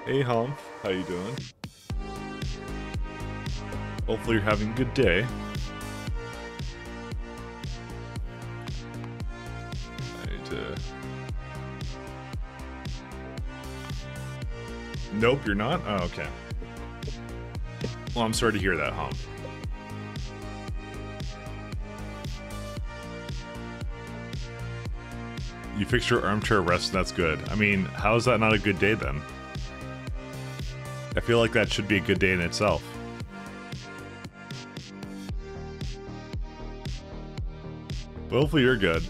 Hey Humph, how you doing? Hopefully you're having a good day. I need to... Nope, you're not? Oh, okay. Well, I'm sorry to hear that, Humph. You fixed your armchair rest, and that's good. I mean, how is that not a good day then? I feel like that should be a good day in itself. But hopefully you're good.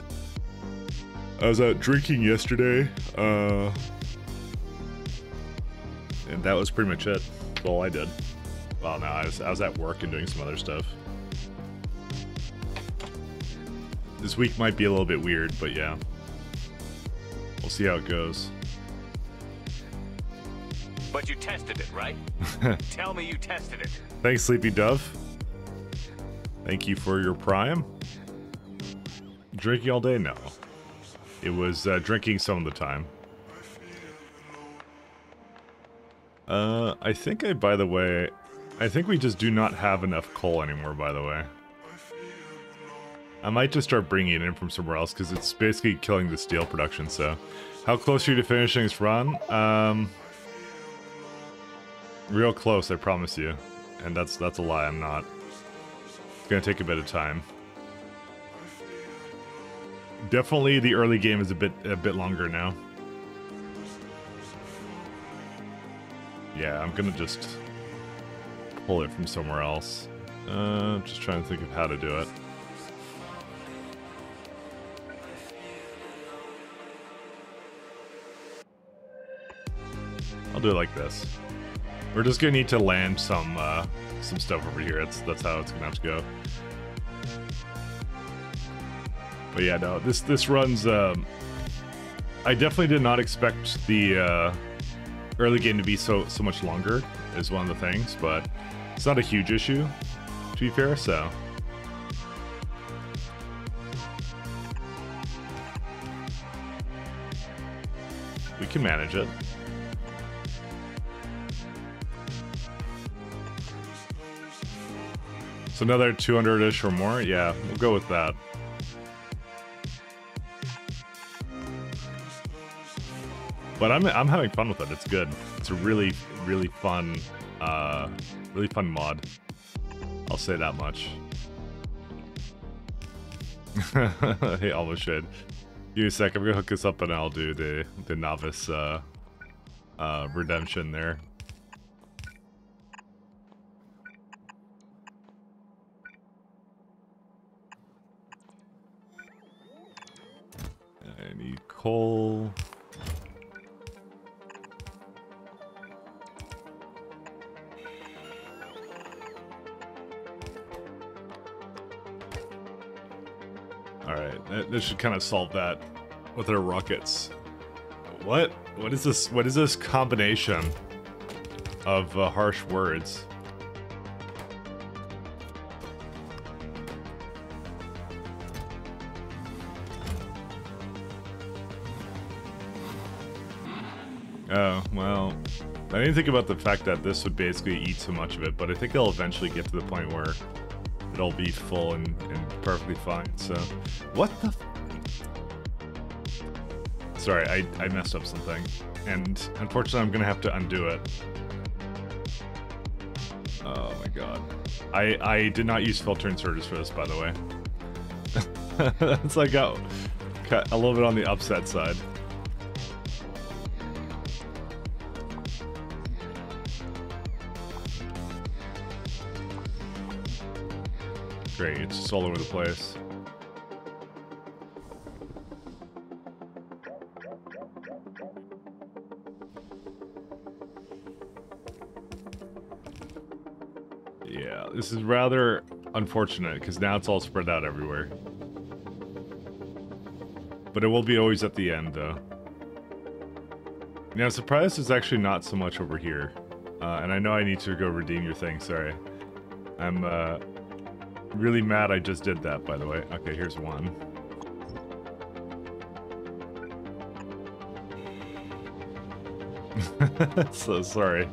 I was out drinking yesterday, and that was pretty much it. That's all I did. Well, no, I was at work and doing some other stuff. This week might be a little bit weird, but yeah. We'll see how it goes. But you tested it, right? Tell me you tested it. Thanks, Sleepy Dove. Thank you for your Prime. Drinking all day? No. It was drinking some of the time. I think by the way, I think we just do not have enough coal anymore, by the way. I might just start bringing it in from somewhere else, because it's basically killing the steel production, so. How close are you to finishing this run? Real close, I promise you. And that's a lie, I'm not. It's gonna take a bit of time. Definitely the early game is a bit longer now. Yeah, I'm gonna just pull it from somewhere else. Just trying to think of how to do it. I'll do it like this. We're just gonna need to land some stuff over here. That's how it's gonna have to go. But yeah, no, this runs. I definitely did not expect the early game to be so much longer. Is one of the things, but it's not a huge issue, to be fair. So. We can manage it. So another 200-ish or more? Yeah, we'll go with that. But I'm having fun with it. It's good. It's a really fun mod. I'll say that much. Hey, almost should. Give me a sec. I'm gonna hook this up and I'll do the novice redemption there. I need coal. Alright, this should kind of solve that with our rockets. What is this? What is this combination of harsh words? Oh, well, I didn't think about the fact that this would basically eat so much of it, but I think it'll eventually get to the point where it'll be full and perfectly fine, so... What the Sorry, I messed up something, and unfortunately I'm gonna have to undo it. Oh my god. I did not use filter inserters for this, by the way. It's like a little bit on the upset side. Great, it's just all over the place. Yeah, this is rather unfortunate, because now it's all spread out everywhere. But it will be always at the end, though. Now, I'm surprised there's actually not so much over here. And I know I need to go redeem your thing, sorry. I'm, really mad I just did that, by the way. Okay, here's one. So sorry.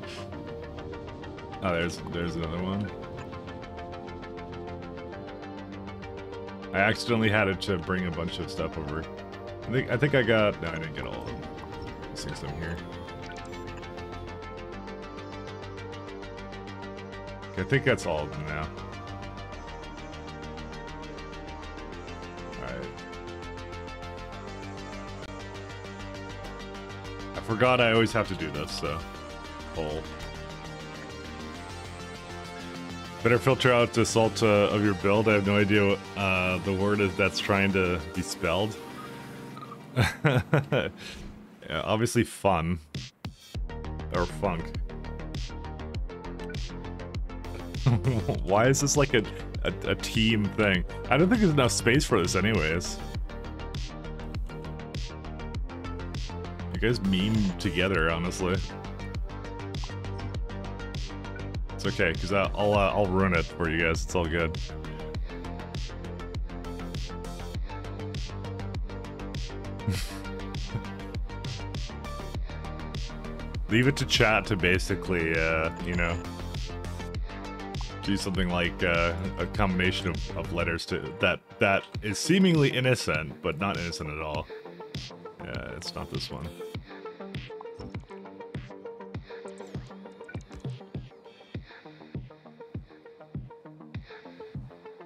Oh, there's another one. I accidentally had it to bring a bunch of stuff over. I think I got... No, I didn't get all of them. Missing some here. Okay, I think that's all of them now. Alright. I forgot I always have to do this, so... Coal. Better filter out the salt of your build. I have no idea what the word is that's trying to be spelled. Yeah, obviously fun. Or funk. Why is this like a team thing? I don't think there's enough space for this anyways. You guys meme together, honestly. It's okay, because I'll ruin it for you guys. It's all good. Leave it to chat to basically, you know, do something like a combination of letters to that is seemingly innocent, but not innocent at all. Yeah, it's not this one.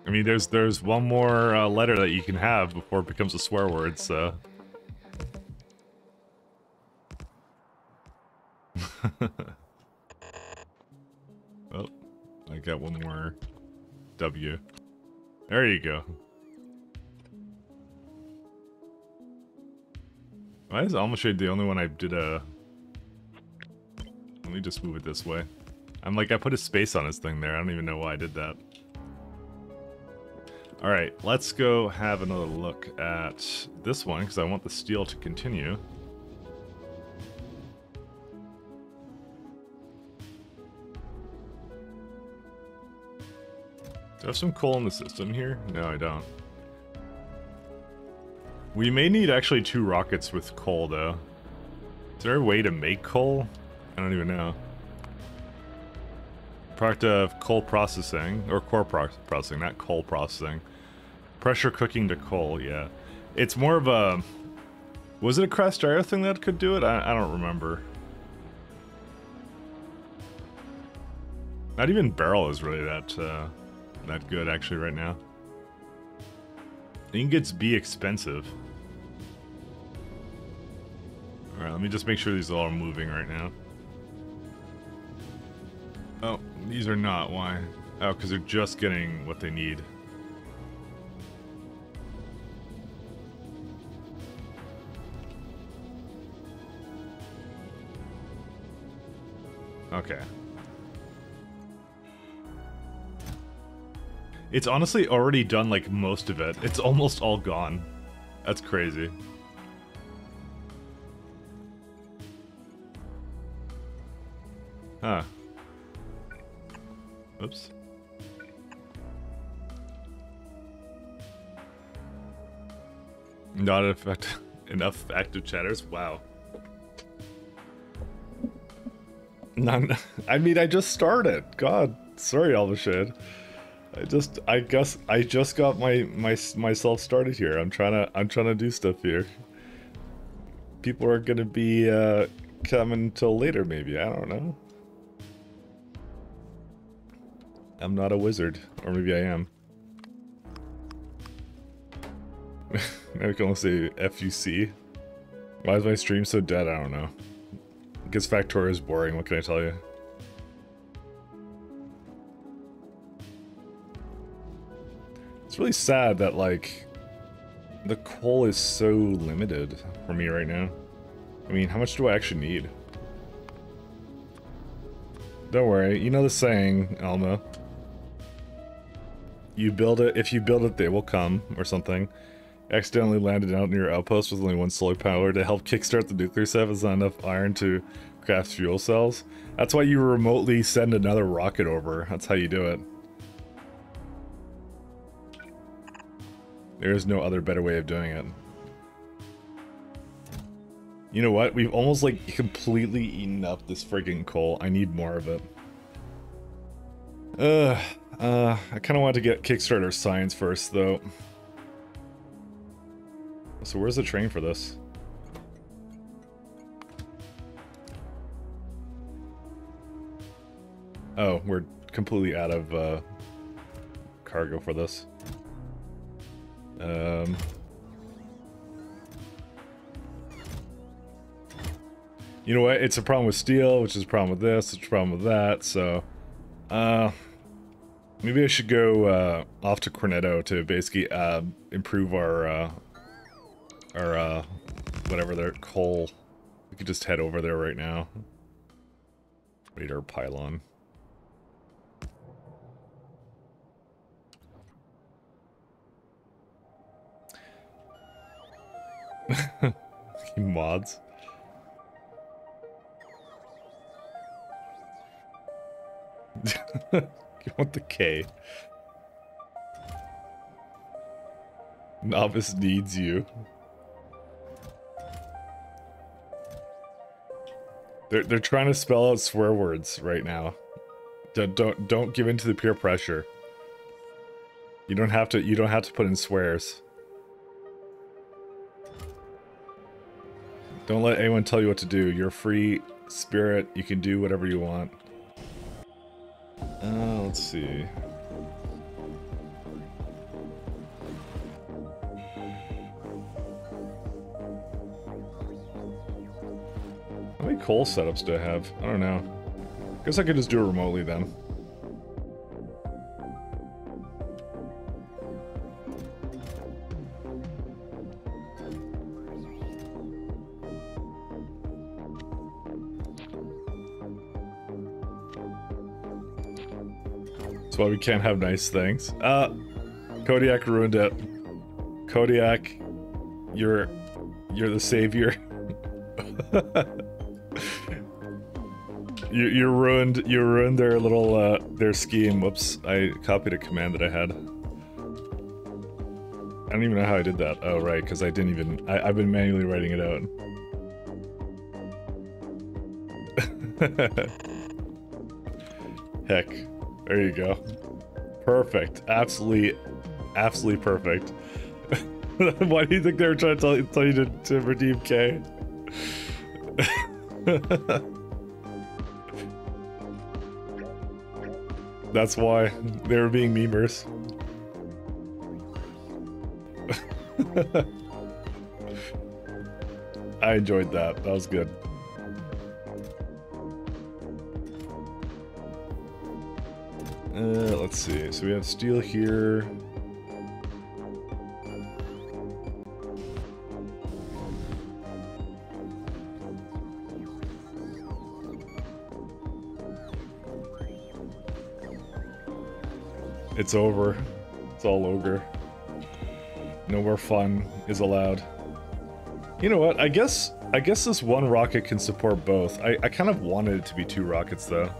I mean, there's one more letter that you can have before it becomes a swear word, so... Oh, I got one more W. There you go. Why is Alma Shade the only one I did a... Let me just move it this way. I'm like, I put a space on his thing there. I don't even know why I did that. Alright, let's go have another look at this one, because I want the steel to continue. Do I have some coal in the system here? No, I don't. We may need actually 2 rockets with coal, though. Is there a way to make coal? I don't even know. Product of coal processing, or core processing, not coal processing. Pressure cooking to coal, yeah. It's more of a... Was it a cast iron thing that could do it? I don't remember. Not even barrel is really that good actually right now. Ingots be expensive. Alright, let me just make sure these all are moving right now. Oh, these are not. Why? Oh, because they're just getting what they need. Okay. It's honestly already done, like, most of it. It's almost all gone. That's crazy. Huh. Oops. Not enough active chatters? Wow. None. I mean, I just started. God, sorry, Alvashid. I guess I just got myself started here. I'm trying to do stuff here. People are gonna be coming till later, maybe. I don't know. I'm not a wizard, or maybe I am. I can only say FUC. Why is my stream so dead? I don't know. I guess Factorio is boring. What can I tell you? It's really sad that, like, the coal is so limited for me right now. I mean, how much do I actually need? Don't worry, you know the saying, Alma. You build it, if you build it, they will come, or something. Accidentally landed out near your outpost with only 1 solar power to help kickstart the nuclear set is not enough iron to craft fuel cells. That's why you remotely send another rocket over. That's how you do it. There is no other better way of doing it. You know what? We've almost like completely eaten up this friggin' coal. I need more of it. I kind of want to get Kickstarter science first, though. So where's the train for this? Oh, we're completely out of cargo for this. You know what? It's a problem with steel, which is a problem with this, it's a problem with that, so... maybe I should go off to Cornetto to basically improve our whatever their coal. We could just head over there right now. Radar pylon. Mods. You want the K. Novice needs you. They're trying to spell out swear words right now. Don't give in to the peer pressure. You don't have to put in swears. Don't let anyone tell you what to do. You're a free spirit. You can do whatever you want. Let's see. How many coal setups do I have? I don't know. Guess I could just do it remotely then. That's why we can't have nice things. Kodiak ruined it. Kodiak, you're the savior. you ruined their little their scheme. Whoops, I copied a command that I had. I don't even know how I did that. Oh right, because I didn't even I've been manually writing it out. Heck. There you go. Perfect. Absolutely perfect. Why do you think they were trying to tell you to redeem K? That's why they were being memers. I enjoyed that. That was good. Let's see. So we have steel here. It's over. It's all ogre. No more fun is allowed. You know what? I guess this one rocket can support both. I kind of wanted it to be 2 rockets though.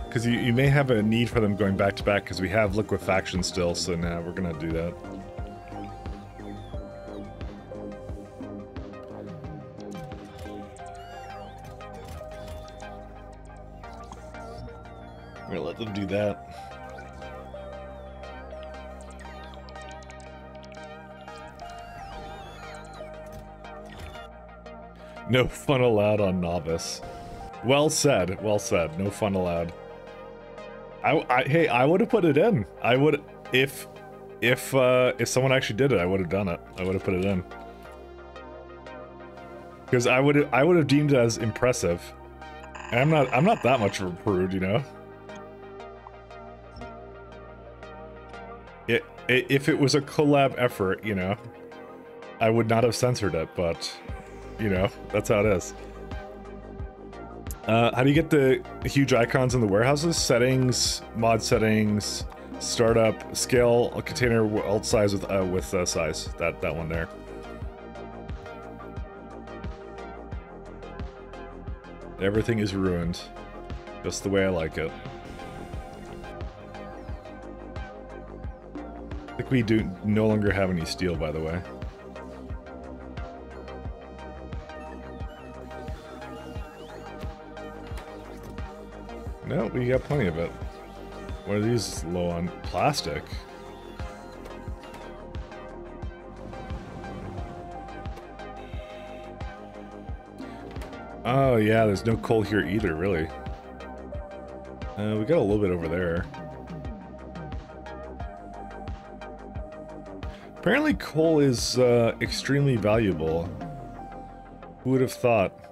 Because you may have a need for them going back to back because we have liquefaction still, so now we're gonna do that. I'm gonna let them do that. No fun allowed on novice. Well said, well said. No fun allowed. Hey, I would have put it in. I would, if someone actually did it, I would have done it. I would have put it in. Because I would have deemed it as impressive. And I'm not that much of a prude, you know. If it was a collab effort, you know, I would not have censored it, but you know, that's how it is. How do you get the huge icons in the warehouses? Settings, mod settings, startup, scale, a container alt size with size. That one there. Everything is ruined, just the way I like it. I think we do no longer have any steel, by the way. No, we got plenty of it. What are these low on? Plastic? Oh yeah, there's no coal here either, really. We got a little bit over there. Apparently coal is extremely valuable. Who would have thought?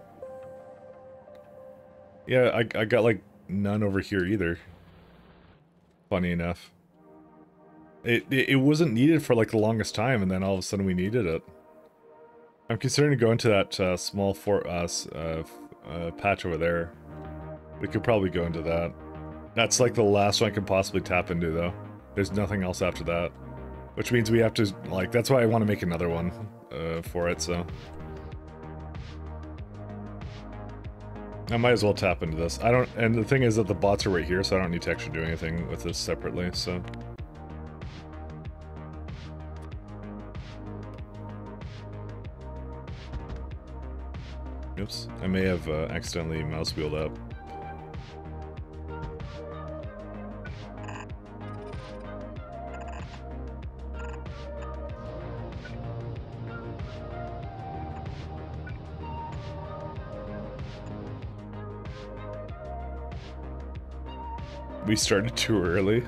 Yeah, I got like none over here either. Funny enough. It wasn't needed for like the longest time, and then all of a sudden we needed it. I'm considering to go into that small patch over there. We could probably go into that. That's like the last one I could possibly tap into, though. There's nothing else after that. Which means we have to, like, that's why I want to make another one for it, so. I might as well tap into this. I don't, and the thing is that the bots are right here, so I don't need to actually do anything with this separately, so. Oops, I may have accidentally mouse wheeled up. We started too early.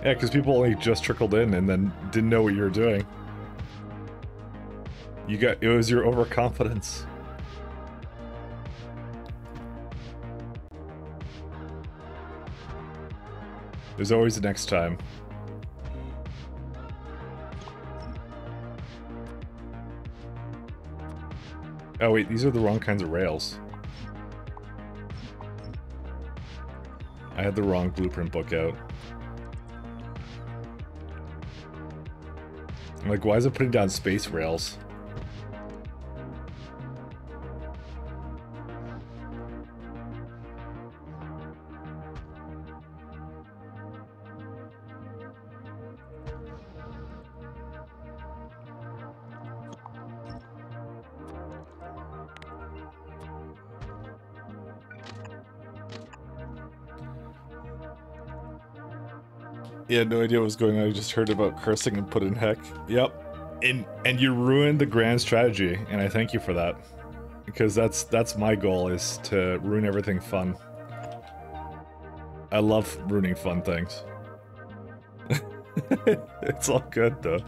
Yeah, because people only just trickled in and then didn't know what you were doing. It was your overconfidence. There's always the next time. Oh wait, these are the wrong kinds of rails. I had the wrong blueprint book out. I'm like, why is it putting down space rails? Yeah, no idea what was going on. I just heard about cursing and put in heck. Yep. And you ruined the grand strategy, and I thank you for that. Because that's my goal, is to ruin everything fun. I love ruining fun things. It's all good, though.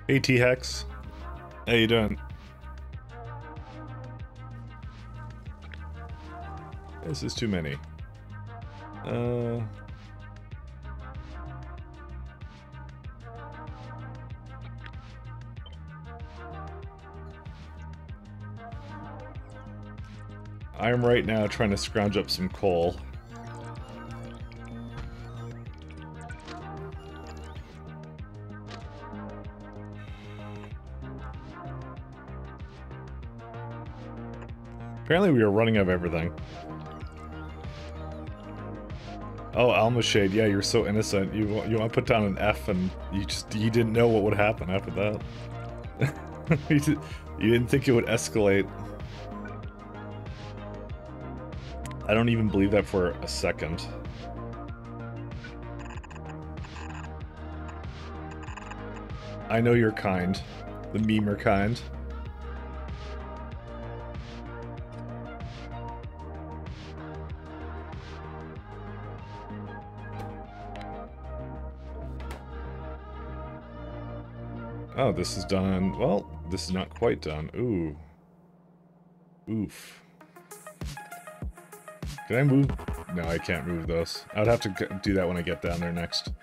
Hey, T-Hex. How you doing? This is too many. I am right now trying to scrounge up some coal. Apparently we are running out of everything. Oh, Alma Shade, yeah, you're so innocent. You want to put down an F, and you didn't know what would happen after that. You didn't think it would escalate. I don't even believe that for a second. I know you're kind. The memer kind. Oh, this is done. Well, this is not quite done. Ooh. Oof. Can I move? No, I can't move those. I would have to do that when I get down there next.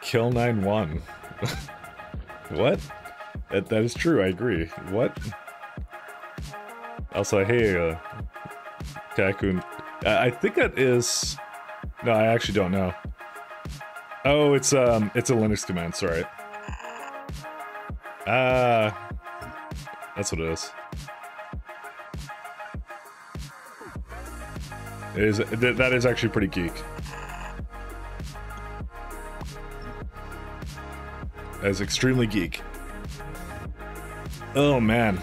Kill 9-1. What? That is true, I agree. What? Also, hey, Tycoon. I think that is... No, I actually don't know. Oh, it's a Linux command, sorry. That's what it is. That is actually pretty geek. That is extremely geek. Oh man.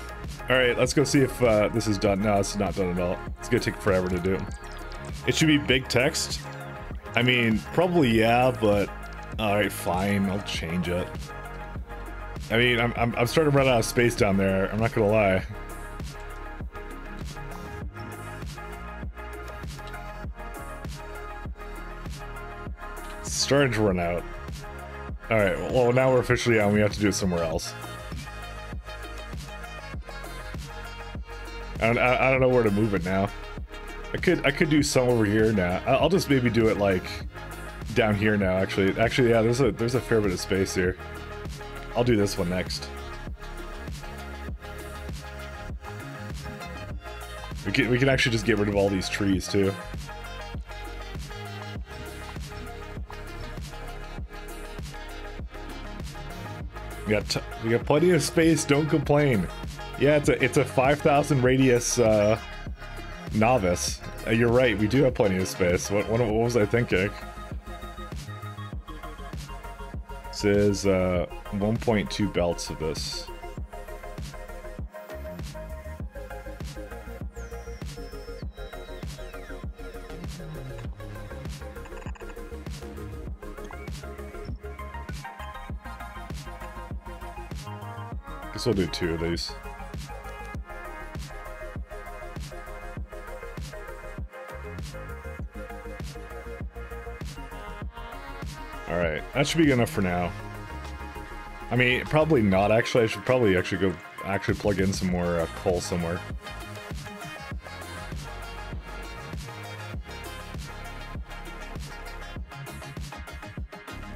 Alright, let's go see if this is done. No, it's not done at all. It's gonna take forever to do. It should be big text. I mean, probably yeah, but alright, fine, I'll change it. I mean, I'm starting to run out of space down there, I'm not gonna lie. It's starting to run out. Alright, well now we're officially on, we have to do it somewhere else. I don't know where to move it now. I could do some over here now. I'll just maybe do it like down here now. Actually, yeah. There's a fair bit of space here. I'll do this one next. We can actually just get rid of all these trees too. We got plenty of space. Don't complain. Yeah, it's a 5,000 radius novice. You're right, we do have plenty of space. What was I thinking? This is 1.2 belts of this. Guess we'll do 2 of these. Alright, that should be good enough for now. I mean, probably not actually. I should probably go plug in some more coal somewhere.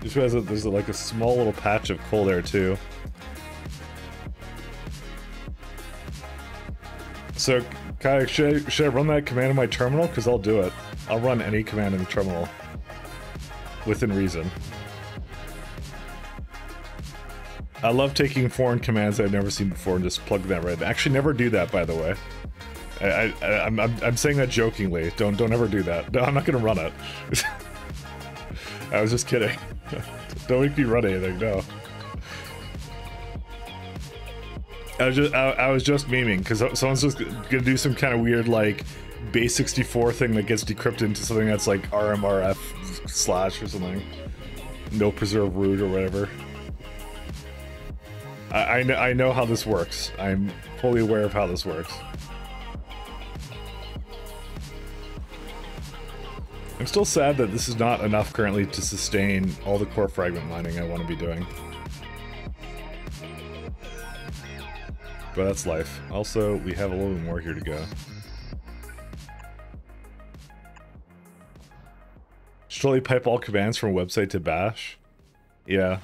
Just realized that there's like a small little patch of coal there too. So, Kai, should I run that command in my terminal? Because I'll do it. I'll run any command in the terminal. Within reason. I love taking foreign commands I've never seen before and just plugging that right in. Actually, never do that, by the way. I'm saying that jokingly. Don't ever do that. No, I'm not gonna run it. I was just kidding. Don't make me run anything. No. I was just memeing because someone's just gonna do some kind of weird like base 64 thing that gets decrypted into something that's like RMRF/ or something. No preserve root or whatever. I know how this works. I'm fully aware of how this works. I'm still sad that this is not enough currently to sustain all the core fragment mining I want to be doing. But that's life. Also, we have a little bit more here to go. Should totally pipe all commands from website to bash. Yeah.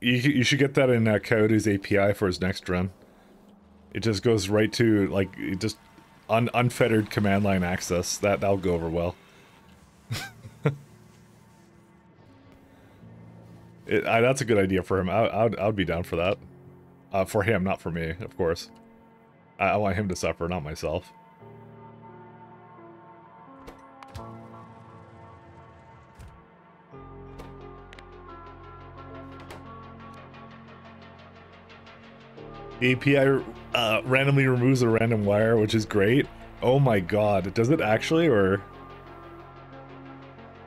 You should get that in Coyote's API for his next run. It just goes right to, like, just unfettered command line access. That'll go over well. That's a good idea for him. I'd be down for that. For him, not for me, of course. I want him to suffer, not myself. The API randomly removes a random wire, which is great. Oh my god, does it actually, or...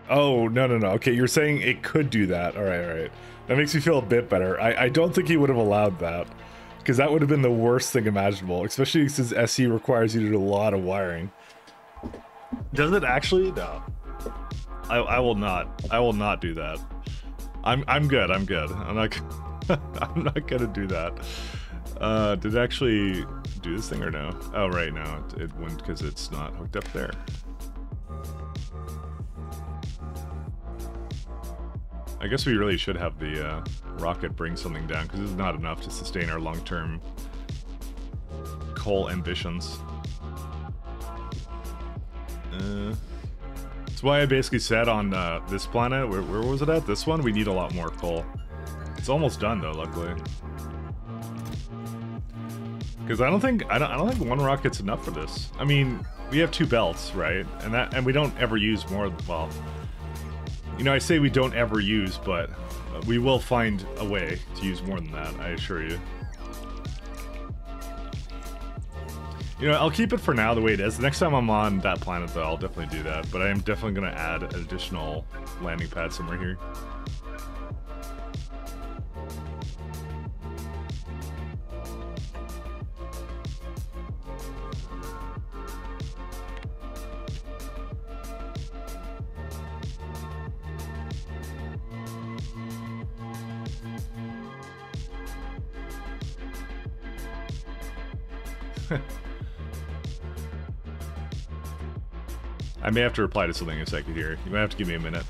Oh, no. Okay, you're saying it could do that. Alright. That makes me feel a bit better. I don't think he would have allowed that. Because that would have been the worst thing imaginable. Especially since SE requires you to do a lot of wiring. Does it actually? No. I will not. I will not do that. I'm good. I'm not I'm not gonna do that. Did it actually do this thing or no? Oh, right, no. It wouldn't because it's not hooked up there. I guess we really should have the rocket bring something down, because this is not enough to sustain our long-term coal ambitions. That's why I basically said on this planet, where was it at? This one? We need a lot more coal. It's almost done though, luckily. Because I don't think one rocket's enough for this. I mean, we have 2 belts, right? And we don't ever use more, well, you know, I say we don't ever use, but we will find a way to use more than that, I assure you. You know, I'll keep it for now the way it is. The next time I'm on that planet, though, I'll definitely do that. But I am definitely going to add an additional landing pad somewhere here. I may have to reply to something in a second here. You might have to give me a minute.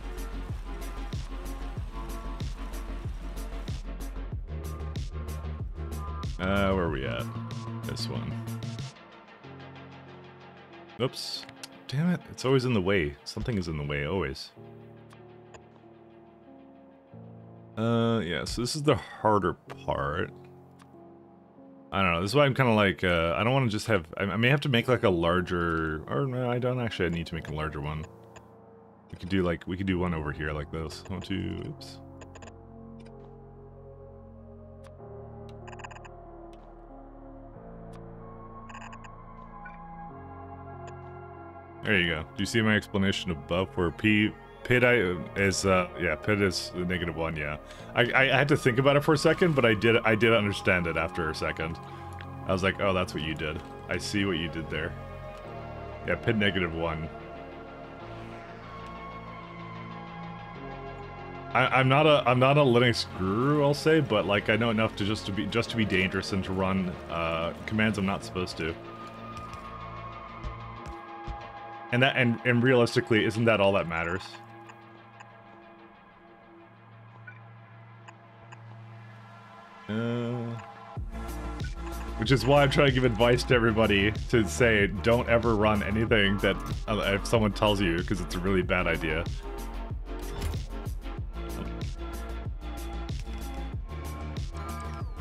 Where are we at? This one. Oops. Damn it. It's always in the way. Something is in the way, always. Yeah, so this is the harder part. I don't know, this is why I'm kind of like, I don't want to just have, I may have to make like a larger, or no, I don't actually need to make a larger one. We could do like, we could do one over here like this. 1, 2, oops. There you go. Do you see my explanation above where PID is, yeah, PID is -1, yeah. I had to think about it for a second, but I did understand it after a second. I was like, oh, that's what you did. I see what you did there. Yeah, PID -1. I'm not a Linux guru, I'll say, but like I know enough to just to be dangerous and to run commands I'm not supposed to. And realistically, isn't that all that matters? Which is why I'm trying to give advice to everybody to say don't ever run anything that if someone tells you, because it's a really bad idea.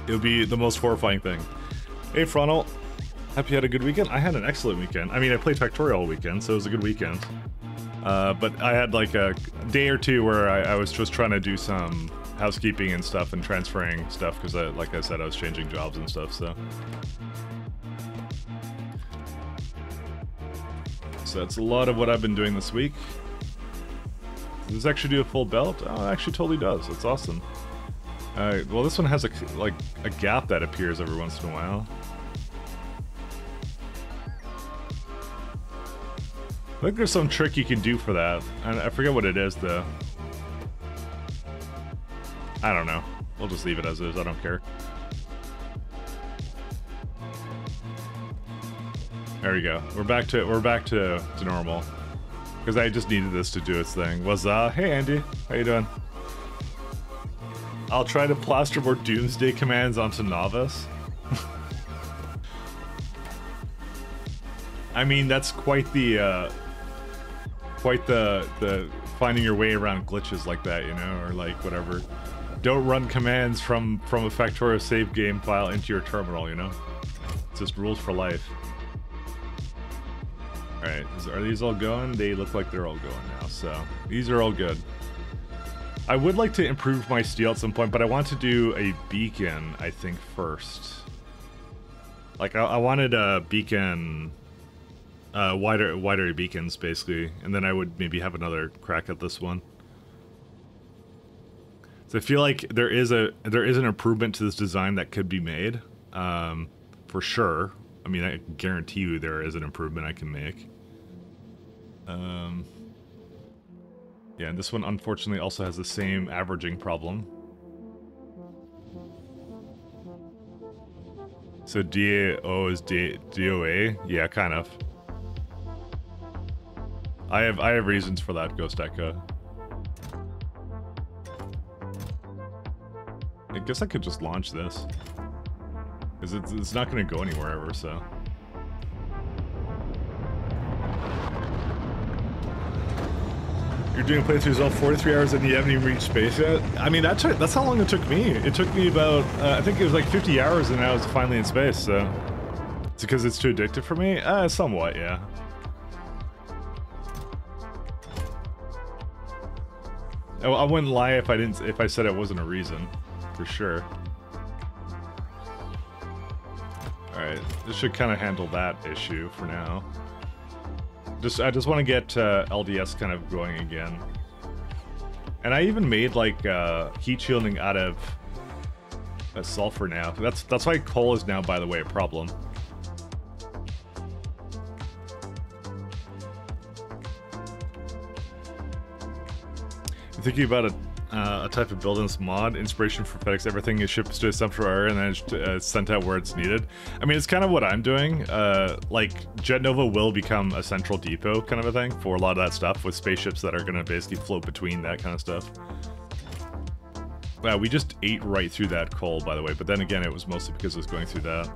It would be the most horrifying thing. Hey, Frontal. Hope you had a good weekend. I had an excellent weekend. I mean, I played Factorio all weekend, so it was a good weekend. But I had like a day or two where I was just trying to do some housekeeping and stuff and transferring stuff because, like I said, I was changing jobs and stuff, so. So that's a lot of what I've been doing this week. Does this actually do a full belt? Oh, it actually totally does. That's awesome. Well, this one has a gap that appears every once in a while. I think there's some trick you can do for that. I forget what it is, though. I don't know. We'll just leave it as is. I don't care. There we go. We're back to normal. Because I just needed this to do its thing. Hey Andy, how you doing? I'll try to plaster more Doomsday commands onto Novice. I mean, that's quite the finding your way around glitches like that, you know, or like whatever. Don't run commands from a Factorio save game file into your terminal, you know? It's just rules for life. Alright, are these all going? They look like they're all going now, so these are all good. I would like to improve my steel at some point, but I want to do a beacon, I think, first. Like, I wanted a beacon... wider beacons, basically, and then I would maybe have another crack at this one. So I feel like there is an improvement to this design that could be made, for sure. I mean, I guarantee you there is an improvement I can make. Yeah, and this one unfortunately also has the same averaging problem. So DAO is DOA? Yeah, kind of. I have reasons for that, Ghost Echo. I guess I could just launch this. Because it's not going to go anywhere ever, so... You're doing playthroughs all 43 hours and you haven't even reached space yet? I mean, that's how long it took me. It took me about, I think it was like 50 hours and I was finally in space, so... It's because it's too addictive for me? Somewhat, yeah. I wouldn't lie if I said it wasn't a reason, for sure. All right, this should kind of handle that issue for now. I just want to get LDS kind of going again. And I even made like heat shielding out of sulfur now. That's why coal is now, by the way, a problem. Thinking about a type of build in this mod, inspiration for FedEx, everything is shipped to a central area and then it's sent out where it's needed. I mean, it's kind of what I'm doing. Like, Jet Nova will become a central depot kind of a thing for a lot of that stuff, with spaceships that are going to basically float between that kind of stuff. Wow, we just ate right through that coal, by the way, but then again, it was mostly because it was going through that.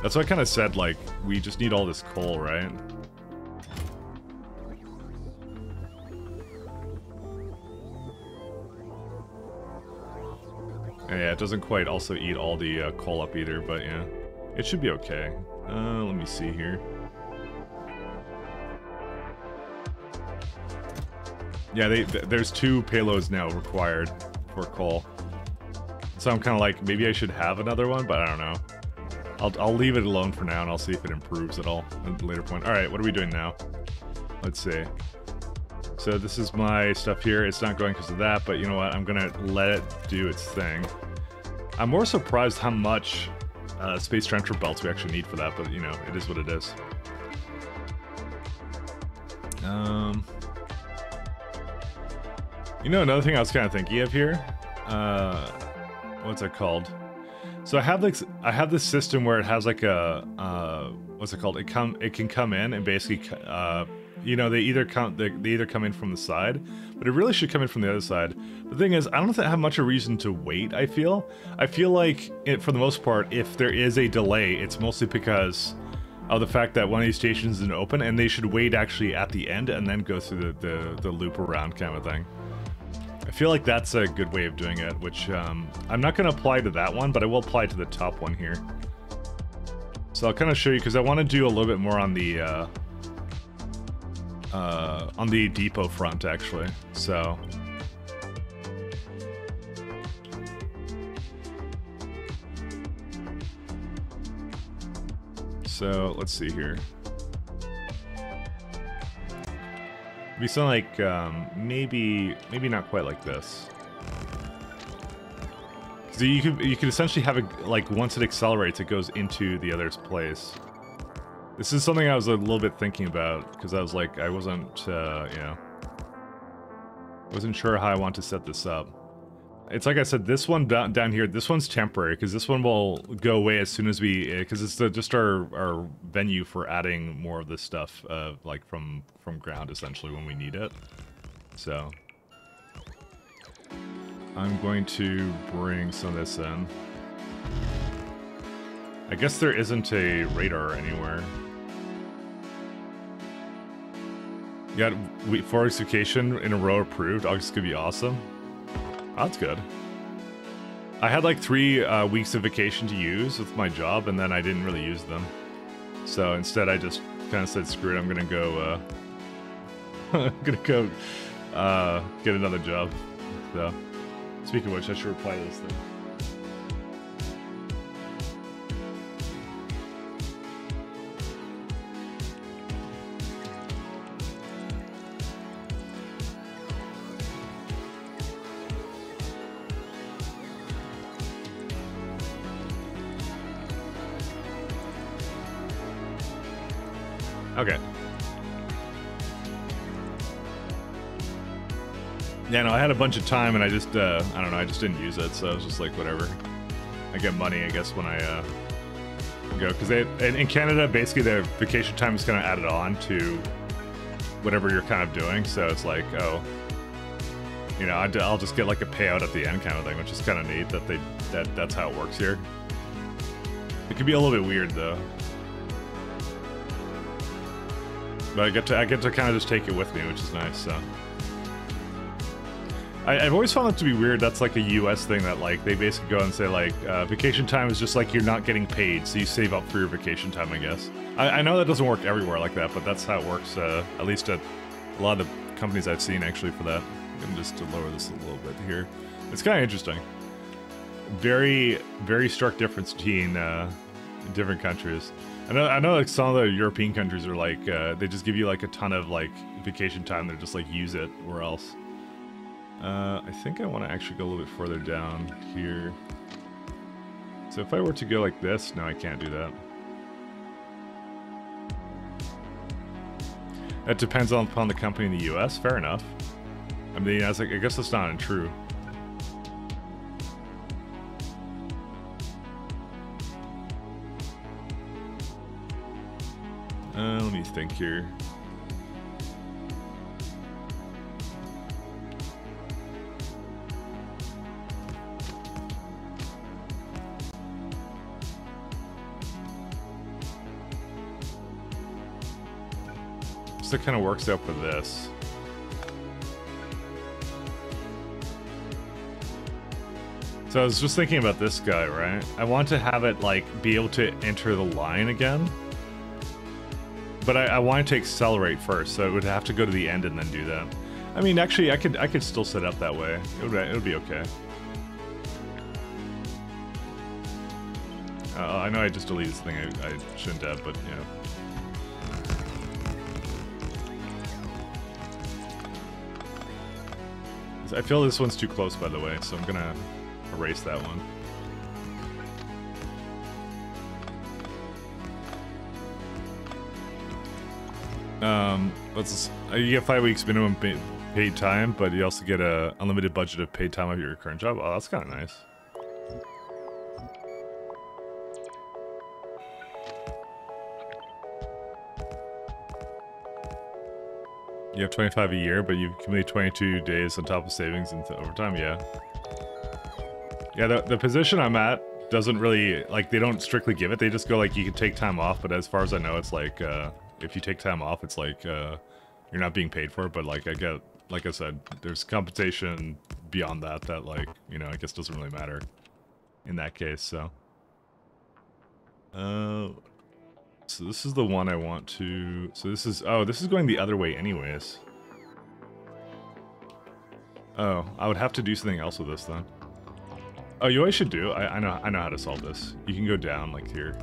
That's what I kind of said, like, we just need all this coal, right? Yeah, it doesn't quite also eat all the coal up either, but yeah, it should be okay. Let me see here. Yeah, there's 2 payloads now required for coal. So I'm kind of like, maybe I should have another one, but I don't know. I'll leave it alone for now, and I'll see if it improves at all at a later point. All right, what are we doing now? Let's see. So this is my stuff here. It's not going because of that, but you know what? I'm gonna let it do its thing. I'm more surprised how much space transfer belts we actually need for that, but you know, it is what it is. You know, another thing I was kind of thinking of here. What's it called? So I have this system where it has like a what's it called? It can come in and basically you know, they either come in from the side, but it really should come in from the other side. The thing is, I don't have much of a reason to wait. I feel like for the most part, if there is a delay, it's mostly because of the fact that one of these stations isn't open, and they should wait actually at the end and then go through the loop around kind of thing. I feel like that's a good way of doing it, which I'm not going to apply to that one, but I will apply to the top one here. So I'll kind of show you, because I want to do a little bit more on the depot front, actually. So let's see here. Be something like maybe not quite like this. So you could essentially have it like, once it accelerates, it goes into the other's place. This is something I was a little bit thinking about, because I was like, I wasn't, you know, wasn't sure how I want to set this up. It's like I said, this one down here, this one's temporary, because this one will go away as soon as we, because it's just our venue for adding more of this stuff, like from ground, essentially, when we need it. So I'm going to bring some of this in. I guess there isn't a radar anywhere. Yeah, 4 weeks vacation in a row approved. August could be awesome. Oh, that's good. I had like 3 weeks of vacation to use with my job, and then I didn't really use them. So instead, I just kind of said, "Screw it, I'm gonna go. I'm gonna go get another job." So, speaking of which, I should reply to this thing. Okay. Yeah, no, I had a bunch of time and I just, I don't know, I just didn't use it, so I was just like, whatever. I get money, I guess, when I go. Because in Canada, basically, the vacation time is kind of added on to whatever you're kind of doing, so it's like, oh, you know, I'll just get like a payout at the end kind of thing, which is kind of neat that that's how it works here. It can be a little bit weird, though. But I get to kind of just take it with me, which is nice, so. I've always found that to be weird. That's like a US thing, that like they basically go and say like vacation time is just like you're not getting paid, so you save up for your vacation time, I guess. I know that doesn't work everywhere like that, but that's how it works, at least at a lot of the companies I've seen actually for that. I'm just to lower this a little bit here. It's kind of interesting. Very, very stark difference between different countries. I know like some of the European countries are like, they just give you like a ton of like vacation time. They're just like, use it or else. I think I want to actually go a little bit further down here. So if I were to go like this, no, I can't do that. That depends upon the company in the US. Fair enough. I mean, I guess that's not untrue. Let me think here. So it kind of works out for this. So I was just thinking about this guy, right? I want to have it like be able to enter the line again. But I want it to accelerate first, so it would have to go to the end and then do that. I mean, actually, I could still set up that way. It would be okay. I know I just deleted this thing I shouldn't have, but yeah. I feel this one's too close, by the way, so I'm gonna erase that one. You get 5 weeks minimum paid time, but you also get a unlimited budget of paid time of your current job. Oh, that's kind of nice. You have 25 a year, but you've accumulated 22 days on top of savings and overtime. Yeah. Yeah, the position I'm at doesn't really, like, they don't strictly give it. They just go, like, you can take time off, but as far as I know, it's like, if you take time off, it's like, you're not being paid for it, but, like, like I said, there's compensation beyond that, like, you know, I guess doesn't really matter in that case, so. So this is the one I want to, so this is, oh, this is going the other way anyways. Oh, I would have to do something else with this then. Oh, you know what I should do? I know how to solve this. You can go down, like, here.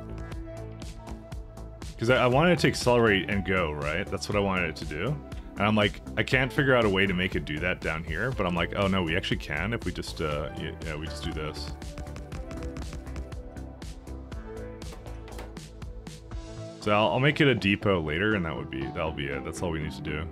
Because I wanted it to accelerate and go, right? That's what I wanted it to do. And I'm like, I can't figure out a way to make it do that down here, but I'm like, oh no, we actually can if we just, yeah, we just do this. So I'll make it a depot later, and that'll be it. That's all we need to do.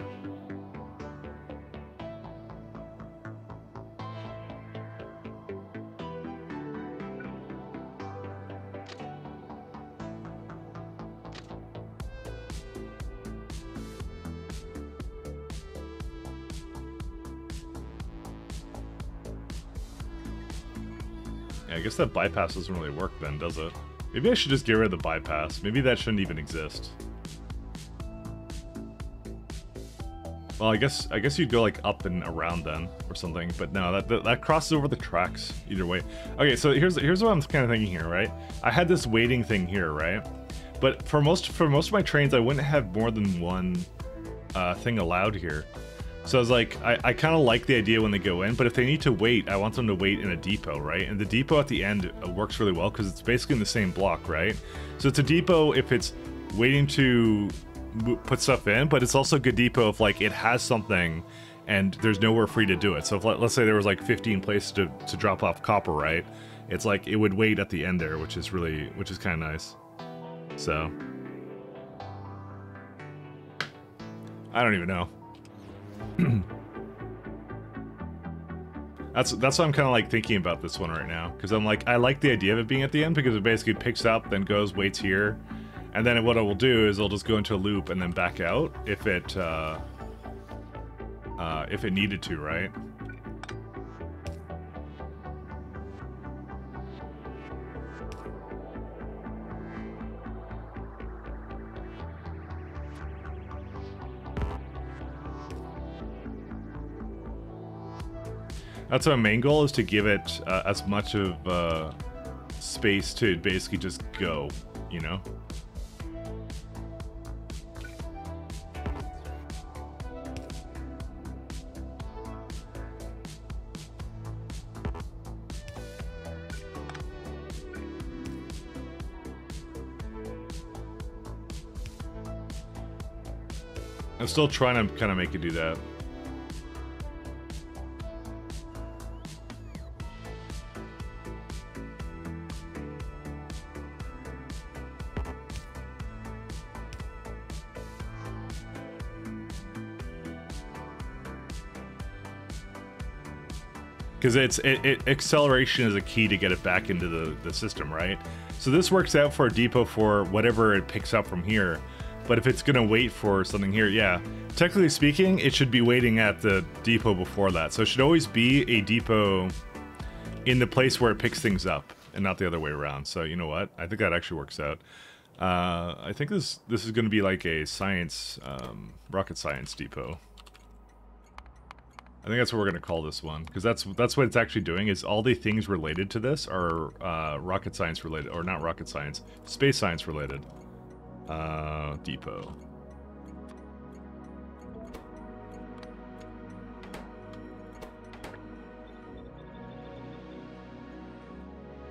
I guess that bypass doesn't really work then, does it? Maybe I should just get rid of the bypass. Maybe that shouldn't even exist. Well, I guess you'd go like up and around then or something, but no, that crosses over the tracks either way. Okay, so here's what I'm kind of thinking here, right? I had this waiting thing here, right? But for most of my trains, I wouldn't have more than one thing allowed here. So I was like, I kind of like the idea when they go in, but if they need to wait, I want them to wait in a depot, right? And the depot at the end works really well because it's basically in the same block, right? So it's a depot if it's waiting to put stuff in, but it's also a good depot if, like, it has something and there's nowhere free to do it. So if, let's say there was like 15 places to drop off copper, right? It's like it would wait at the end there, which is kind of nice. So I don't even know. That's what I'm kind of like thinking about this one right now, because I'm like, I like the idea of it being at the end because it basically picks up, then goes, waits here, and then what I will do is I'll just go into a loop and then back out if it needed to, right? That's our main goal, is to give it as much of space to basically just go, you know? I'm still trying to kind of make it do that. Because acceleration is a key to get it back into the system, right? So this works out for a depot for whatever it picks up from here. But if it's going to wait for something here, yeah. Technically speaking, it should be waiting at the depot before that. So it should always be a depot in the place where it picks things up and not the other way around. So you know what? I think that actually works out. I think this is going to be like a science, rocket science depot. I think that's what we're going to call this one, because that's what it's actually doing, is all the things related to this are rocket science related, or not rocket science, space science related. Depot.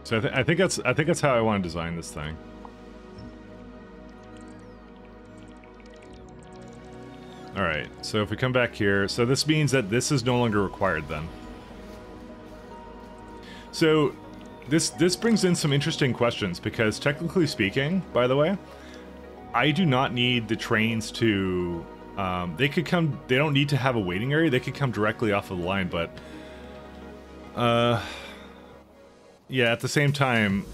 So I think that's how I want to design this thing. Alright, so if we come back here, so this means that this is no longer required then. So this brings in some interesting questions, because technically speaking, by the way, I do not need the trains to, they don't need to have a waiting area, they could come directly off of the line, but, yeah, at the same time,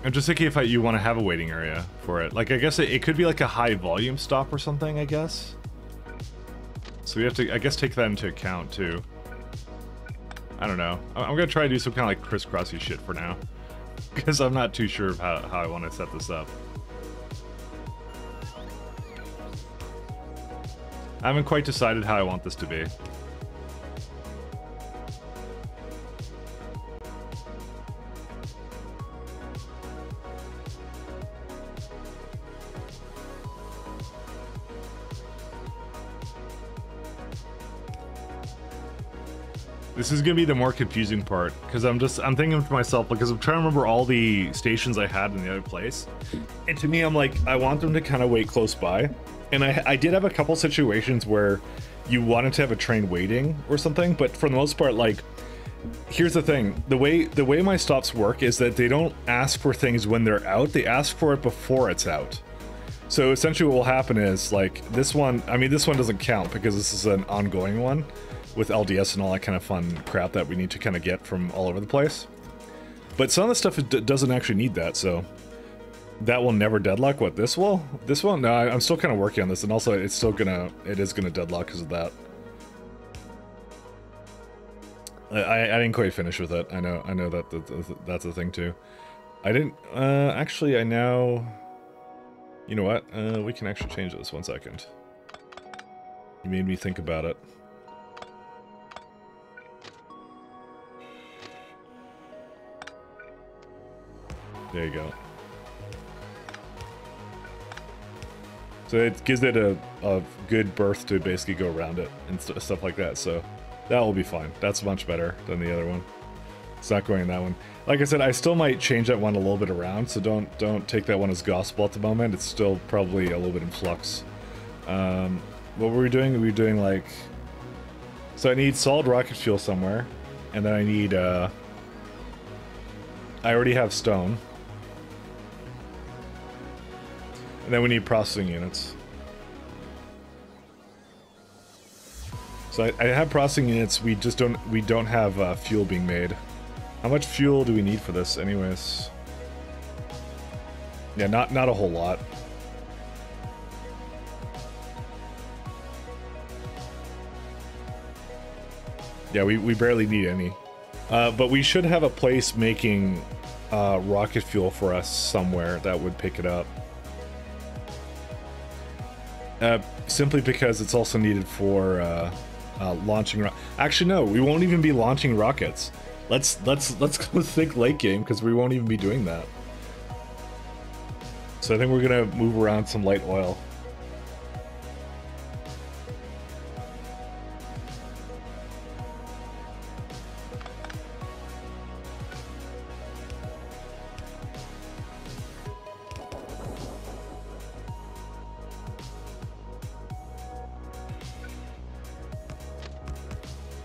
I'm just thinking if you want to have a waiting area for it. Like, I guess it could be like a high volume stop or something, I guess. So we have to, I guess, take that into account, too. I don't know. I'm going to try to do some kind of like crisscrossy shit for now. Because I'm not too sure of how I want to set this up. I haven't quite decided how I want this to be. This is gonna be the more confusing part, because I'm thinking to myself, because I'm trying to remember all the stations I had in the other place, and to me I'm like, I want them to kind of wait close by, and I did have a couple situations where you wanted to have a train waiting or something, but for the most part, like, here's the thing, the way my stops work is that they don't ask for things when they're out, they ask for it before it's out. So essentially what will happen is, like, this one, I mean, this one doesn't count because this is an ongoing one with LDS and all that kind of fun crap that we need to kind of get from all over the place. But some of the stuff doesn't actually need that, so that will never deadlock. What, this will? This one? No, I'm still kind of working on this, and also it is gonna deadlock because of that. I didn't quite finish with it. I know that's a thing too. I didn't, actually I now, you know what? We can actually change this, 1 second. You made me think about it. There you go. So it gives it a good berth to basically go around it and stuff like that, so that will be fine. That's much better than the other one. It's not going in that one. Like I said, I still might change that one a little bit around, so don't take that one as gospel at the moment. It's still probably a little bit in flux. What were we doing? We were doing like... So I need solid rocket fuel somewhere, and then I need... I already have stone. And then we need processing units. So I have processing units. We don't have fuel being made. How much fuel do we need for this, anyways? Yeah, not a whole lot. Yeah, we barely need any. But we should have a place making rocket fuel for us somewhere that would pick it up. Simply because it's also needed for launching. Actually, no, we won't even be launching rockets. Let's go think late game, because we won't even be doing that. So I think we're gonna move around some light oil.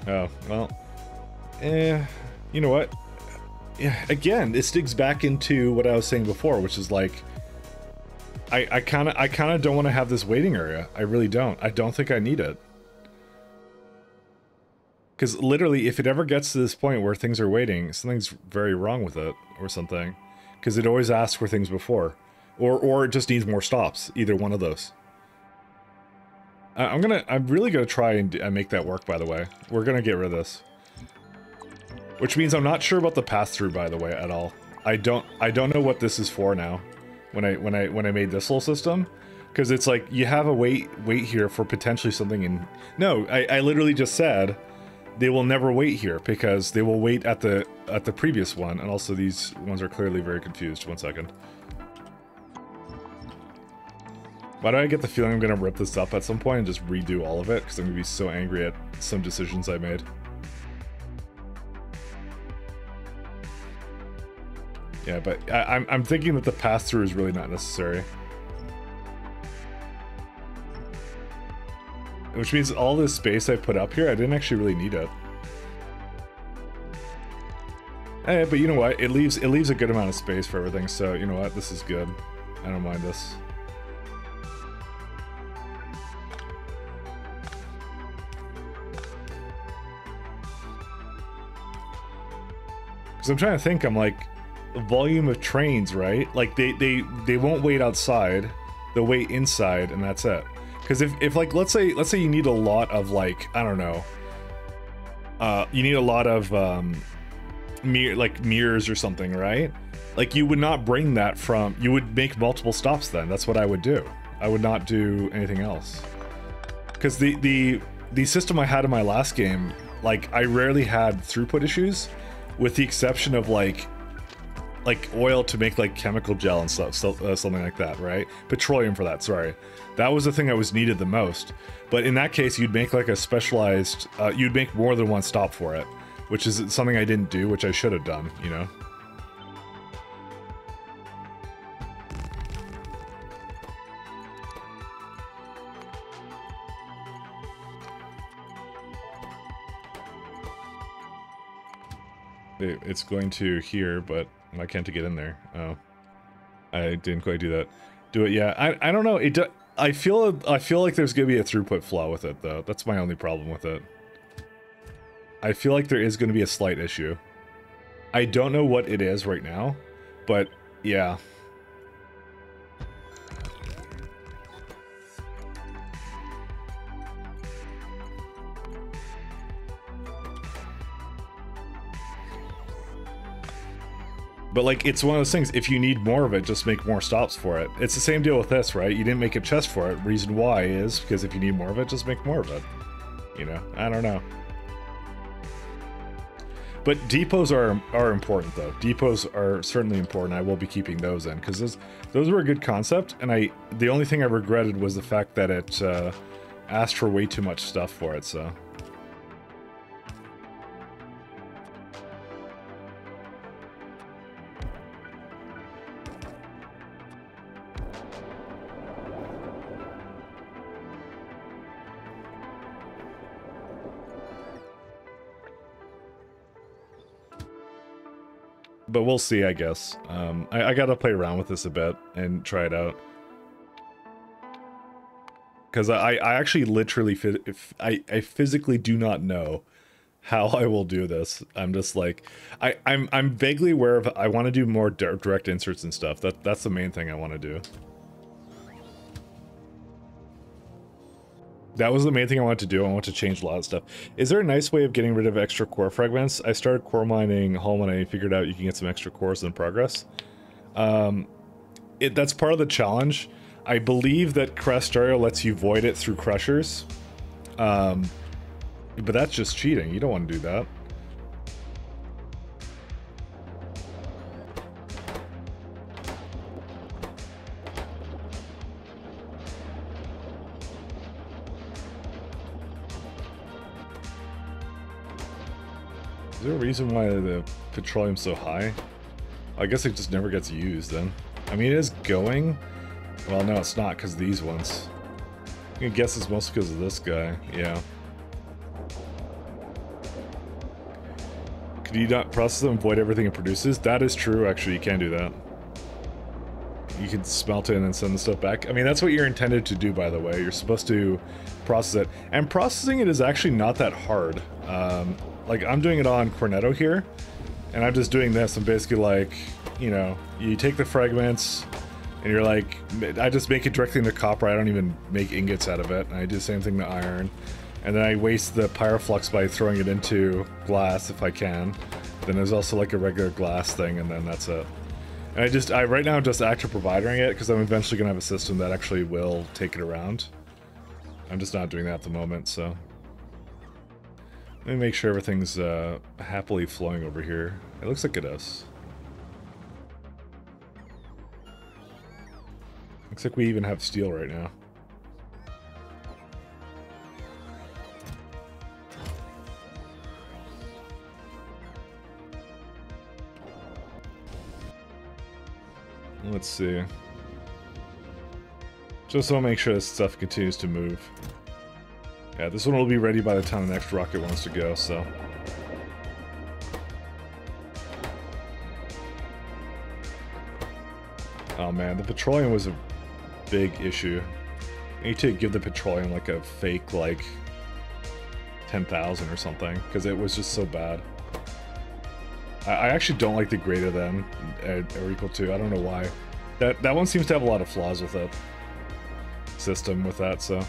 Oh, well. You know what? Yeah, again, this digs back into what I was saying before, which is like, I kind of don't want to have this waiting area. I really don't. I don't think I need it. Because literally, if it ever gets to this point where things are waiting, something's very wrong with it, or something. Because it always asks for things before. Or it just needs more stops. Either one of those. I'm really gonna try and make that work, by the way. We're gonna get rid of this. Which means I'm not sure about the pass-through, by the way, at all. I don't know what this is for now. When I made this whole system, because it's like you have a wait here for potentially something in. No, I literally just said they will never wait here because they will wait at the previous one, and also these ones are clearly very confused. 1 second. Why do I get the feeling I'm gonna rip this up at some point and just redo all of it? Because I'm gonna be so angry at some decisions I made. Yeah, but I'm thinking that the pass-through is really not necessary. Which means all this space I put up here, I didn't actually really need it. But you know what? It leaves a good amount of space for everything, so you know what? This is good. I don't mind this. Because I'm trying to think, I'm like, volume of trains, right? Like they won't wait outside, they'll wait inside, and that's it. Because if like let's say you need a lot of, like, I don't know, you need a lot of mirrors or something, right? Like you would not bring that from, you would make multiple stops then. That's what I would do. I would not do anything else. Because the system I had in my last game, like I rarely had throughput issues, with the exception of like oil to make like chemical gel and stuff, something like that, right? Petroleum for that, sorry. That was the thing that was needed the most. But in that case, you'd make like a specialized, you'd make more than one stop for it, which is something I didn't do, which I should have done, you know? It's going to here, but why can't it get in there? Oh, I didn't quite do that. Do it, yeah. I don't know. I feel like there's gonna be a throughput flaw with it, though. That's my only problem with it. I feel like there is gonna be a slight issue. I don't know what it is right now, but yeah. But like, it's one of those things, if you need more of it, just make more stops for it. It's the same deal with this, right? You didn't make a chest for it. Reason why is because if you need more of it, just make more of it. You know, I don't know. But depots are important, though. Depots are certainly important. I will be keeping those in, because those were a good concept, and the only thing I regretted was the fact that it asked for way too much stuff for it, so... But we'll see, I guess. I gotta play around with this a bit and try it out. Because I actually literally, I physically do not know how I will do this. I'm just like, I'm vaguely aware of, I want to do more direct inserts and stuff. That's the main thing I want to do. That was the main thing I wanted to do. I want to change a lot of stuff. Is there a nice way of getting rid of extra core fragments? I started core mining home and I figured out you can get some extra cores in progress. That's part of the challenge. I believe that Factorio lets you void it through crushers. But that's just cheating. You don't want to do that. Is there a reason why the petroleum's so high? I guess it just never gets used then. I mean, it is going. Well, no, it's not because of these ones. I guess it's mostly because of this guy. Yeah. Can you not process them and void everything it produces? That is true, actually. You can do that. You can smelt it and then send the stuff back. I mean, that's what you're intended to do, by the way. You're supposed to process it. And processing it is actually not that hard. Like, I'm doing it on Cornetto here, and I'm just doing this. I'm basically like, you know, you take the fragments, and you're like, I just make it directly into copper. I don't even make ingots out of it. And I do the same thing to iron. And then I waste the pyroflux by throwing it into glass if I can. Then there's also like a regular glass thing, and then that's it. And right now I'm just active providing it because I'm eventually gonna have a system that actually will take it around. I'm just not doing that at the moment, so. Let me make sure everything's happily flowing over here. It looks like it is. Looks like we even have steel right now. Let's see. Just want to make sure this stuff continues to move. Yeah, this one will be ready by the time the next rocket wants to go, so. Oh man, the petroleum was a big issue. I need to give the petroleum like a fake, like, 10,000 or something, because it was just so bad. I actually don't like the greater than or equal to. I don't know why. That one seems to have a lot of flaws with it. System with that, so.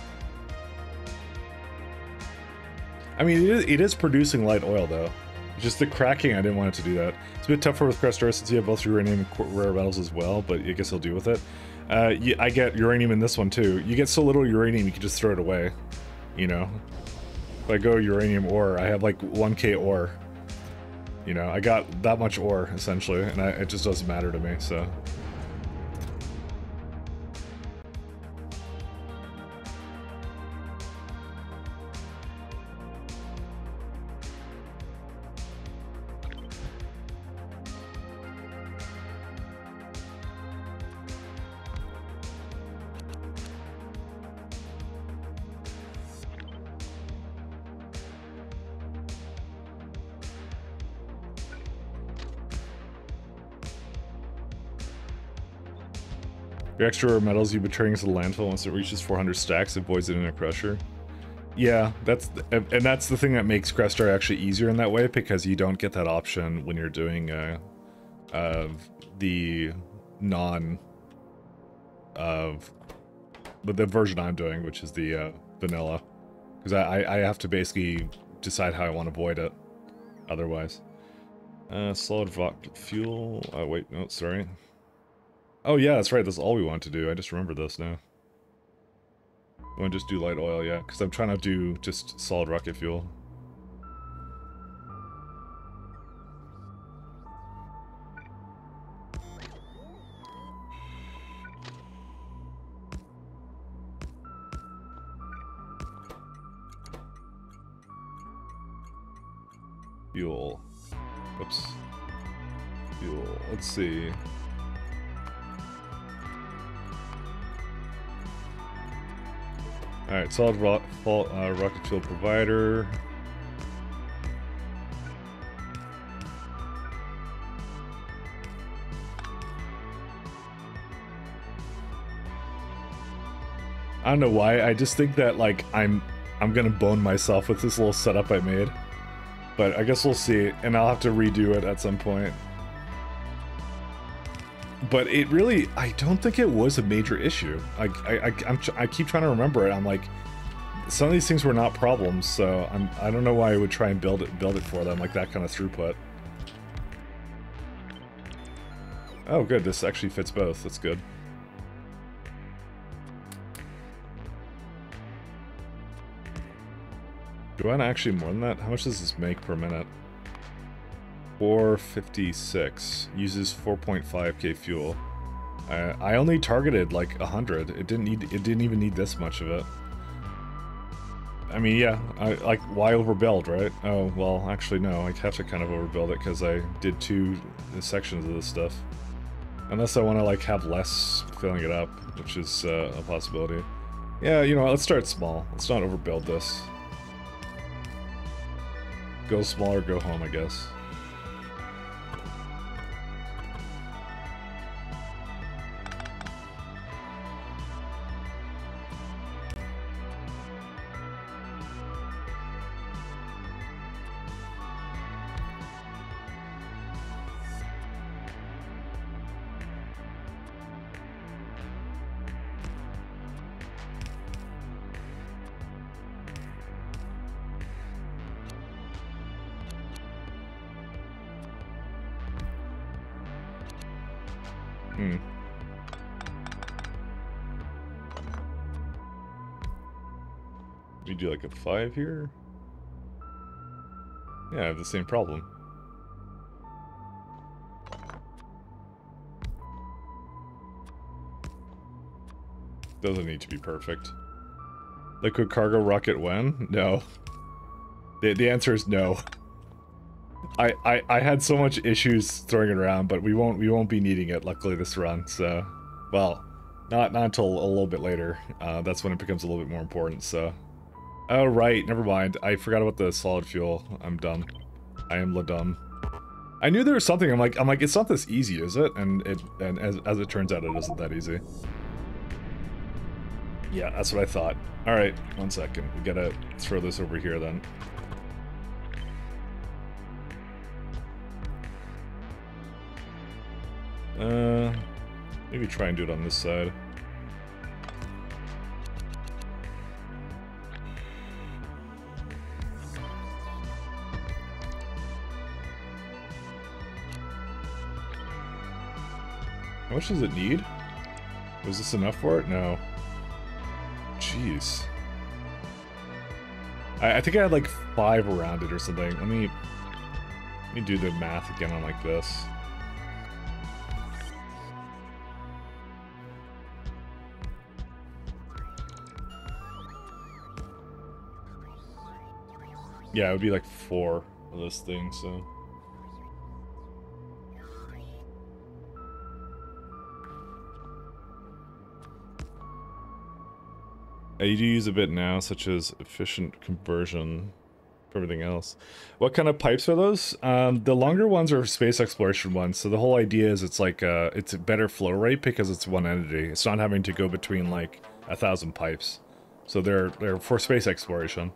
I mean, it is producing light oil, though. Just the cracking, I didn't want it to do that. It's a bit tougher with Crest since you have both uranium and rare metals as well, but I guess I'll deal with it. I get uranium in this one, too. You get so little uranium, you can just throw it away. You know? If I go uranium ore, I have like 1k ore. You know, I got that much ore, essentially, and it just doesn't matter to me, so. Your extra metals you've been turning to the landfill once it reaches 400 stacks, it voids it in a crusher. Yeah, that's the thing that makes Crestar actually easier in that way, because you don't get that option when you're doing the the version I'm doing, which is the vanilla, because I have to basically decide how I want to void it otherwise. Solid rocket fuel. Oh wait, no, sorry. Oh yeah, that's right, that's all we want to do. I just remember this now. I want to just do light oil, yeah, because I'm trying to do just solid rocket fuel. Fuel. Oops. Fuel. Let's see. Alright, solid rocket fuel provider. I don't know why, I just think that, like, I'm gonna bone myself with this little setup I made. But I guess we'll see, and I'll have to redo it at some point. But it really, I don't think it was a major issue. I keep trying to remember it. I'm like, some of these things were not problems, so I don't know why I would try and build it for them, like that kind of throughput. Oh good, this actually fits both, that's good. Do I want actually more than that? How much does this make per minute? 456. Uses 4.5k fuel. I only targeted like 100. It didn't even need this much of it. I mean, yeah, like, why overbuild, right? Oh, well, actually, no, I have to kind of overbuild it because I did 2 sections of this stuff. Unless I want to, like, have less filling it up, which is a possibility. Yeah, you know what, let's start small. Let's not overbuild this. Go small or go home, I guess. Hmm. We do like a 5 here? Yeah, I have the same problem. Doesn't need to be perfect. Liquid cargo rocket when? No. The answer is no. I had so much issues throwing it around, but we won't be needing it luckily this run, so well, not until a little bit later. That's when it becomes a little bit more important, so. Oh right, never mind. I forgot about the solid fuel. I'm dumb. I am dumb. I knew there was something. I'm like it's not this easy, is it? And as it turns out, it isn't that easy. Yeah, that's what I thought. All right, 1 second. We gotta throw this over here then. Maybe try and do it on this side. How much does it need? Was this enough for it? No. Jeez. I think I had like 5 around it or something. Let me do the math again on like this. Yeah, it would be like 4 of this thing, so. You do use a bit now, such as efficient conversion for everything else. What kind of pipes are those? The longer ones are space exploration ones, so the whole idea is it's like it's a better flow rate because it's one entity. It's not having to go between like 1,000 pipes. So they're for space exploration.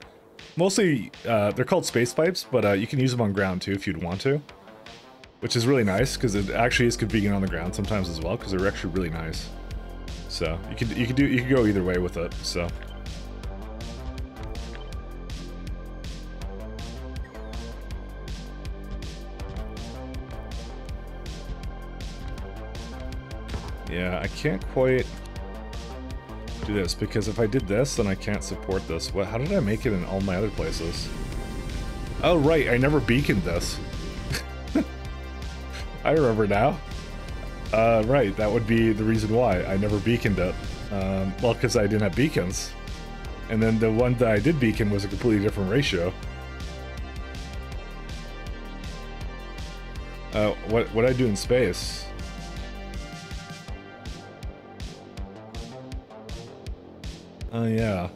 Mostly, they're called space pipes, but you can use them on ground too if you'd want to. Which is really nice, because it actually is convenient on the ground sometimes as well, because they're actually really nice. So, you could go either way with it, so. Yeah, I can't quite do this, because if I did this, then I can't support this. How did I make it in all my other places? Oh, right, I never beaconed this. I remember now. Right, that would be the reason why I never beaconed it. Well, because I didn't have beacons. And then the one that I did beacon was a completely different ratio. What I do in space? Oh, yeah.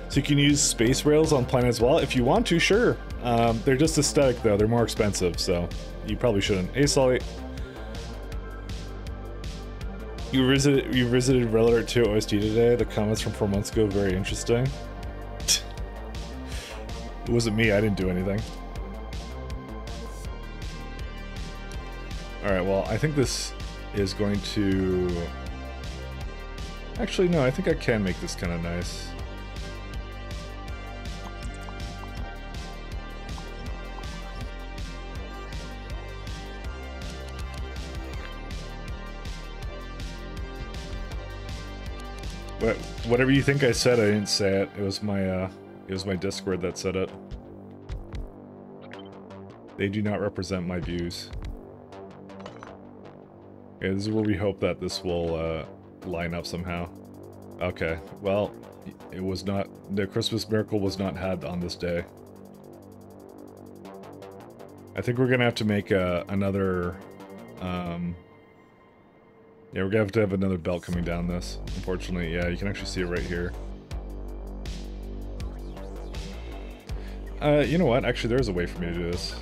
So you can use space rails on planet as well if you want to, sure. They're just aesthetic though, they're more expensive, so you probably shouldn't. Hey Sully. You visited Red Alert 2 OST today? The comments from 4 months ago, very interesting. It wasn't me, I didn't do anything. Alright, well, I think this is going to... Actually, no, I think I can make this kind of nice. Whatever you think I said, I didn't say it. It was my Discord that said it. They do not represent my views. Okay, this is where we hope that this will line up somehow. Okay, well, it was not. The Christmas miracle was not had on this day. I think we're gonna have to make another. Yeah, we're gonna have to have another belt coming down this. Unfortunately, yeah, you can actually see it right here. You know what? Actually, there's a way for me to do this.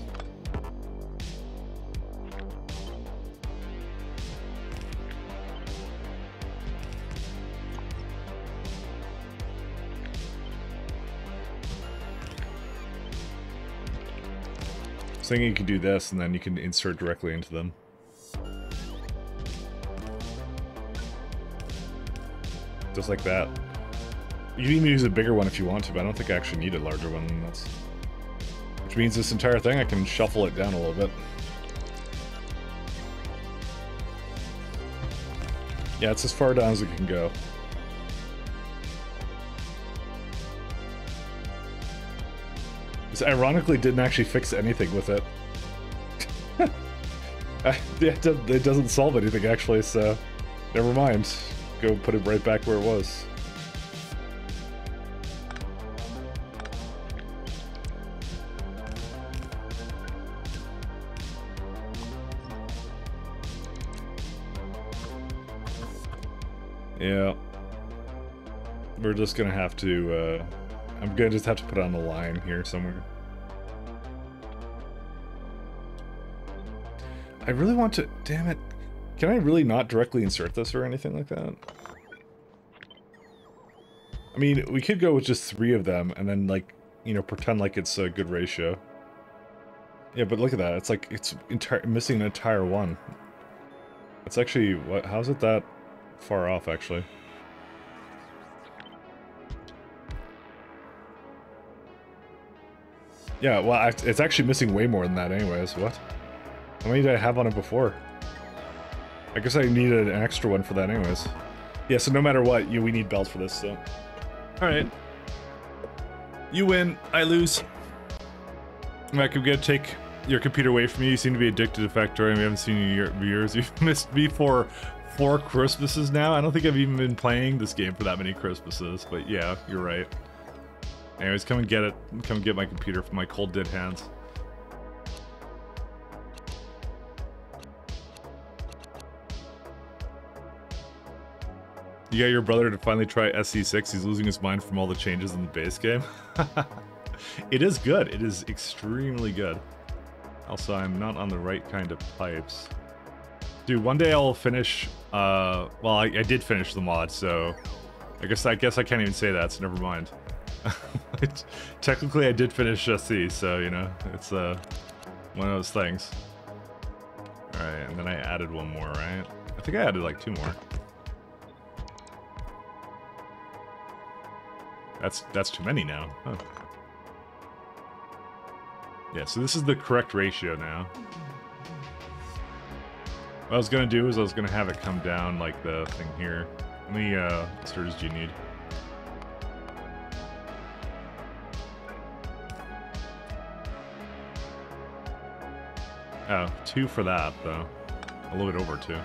I was thinking you could do this, and then you can insert directly into them. Just like that. You can even use a bigger one if you want to, but I don't think I actually need a larger one. That's Which means this entire thing, I can shuffle it down a little bit. Yeah, it's as far down as it can go. This ironically didn't actually fix anything with it. It doesn't solve anything, actually, so never mind. Go put it right back where it was. Yeah. We're just gonna have to, I'm gonna just have to put it on the line here somewhere. I really want to, damn it. Can I really not directly insert this or anything like that? I mean, we could go with just 3 of them and then, like, you know, pretend like it's a good ratio. Yeah, but look at that. It's like, it's missing an entire one. It's actually, what? How's it that far off, actually? Yeah, well, it's actually missing way more than that anyways. What? How many did I have on it before? I guess I needed an extra one for that anyways. Yeah, so no matter what, we need bells for this, so... Alright. You win, I lose. Mac, I'm gonna take your computer away from you. You seem to be addicted to Factorio, and we haven't seen you in years. You've missed me for 4 Christmases now. I don't think I've even been playing this game for that many Christmases, but yeah, you're right. Anyways, come and get it. Come and get my computer from my cold dead hands. You got your brother to finally try SE6. He's losing his mind from all the changes in the base game. It is good. It is extremely good. Also, I'm not on the right kind of pipes. Dude, one day I'll finish... well, I did finish the mod, so... I guess I can't even say that, so never mind. Technically, I did finish SE, so, you know, it's one of those things. Alright, and then I added one more, right? I think I added like 2 more. That's too many now. Huh. Yeah, so this is the correct ratio now. What I was gonna do is I was gonna have it come down like the thing here. How many stirs do you need? Oh, 2 for that, though. A little bit over 2.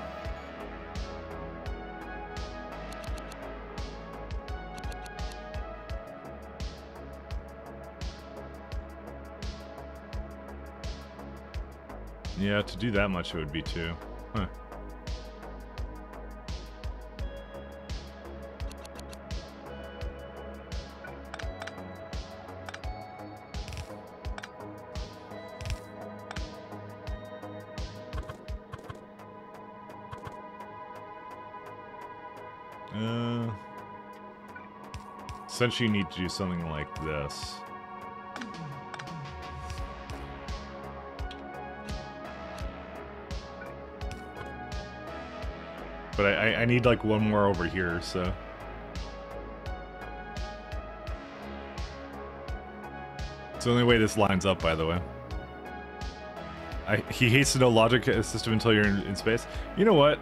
Yeah, to do that much it would be 2. Huh. Essentially you need to do something like this. But I need like 1 more over here, so... It's the only way this lines up, by the way. He hates to know logic system until you're in space. You know what?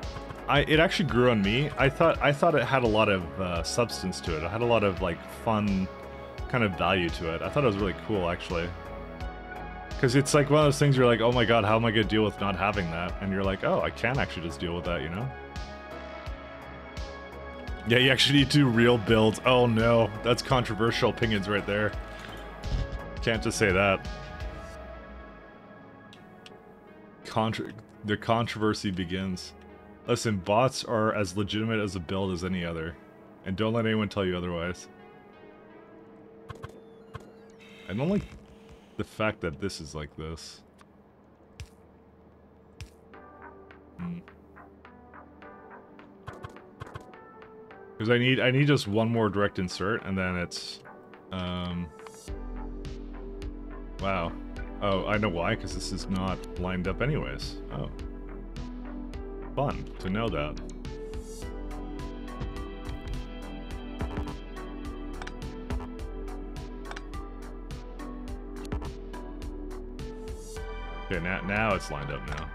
It actually grew on me. I thought it had a lot of substance to it. It had a lot of like fun kind of value to it. I thought it was really cool, actually. Because it's like one of those things you're like, oh my god, how am I going to deal with not having that? And you're like, oh, I can actually just deal with that, you know? Yeah, you actually need to do real builds. Oh no, that's controversial opinions right there. Can't just say that. The controversy begins. Listen, bots are as legitimate as a build as any other. And don't let anyone tell you otherwise. I don't like the fact that this is like this. Because I need just 1 more direct insert, and then it's... Wow. Oh, I know why, because this is not lined up anyways. Oh. Fun to know that. Okay, now it's lined up now.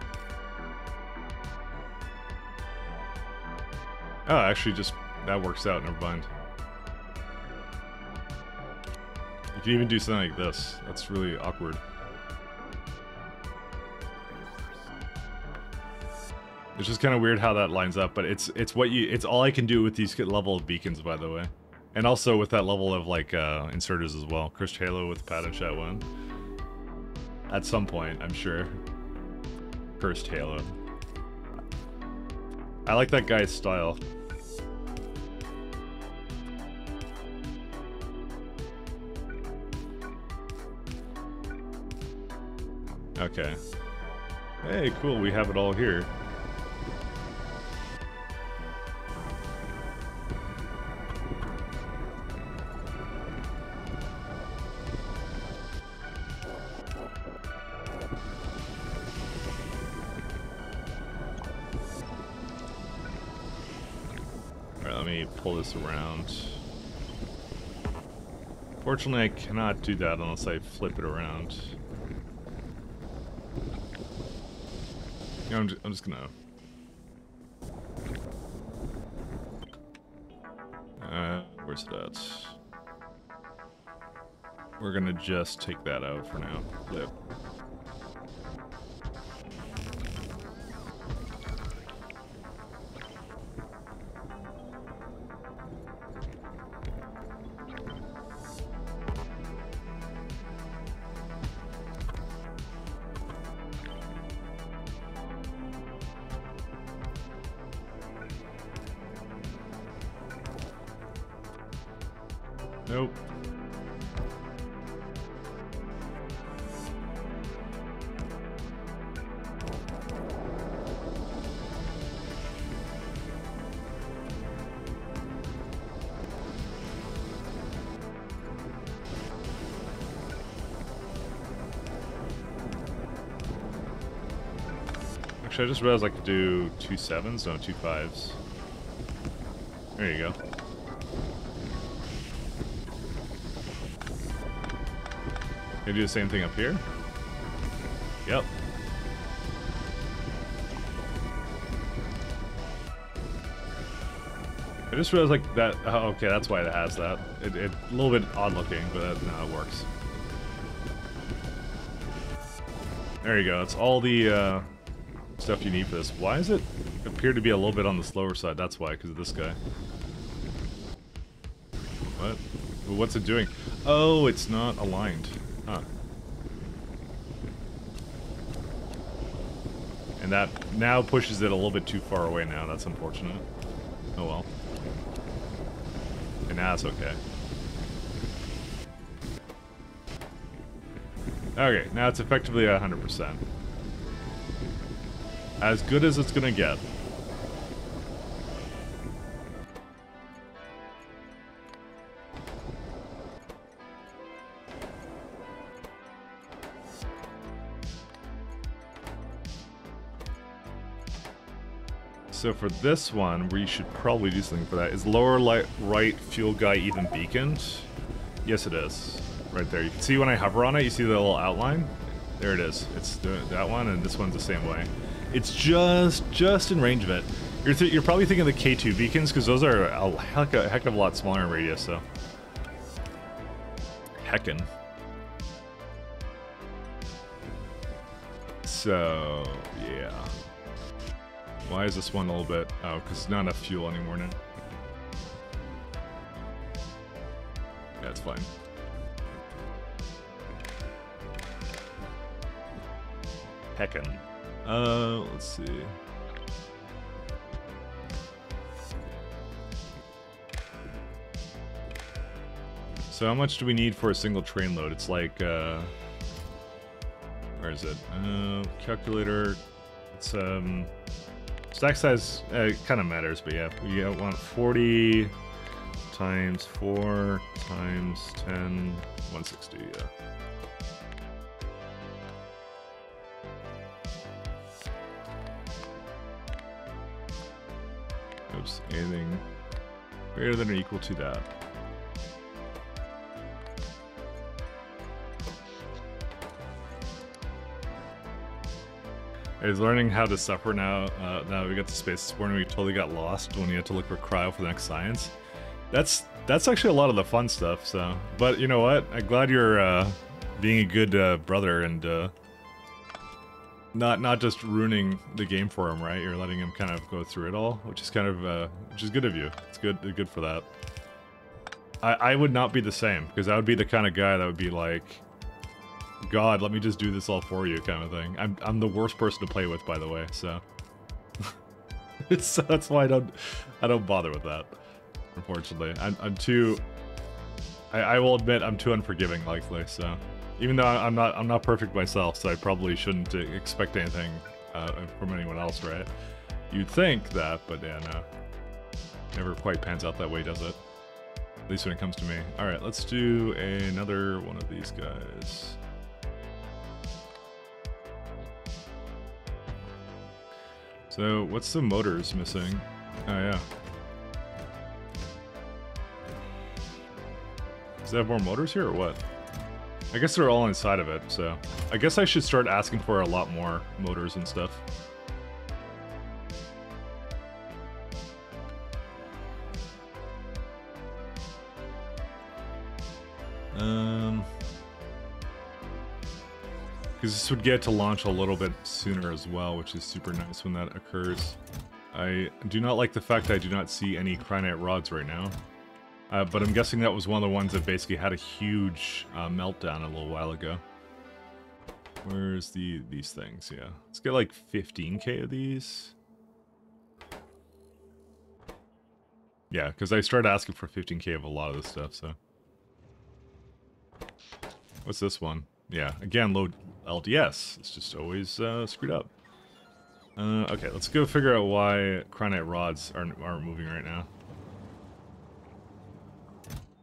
Oh, actually, just that works out. Never mind. You can even do something like this. That's really awkward. It's just kind of weird how that lines up, but it's all I can do with these level of beacons, by the way, and also with that level of like inserters as well. Cursed Halo with Pat and Chat 1. At some point, I'm sure. Cursed Halo. I like that guy's style. Okay. Hey, cool, we have it all here. Alright, let me pull this around. Fortunately, I cannot do that unless I flip it around. I'm just gonna... where's it at? We're gonna just take that out for now. Flip. Nope. Actually, I just realized I could do 2 7s, no, 2 5s. There you go. Can I do the same thing up here? Yep. I just realized like that. Oh, okay, that's why it has that. It a little bit odd looking, but no, it works. There you go. It's all the stuff you need for this. Why does it appear to be a little bit on the slower side? That's why, because of this guy. What? What's it doing? Oh, it's not aligned. Huh. And that now pushes it a little bit too far away now. That's unfortunate. Oh well. And now it's okay. Okay, now it's effectively 100%. As good as it's gonna get. So for this one, we should probably do something for that. Is lower right fuel guy even beaconed? Yes, it is. Right there. You can see when I hover on it, you see the little outline? There it is. It's that one, and this one's the same way. It's just in range of it. You're probably thinking of the K2 beacons, because those are a heck of a lot smaller in radius, so. Heckin'. So, yeah. Why is this one a little bit... Oh, because it's not enough fuel anymore now. Yeah, it's fine. Heckin'. Let's see. So how much do we need for a single train load? It's like, where is it? Calculator. It's, stack size kind of matters, but yeah, we want 40 times 4 times 10, 160, yeah. Oops, anything greater than or equal to that. He's learning how to suffer now. Now we got to space this morning. We totally got lost when you had to look for cryo for the next science. That's actually a lot of the fun stuff. So, but you know what? I'm glad you're being a good brother and not just ruining the game for him, right? You're letting him kind of go through it all, which is kind of which is good of you. It's good for that. I would not be the same, because I would be the kind of guy that would be like, God, let me just do this all for you, kind of thing. I'm the worst person to play with, by the way. So that's why I don't bother with that. Unfortunately, I'm too. I will admit I'm too unforgiving, likely. So even though I'm not perfect myself, so I probably shouldn't expect anything from anyone else, right? You'd think that, but yeah, no. Never quite pans out that way, does it? At least when it comes to me. All right, let's do another one of these guys. So, what's the motors missing? Oh, yeah. Does it have more motors here, or what? I guess they're all inside of it, so... I guess I should start asking for a lot more motors and stuff. Because this would get to launch a little bit sooner as well, which is super nice when that occurs. I do not like the fact that I do not see any cryonite rods right now. But I'm guessing that was one of the ones that basically had a huge meltdown a little while ago. Where's these things? Yeah. Let's get like 15k of these. Yeah, because I started asking for 15k of a lot of this stuff, so... What's this one? Yeah, again, low LDS. It's just always screwed up. Okay, let's go figure out why cryonite rods aren't moving right now.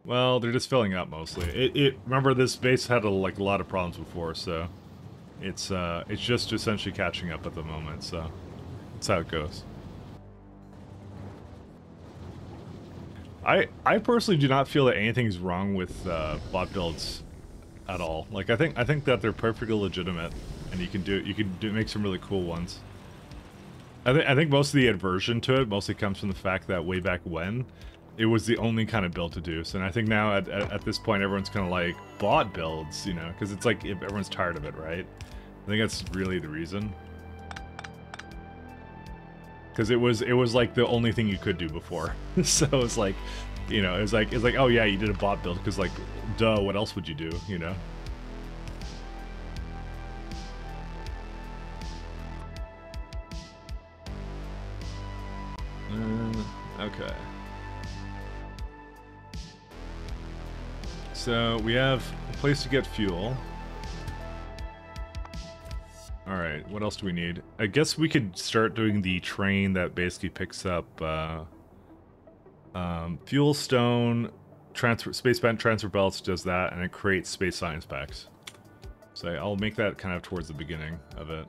Well, they're just filling up mostly. Remember, this base had a lot of problems before, so it's just essentially catching up at the moment. So that's how it goes. I personally do not feel that anything's wrong with bot builds at all. Like I think that they're perfectly legitimate, and you can make some really cool ones. I think most of the aversion to it mostly comes from the fact that way back when, it was the only kind of build to do. So, and I think now at this point everyone's kind of like bot builds, you know, because it's like everyone's tired of it, right? I think that's really the reason. Because it was like the only thing you could do before. So it's like, you know, it's like oh yeah, you did a bot build because like, duh, what else would you do, you know? Okay. So we have a place to get fuel. Alright, what else do we need? I guess we could start doing the train that basically picks up fuel stone, space bent transfer belts, does that, and it creates space science packs. So I'll make that kind of towards the beginning of it.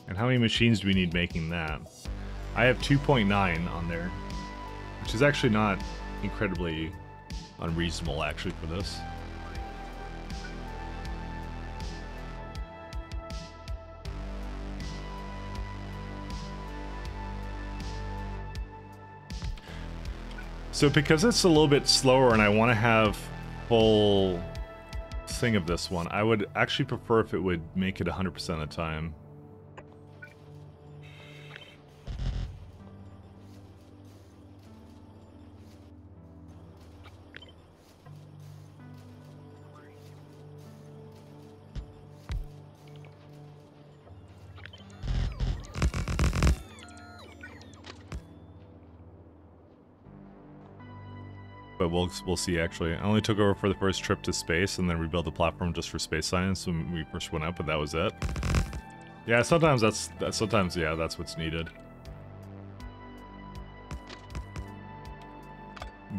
And how many machines do we need making that? I have 2.9 on there, which is actually not incredibly unreasonable actually for this. So because it's a little bit slower and I want to have full thing of this one, I would actually prefer if it would make it 100% of the time. But we'll see, actually. I only took over for the first trip to space and then rebuilt the platform just for space science when we first went up, but that was it. Yeah, sometimes sometimes yeah, that's what's needed.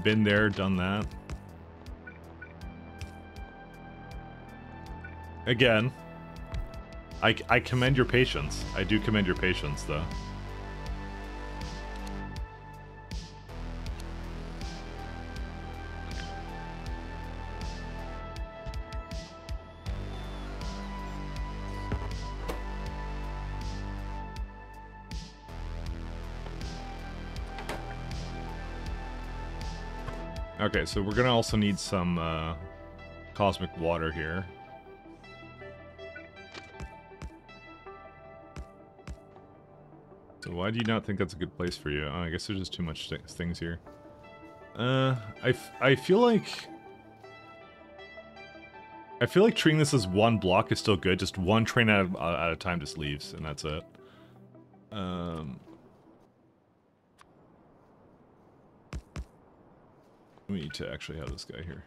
Been there, done that. Again, I commend your patience. I do commend your patience, though. Okay, so we're gonna also need some cosmic water here. So why do you not think that's a good place for you? Oh, I guess there's just too much things here. I feel like treating this as one block is still good. Just one train at a time just leaves, and that's it. We need to actually have this guy here.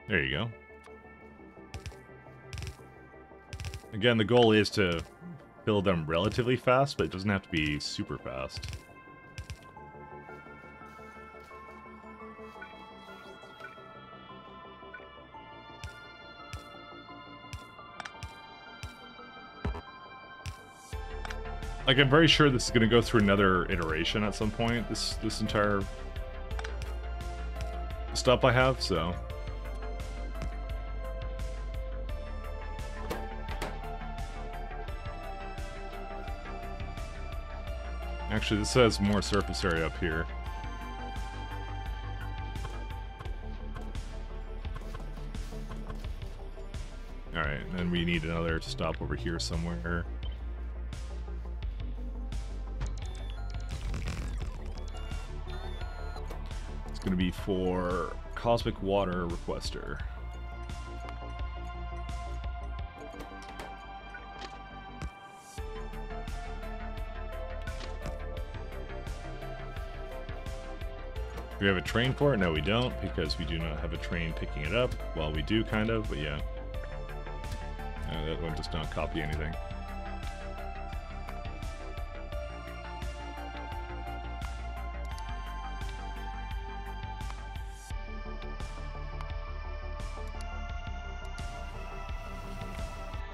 There you go. Again, the goal is to fill them relatively fast, but it doesn't have to be super fast. Like, I'm very sure this is going to go through another iteration at some point, this entire stuff I have, so... Actually, this has more surface area up here. Alright, and we need another stop over here somewhere. It's gonna be for Cosmic Water Requester. Do we have a train for it? No, we don't, because we do not have a train picking it up. Well, we do, kind of, but yeah. That one does not copy anything.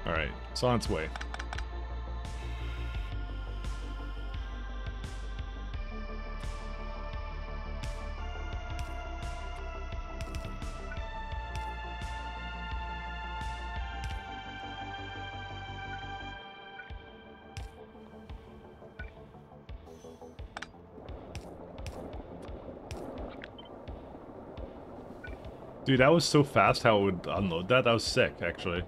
Alright, it's on its way. Dude, that was so fast how it would unload that. That was sick, actually.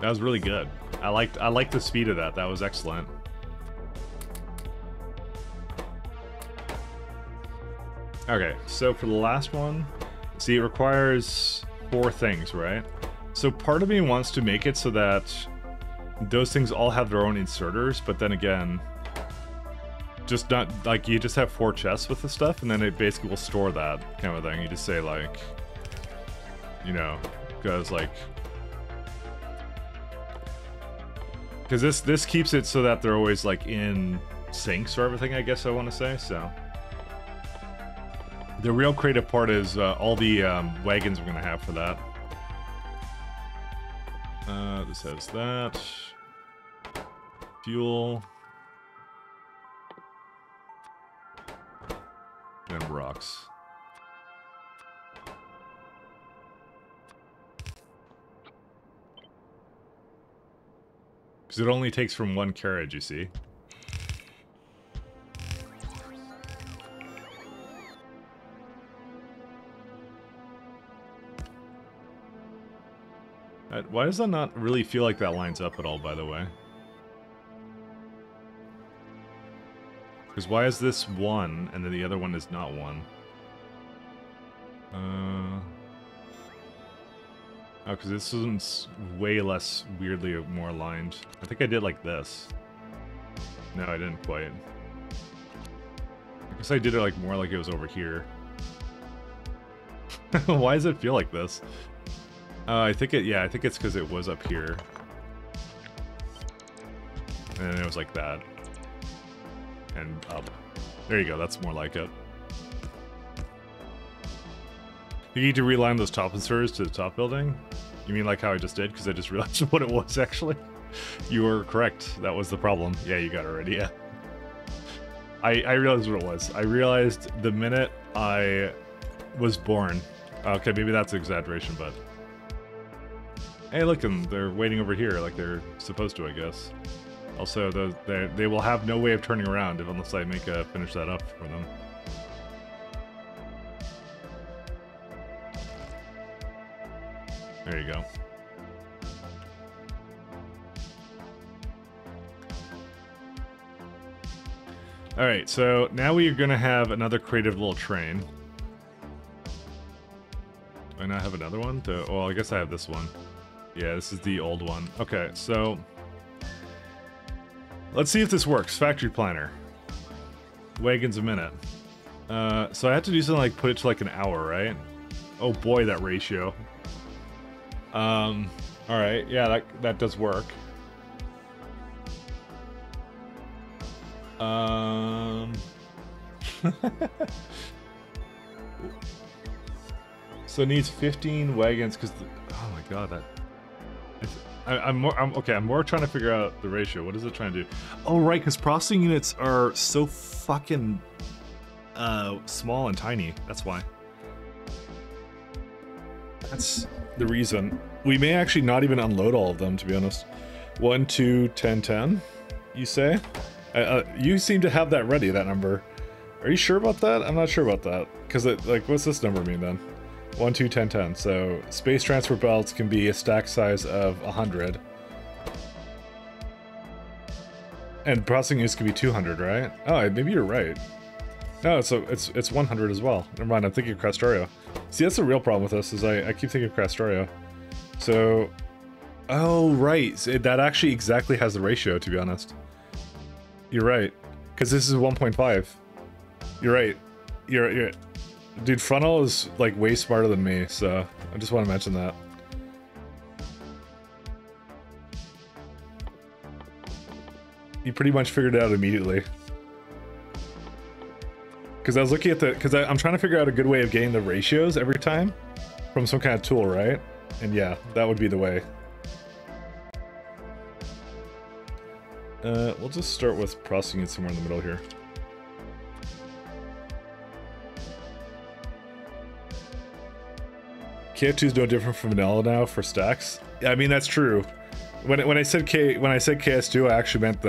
That was really good. I liked the speed of that. That was excellent. Okay, so for the last one, see, it requires 4 things, right? So part of me wants to make it so that those things all have their own inserters, but then again, just not, like, you just have 4 chests with the stuff, and then it basically will store that kind of thing. You just say, like, you know, because, like, because this keeps it so that they're always, like, in syncs or everything, I guess I want to say, so. The real creative part is all the wagons we're going to have for that. This has that. Fuel. And rocks. Because it only takes from 1 carriage, you see. Why does that not really feel like that lines up at all, by the way? Because why is this 1, and then the other one is not 1? Oh, because this one's way less weirdly more aligned. I think I did like this. No, I didn't quite. I guess I did it like more like it was over here. Why does it feel like this? I think yeah, I think it's because it was up here. And then it was like that. And up. There you go, that's more like it. You need to realign those top inserters to the top building? You mean like how I just did? Because I just realized what it was, actually. You were correct. That was the problem. Yeah, you got it already, yeah. I realized what it was. I realized the minute I was born. Okay, maybe that's an exaggeration, but... Hey, look, they're waiting over here like they're supposed to, I guess. Also, they will have no way of turning around unless I finish that up for them. There you go. Alright, so now we are going to have another creative little train. Do I not have another one? Well, I guess I have this one. Yeah, this is the old one. Okay, so... let's see if this works. Factory planner. Wagons a minute. So I have to do something like put it to like an hour, right? Oh boy, that ratio. Alright, yeah, that does work. So it needs 15 wagons because oh my god, that I'm more trying to figure out the ratio. What is it trying to do? Oh right, because processing units are so fucking small and tiny. That's why. That's the reason. We may actually not even unload all of them, to be honest. 1, 2, 10, 10, you say? You seem to have that ready, that number. Are you sure about that? I'm not sure about that. Because, like, what's this number mean then? 1, 2, 10, 10. So, space transfer belts can be a stack size of 100. And processing units can be 200, right? Oh, maybe you're right. No, so it's 100 as well. Never mind, I'm thinking of Castorio. See, that's the real problem with this, is I keep thinking of Castorio. So... oh, right. So that actually exactly has the ratio, to be honest. You're right. Because this is 1.5. You're right. You're... Dude, Frontal is, like, way smarter than me, so I just want to mention that. You pretty much figured it out immediately. Because I was looking at because I'm trying to figure out a good way of getting the ratios every time from some kind of tool, right? And yeah, that would be the way. We'll just start with processing it somewhere in the middle here. KF2 is no different from vanilla now for stacks. Yeah, I mean that's true. When I said KS2, I actually meant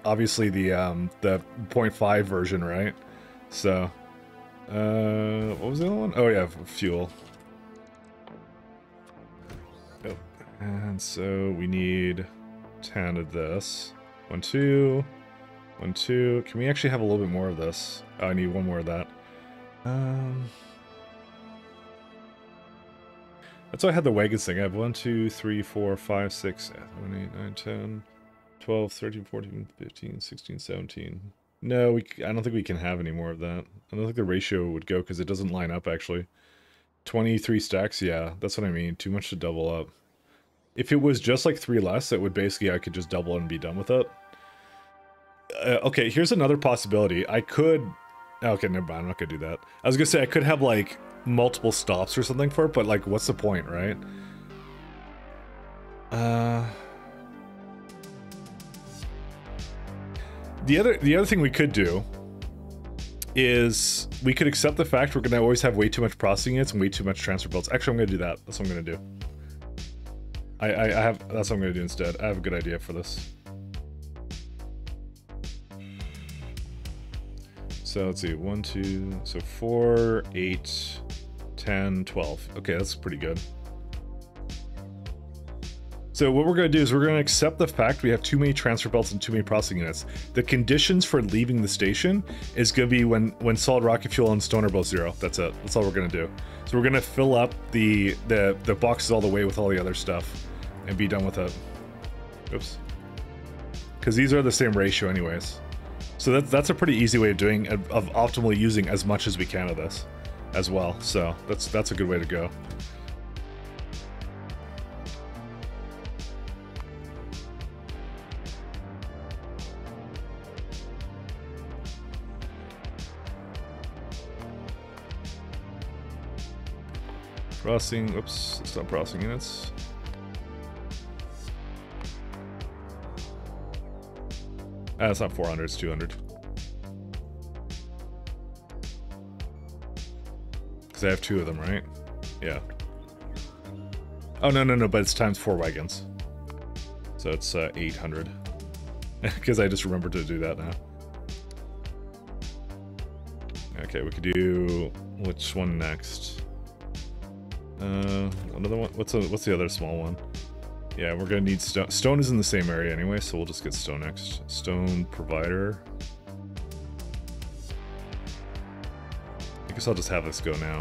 obviously the 0.5 version, right? So, what was the other one? Oh yeah, fuel. Oh, and so we need 10 of this. 1, 2, 1, 2. Can we actually have a little bit more of this? Oh, I need one more of that. That's why I had the wagons thing. I have 1, 2, 3, 4, 5, 6, 7, 8, 9, 10, 12, 13, 14, 15, 16, 17. No, I don't think we can have any more of that. I don't think the ratio would go because it doesn't line up, actually. 23 stacks, yeah, that's what I mean. Too much to double up. If it was just like 3 less, it would basically, I could just double and be done with it. Okay, here's another possibility. I could... okay, never mind, I'm not gonna do that. I was gonna say, I could have, like, multiple stops or something for it, but, like, what's the point, right? The other thing we could do is we could accept the fact we're going to always have way too much processing units and way too much transfer belts. Actually, I'm going to do that. That's what I'm going to do. That's what I'm going to do instead. I have a good idea for this. So let's see, 1, 2, so 4, 8, 10, 12. Okay, that's pretty good. So what we're going to do is we're going to accept the fact we have too many transfer belts and too many processing units. The conditions for leaving the station is going to be when solid rocket fuel and stone are both 0. That's it. That's all we're going to do. So we're going to fill up the boxes all the way with all the other stuff and be done with it. Oops. Because these are the same ratio anyways. So that's a pretty easy way of doing, of optimally using as much as we can of this as well. So that's a good way to go. Processing, oops, it's not processing units. Ah, it's not 400, it's 200. Because I have 2 of them, right? Yeah. Oh, no, but it's times 4 wagons. So it's 800. Because I just remembered to do that now. Okay, we could do... which one next? Another one. What's the other small one? Yeah, we're gonna need stone. Stone is in the same area anyway, so we'll just get stone next. Stone provider. I guess I'll just have this go now.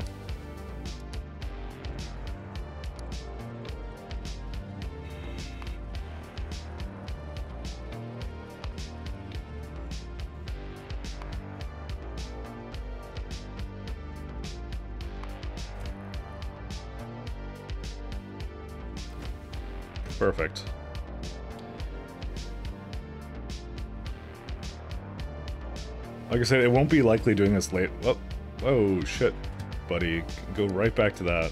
Perfect. Like I said, it won't be likely doing this late. Oh shit, buddy. Go right back to that.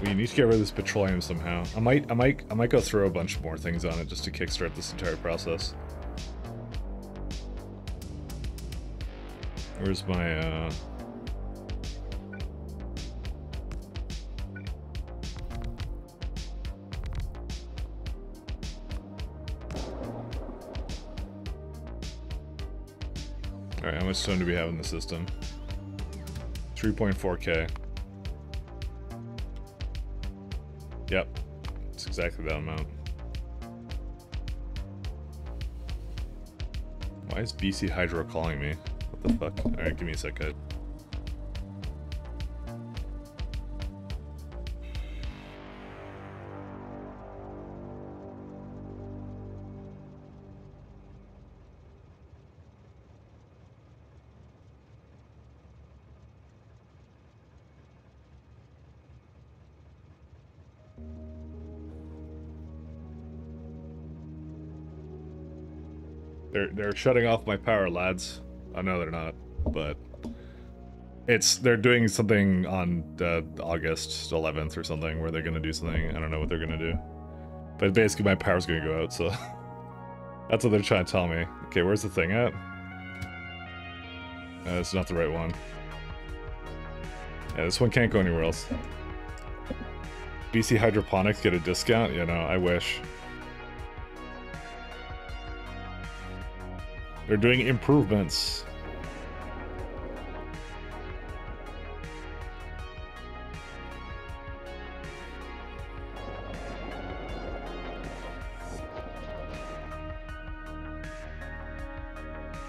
We need to get rid of this petroleum somehow. I might go throw a bunch more things on it just to kickstart this entire process. Where's my Alright, how much stone do we have in the system? 3.4k. Yep, it's exactly that amount. Why is BC Hydro calling me? What the fuck? Alright, give me a sec, guys. They're shutting off my power, lads. I know they're not, but they're doing something on August 11th or something where they're gonna do something. I don't know what they're gonna do, but basically my power's gonna go out. So that's what they're trying to tell me. Okay, where's the thing at? It's not the right one. Yeah, this one can't go anywhere else. BC Hydroponics get a discount? You know, I wish. They're doing improvements.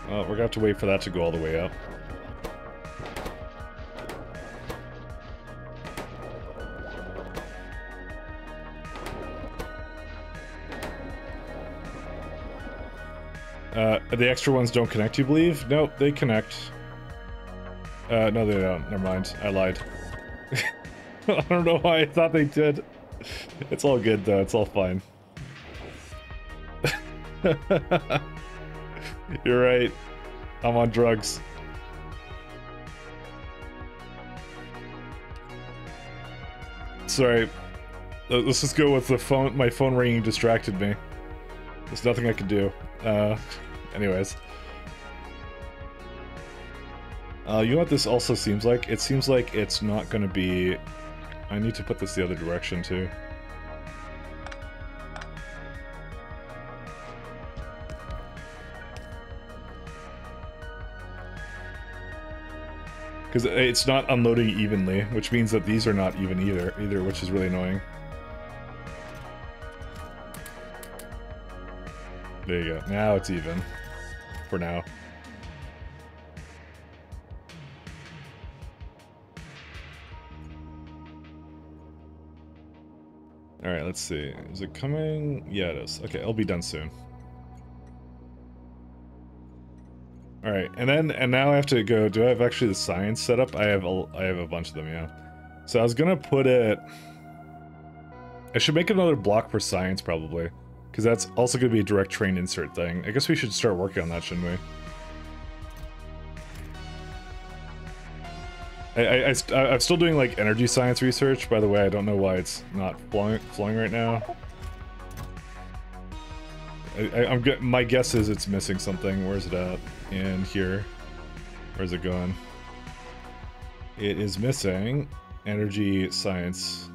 Well, we're gonna have to wait for that to go all the way up. The extra ones don't connect, you believe? Nope, they connect. No, they don't. Never mind. I lied. I don't know why I thought they did. It's all good, though. It's all fine. You're right. I'm on drugs. Sorry. Let's just go with the phone. My phone ringing distracted me. There's nothing I can do. Anyways. You know what this also seems like? It seems like it's not going to be... I need to put this the other direction, too. Because it's not unloading evenly, which means that these are not even either, which is really annoying. There you go. Now it's even. For now. Alright, let's see. Is it coming? Yeah, it is. Okay, it'll be done soon. Alright, and now I have to go... Do I have actually the science set up? I have a bunch of them, yeah. So I was gonna put it... I should make another block for science, probably. Because that's also gonna be a direct train insert thing. I guess we should start working on that, shouldn't we? I'm still doing, like, energy science research. By the way, I don't know why it's not flowing right now. My guess is it's missing something. Where's it at? In here. Where's it going? It is missing energy science.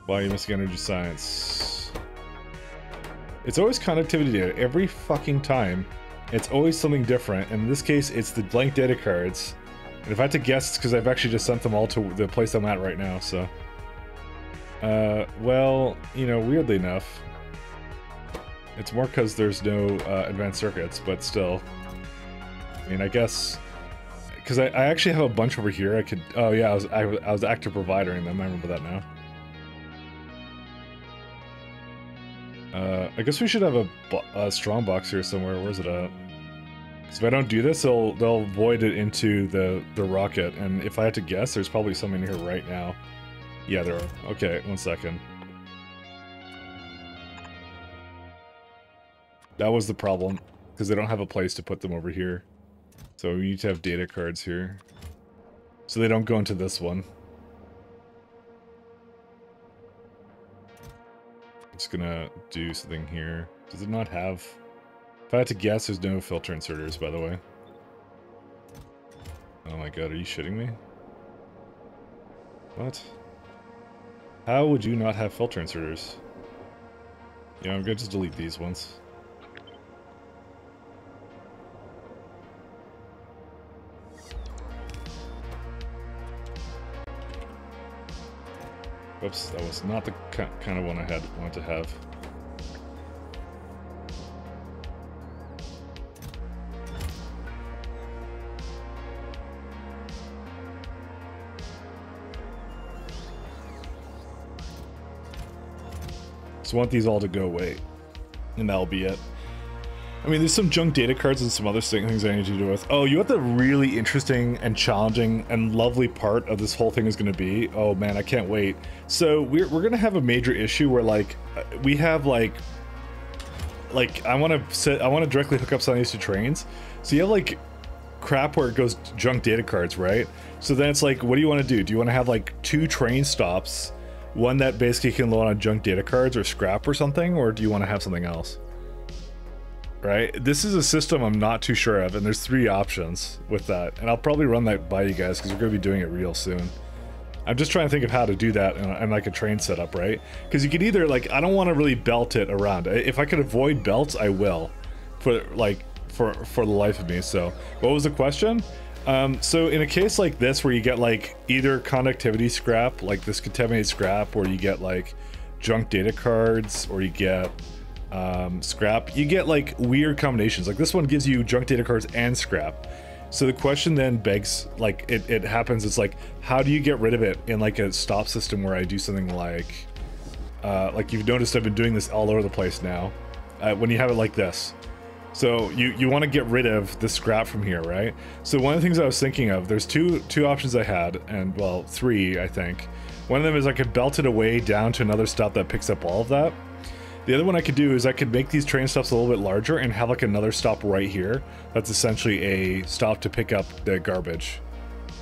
Why are you missing energy science? It's always connectivity data. Every fucking time. It's always something different. And in this case, it's the blank data cards. And if I had to guess, it's because I've actually just sent them all to the place I'm at right now, so... well, you know, weirdly enough... It's more because there's no advanced circuits, but still... I mean, I guess... Because I actually have a bunch over here I could... Oh yeah, I was active providering them, I remember that now. I guess we should have a strong box here somewhere. Where's it at? Because if I don't do this, they'll void it into the rocket, and if I had to guess, there's probably some in here right now. Yeah, there are. Okay, 1 second. That was the problem, because they don't have a place to put them over here. So we need to have data cards here. So they don't go into this one. I'm just gonna do something here. Does it not have... If I had to guess, there's no filter inserters, by the way. Oh my god, are you shitting me? What? How would you not have filter inserters? Yeah, I'm going to just delete these ones. Oops, that was not the kind of one I wanted to have. So I want these all to go away, and that'll be it. I mean, there's some junk data cards and some other things I need to do with. Oh, you know what the really interesting and challenging and lovely part of this whole thing is going to be? Oh man, I can't wait. So we're going to have a major issue where like we have like I want to directly hook up some of these to trains. So you have like crap where it goes junk data cards, right? So then it's like, what do you want to do? Do you want to have like 2 train stops? One that basically can load on junk data cards or scrap or something, or do you want to have something else? Right? This is a system I'm not too sure of, and there's 3 options with that. And I'll probably run that by you guys because we're going to be doing it real soon. I'm just trying to think of how to do that in like a train setup, right? Because you could either, like, I don't want to really belt it around. If I could avoid belts, I will. For the life of me, so. What was the question? So in a case like this where you get like either conductivity scrap, like this contaminated scrap, or you get like junk data cards, or you get scrap, you get like weird combinations. Like this one gives you junk data cards and scrap. So the question then begs, like it happens, it's like, how do you get rid of it in like a stop system where I do something like you've noticed I've been doing this all over the place now, when you have it like this. So you want to get rid of the scrap from here, right? So one of the things I was thinking of, there's two options I had, and well, 3, I think. One of them is I could belt it away down to another stop that picks up all of that. The other one I could do is I could make these train stops a little bit larger and have like another stop right here. That's essentially a stop to pick up the garbage,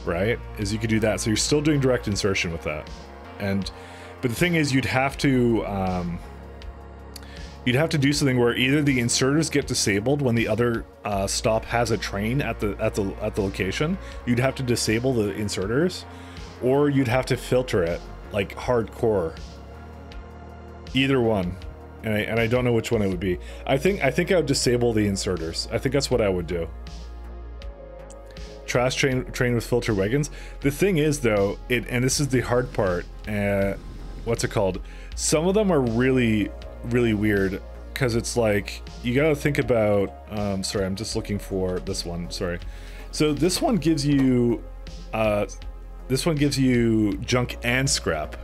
right? Is you could do that. So you're still doing direct insertion with that. But the thing is, you'd have to You'd have to do something where either the inserters get disabled when the other stop has a train at the location. You'd have to disable the inserters, or you'd have to filter it like hardcore. Either one, and I don't know which one it would be. I think I would disable the inserters. I think that's what I would do. Trash train with filter wagons. The thing is though, and this is the hard part. What's it called? Some of them are really weird, because it's like you gotta think about sorry, I'm just looking for this one, sorry. So this one gives you junk and scrap,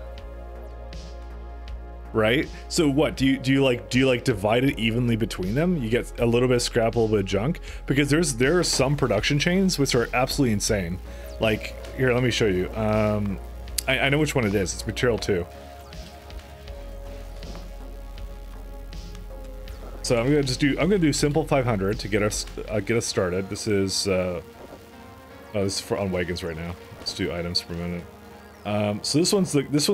right? So what do you like divide it evenly between them? You get a little bit of scrap, a little bit of junk, because there are some production chains which are absolutely insane. Like here, let me show you. I know which one it is. It's material 2. So I'm gonna do simple 500 to get us started. This is this is for on wagons right now. Let's do items per minute. So this one's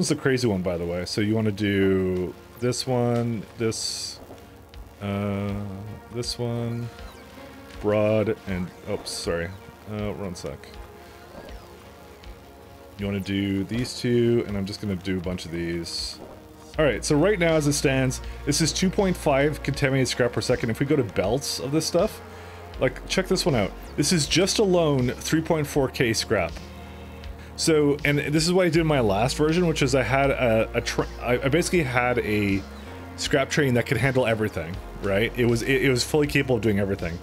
the crazy one, by the way. So you want to do this one, this one, broad, and sorry, one sec. You want to do these two, and I'm just gonna do a bunch of these. Alright, so right now as it stands, this is 2.5 contaminated scrap per second. If we go to belts of this stuff, like, check this one out. This is just alone 3.4k scrap. So, and this is what I did in my last version, which is I had I basically had a scrap train that could handle everything, right? It was fully capable of doing everything.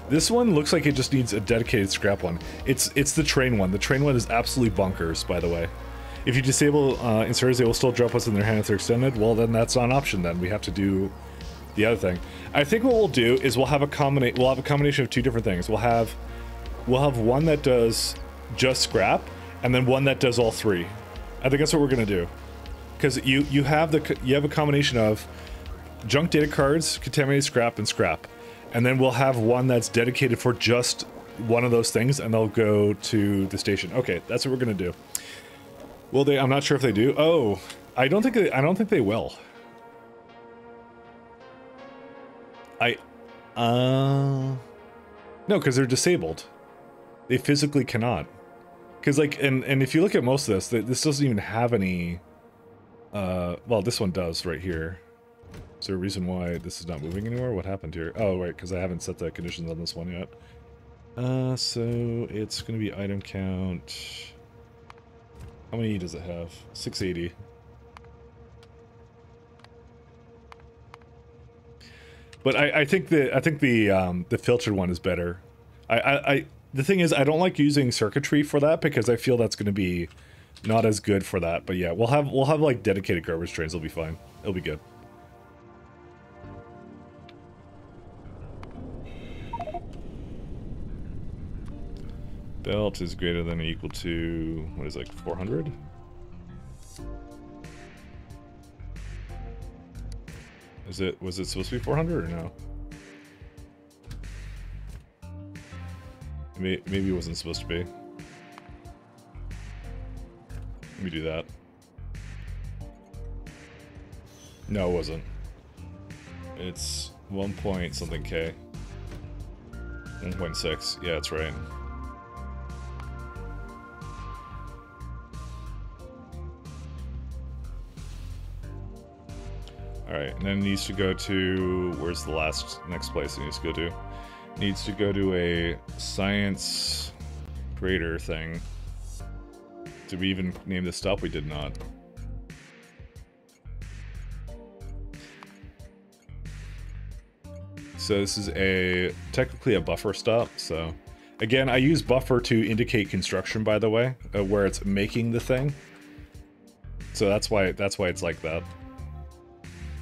This one looks like it just needs a dedicated scrap one. It's the train one. The train one is absolutely bonkers, by the way. If you disable inserters, they will still drop what's in their hand if they're extended. Well, then that's not an option. Then we have to do the other thing. I think what we'll do is we'll have a combination of two different things. We'll have one that does just scrap, and then one that does all three. I think that's what we're gonna do, because you have a combination of junk data cards, contaminated scrap, and scrap, and then we'll have one that's dedicated for just one of those things, and they'll go to the station. Okay, that's what we're gonna do. Will they? I'm not sure if they do. Oh, I don't think they will. No, because they're disabled. They physically cannot. Because like, and if you look at most of this doesn't even have any. Well, this one does right here. Is there a reason why this is not moving anymore? What happened here? Oh, right, because I haven't set the conditions on this one yet. So it's gonna be item count. How many does it have? 680. But I think the filtered one is better. The thing is, I don't like using circuitry for that because I feel that's going to be not as good for that. But yeah, we'll have like dedicated garbage trains. It'll be fine. It'll be good. Belt is greater than or equal to, what is it, like 400? Was it supposed to be 400 or no? Maybe it wasn't supposed to be. Let me do that. No, it wasn't. It's 1 point something K. 1.6. Yeah, that's right. Alright, and then it needs to go to... Where's the next place it needs to go to? It needs to go to a science creator thing. Did we even name this stop? We did not. So this is technically a buffer stop, so... Again, I use buffer to indicate construction, by the way, where it's making the thing. So that's why it's like that.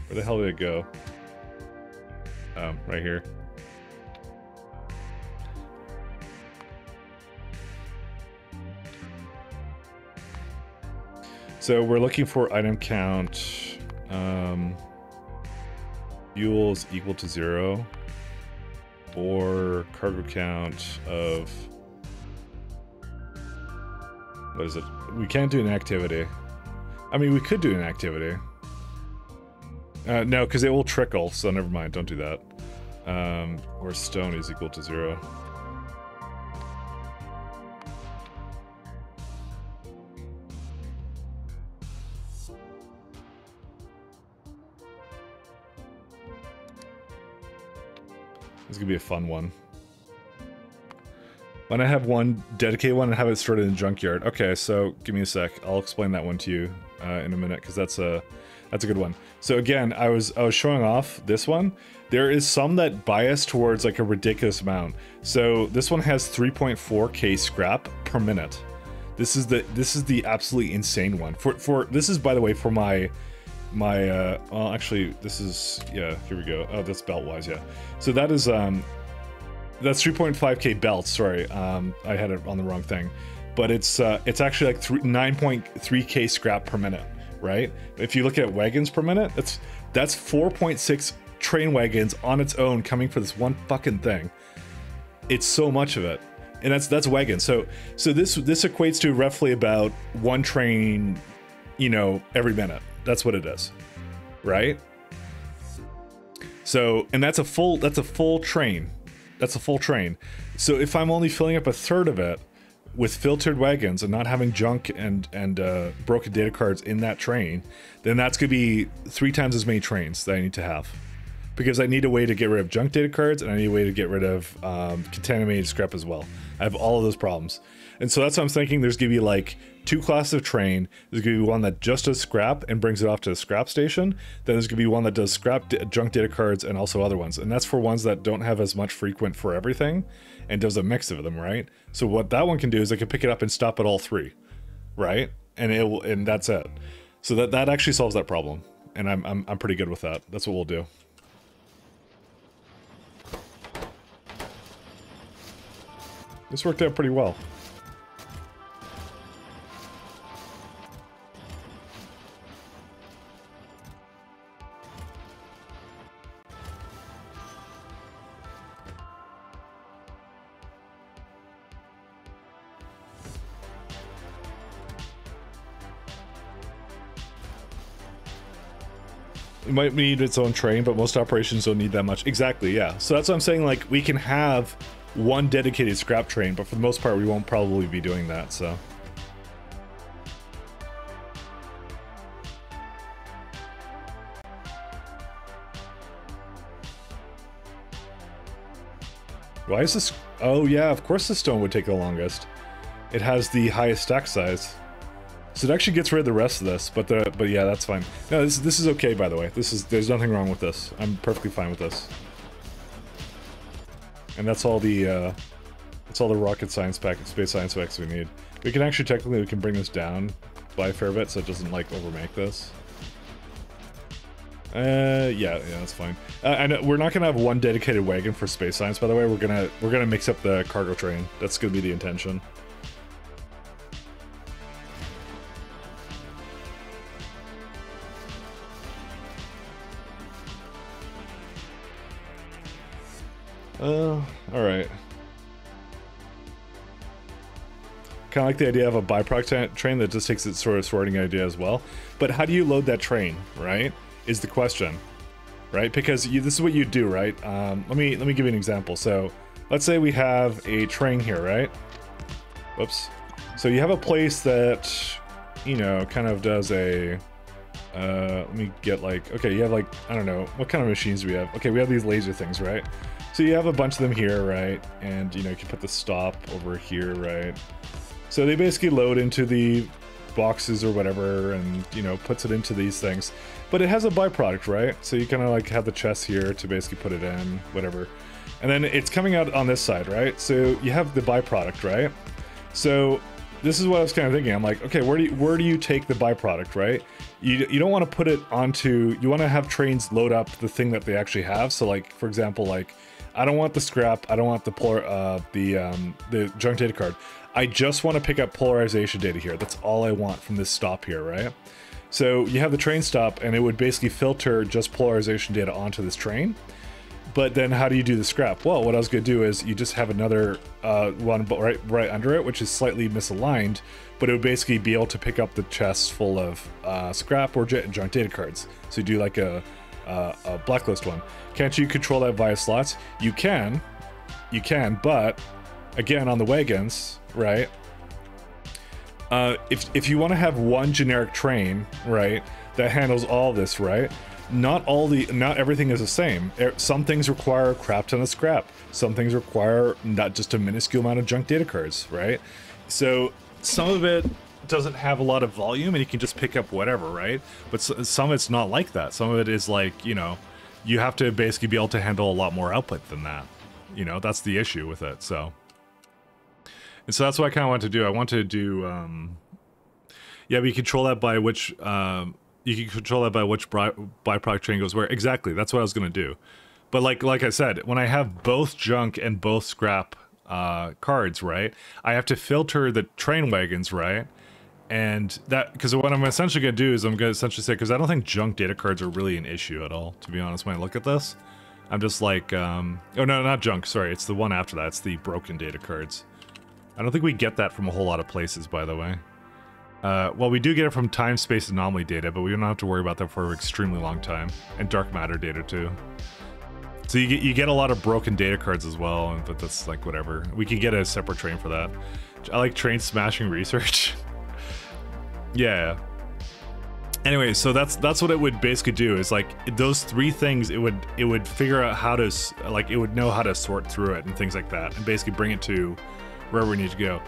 Where the hell did it go? Right here. So we're looking for item count. Fuels equal to 0. Or cargo count of... What is it? We can't do an activity. I mean, we could do an activity. No, because it will trickle, so never mind, don't do that. Or stone is equal to 0. This is gonna be a fun one. When I have one dedicated one and have it stored in the junkyard. Okay, so give me a sec. I'll explain that one to you in a minute, because that's a good one. So again, I was showing off this one. There is some that bias towards like a ridiculous amount. So this one has 3.4k scrap per minute. This is the absolutely insane one. For this is, by the way, for my well, actually this is, yeah, here we go. Oh, that's belt wise, yeah. So that is that's 3.5k belts, sorry. I had it on the wrong thing. But it's actually like 9.3k scrap per minute, right? If you look at wagons per minute, that's 4.6 train wagons on its own coming for this one fucking thing. It's so much of it. And that's wagons. So this equates to roughly about one train, you know, every minute. That's what it is. Right? So, and that's a full train. That's a full train. So if I'm only filling up a third of it with filtered wagons and not having junk and broken data cards in that train, then that's gonna be 3 times as many trains that I need to have. Because I need a way to get rid of junk data cards, and I need a way to get rid of contaminated scrap as well. I have all of those problems. And so that's what I'm thinking. There's gonna be like 2 classes of train. There's gonna be one that just does scrap and brings it off to the scrap station. Then there's gonna be one that does scrap, junk data cards, and also other ones. And that's for ones that don't have as much frequent for everything, and does a mix of them, right? So what that one can do is I can pick it up and stop at all 3, right? And it will, and that's it. So that actually solves that problem, and I'm pretty good with that. That's what we'll do. This worked out pretty well. It might need its own train, but most operations don't need that much. Exactly, yeah. So that's what I'm saying, like, we can have one dedicated scrap train, but for the most part we won't probably be doing that, so. Why is this? Oh yeah, of course the stone would take the longest. It has the highest stack size. So it actually gets rid of the rest of this, but yeah, that's fine. No, this is okay, by the way. There's nothing wrong with this. I'm perfectly fine with this. And that's all the rocket science package, space science packs we need. We can actually technically bring this down by a fair bit, so it doesn't like overmake this. Yeah, that's fine. And we're not gonna have one dedicated wagon for space science, by the way. We're gonna mix up the cargo train. That's gonna be the intention. Alright. Kind of like the idea of a byproduct train that just takes its sort of sorting idea as well. But how do you load that train, right? Is the question, right? Because this is what you do, right? Let me give you an example. So let's say we have a train here, right? Whoops. So you have a place that, you know, kind of does a, let me get like, okay, you have like, I don't know, what kind of machines do we have? Okay, we have these laser things, right? So you have a bunch of them here, right? And, you know, you can put the stop over here, right? So they basically load into the boxes or whatever and, you know, puts it into these things. But it has a byproduct, right? So you kind of like have the chest here to basically put it in, whatever. And then it's coming out on this side, right? So you have the byproduct, right? So this is what I was kind of thinking. I'm like, okay, where do you take the byproduct, right? You don't want to put it onto, you want to have trains load up the thing that they actually have. So like, for example, like, I don't want the scrap, I don't want the junk data card. I just want to pick up polarization data here. That's all I want from this stop here, right? So you have the train stop, and it would basically filter just polarization data onto this train. But then how do you do the scrap? Well, what I was going to do is you just have another one right under it, which is slightly misaligned, but it would basically be able to pick up the chests full of scrap or junk data cards. So you do like a blacklist one. Can't you control that via slots? You can, but again, on the wagons, right? If you want to have one generic train, right, that handles all this, right? Not everything is the same. Some things require a crap ton of scrap. Some things require not just a minuscule amount of junk data cards, right? So some of it doesn't have a lot of volume and you can just pick up whatever, right? But some of it's not like that. Some of it is like, you know, you have to basically be able to handle a lot more output than that. You know, that's the issue with it, so. And so that's what I kind of want to do. I want to do, yeah, we control that by which, you can control that by which byproduct train goes where. Exactly, that's what I was going to do. But like I said, when I have both junk and both scrap cards, right, I have to filter the train wagons, right? And that, because what I'm essentially going to do is I'm going to essentially say, because I don't think junk data cards are really an issue at all, to be honest, when I look at this. I'm just like, oh no, not junk, sorry, it's the one after that, it's the broken data cards. I don't think we get that from a whole lot of places, by the way. Well, we do get it from time-space anomaly data, but we don't have to worry about that for an extremely long time. And dark matter data, too. So you get a lot of broken data cards as well, but that's like whatever. We can get a separate train for that. I like train smashing research. Yeah. Anyway, so that's what it would basically do, is like those three things, it would figure out how to, like, it would know how to sort through it and things like that, and basically bring it to wherever we need to go.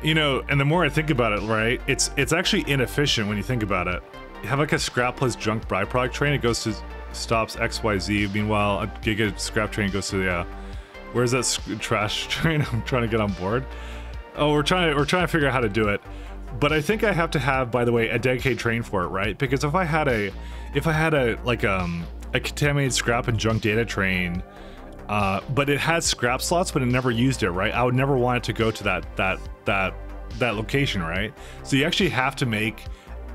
You know, and the more I think about it, right, it's actually inefficient when you think about it. You have like a scrap plus junk byproduct train, it goes to stops XYZ, meanwhile a giga scrap train goes to, yeah, where's that trash train? I'm trying to get on board. Oh, we're trying to figure out how to do it. But I think I have to have, by the way, a dedicated train for it, right? Because if I had a like a contaminated scrap and junk data train, but it has scrap slots, but it never used it, right? I would never want it to go to that location, right? So you actually have to make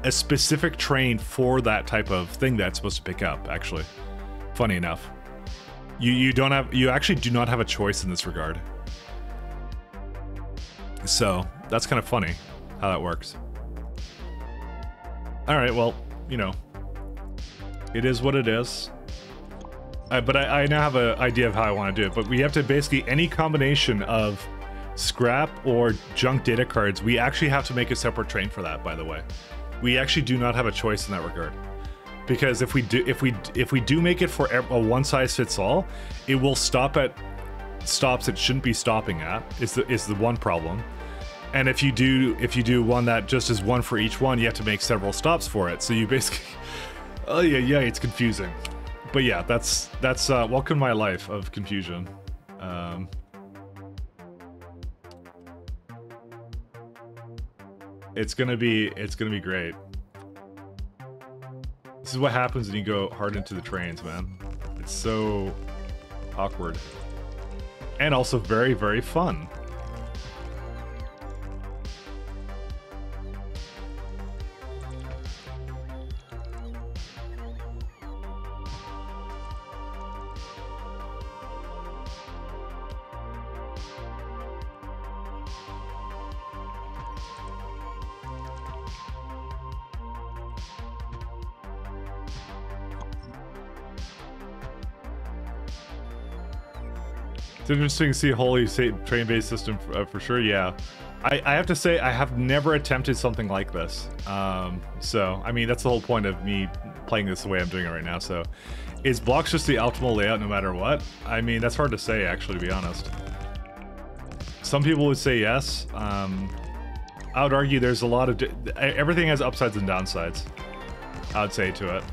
a specific train for that type of thing that's supposed to pick up, actually. Funny enough. You actually do not have a choice in this regard. So, that's kind of funny how that works. Alright, well, you know, it is what it is. But I now have an idea of how I want to do it. But we have to basically, any combination of scrap or junk data cards, we actually have to make a separate train for that, by the way. We actually do not have a choice in that regard. Because if we do make it for a one-size-fits-all, it will stop at stops it shouldn't be stopping at, is the one problem. And if you do one that just is one for each one, you have to make several stops for it. So you basically, oh yeah, it's confusing. But yeah, that's welcome to my life of confusion. It's gonna be great. This is what happens when you go hard into the trains, man. It's so awkward. And also very, very fun. It's interesting to see a wholly train-based system for sure, yeah. I have to say, I have never attempted something like this. So, I mean, that's the whole point of me playing this the way I'm doing it right now, so. Is blocks just the optimal layout no matter what? I mean, that's hard to say, actually, to be honest. Some people would say yes. I would argue there's a lot of... everything has upsides and downsides, I would say to it.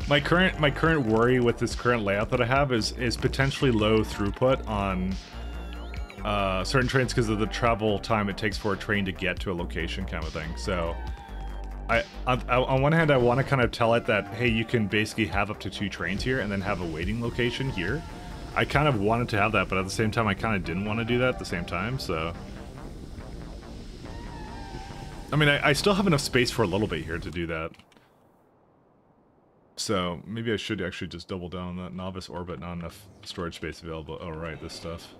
My current worry with this current layout that I have is potentially low throughput on certain trains because of the travel time it takes for a train to get to a location, kind of thing. So, on one hand, I want to kind of tell it that, hey, you can basically have up to 2 trains here and then have a waiting location here. I kind of wanted to have that, but at the same time, I kind of didn't want to do that at the same time. So, I mean, I still have enough space for a little bit here to do that. So maybe I should actually just double down on that novice orbit, not enough storage space available. Oh right, this stuff.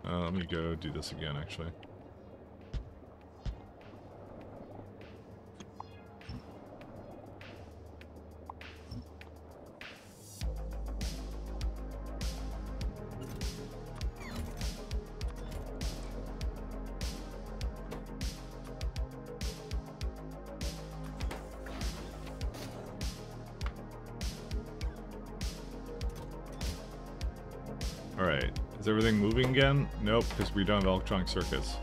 Let me go do this again actually. Alright, is everything moving again? Nope, because we don't have electronic circuits.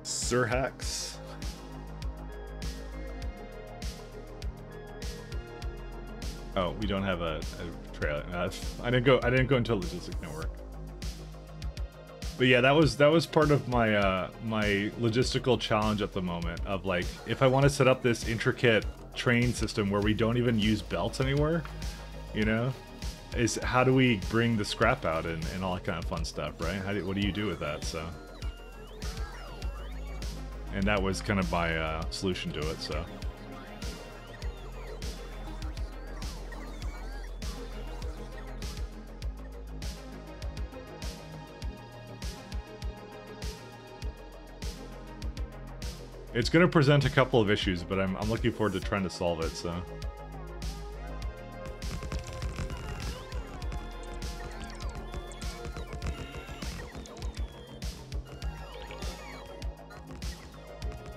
Surhax. Oh, we don't have a trailer. I didn't go into logistics network. But yeah, that was part of my my logistical challenge at the moment of like, if I want to set up this intricate train system where we don't even use belts anymore, you know, is how do we bring the scrap out and all that kind of fun stuff, right? What do you do with that? So, and that was kind of my solution to it. So. It's going to present a couple of issues, but I'm looking forward to trying to solve it, so.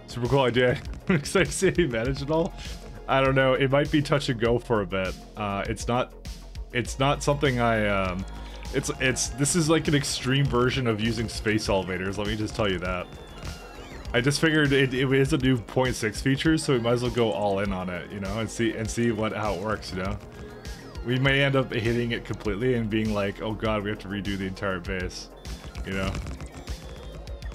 Super cool idea. I'm excited to see if you manage it all. I don't know. It might be touch and go for a bit. It's not something I, this is like an extreme version of using space elevators. Let me just tell you that. I just figured it is a new 0.6 feature, so we might as well go all in on it, you know, and see how it works, you know. We may end up hitting it completely and being like, oh god, we have to redo the entire base, you know.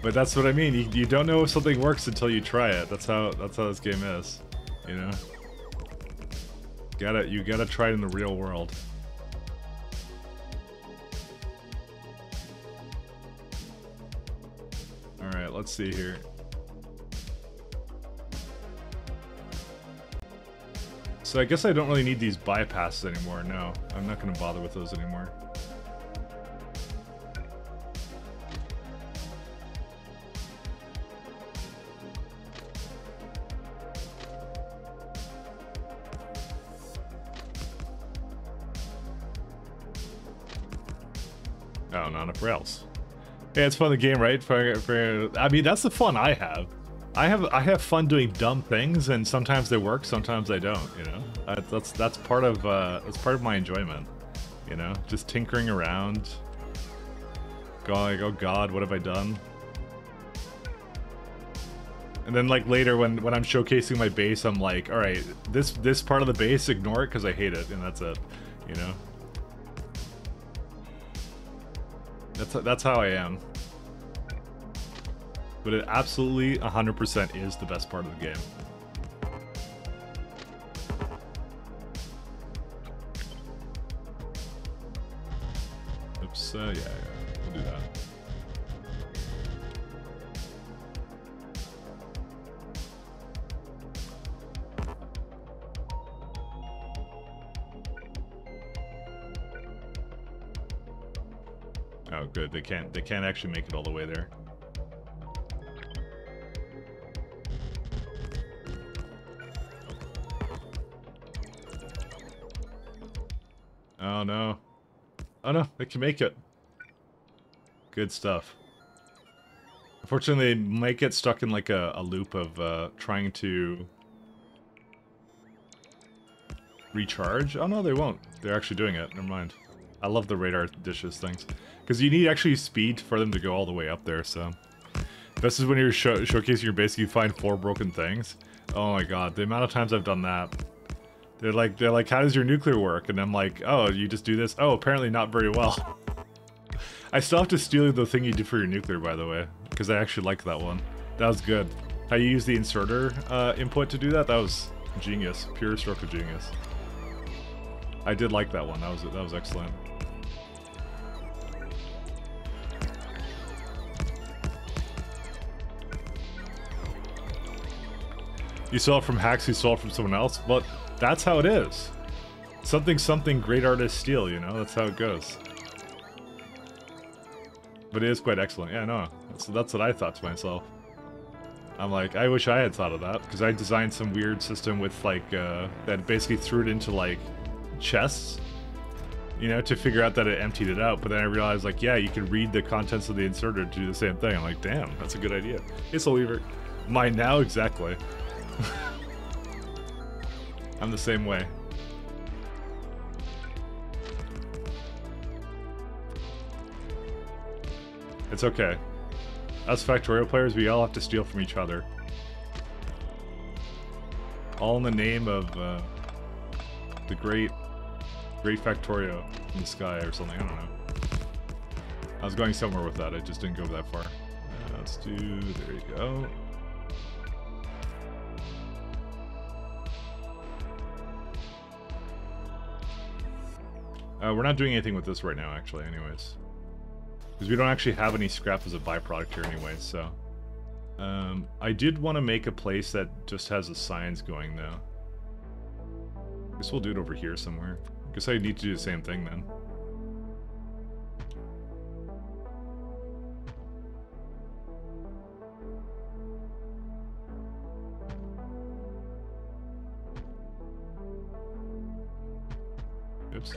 But that's what I mean. You don't know if something works until you try it. That's how this game is, you know. You gotta try it in the real world. All right, let's see here. So I guess I don't really need these bypasses anymore. No, I'm not going to bother with those anymore. Oh, not enough rails. Yeah, it's fun the game, right? I mean, that's the fun I have. I have fun doing dumb things, and sometimes they work, sometimes they don't. You know, that's part of my enjoyment. You know, just tinkering around, going, oh god, what have I done? And then like later when I'm showcasing my base, I'm like, all right, this part of the base, ignore it because I hate it, and that's it. You know, that's how I am. But it absolutely 100% is the best part of the game. Oops, yeah, we'll do that. Oh, good. They can't actually make it all the way there. Oh no. Oh no, they can make it. Good stuff. Unfortunately, they might get stuck in like a loop of trying to recharge. Oh no, they won't. They're actually doing it. Never mind. I love the radar dishes things. Because you need actually speed for them to go all the way up there, so. This is when you're showcasing your base, you find 4 broken things. Oh my god, the amount of times I've done that. They're like, how does your nuclear work? And I'm like, oh, you just do this? Oh, apparently not very well. I still have to steal the thing you did for your nuclear, by the way, because I actually liked that one. That was good. How you use the inserter input to do that? That was genius. Pure stroke of genius. I did like that one. That was excellent. You stole it from hacks who stole it from someone else? Well, that's how it is. Something great artists steal, you know? That's how it goes. But it is quite excellent. Yeah, no, that's what I thought to myself. I'm like, I wish I had thought of that, because I designed some weird system with, like, that basically threw it into, like, chests, you know, to figure out that it emptied it out. But then I realized, like, yeah, you can read the contents of the inserter to do the same thing. I'm like, damn, that's a good idea. Hey, Soul Weaver. Mine now, exactly. I'm the same way. It's okay. Us Factorio players, we all have to steal from each other. All in the name of the great Factorio in the sky or something. I don't know. I was going somewhere with that. I just didn't go that far. Let's do. There you go. We're not doing anything with this right now, actually, anyways. Because we don't actually have any scrap as a byproduct here anyway, so... I did want to make a place that just has the signs going, though. I guess we'll do it over here somewhere. I guess I need to do the same thing, then. Oops.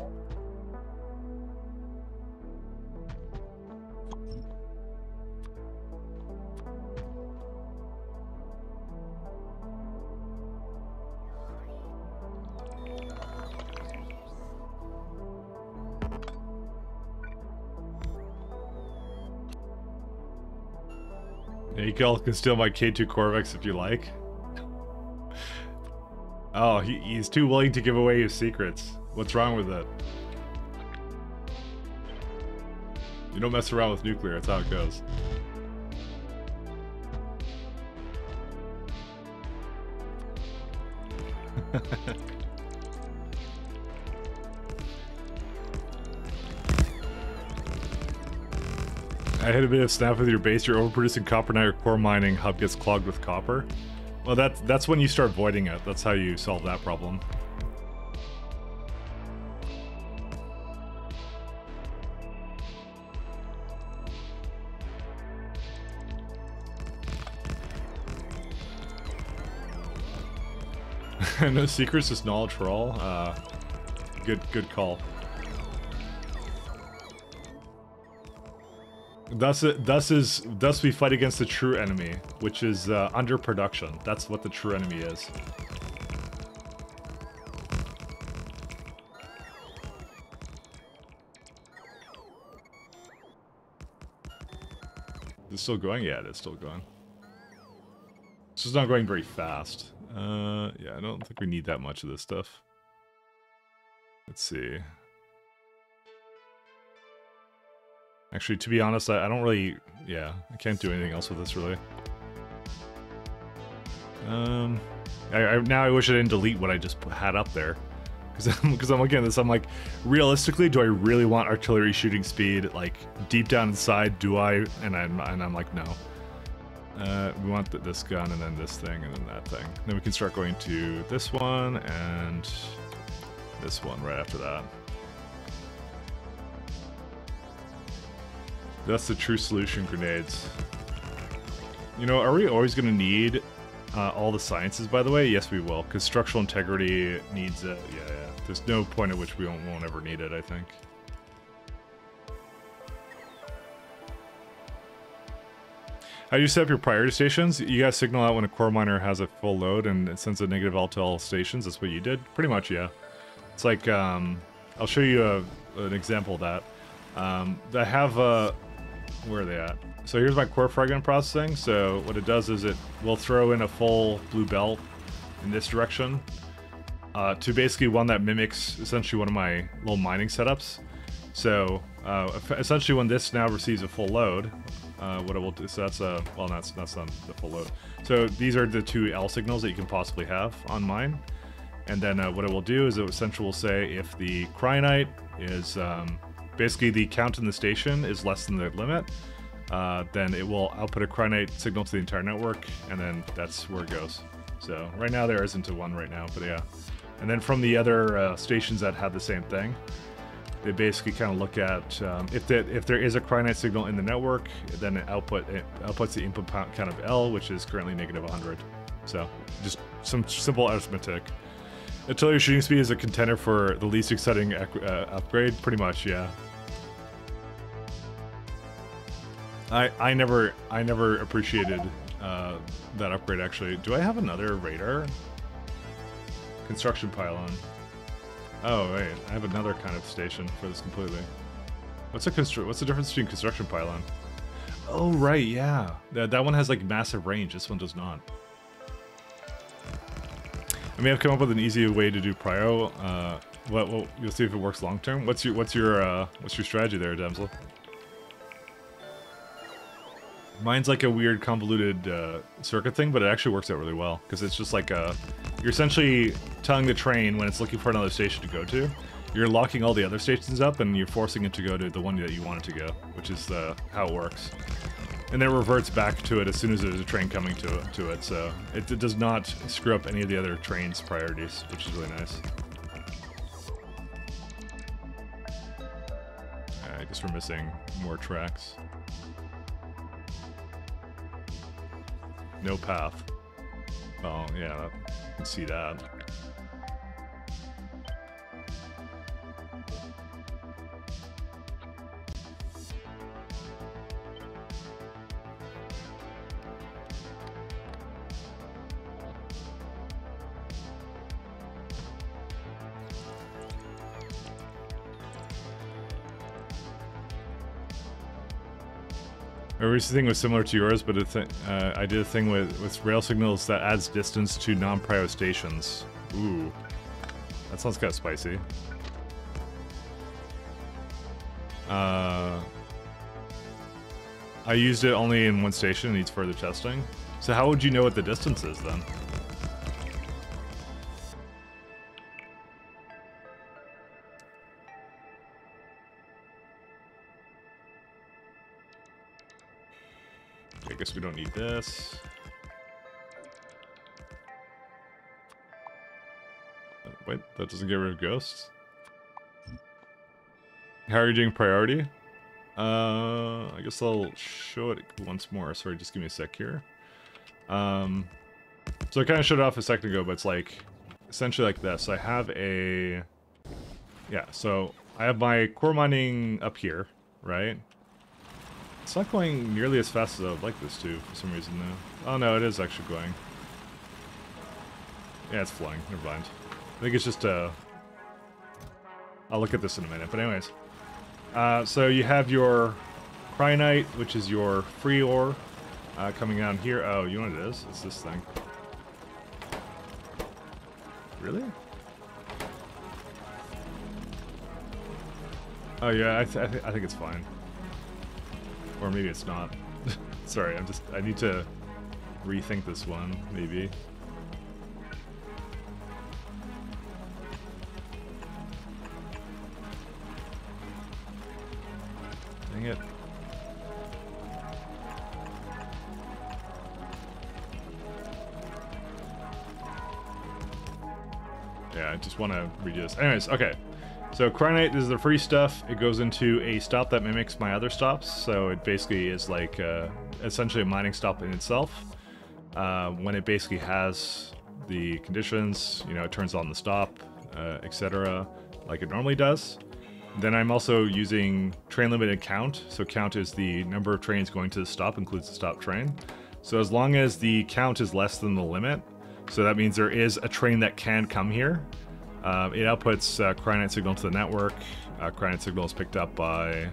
Yeah, you all can steal my K2 Corvex if you like. Oh, he's too willing to give away his secrets. What's wrong with it? You don't mess around with nuclear, that's how it goes. I hit a bit of snap with your base. You're overproducing copper, now your core mining hub gets clogged with copper. Well, that's when you start voiding it. That's how you solve that problem. No secrets, just knowledge for all. Good call. Thus we fight against the true enemy, which is underproduction. That's what the true enemy is. Is it still going? Yeah, it is still going. It's just not going very fast. Yeah, I don't think we need that much of this stuff. Let's see. Actually, to be honest, I don't really... Yeah, I can't do anything else with this, really. Now I wish I didn't delete what I just had up there. Because I'm looking at this, I'm like, realistically, do I really want artillery shooting speed, like, deep down inside? Do I? And I'm like, no. We want this gun, and then this thing, and then that thing. Then we can start going to this one, and this one right after that. That's the true solution, grenades. You know, are we always going to need all the sciences, by the way? Yes, we will, because structural integrity needs it. Yeah. There's no point at which we won't ever need it, I think. How do you set up your priority stations? You guys signal out when a core miner has a full load and it sends a negative L to all stations. That's what you did? Pretty much, yeah. It's like, I'll show you an example of that. I have where are they at? So here's my core fragment processing. So what it does is it will throw in a full blue belt in this direction to basically one that mimics essentially one of my little mining setups. So essentially when this now receives a full load, what it will do, so that's well, that's not the full load. So these are the two L signals that you can possibly have on mine. And then what it will do is it essentially will say if the cryonite is basically the count in the station is less than the limit, then it will output a cryonite signal to the entire network, and then that's where it goes. So right now there isn't one right now, but yeah. And then from the other stations that have the same thing, they basically kind of look at if there is a cryonite signal in the network, then it outputs the input count of L, which is currently negative 100. So just some simple arithmetic. Until your shooting speed is a contender for the least exciting upgrade, pretty much, yeah. I never appreciated that upgrade actually. Do I have another radar? Construction pylon. Oh wait, I have another kind of station for this completely. What's the difference between construction pylon? Oh right, yeah. That one has like massive range. This one does not. I mean, I've come up with an easy way to do prio. Well, you'll see if it works long term. What's your strategy there, Damsel? Mine's like a weird convoluted circuit thing, but it actually works out really well because it's just like you're essentially telling the train when it's looking for another station to go to. You're locking all the other stations up and you're forcing it to go to the one that you want it to go, which is how it works. And then it reverts back to it as soon as there's a train coming to it, so it does not screw up any of the other trains' priorities, which is really nice. I guess we're missing more tracks. No path. Oh, yeah, I can see that. My recent thing was similar to yours, but I did a thing with rail signals that adds distance to non-prio stations. Ooh, that sounds kind of spicy. I used it only in one station and needs further testing. So how would you know what the distance is then? I guess we don't need this. Wait, that doesn't get rid of ghosts? How are you doing priority? I guess I'll show it once more. Sorry, just give me a sec here. So I kind of showed it off a second ago, but it's like, essentially like this. I have a... Yeah, so I have my core mining up here, right? It's not going nearly as fast as I would like this to, for some reason, though. Oh, no, it is actually going. Yeah, it's flying. Never mind. I think it's just, I'll look at this in a minute. But anyways. So you have your cryonite, which is your free ore, coming down here. Oh, you know what it is? It's this thing. Really? Oh, yeah, I think it's fine. Or maybe it's not. Sorry, I need to rethink this one, maybe. Dang it. Yeah, I just want to redo this. Anyways, okay. So cryonite is the free stuff. It goes into a stop that mimics my other stops. So it basically is like essentially a mining stop in itself. When it basically has the conditions, you know, it turns on the stop, etc., like it normally does. Then I'm also using train limited count. So count is the number of trains going to the stop, includes the stop train. So as long as the count is less than the limit, so that means there is a train that can come here. It outputs cryonite signal to the network. Cryonite signal is picked up by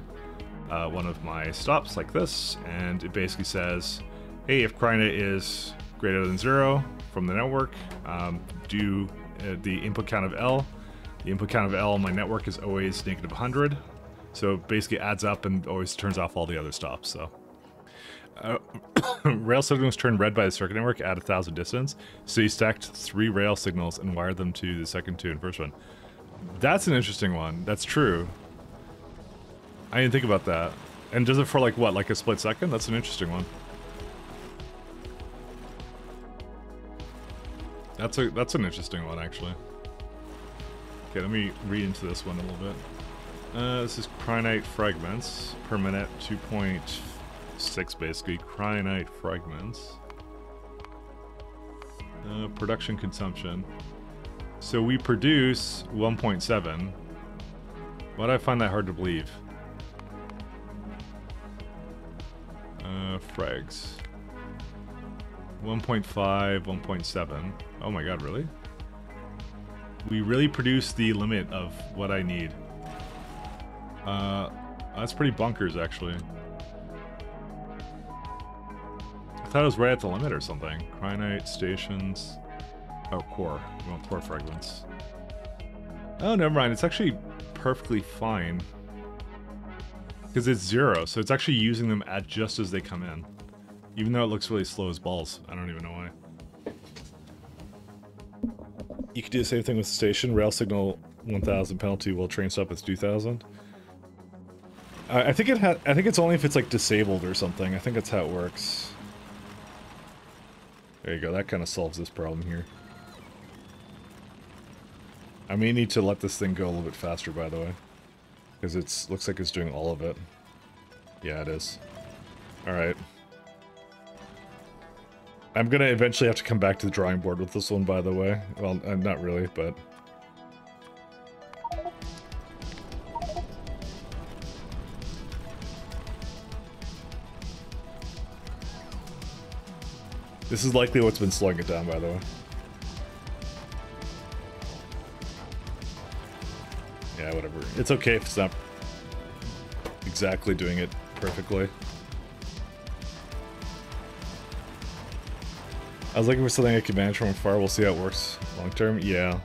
one of my stops like this, and it basically says, hey, if cryonite is greater than 0 from the network, do the input count of L. The input count of L on my network is always negative 100, so it basically adds up and always turns off all the other stops. So rail signals turn red by the circuit network at 1,000 distance. So you stacked 3 rail signals and wired them to the second 2 and first one. That's an interesting one. That's true. I didn't think about that. And does it for like what, like a split second? That's an interesting one. That's an interesting one, actually. Okay, let me read into this one a little bit. This is cryonite fragments per minute, 2.6 basically. Cryonite fragments. Production consumption. So we produce 1.7. Why do I find that hard to believe? Frags. 1.5, 1.7. Oh my god, really? We really produce the limit of what I need. That's pretty bonkers, actually. I thought it was right at the limit or something. Cryonite stations. Oh, core. We want core fragments. Oh, never mind. It's actually perfectly fine. Because it's 0, so it's actually using them at just as they come in. Even though it looks really slow as balls. I don't even know why. You could do the same thing with the station. Rail signal 1000 penalty while train stop is 2000. I think it's only if it's like disabled or something. I think that's how it works. There you go. That kind of solves this problem here. I may need to let this thing go a little bit faster, by the way, because it looks like it's doing all of it. Yeah, it is. All right. I'm gonna eventually have to come back to the drawing board with this one, by the way. Well, not really, but... This is likely what's been slowing it down, by the way. Yeah, whatever. It's okay if it's not exactly doing it perfectly. I was looking for something I could manage from afar. We'll see how it works long term. Yeah.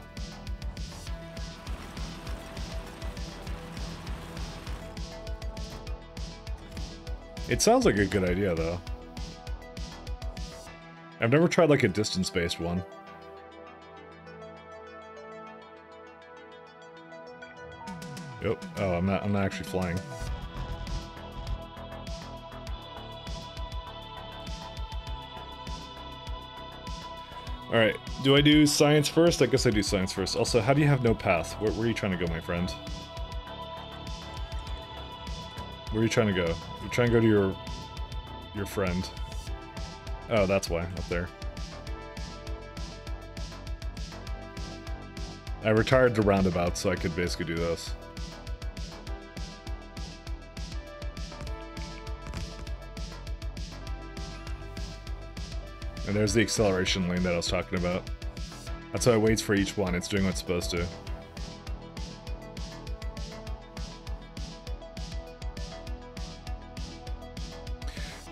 It sounds like a good idea, though. I've never tried like a distance-based one. Yep. Oh, I'm not actually flying. Alright, do I do science first? I guess I do science first. Also, how do you have no path? Where are you trying to go, my friend? Where are you trying to go? You're trying to go to your friend. Oh, that's why, up there. I retired the roundabout so I could basically do this. And there's the acceleration lane that I was talking about. That's how it waits for each one. It's doing what it's supposed to.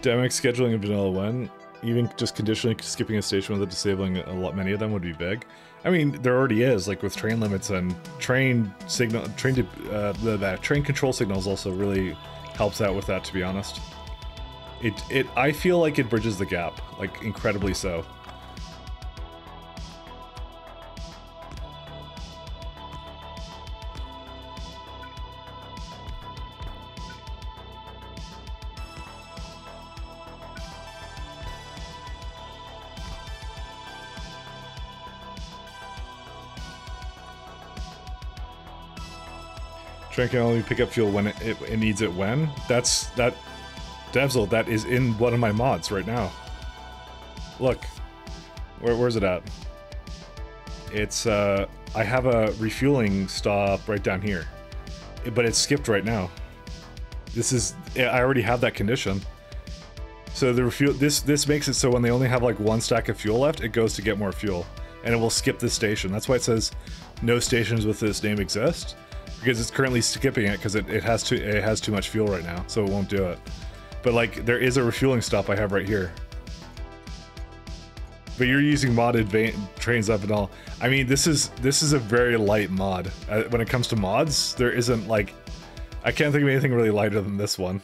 Dynamic scheduling of vanilla when? Even just conditionally skipping a station without disabling many of them would be big. I mean, there already is, like with train limits and train signal, train control signals also really helps out with that, to be honest. I feel like it bridges the gap, like incredibly so. Train can only pick up fuel when it needs it when? That Devzil, that is in one of my mods right now. Look. Where's it at? It's, I have a refueling stop right down here. But it's skipped right now. I already have that condition. So the refuel, this makes it so when they only have like one stack of fuel left, it goes to get more fuel. And it will skip this station. That's why it says no stations with this name exist. Because it's currently skipping it because it has too much fuel right now, so it won't do it. But like, there is a refueling stop I have right here. But you're using modded trains up and all. I mean, this is a very light mod. When it comes to mods, there isn't like, I can't think of anything really lighter than this one.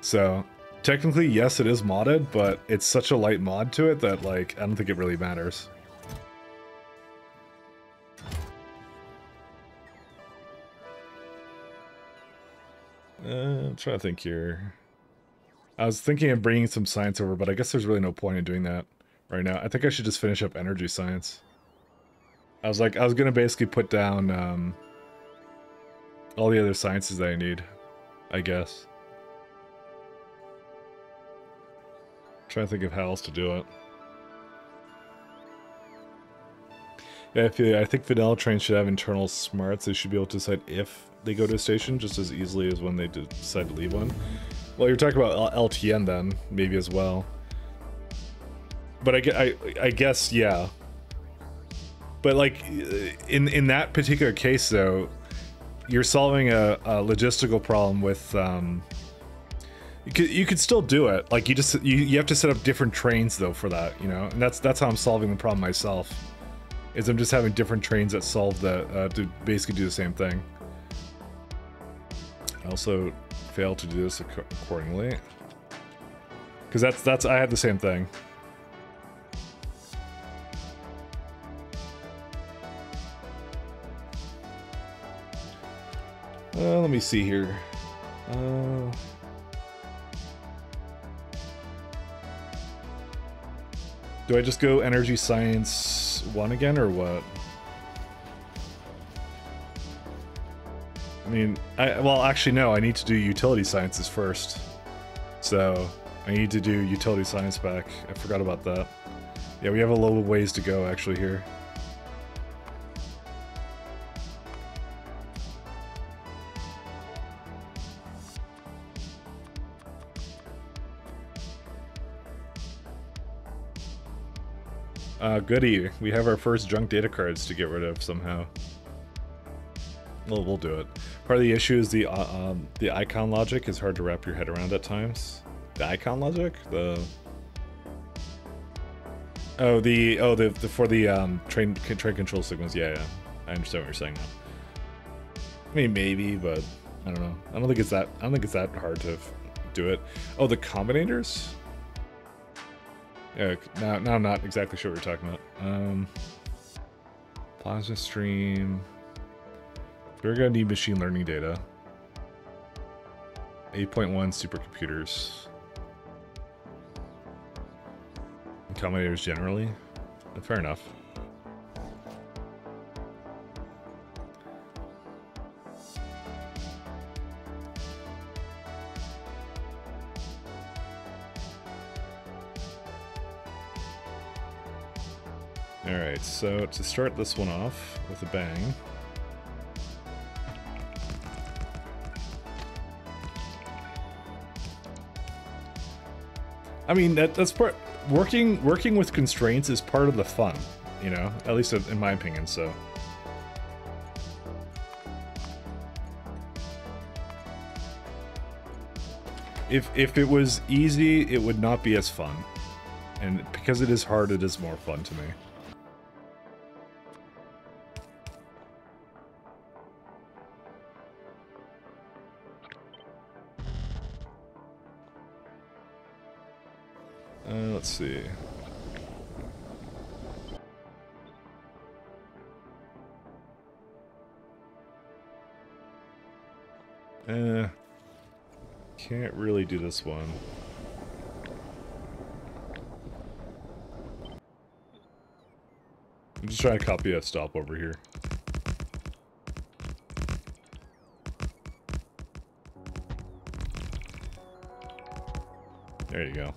So technically, yes, it is modded, but it's such a light mod to it that like, I don't think it really matters. I'm trying to think here. I was thinking of bringing some science over, but I guess there's really no point in doing that right now. I think I should just finish up energy science. I was gonna basically put down all the other sciences that I need, I guess. Trying to think of how else to do it. Yeah, I think vanilla trains should have internal smarts. They should be able to decide if they go to a station just as easily as when they decide to leave one. Well, you're talking about LTN then, maybe as well. But I guess, yeah. But like, in that particular case though, you're solving a logistical problem with, you could still do it. Like you have to set up different trains though for that, you know? And that's how I'm solving the problem myself. Is I'm just having different trains that solve the, to basically do the same thing. I also failed to do this accordingly. Because I had the same thing. Let me see here. Do I just go energy science 1 again, or what? I mean, well, actually, no, I need to do utility sciences first. So, I need to do utility science back. I forgot about that. Yeah, we have a little ways to go, actually, here. Goody. We have our first junk data cards to get rid of somehow. Well, we'll do it. Part of the issue is the icon logic is hard to wrap your head around at times. The icon logic? For the train control signals. Yeah, I understand what you're saying now. I mean, maybe, but I don't know. I don't think it's that hard to do it. Oh, the combinators? Yeah, now I'm not exactly sure what you're talking about. Plasma stream. We're gonna need machine learning data. 8.1 supercomputers. Combinators generally. Fair enough. Alright, so to start this one off with a bang. I mean, that's part... Working with constraints is part of the fun, you know? At least in my opinion, so... If it was easy, it would not be as fun. And because it is hard, it is more fun to me. Let's see. Can't really do this one. I'm just trying to copy a stop over here. There you go.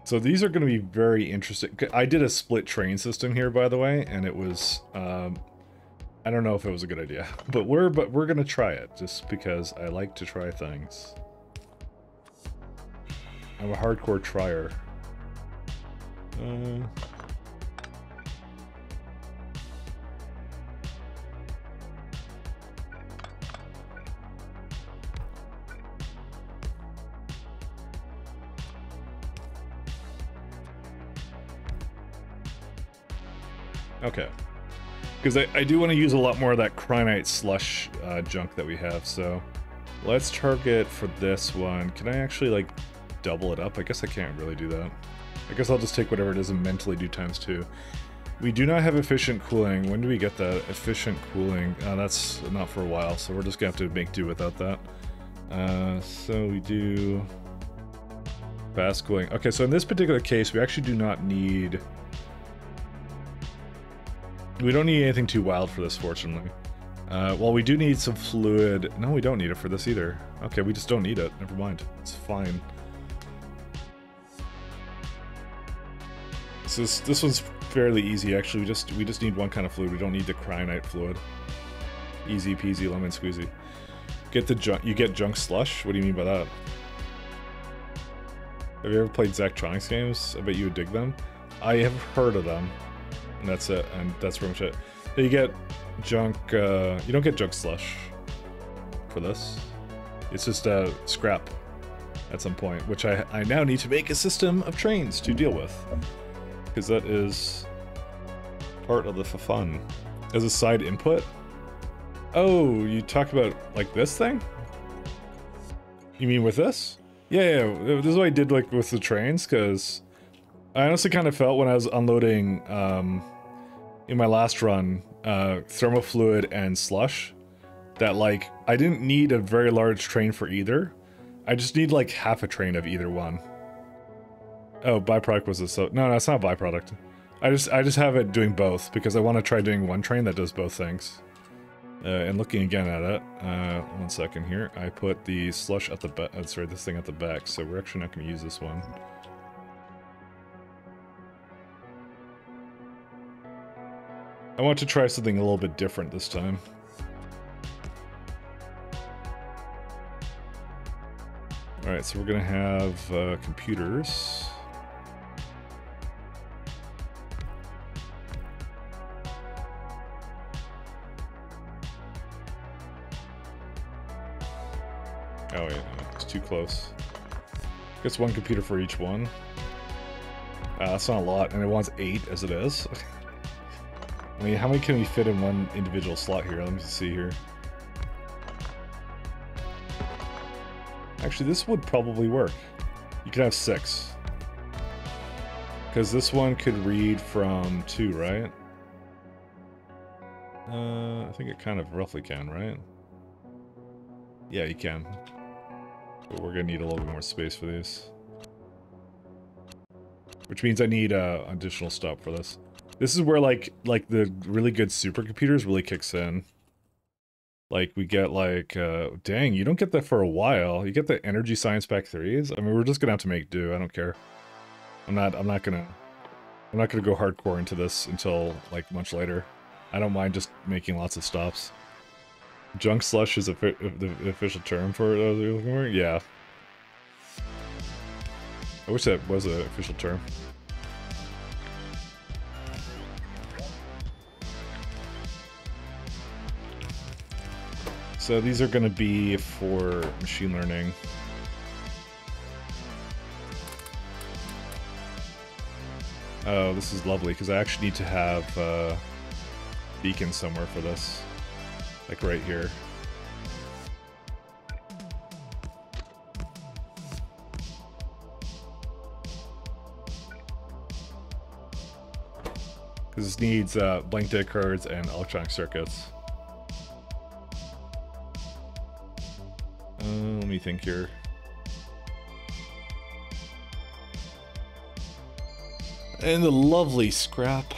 So these are going to be very interesting. I did a split train system here, by the way, and it was, I don't know if it was a good idea, but we're going to try it just because I like to try things. I'm a hardcore trier. Okay, because I do want to use a lot more of that cryonite slush junk that we have, so let's target for this one. Can I actually, like, double it up? I guess I can't really do that. I guess I'll just take whatever it is and mentally do ×2. We do not have efficient cooling. When do we get that? Efficient cooling. That's not for a while, so we're just gonna have to make do without that. So we do fast cooling. Okay, so in this particular case, we actually do not need... We don't need anything too wild for this, fortunately. Well, we do need some fluid. No, we don't need it for this either. Okay, we just don't need it. Never mind. It's fine. So this one's fairly easy, actually. We just need one kind of fluid. We don't need the cryonite fluid. Easy peasy lemon squeezy. Get the junk. You get junk slush? What do you mean by that? Have you ever played Zachtronics games? I bet you would dig them. I have heard of them. And that's it. And that's pretty much it. You get junk, you don't get junk slush for this. It's just a scrap at some point, which I now need to make a system of trains to deal with. Because that is part of the fun. As a side input? Oh, you talk about, like, this thing? You mean with this? Yeah, this is what I did, like, with the trains, because I honestly kind of felt when I was unloading, in my last run, thermofluid and slush, that, like, I didn't need a very large train for either. I just need, like, half a train of either one. Oh, byproduct was this, so... No, it's not a byproduct. I just have it doing both, because I want to try doing one train that does both things. And looking again at it, 1 second here, I put the slush at the back, sorry, this thing at the back, so we're actually not going to use this one. I want to try something a little bit different this time. Alright, so we're going to have computers. Oh wait, no, it's too close. Guess one computer for each one. That's not a lot, and it wants 8 as it is. I mean, how many can we fit in one individual slot here? Let me see here. Actually, this would probably work. You could have 6. Because this one could read from 2, right? I think it kind of roughly can, right? Yeah, you can. But we're gonna need a little bit more space for these. Which means I need an additional stop for this. This is where, like the really good supercomputers really kicks in. Like, we get, like, dang, you don't get that for a while. You get the Energy Science Pack 3s? I mean, we're just gonna have to make do, I don't care. I'm not gonna go hardcore into this until, like, much later. I don't mind just making lots of stops. Junk slush is the official term for it, yeah. I wish that was an official term. So these are going to be for machine learning. Oh, this is lovely, because I actually need to have beacon somewhere for this. Like right here. Because this needs blank data cards and electronic circuits. Let me think here. And the lovely scrap,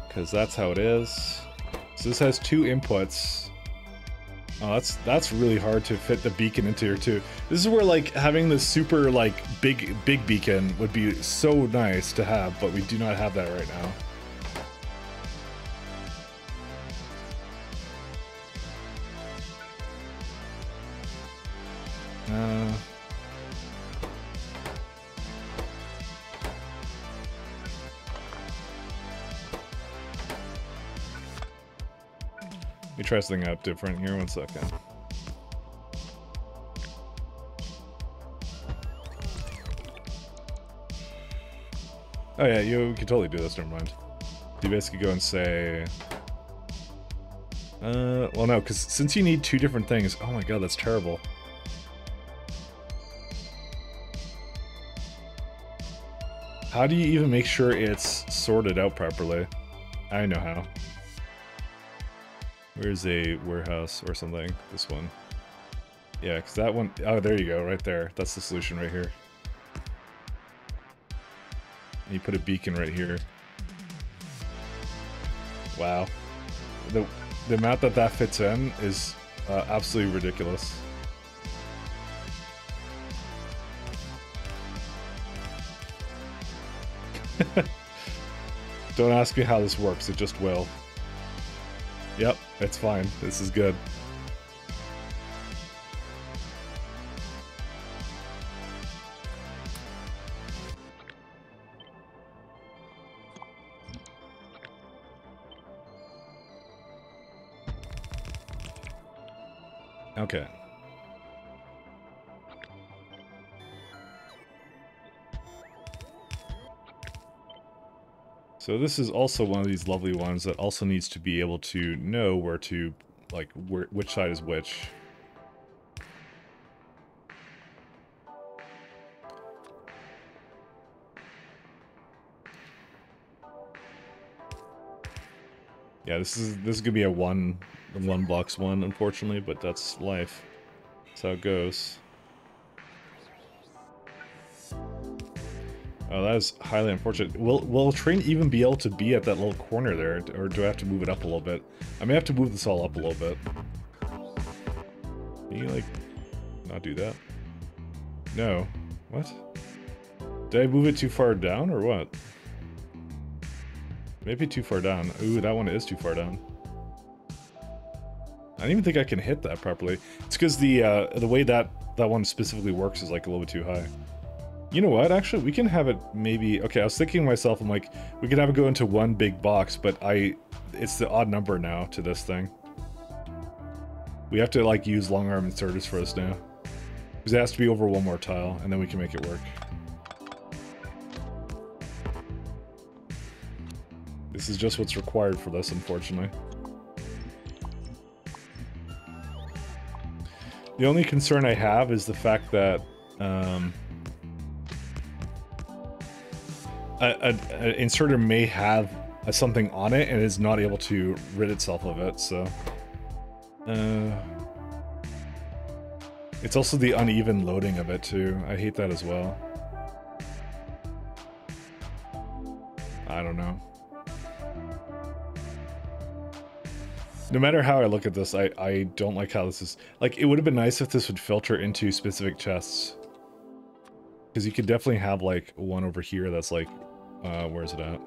because that's how it is. So this has 2 inputs. Oh, that's really hard to fit the beacon into here too. This is where, like, having the super, like, big beacon would be so nice to have, but we do not have that right now. Let me try something out different here, 1 second. Oh yeah, you can totally do this, never mind. You basically go and say... well no, because since you need 2 different things... Oh my god, that's terrible. How do you even make sure it's sorted out properly? I know how. Where's a warehouse or something? This one. Yeah, because that one... Oh, there you go, right there. That's the solution right here. And you put a beacon right here. Wow. The amount that fits in is absolutely ridiculous. Don't ask me how this works, it just will. Yep, it's fine. This is good. Okay. So this is also one of these lovely ones that also needs to be able to know where to, like, which side is which. Yeah, this is gonna be a one box one, unfortunately, but that's life. That's how it goes. Oh, that is highly unfortunate. Will a train even be able to be at that little corner there, or do I have to move it up a little bit? I may have to move this all up a little bit. Can you, like, not do that? No. What? Did I move it too far down, or what? Maybe too far down. Ooh, that one is too far down. I don't even think I can hit that properly. It's because the way that one specifically works is, like, a little bit too high. You know what, actually, we can have it maybe... Okay, I was thinking to myself, I'm like, we could have it go into one big box, but it's the odd number now to this thing. We have to, like, use long arm inserters for this now. Because it has to be over one more tile, and then we can make it work. This is just what's required for this, unfortunately. The only concern I have is the fact that... an inserter may have something on it and is not able to rid itself of it, so... It's also the uneven loading of it, too. I hate that as well. I don't know. No matter how I look at this, I don't like how this is... Like, it would have been nice if this would filter into specific chests. Because you could definitely have, like, one over here that's, like... where's it at?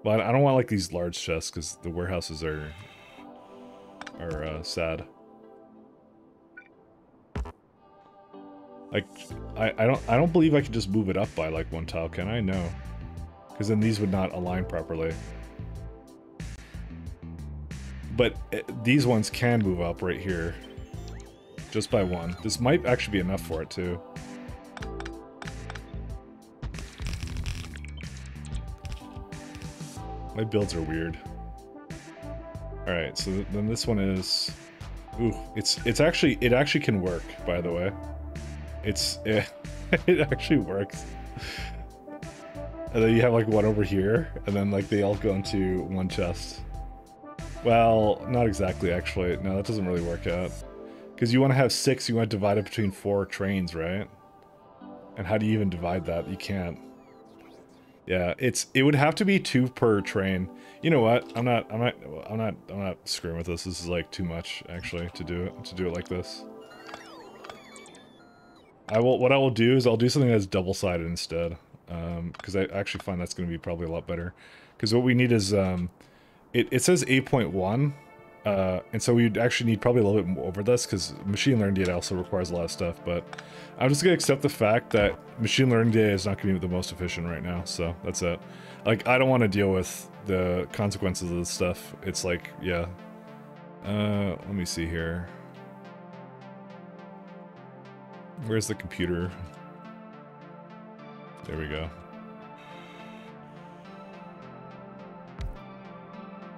But I don't want, like, these large chests, because the warehouses are sad. Like, I don't believe I could just move it up by, like, one tile, can I? No. Because then these would not align properly. But these ones can move up right here. Just by one. This might actually be enough for it, too. My builds are weird. Alright, so then this one is... Ooh, it actually can work, by the way. It actually works. And then you have, like, one over here, and then, like, they all go into one chest. Well, not exactly, actually. No, that doesn't really work out. Because you want to have 6, you want to divide it between 4 trains, right? And how do you even divide that? You can't. Yeah, it would have to be 2 per train. You know what? I'm not screwing with this. This is, like, too much, actually, to do it like this. What I will do is I'll do something that's double-sided instead. Because I actually find that's going to be probably a lot better. Because what we need is, it says 8.1, and so we'd actually need probably a little bit more over this, because machine learning data also requires a lot of stuff, but I'm just going to accept the fact that machine learning data is not going to be the most efficient right now, so that's it. Like, I don't want to deal with the consequences of this stuff. It's like, yeah. Let me see here. Where's the computer? There we go.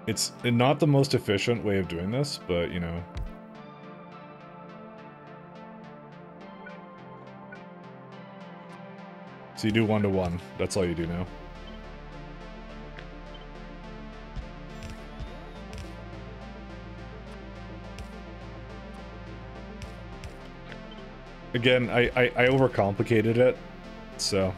It's not the most efficient way of doing this, but, you know. So you do 1 to 1. That's all you do now. Again, I overcomplicated it, so...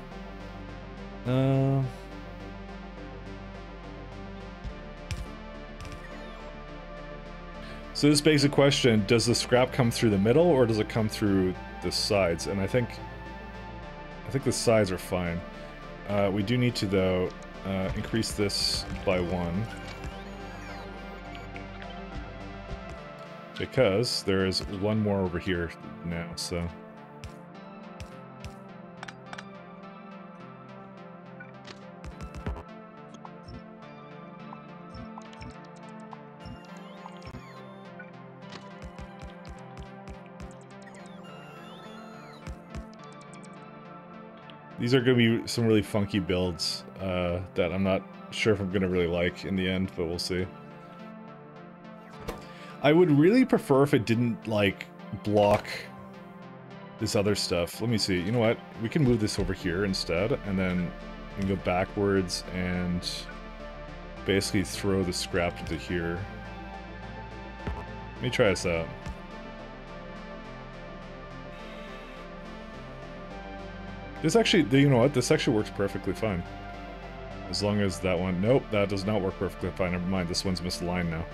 So this begs the question, does the scrap come through the middle, or does it come through the sides? And I think the sides are fine. We do need to, though, increase this by 1. Because there is one more over here now, so... These are going to be some really funky builds that I'm not sure if I'm going to really like in the end, but we'll see. I would really prefer if it didn't, like, block this other stuff. Let me see. You know what? We can move this over here instead, and then we can go backwards and basically throw the scrap into here. Let me try this out. This actually, you know what? This actually works perfectly fine. As long as that one... Nope, that does not work perfectly fine. Never mind, this one's misaligned now.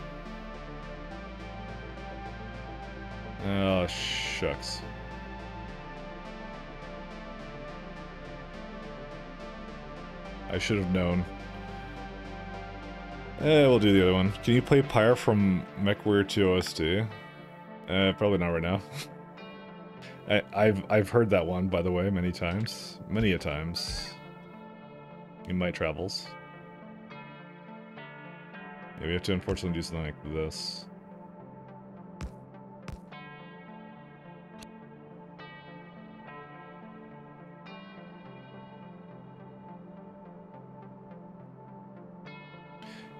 Oh, shucks. I should have known. We'll do the other one. Can you play Pyre from MechWarrior 2 OST? Probably not right now. I've heard that one, by the way, many times. Many a times. In my travels. Yeah, we have to unfortunately do something like this.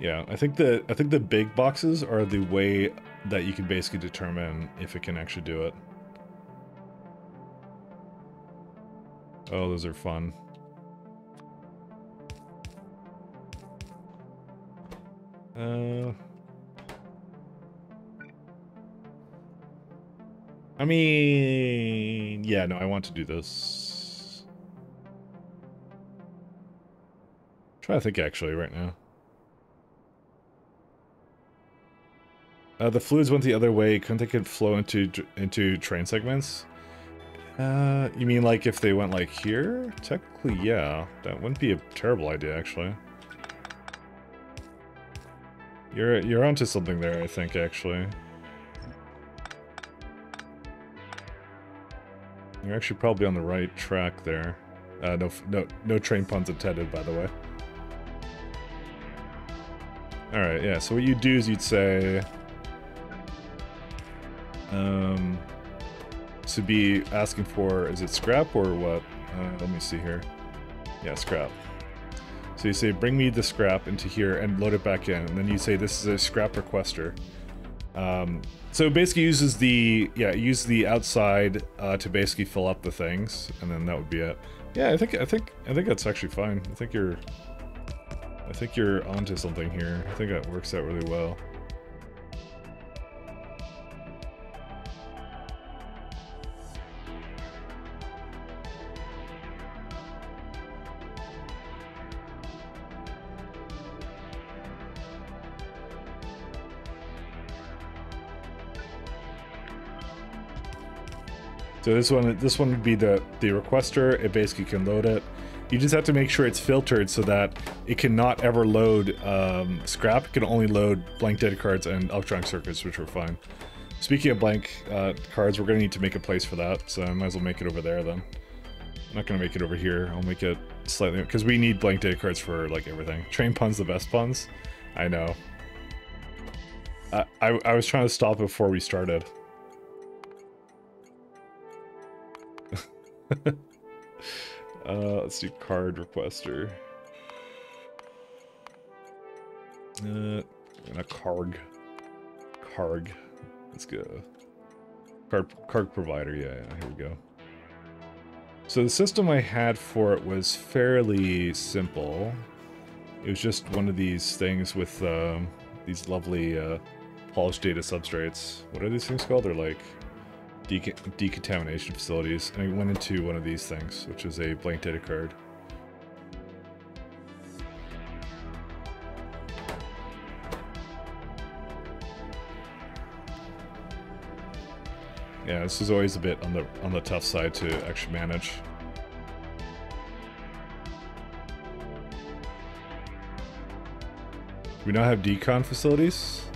Yeah, I think the big boxes are the way that you can basically determine if it can actually do it. Oh, those are fun. I mean, yeah, no, I want to do this. I'm trying to think actually right now. The fluids went the other way. Couldn't they could flow into train segments? You mean like if they went like here? Technically, yeah. That wouldn't be a terrible idea, actually. You're onto something there, I think, actually. You're actually probably on the right track there. No train puns intended, by the way. Alright, yeah, so what you'd do is you'd say... to be asking for, is it scrap or what? Let me see here. Yeah, scrap. So you say, bring me the scrap into here and load it back in. And then you say, this is a scrap requester. So it basically uses the, use the outside to basically fill up the things, and then that would be it. Yeah, I think that's actually fine. I think you're onto something here. I think that works out really well. So this one would be the requester. It basically can load it. You just have to make sure it's filtered so that it cannot ever load scrap. It can only load blank data cards and electronic circuits, which are fine. Speaking of blank cards, we're going to need to make a place for that, so I might as well make it over there then. I'm not going to make it over here. I'll make it slightly, because we need blank data cards for like everything. Train puns the best puns. I know. I was trying to stop it before we started. Let's do card requester. And a carg. Carg. Let's go. Card provider, yeah, here we go. So the system I had for it was fairly simple. It was just one of these things with these lovely polished data substrates. What are these things called? They're like decontamination facilities, and I went into one of these things, which is a blank data card. Yeah, this is always a bit on the tough side to actually manage. Do we not have decon facilities?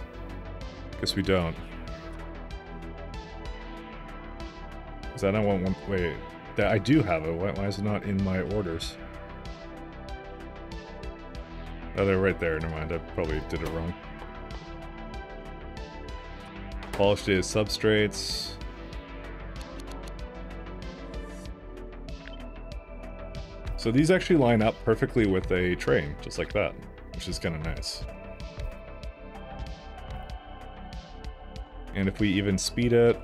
Guess we don't. Is that not one? Wait, that I do have it. Why is it not in my orders? Oh, they're right there. Never mind. I probably did it wrong. Polished data substrates. So these actually line up perfectly with a train, just like that, which is kind of nice. And if we even speed it,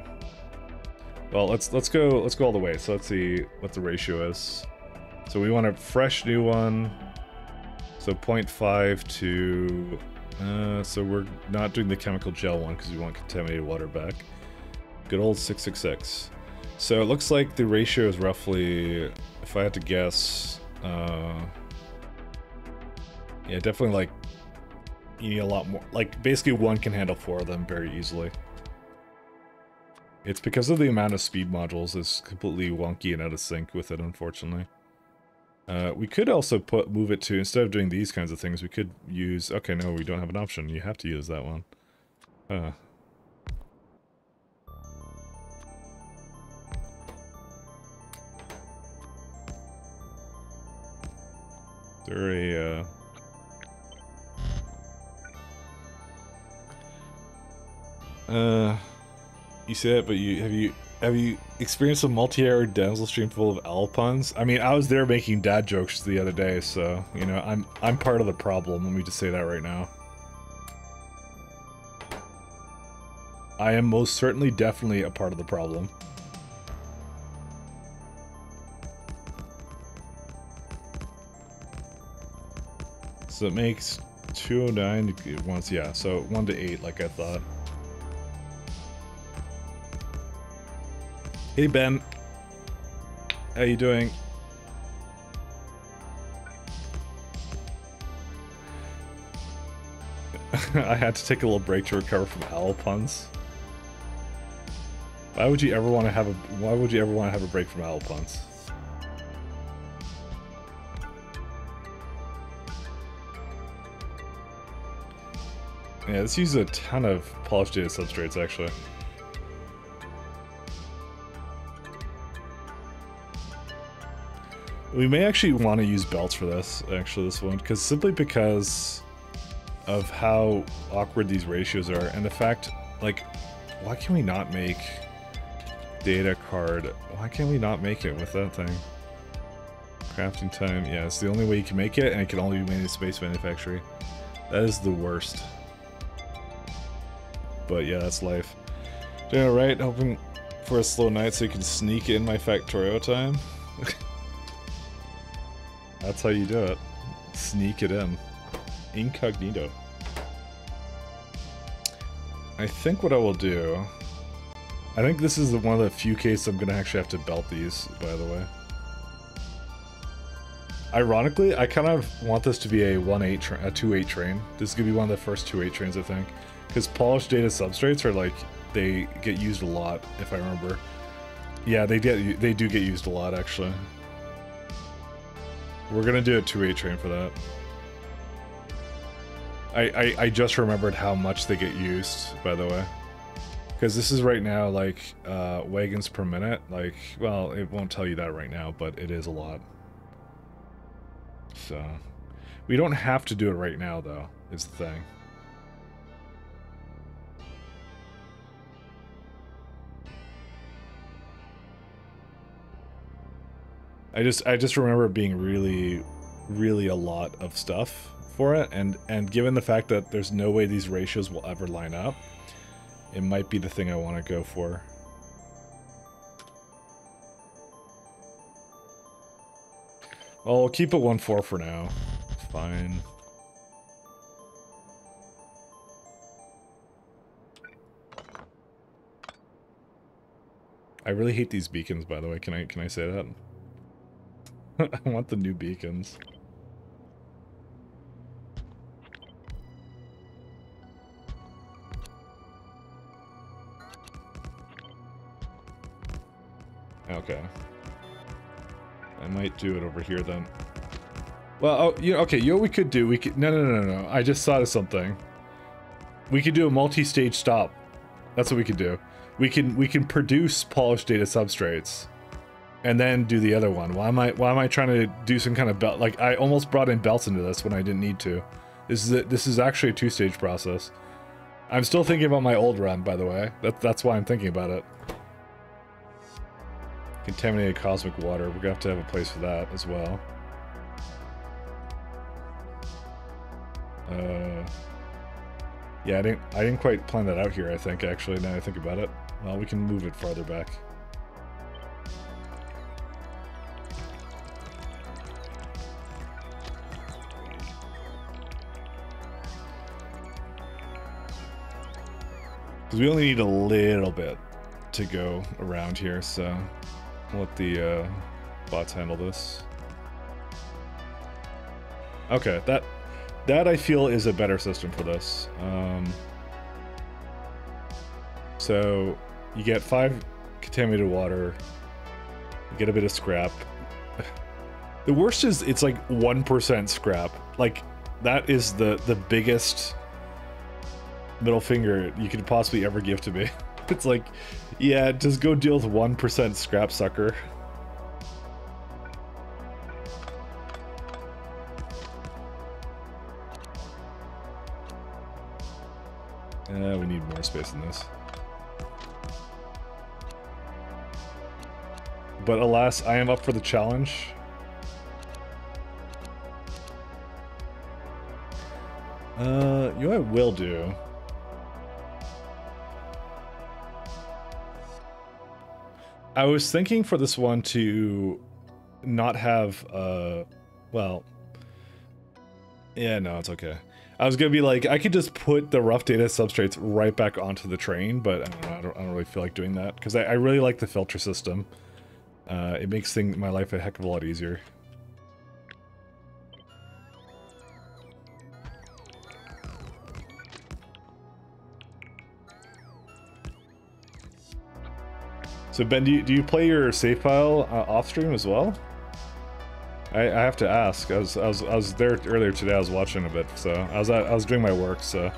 well, let's go all the way. So let's see what the ratio is. So we want a fresh new one. So 0.5 to, so we're not doing the chemical gel one because we want contaminated water back. Good old 666. So it looks like the ratio is roughly, if I had to guess, yeah, definitely like, you need a lot more, like basically one can handle 4 of them very easily. It's because of the amount of speed modules is completely wonky and out of sync with it, unfortunately. We could also move it to, instead of doing these kinds of things, we could use, okay, no, we don't have an option. You have to use that one. There you say that, but have you experienced a multi-hour damsel stream full of owl puns? I mean, I was there making dad jokes the other day, so you know, I'm part of the problem. Let me just say that right now. I am most certainly, definitely a part of the problem. So it makes 209 once, yeah, so 1 to 8 like I thought. Hey Ben, how you doing? I had to take a little break to recover from owl puns. Why would you ever want to have a break from owl puns? Yeah, this uses a ton of polished data substrates actually. We may actually want to use belts for this, actually, this one, simply because of how awkward these ratios are, and the fact, like, why can we not make data card? Why can't we not make it with that thing? Crafting time, yeah, it's the only way you can make it, and it can only be made in space manufacturing. That is the worst. But yeah, that's life. Doing alright, hoping for a slow night so you can sneak in my Factorio time. That's how you do it. Sneak it in. Incognito. I think what I will do... I think this is one of the few cases I'm gonna actually have to belt these, by the way. Ironically, I kind of want this to be a 2-8 train. This is gonna be one of the first 2-8 trains, I think. Because polished data substrates are like, they get used a lot, if I remember. Yeah, they do get used a lot, actually. We're gonna do a 2-8 train for that. I just remembered how much they get used, by the way. Because this is right now, like, wagons per minute. Like, well, it won't tell you that right now, but it is a lot. So, we don't have to do it right now, though, is the thing. I just remember it being really a lot of stuff for it, and given the fact that there's no way these ratios will ever line up, it might be the thing I want to go for. Well, we'll keep it 1-4 for now. Fine. I really hate these beacons, by the way. Can I say that? I want the new beacons. Okay. I might do it over here then. Well, oh, you know, okay, you know what we could do? We could... No. I just thought of something. We could do a multi-stage stop. That's what we could do. We can produce polished data substrates. And then do the other one. Why am I trying to do some kind of belt? Like, I almost brought in belts into this when I didn't need to. This is actually a two-stage process. I'm still thinking about my old run, by the way. That's why I'm thinking about it. Contaminated cosmic water. We're gonna have to have a place for that as well. Yeah, I didn't quite plan that out here, I think, actually, now I think about it. Well, we can move it farther back. Because we only need a little bit to go around here, so I'll let the bots handle this. Okay, that I feel is a better system for this. So you get 5 contaminated water, you get a bit of scrap. The worst is it's like 1% scrap. Like, that is the biggest middle finger you could possibly ever give to me. It's like, yeah, just go deal with 1% scrap, sucker. We need more space than this. But alas, I am up for the challenge. You know what I will do? I was thinking for this one to not have, well... Yeah, no, it's okay. I was gonna be like, I could just put the rough data substrates right back onto the train, but I don't know, I don't really feel like doing that, because I really like the filter system. It makes my life a heck of a lot easier. So Ben, do you play your save file off stream as well? I have to ask. I was there earlier today. I was watching a bit, so I was doing my work. So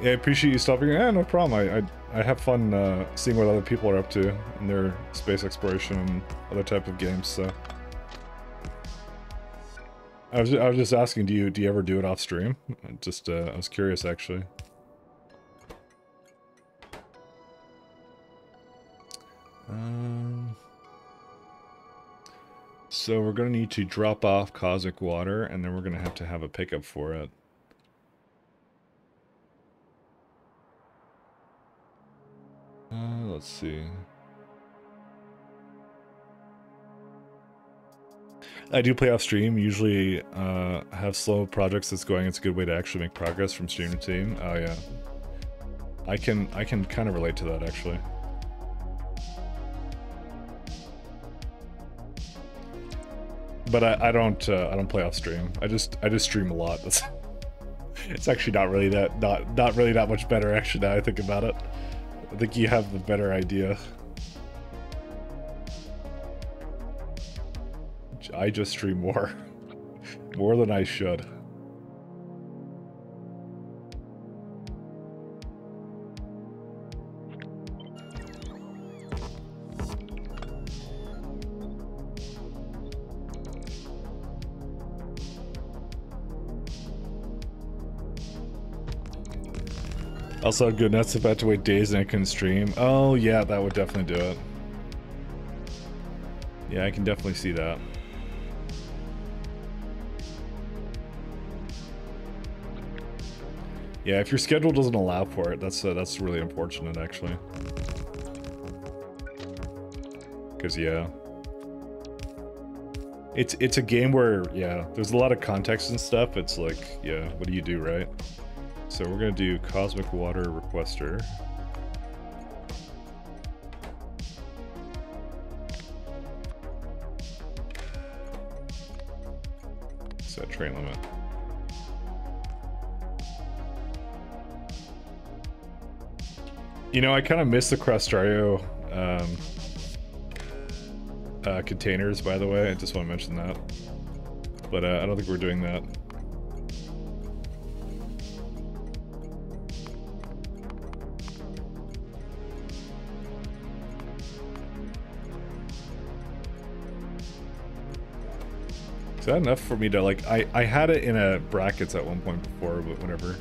yeah, I appreciate you stopping. Yeah, no problem. I have fun seeing what other people are up to in their space exploration and other type of games. So I was just asking, do you ever do it off stream? Just I was curious actually. So we're going to need to drop off cosmic water, and then we're going to have a pickup for it. Let's see. I do play off stream, usually have slow projects that's going. It's a good way to actually make progress from stream to team. Oh yeah. I can kind of relate to that actually. But I don't play off stream. I just stream a lot. It's actually not really that much better actually now I think about it. I think you have the better idea. I just stream more. More than I should. Also, good nuts about to wait days and I couldn't stream. Oh yeah, that would definitely do it. Yeah, I can definitely see that. Yeah, if your schedule doesn't allow for it, that's really unfortunate actually. Cause yeah. It's a game where, yeah, there's a lot of context and stuff. It's like, yeah, what do you do, right? So we're gonna do Cosmic Water Requester. Set train limit. You know, I kind of miss the Crastario containers, by the way. I just want to mention that. But I don't think we're doing that. Is that enough for me to, like, I had it in a brackets at one point before, but whatever.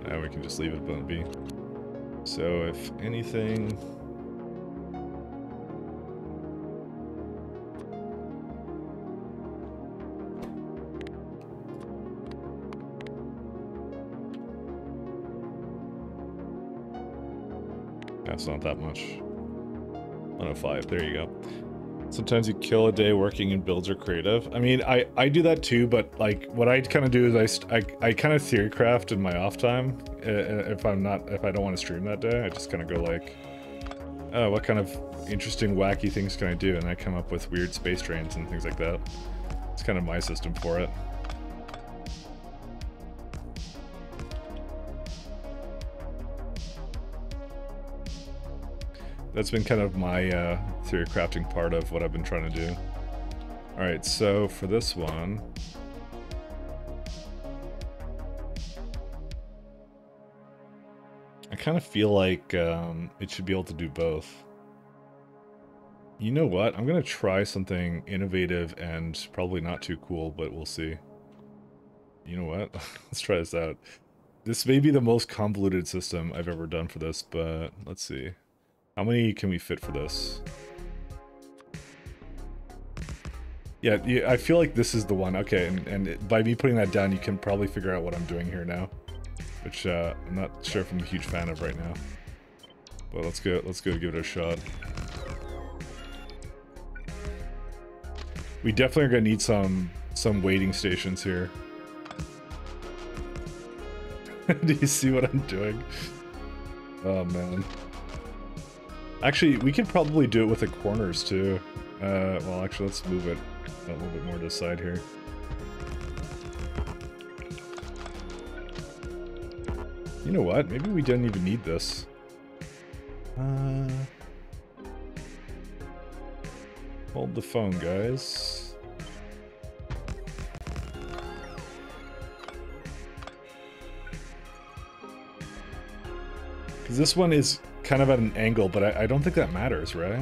Now we can just leave it be. So if anything... That's not that much. 105, there you go. Sometimes you kill a day working in builds or creative. I mean, I do that too, but like what I kind of do is I kind of theory craft in my off time. If I don't want to stream that day, I just kind of go like, oh, what kind of interesting, wacky things can I do? And I come up with weird space trains and things like that. It's kind of my system for it. That's been kind of my theory crafting part of what I've been trying to do. Alright, so for this one... I kind of feel like it should be able to do both. You know what? I'm going to try something innovative and probably not too cool, but we'll see. You know what? Let's try this out. This may be the most convoluted system I've ever done for this, but let's see. How many can we fit for this? Yeah, I feel like this is the one. Okay, and by me putting that down, you can probably figure out what I'm doing here now. Which, I'm not sure if I'm a huge fan of right now. But let's go give it a shot. We definitely are gonna need some waiting stations here. Do you see what I'm doing? Oh, man. Actually, we could probably do it with the corners, too. Well, actually, let's move it a little bit more to the side here. You know what? Maybe we didn't even need this. Hold the phone, guys. Because this one is kind of at an angle, but I don't think that matters, right?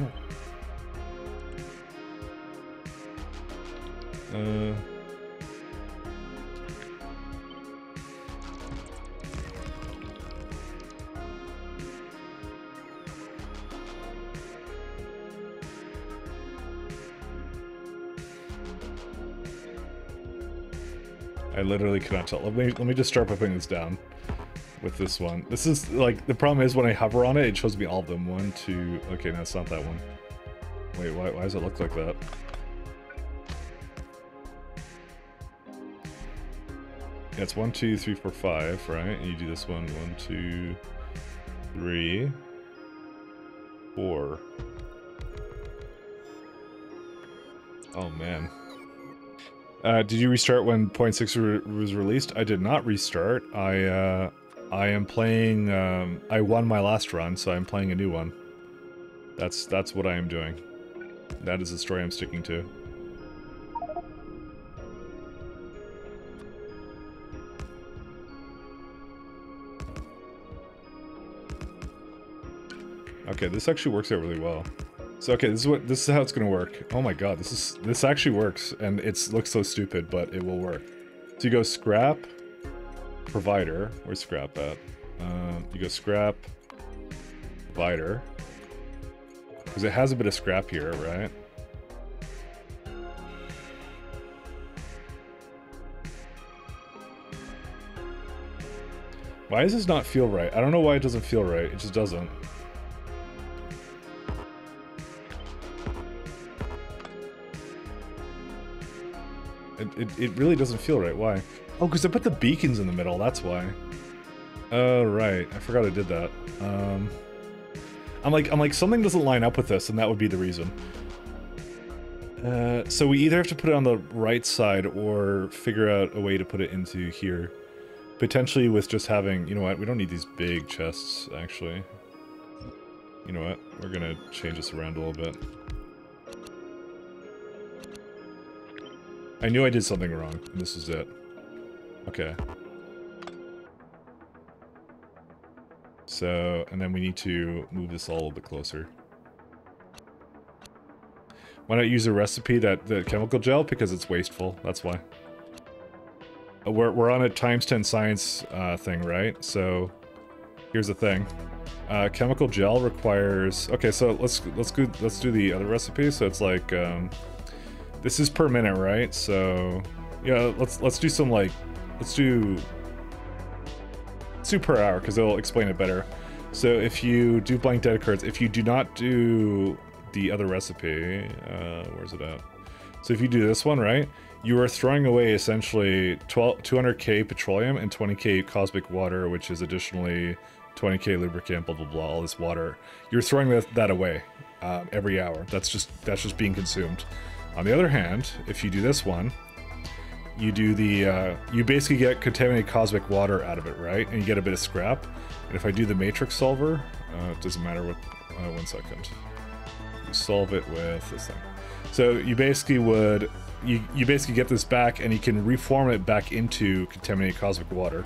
I literally cannot tell. Let me just start by putting this down with this one. This is like, the problem is when I hover on it, it shows me all of them. 1, 2, okay, no, it's not that one. Wait, why does it look like that? Yeah, it's 1, 2, 3, 4, 5, right? And you do this one. 1, 2, 3, 4. Oh man. Did you restart when 0.6 was released? I did not restart. I am playing, I won my last run, so I'm playing a new one. That's what I am doing. That is the story I'm sticking to. Okay, this actually works out really well. So okay, this is how it's gonna work. Oh my god, this actually works, and it looks so stupid, but it will work. So you go scrap, provider. Where's scrap at? You go scrap, provider, because it has a bit of scrap here, right? Why does this not feel right? I don't know why it doesn't feel right. It just doesn't. It really doesn't feel right. Why? Oh, because I put the beacons in the middle. That's why. Oh, right. I forgot I did that. I'm like, something doesn't line up with this, and that would be the reason. So we either have to put it on the right side or figure out a way to put it into here. Potentially with just having, you know what, we don't need these big chests, actually. You know what, we're gonna change this around a little bit. I knew I did something wrong, and this is it. Okay. So, and then we need to move this all a little bit closer. Why not use a recipe the chemical gel? Because it's wasteful, that's why. We're on a ×10 science thing, right? So here's the thing. Chemical gel requires... Okay, so let's do the other recipe. So it's like this is per minute, right? So yeah, let's do some like let's do per hour because it'll explain it better. So if you do blank data cards, if you do not do the other recipe, where's it at? So if you do this one, right? You are throwing away essentially 200k petroleum and 20k cosmic water, which is additionally 20k lubricant, blah blah blah, all this water. You're throwing that away every hour. That's just being consumed. On the other hand, if you do this one, you do the you basically get contaminated cosmic water out of it, right? And you get a bit of scrap. And if I do the matrix solver, it doesn't matter what. 1 second. You solve it with this thing. So you basically would. You basically get this back, and you can reform it back into contaminated cosmic water.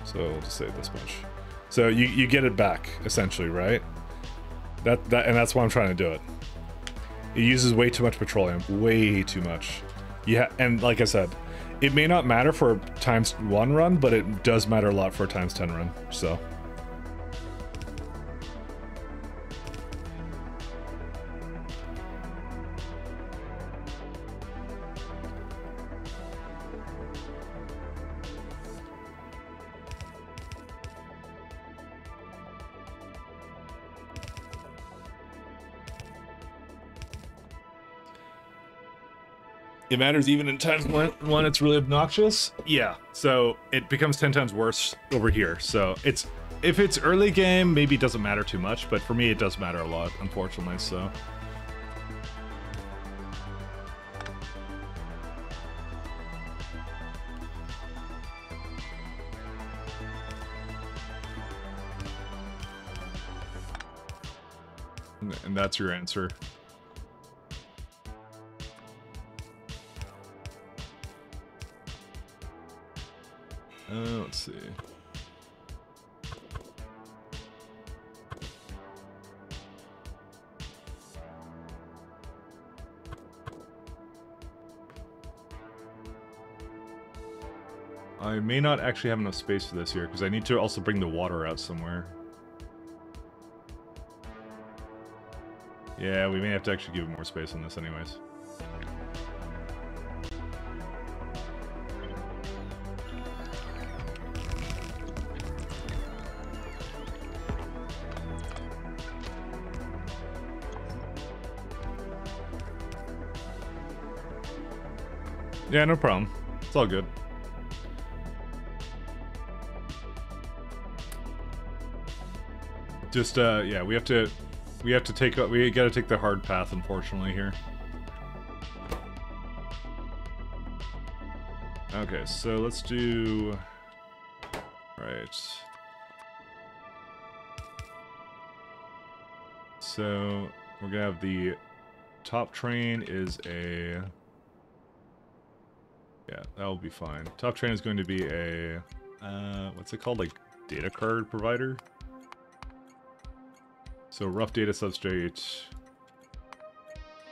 So we'll just say this much. So you get it back essentially, right? And that's why I'm trying to do it. It uses way too much petroleum, way too much. Yeah, and like I said, it may not matter for a ×1 run, but it does matter a lot for a ×10 run. So. It matters even in times when it's really obnoxious. Yeah, so it becomes 10 times worse over here. So if it's early game, maybe it doesn't matter too much, but for me it does matter a lot, unfortunately. So. And that's your answer. Let's see. I may not actually have enough space for this here, because I need to also bring the water out somewhere. Yeah, we may have to actually give it more space on this anyways. Yeah, no problem. It's all good. Just yeah, we gotta take the hard path, unfortunately, here. Okay, so let's do right. So we're gonna have the top train is a. Yeah, that'll be fine. Top train is going to be a, what's it called? Like, data card provider? So, rough data substrate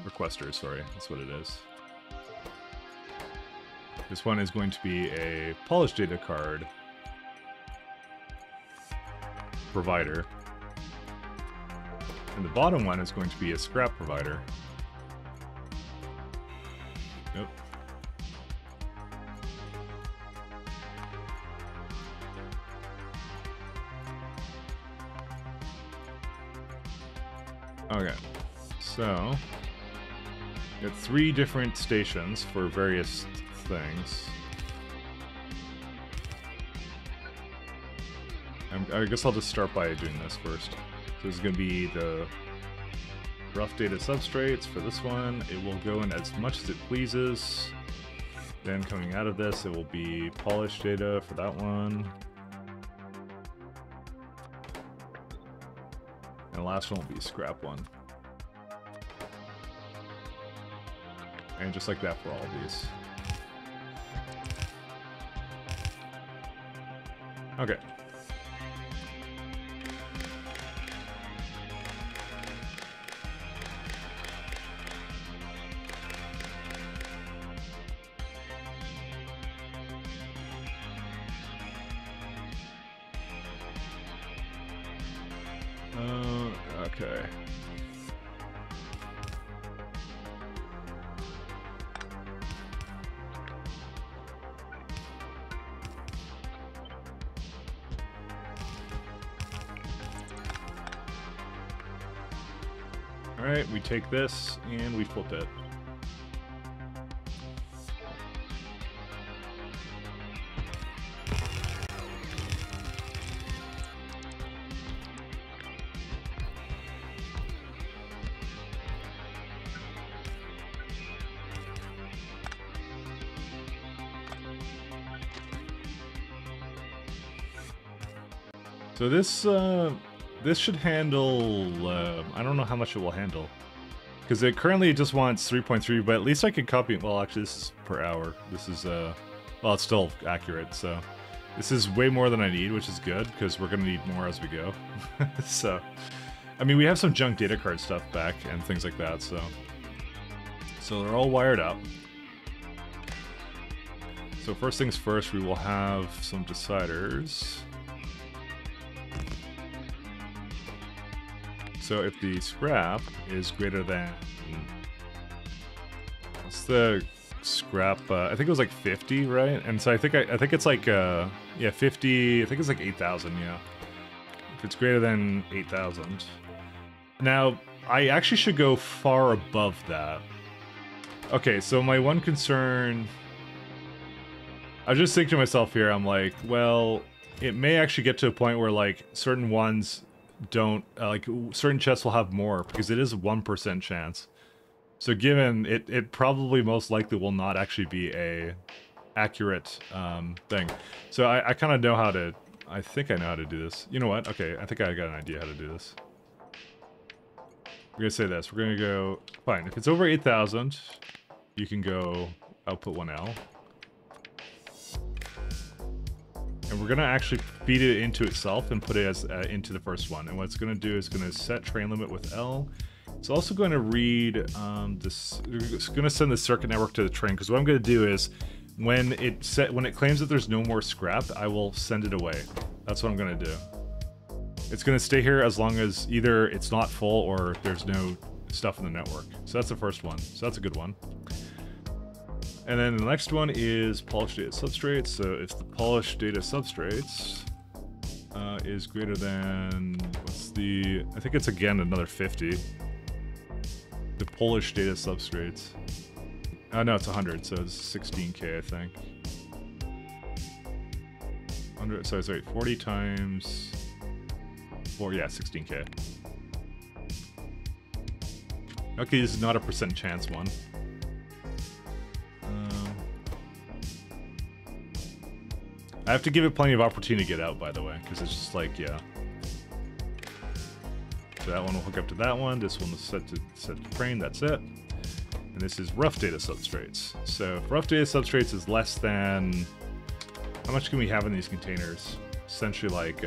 requester, sorry, that's what it is. This one is going to be a polished data card provider. And the bottom one is going to be a scrap provider. Nope. Okay, so Got 3 different stations for various things. I guess I'll just start by doing this first. So this is going to be the rough data substrates for this one. It will go in as much as it pleases. Then coming out of this, it will be polished data for that one. And the last one will be scrap one. And just like that for all of these. Okay. Okay. Alright, we take this and we flip it. So this should handle, I don't know how much it will handle. Because it currently just wants 3.3, but at least I can copy it. Well, actually, this is per hour. This is, well, it's still accurate, so. This is way more than I need, which is good, because we're going to need more as we go. So, I mean, we have some junk data card stuff back and things like that, so. So they're all wired up. So first things first, we will have some deciders. So if the scrap is greater than, what's the scrap? I think it was like 50, right? And so I think it's like yeah, 50. I think it's like 8,000. Yeah, if it's greater than 8,000. Now I actually should go far above that. Okay, so my one concern, I was just thinking to myself here. I'm like, well, it may actually get to a point where like certain ones don't like certain chests will have more because it is a 1% chance. So given it probably most likely will not actually be a accurate thing. So I kind of know how to, I think I know how to do this. You know what? Okay, I think I got an idea how to do this. We're gonna say this. We're gonna go, fine. If it's over 8,000, you can go output 1L. And we're going to actually feed it into itself and put it as into the first one. And what it's going to do is going to set train limit with L. It's also going to read this. It's going to send the circuit network to the train, because what I'm going to do is when it claims that there's no more scrap, I will send it away. That's what I'm going to do. It's going to stay here as long as either it's not full or there's no stuff in the network. So that's the first one. So that's a good one. And then the next one is polished data substrates. So if the polished data substrates is greater than, what's the, I think it's again another 50. The polished data substrates. Oh no, it's 100, so it's 16K, I think. 100, sorry, 40 times 4, yeah, 16K. Okay, this is not a percent chance one. I have to give it plenty of opportunity to get out, by the way, because it's just like, yeah. So that one will hook up to that one. This one is set to train. That's it. And this is rough data substrates. So if rough data substrates is less than, how much can we have in these containers? Essentially like,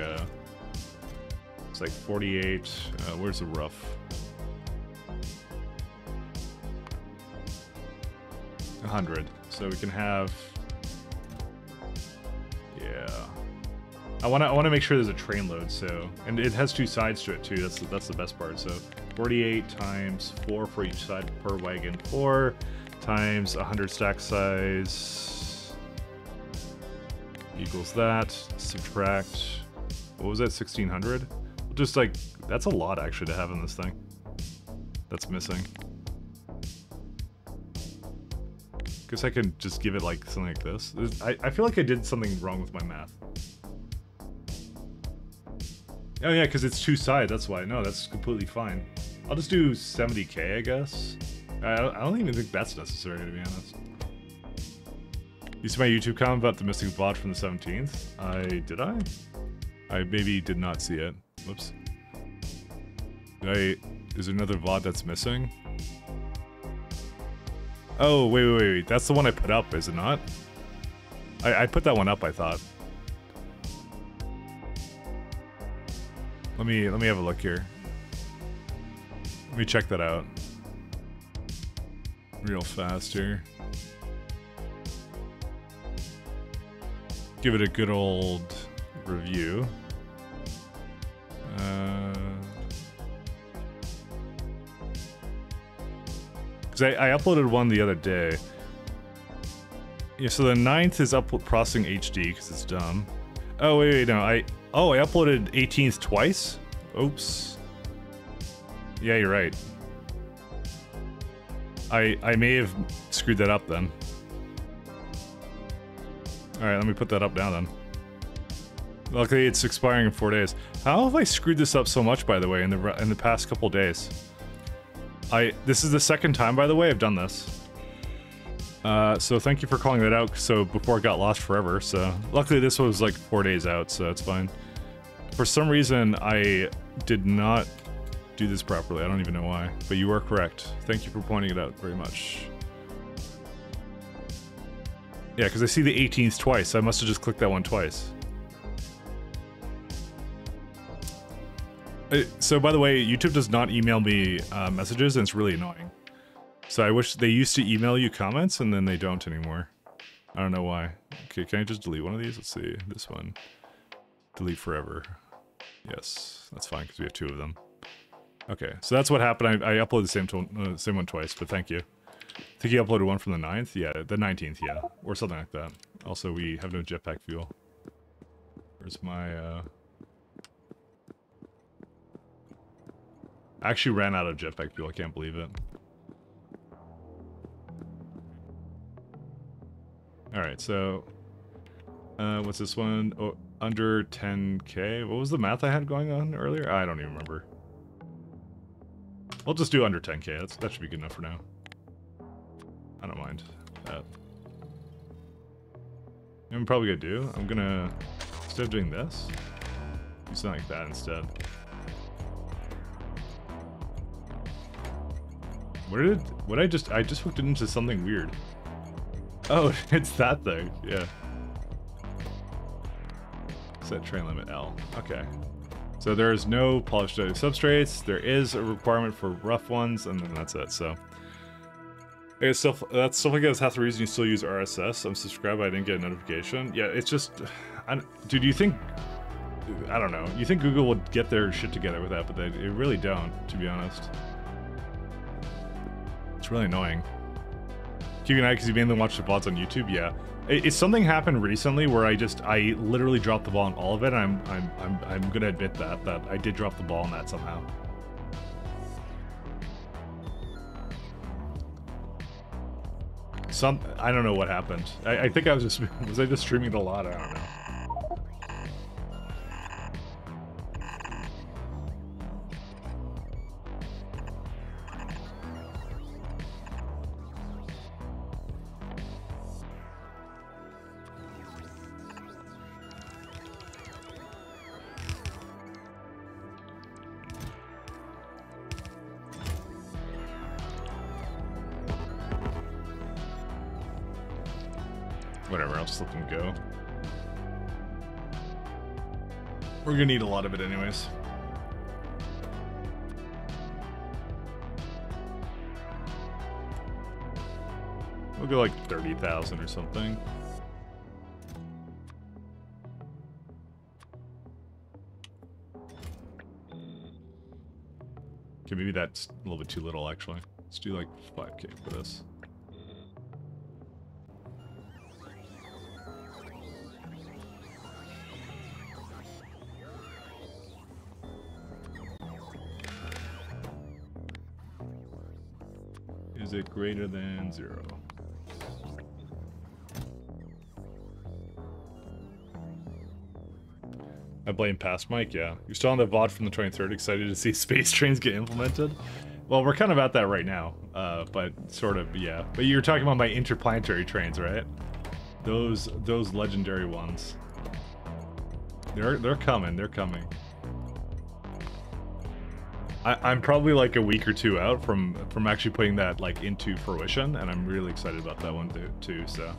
it's like 48. Where's the rough? 100. So we can have. Yeah, I want to make sure there's a train load. So, and it has 2 sides to it too. That's the best part. So, 48 times 4 for each side per wagon. 4 times 100 stack size equals that. Subtract. What was that? 1600. Just like that's a lot actually to have in this thing. That's missing. Guess I can just give it like something like this. I feel like I did something wrong with my math. Oh yeah, because it's two sides, that's why. No, that's completely fine. I'll just do 70k, I guess. I don't even think that's necessary, to be honest. You see my YouTube comment about the missing VOD from the 17th? Did I? I maybe did not see it. Whoops. Is there another VOD that's missing? Oh, wait. That's the one I put up, is it not? I put that one up, I thought. Let me have a look here. Let me check that out. Real fast here. Give it a good old review. Because I uploaded one the other day. Yeah, so the 9th is processing HD because it's dumb. Oh, wait, no, I uploaded 18th twice? Oops. Yeah, you're right. I may have screwed that up then. Alright, let me put that up now then. Luckily, it's expiring in 4 days. How have I screwed this up so much, by the way, in the past couple days? This is the second time, by the way, I've done this. So thank you for calling that out, so before it got lost forever, so... Luckily, this was like 4 days out, so it's fine. For some reason, I did not do this properly. I don't even know why, but you are correct. Thank you for pointing it out very much. Yeah, because I see the 18th twice. I must have just clicked that one twice. So, by the way, YouTube does not email me messages, and it's really annoying. So I wish they used to email you comments, and then they don't anymore. I don't know why. Okay, can I just delete one of these? Let's see. This one. Delete forever. Yes, that's fine, because we have 2 of them. Okay, so that's what happened. I uploaded the same one twice, but thank you. I think you uploaded one from the 9th? Yeah, the 19th, yeah. Or something like that. Also, we have no jetpack fuel. Where's my, I actually ran out of jetpack fuel, I can't believe it. Alright, so... what's this one? Oh, under 10k? What was the math I had going on earlier? I don't even remember. We'll just do under 10k, that should be good enough for now. I don't mind that. I'm probably gonna do, I'm gonna, instead of doing this, do something like that instead. I just hooked it into something weird. Oh, it's that thing, yeah. Set train limit L, okay. So there is no polished substrates, there is a requirement for rough ones, and then that's it, so. Okay, stuff like that is half the reason you still use RSS. I'm subscribed, but I didn't get a notification. Yeah, it's just, dude, you think, I don't know, you think Google would get their shit together with that, but they really don't, to be honest. It's really annoying. Keep an eye because you mainly watch the VODs on YouTube, yeah. It's something happened recently where I literally dropped the ball on all of it, and I'm gonna admit that I did drop the ball on that somehow. I don't know what happened. I think I was I just streaming it a lot? I don't know. Whatever, I'll just let them go. We're gonna need a lot of it anyways. We'll go like 30,000 or something. Okay, maybe that's a little bit too little actually. Let's do like 5k for this. Is it greater than 0? I blame past Mike, yeah. You're still on the VOD from the 23rd, excited to see space trains get implemented? Well, we're kind of at that right now, but sort of, yeah. But you're talking about my interplanetary trains, right? Those legendary ones. They're coming, they're coming. I'm probably like a week or two out from actually putting that like into fruition, and I'm really excited about that one too, so.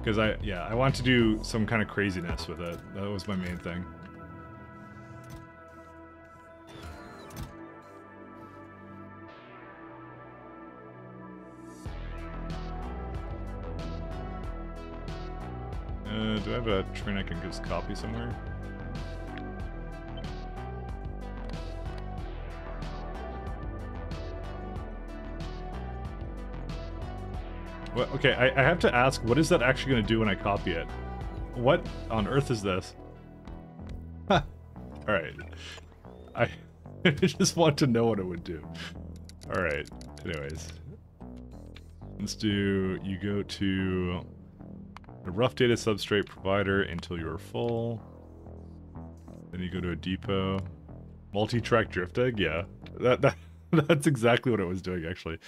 Because I want to do some kind of craziness with it. That was my main thing. Do I have a train I can just copy somewhere? Well, okay, I have to ask, what is that actually going to do when I copy it? What on earth is this? Alright. I just want to know what it would do. Alright, anyways. Let's do, you go to the rough data substrate provider until you're full. Then you go to a depot. Multi-track drift egg? Yeah. That's exactly what it was doing, actually.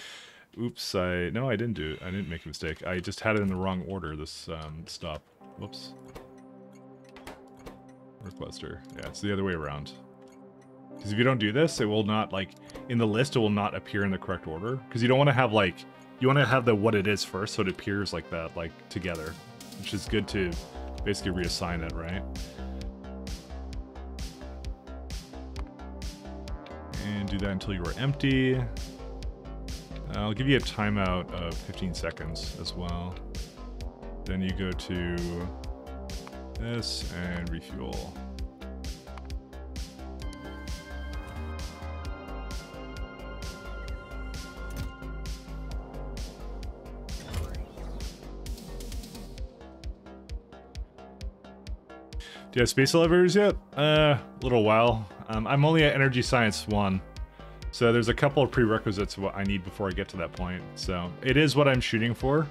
Oops, no, I didn't do it. I didn't make a mistake. I just had it in the wrong order, this stop. Whoops. Requester. Yeah, it's the other way around. Because if you don't do this, it will not, like, in the list, it will not appear in the correct order. Because you don't want to have, like, you want to have the what it is first, so it appears like that, like, together. Which is good to basically reassign it, right? And do that until you are empty. I'll give you a timeout of 15 seconds as well. Then you go to this and refuel. Do you have space elevators yet? A little while. I'm only at Energy Science 1. So there's a couple of prerequisites what I need before I get to that point. So it is what I'm shooting for.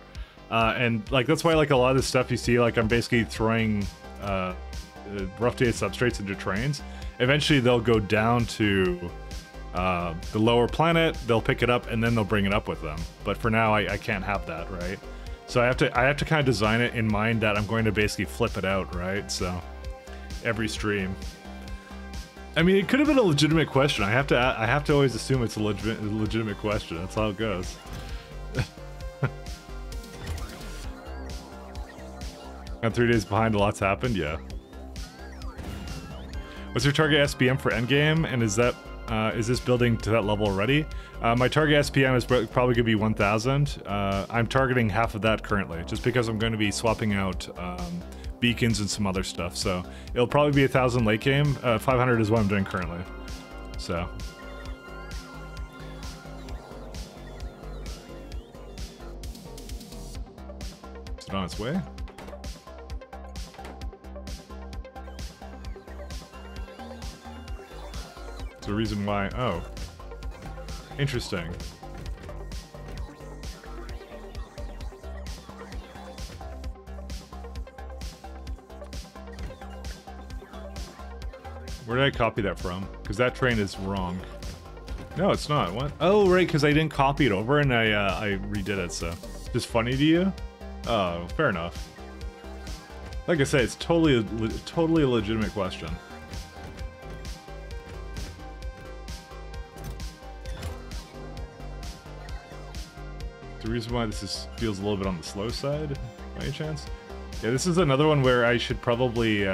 And like that's why like a lot of the stuff you see, like I'm basically throwing rough data substrates into trains. Eventually they'll go down to the lower planet, they'll pick it up, and then they'll bring it up with them. But for now I can't have that, right? So I have to kind of design it in mind that I'm going to basically flip it out, right? So every stream. I mean, it could have been a legitimate question. I have to always assume it's a legitimate question. That's how it goes. I'm 3 days behind. A lot's happened. Yeah. What's your target SPM for endgame? And is this building to that level already? My target SPM is probably gonna be 1,000. I'm targeting half of that currently, just because I'm going to be swapping out beacons and some other stuff. So it'll probably be 1,000 late game. 500 is what I'm doing currently. So. Is it on its way? It's the reason why. Oh. Interesting. Where did I copy that from? Because that train is wrong. No, it's not. What? Oh, right, because I didn't copy it over and I redid it, so. Just funny to you? Oh, fair enough. Like I said, it's totally a legitimate question. The reason why this feels a little bit on the slow side, by any chance? Yeah, this is another one where I should probably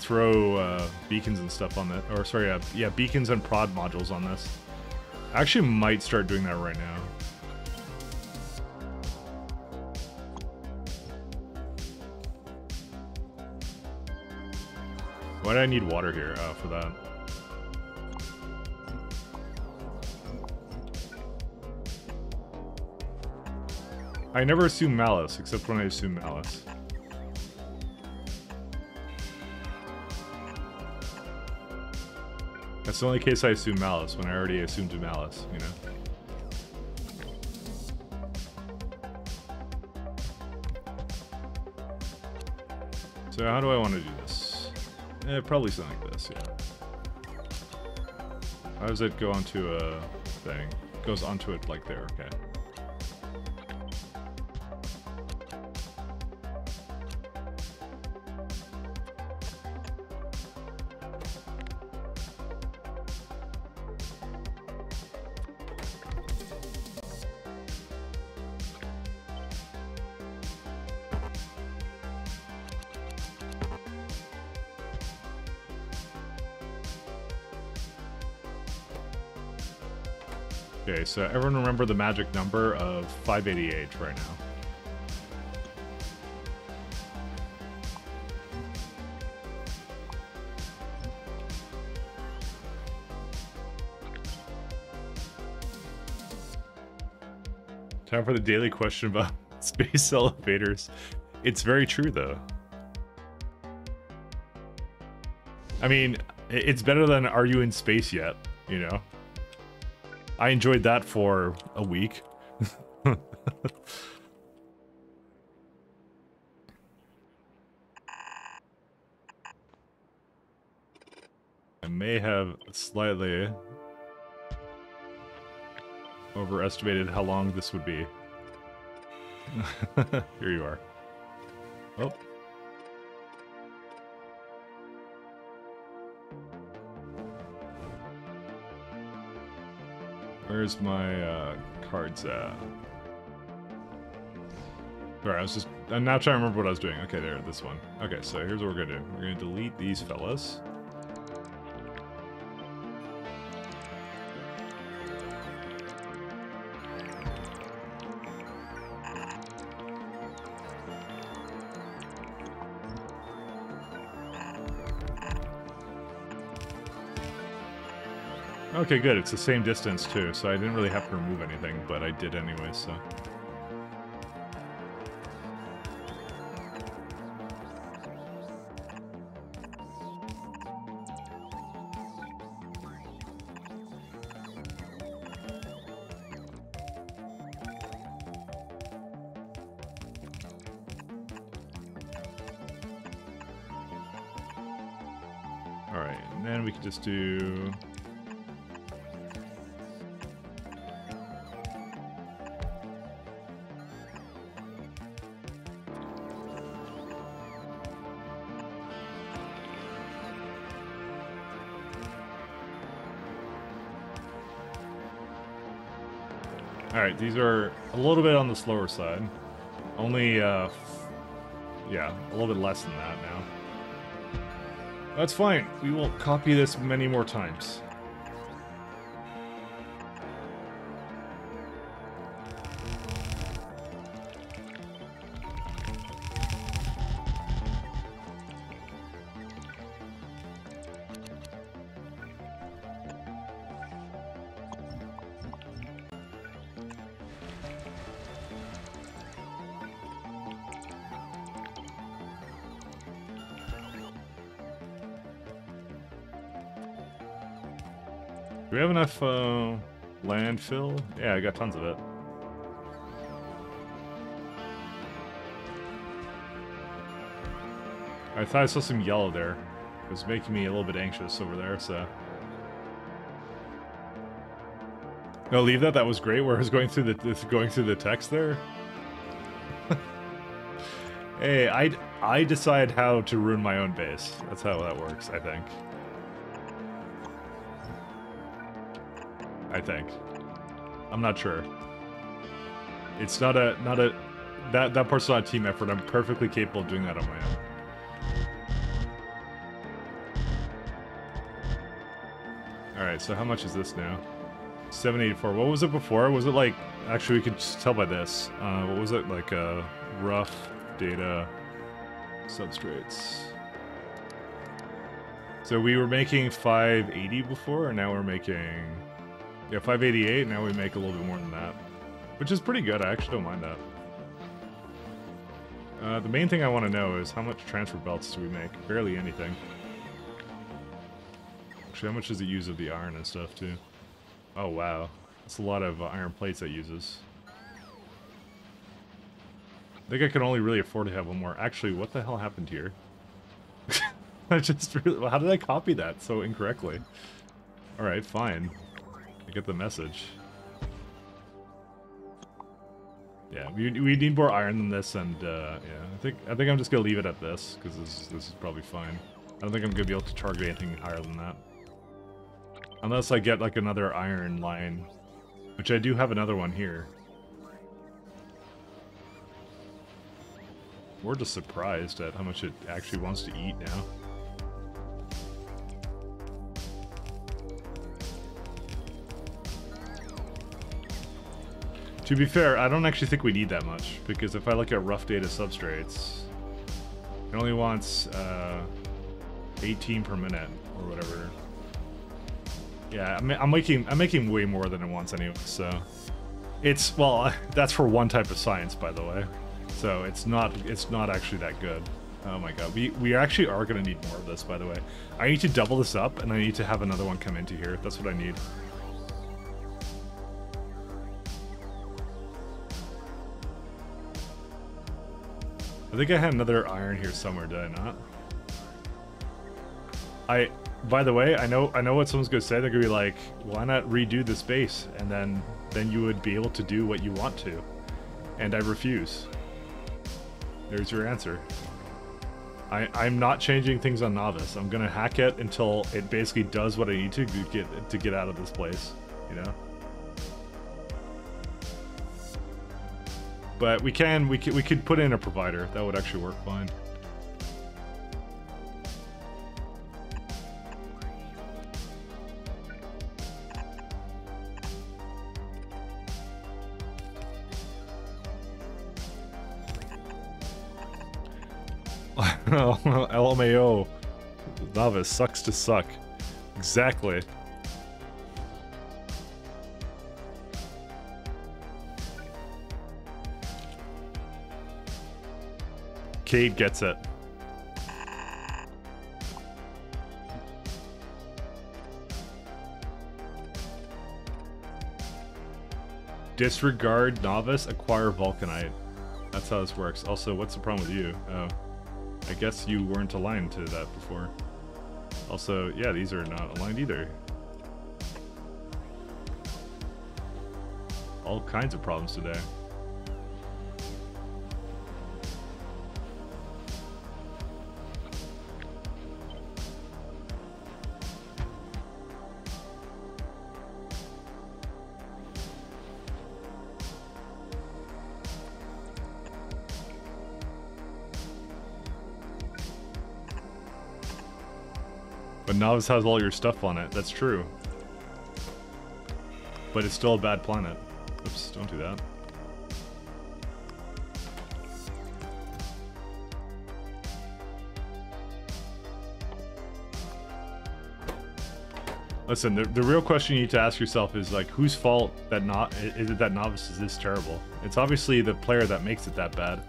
throw beacons and stuff on that. Or sorry, yeah, beacons and prod modules on this. I actually might start doing that right now. Why do I need water here for that? I never assume malice, except when I assume malice. That's the only case I assume malice, when I already assumed malice, you know? So how do I want to do this? Probably something like this, yeah. How does it go onto a thing? It goes onto it like there, okay. Okay, so everyone remember the magic number of 588 right now. Time for the daily question about space elevators. It's very true, though. I mean, it's better than are you in space yet, you know? I enjoyed that for a week. I may have slightly overestimated how long this would be. Here you are. Oh. Where's my cards at? Sorry, I'm now trying to remember what I was doing. Okay, there, this one. Okay, so here's what we're gonna do. We're gonna delete these fellas. Okay, good. It's the same distance, too, so I didn't really have to remove anything, but I did anyway, so... Alright, and then we can just do... Alright, these are a little bit on the slower side. Only, yeah, a little bit less than that now. That's fine. We will copy this many more times. Do we have enough landfill? Yeah, I got tons of it. I thought I saw some yellow there. It was making me a little bit anxious over there, so... No, leave that. That was great. Where I was going through the text there. Hey, I decide how to ruin my own base. That's how that works, I think. I'm not sure. It's not a that part's not a team effort. I'm perfectly capable of doing that on my own. Alright, so how much is this now? 784. What was it before? Was it like... Actually, we could just tell by this. What was it? Like, rough data substrates. So we were making 580 before, and now we're making... Yeah, 588, now we make a little bit more than that. Which is pretty good, I actually don't mind that. The main thing I want to know is how much transfer belts do we make? Barely anything. Actually, how much does it use of the iron and stuff, too? Oh, wow. That's a lot of iron plates that uses. I think I can only really afford to have one more. Actually, what the hell happened here? I just really, how did I copy that so incorrectly? Alright, fine. I get the message. Yeah, we need more iron than this, and yeah, I think I'm just gonna leave it at this because this is probably fine. I don't think I'm gonna be able to target anything higher than that, unless I get like another iron line, which I do have another one here. We're just surprised at how much it actually wants to eat now. To be fair, I don't actually think we need that much, because if I look at rough data substrates, it only wants 18 per minute or whatever. Yeah, I'm making way more than it wants anyway. So it's, well, that's for one type of science, by the way. So it's not actually that good. Oh my god, we actually are gonna need more of this, by the way. I need to double this up, and I need to have another one come into here. That's what I need. I think I had another iron here somewhere, did I not? By the way, I know what someone's gonna say. They're gonna be like, why not redo this base? And then you would be able to do what you want to. And I refuse. There's your answer. I'm not changing things on Novice. I'm gonna hack it until it basically does what I need to get out of this place, you know? But we could put in a provider. That would actually work fine. LMAO. Novice sucks to suck. Exactly. Cade gets it. Disregard Novice, acquire Vulcanite. That's how this works. Also, what's the problem with you? Oh, I guess you weren't aligned to that before. Also, yeah, these are not aligned either. All kinds of problems today. But Novice has all your stuff on it. That's true. But it's still a bad planet. Oops, don't do that. Listen, the real question you need to ask yourself is, like, whose fault is it that Novice is this terrible? It's obviously the player that makes it that bad.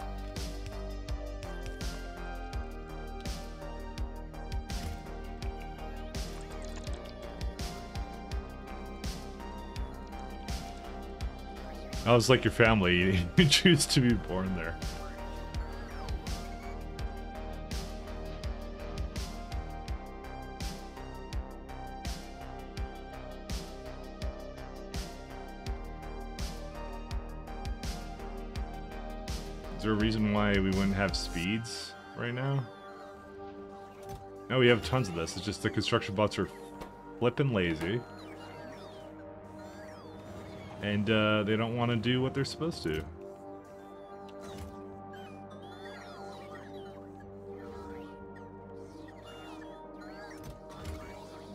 I was like your family, you choose to be born there. Is there a reason why we wouldn't have speeds right now? No, we have tons of this. It's just the construction bots are flippin' lazy. And they don't want to do what they're supposed to.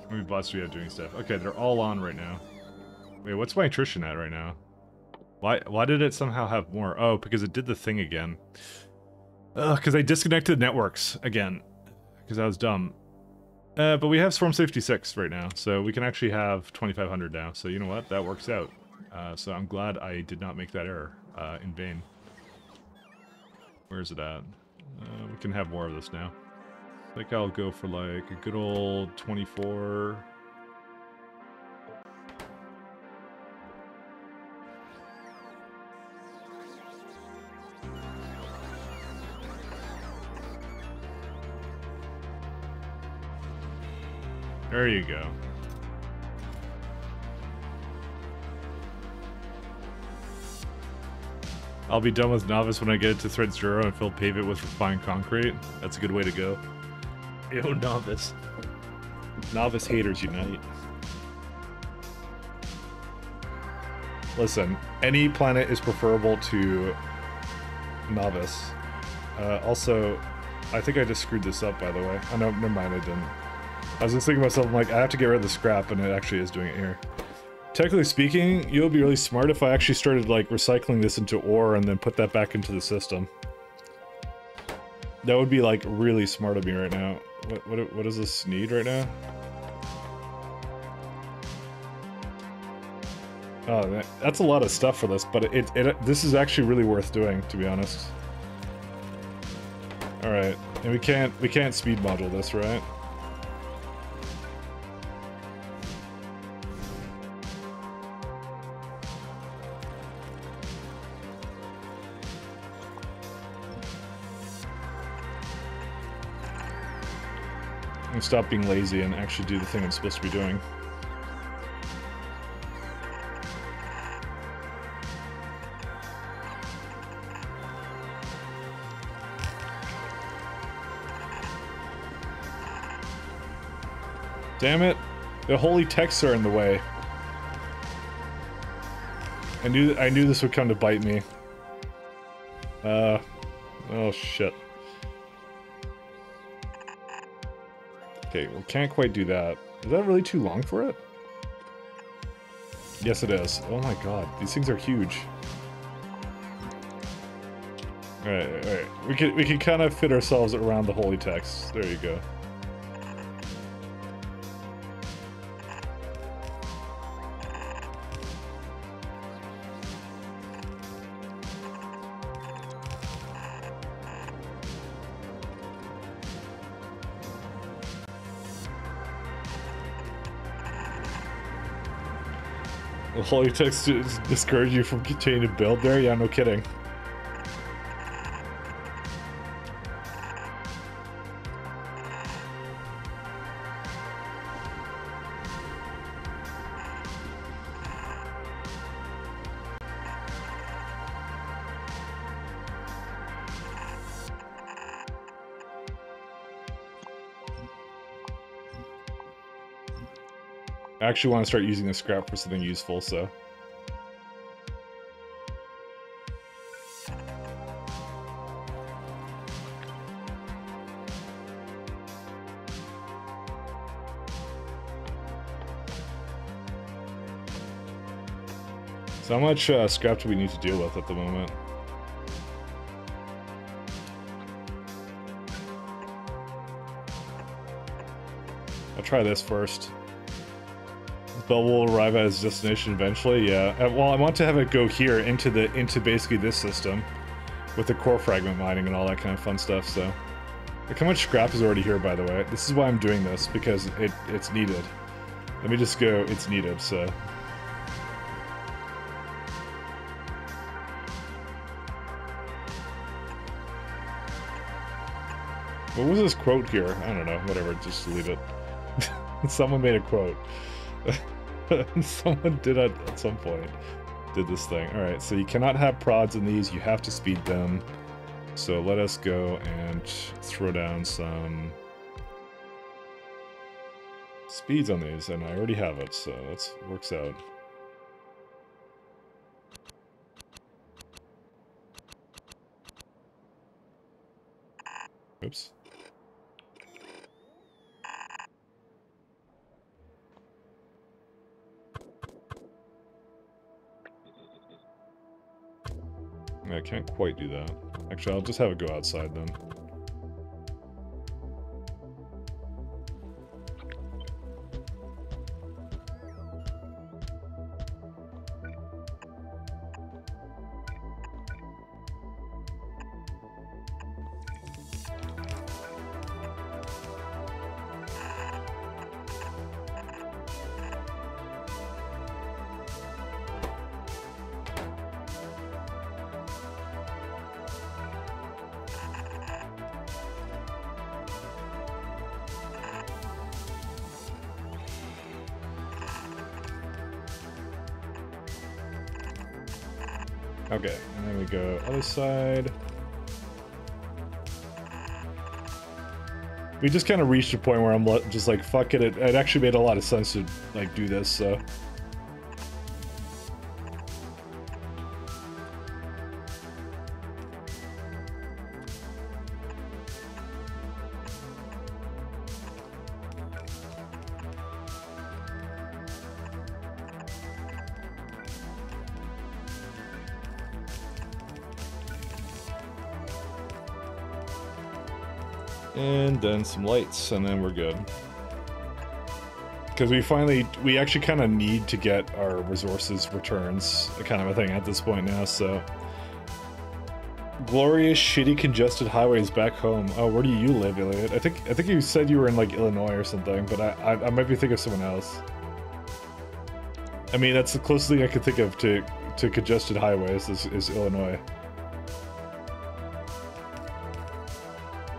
How many bots do we have doing stuff? Okay, they're all on right now. Wait, what's my attrition at right now? Why did it somehow have more? Oh, because it did the thing again. Ugh, because I disconnected networks again. Because I was dumb. But we have Swarm Safety 6 right now, so we can actually have 2500 now. So you know what? That works out. So I'm glad I did not make that error in vain. Where is it at? We can have more of this now. I think I'll go for like a good old 24. There you go. I'll be done with Novice when I get it to Thread 0 and pave it with refined concrete. That's a good way to go. Ew, Novice. Novice haters unite. Listen, any planet is preferable to Novice. Also, I think I just screwed this up, by the way. Oh, no, never mind, I didn't. I was just thinking to myself, I'm like, I have to get rid of the scrap, and it actually is doing it here. Technically speaking, you'll be really smart if I actually started, like, recycling this into ore and then put that back into the system. That would be, like, really smart of me right now. What does this need right now? Oh, that's a lot of stuff for this, but this is actually really worth doing, to be honest. Alright, and we can't speed module this, right? And stop being lazy and actually do the thing I'm supposed to be doing. Damn it! The holy texts are in the way. I knew this would come to bite me. Oh shit. Okay, well, can't quite do that. Is that really too long for it? Yes, it is. Oh my god, these things are huge. Alright, alright. We can kind of fit ourselves around the holy text. There you go. The holy text discourage you from continuing to build there? Yeah, no kidding. I actually want to start using the scrap for something useful, so... So how much scrap do we need to deal with at the moment? I'll try this first. But will arrive at its destination eventually, yeah. Well, I want to have it go here into basically this system with the core fragment mining and all that kind of fun stuff, so. Look how much scrap is already here, by the way. This is why I'm doing this, because it's needed. Let me just go, it's needed, so. What was this quote here? I don't know, whatever, just delete it. Someone made a quote. Someone did it at some point. Did this thing. Alright, so you cannot have prods in these, you have to speed them. So let us go and throw down some speeds on these, and I already have it, so that works out. Oops. I can't quite do that. Actually, I'll just have it go outside then. Okay, and then we go other side. We just kind of reached a point where I'm just like, fuck it. It actually made a lot of sense to like do this, so. And then some lights, and then we're good. Because we actually kind of need to get our resources returns, kind of a thing at this point now, so. Glorious, shitty, congested highways back home. Oh, where do you live, Elliot? I think you said you were in, like, Illinois or something, but I might be thinking of someone else. I mean, that's the closest thing I could think of to congested highways is Illinois.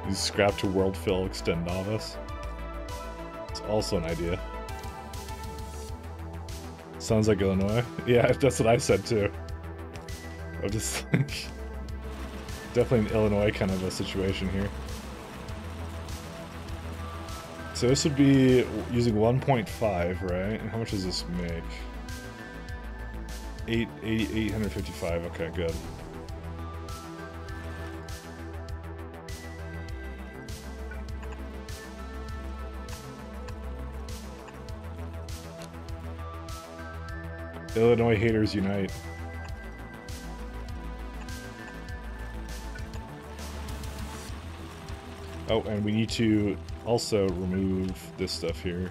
You scrap to world fill, extend novice. It's also an idea. Sounds like Illinois. Yeah, that's what I said too. I'm just like, definitely an Illinois kind of a situation here. So this would be using 1.5, right? And how much does this make? 855. Okay, good. Illinois haters unite. Oh, and we need to also remove this stuff here.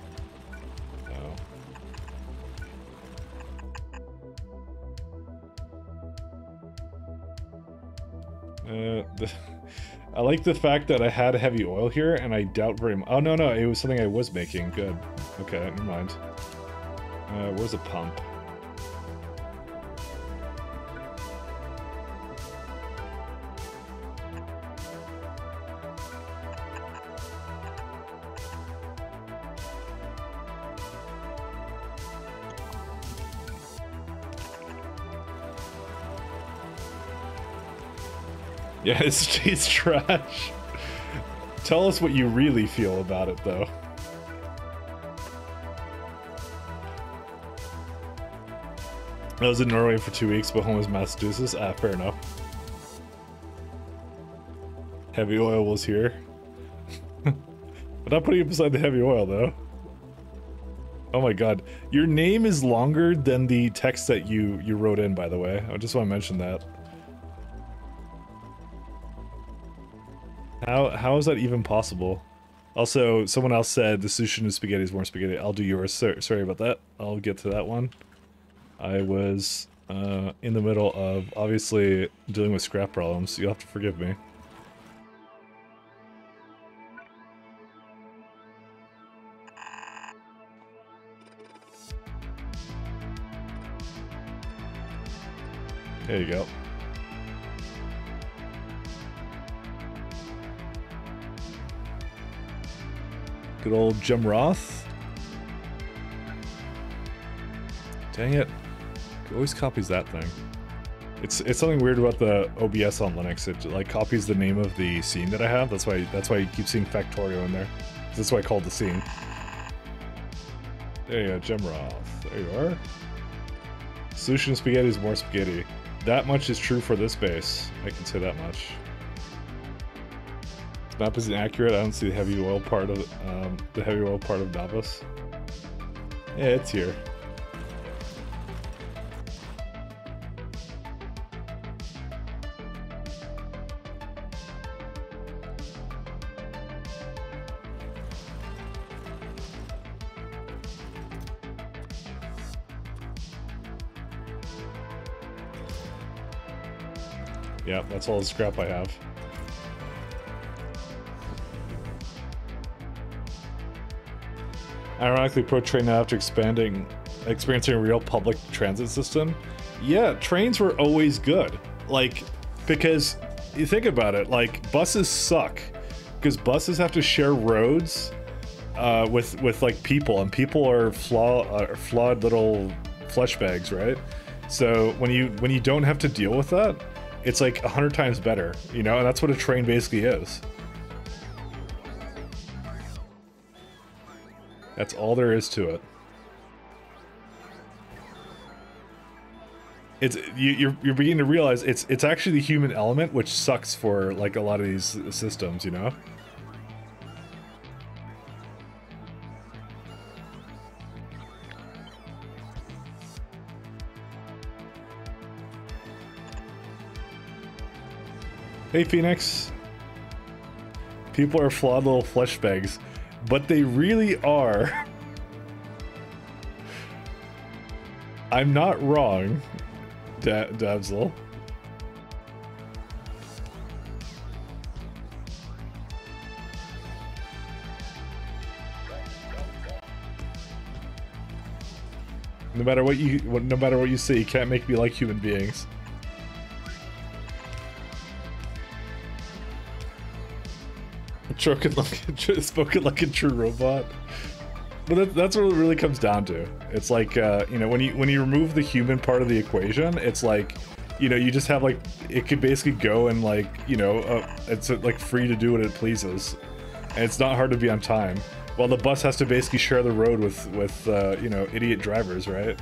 I like the fact that I had heavy oil here, and I doubt very much. Oh, no, it was something I was making. Good. Okay, never mind. Where's the pump? Yeah, it's trash. Tell us what you really feel about it, though. I was in Norway for 2 weeks, but home was Massachusetts. Ah, fair enough. Heavy oil was here. I'm not putting it beside the heavy oil, though. Oh my god. Your name is longer than the text that you wrote in, by the way. I just want to mention that. How is that even possible? Also, someone else said the solution to spaghetti is more spaghetti. I'll do yours. Sorry about that. I'll get to that one. I was in the middle of, obviously, dealing with scrap problems. You'll have to forgive me. There you go. Good old Jim Roth. Dang it. It always copies that thing. It's something weird about the OBS on Linux. It like copies the name of the scene that I have. That's why you keep seeing Factorio in there. That's why I called the scene. There you go, Jim Roth. There you are. Solution to spaghetti is more spaghetti. That much is true for this base. I can say that much. Map isn't accurate. I don't see the heavy oil part of Davos. Yeah, it's here. Yeah, that's all the scrap I have. Ironically, pro train now after experiencing a real public transit system. Yeah, trains were always good. Like, because you think about it, like buses suck because buses have to share roads with like people, and people are flawed little flesh bags, right? So when you don't have to deal with that, it's like 100 times better, you know, and that's what a train basically is. That's all there is to it. It's you're beginning to realize it's actually the human element which sucks for like a lot of these systems, you know. Hey Phoenix. People are flawed little flesh bags, but they really are. I'm not wrong. Dabsel. No matter what you say, you can't make me like human beings. Spoken like a true robot. But that's what it really comes down to. It's like, you know, when you remove the human part of the equation, it's like, you know, you just have like, it could basically go and like, you know, it's like free to do what it pleases. And it's not hard to be on time. While the bus has to basically share the road with you know, idiot drivers, right?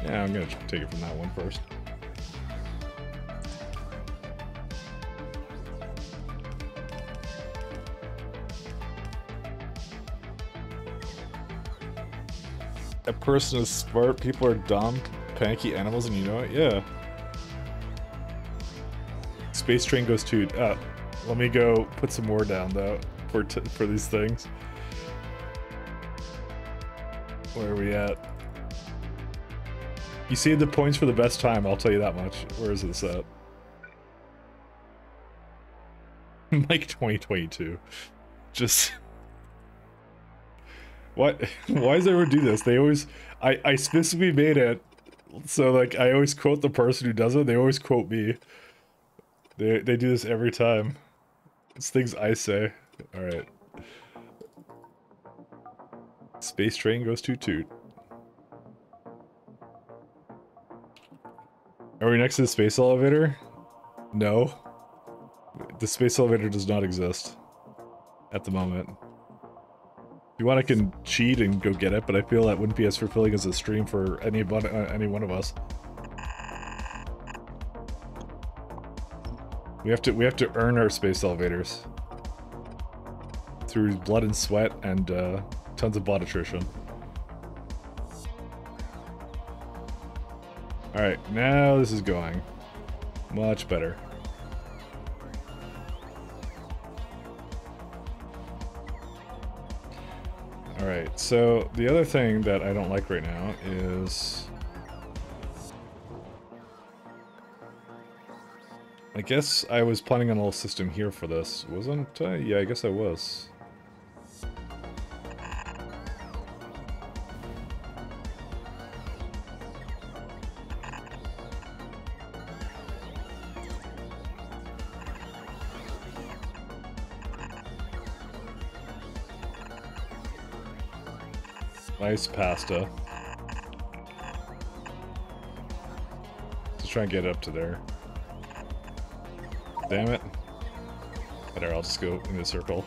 Yeah, I'm gonna take it from that one first. A person is smart, people are dumb, panicky animals, and you know it? Yeah. Space train goes to... let me go put some more down, though, for these things. Where are we at? You saved the points for the best time, I'll tell you that much. Where is this at? Like 2022. Just... What? Why does everyone do this? They always... I specifically made it, so like, I always quote the person who does it, they always quote me. They do this every time. It's things I say. Alright. Space train goes toot toot. Are we next to the space elevator? No. The space elevator does not exist. At the moment. If you want, I can cheat and go get it, but I feel that wouldn't be as fulfilling as a stream for any one of us. We have to earn our space elevators. Through blood and sweat and tons of bot attrition. Alright, now this is going. Much better. Alright, so the other thing that I don't like right now is... I guess I was planning on a little system here for this, wasn't I? Yeah, I guess I was. Nice pasta. Let's try and get it up to there. Damn it. Better, I'll just go in a circle.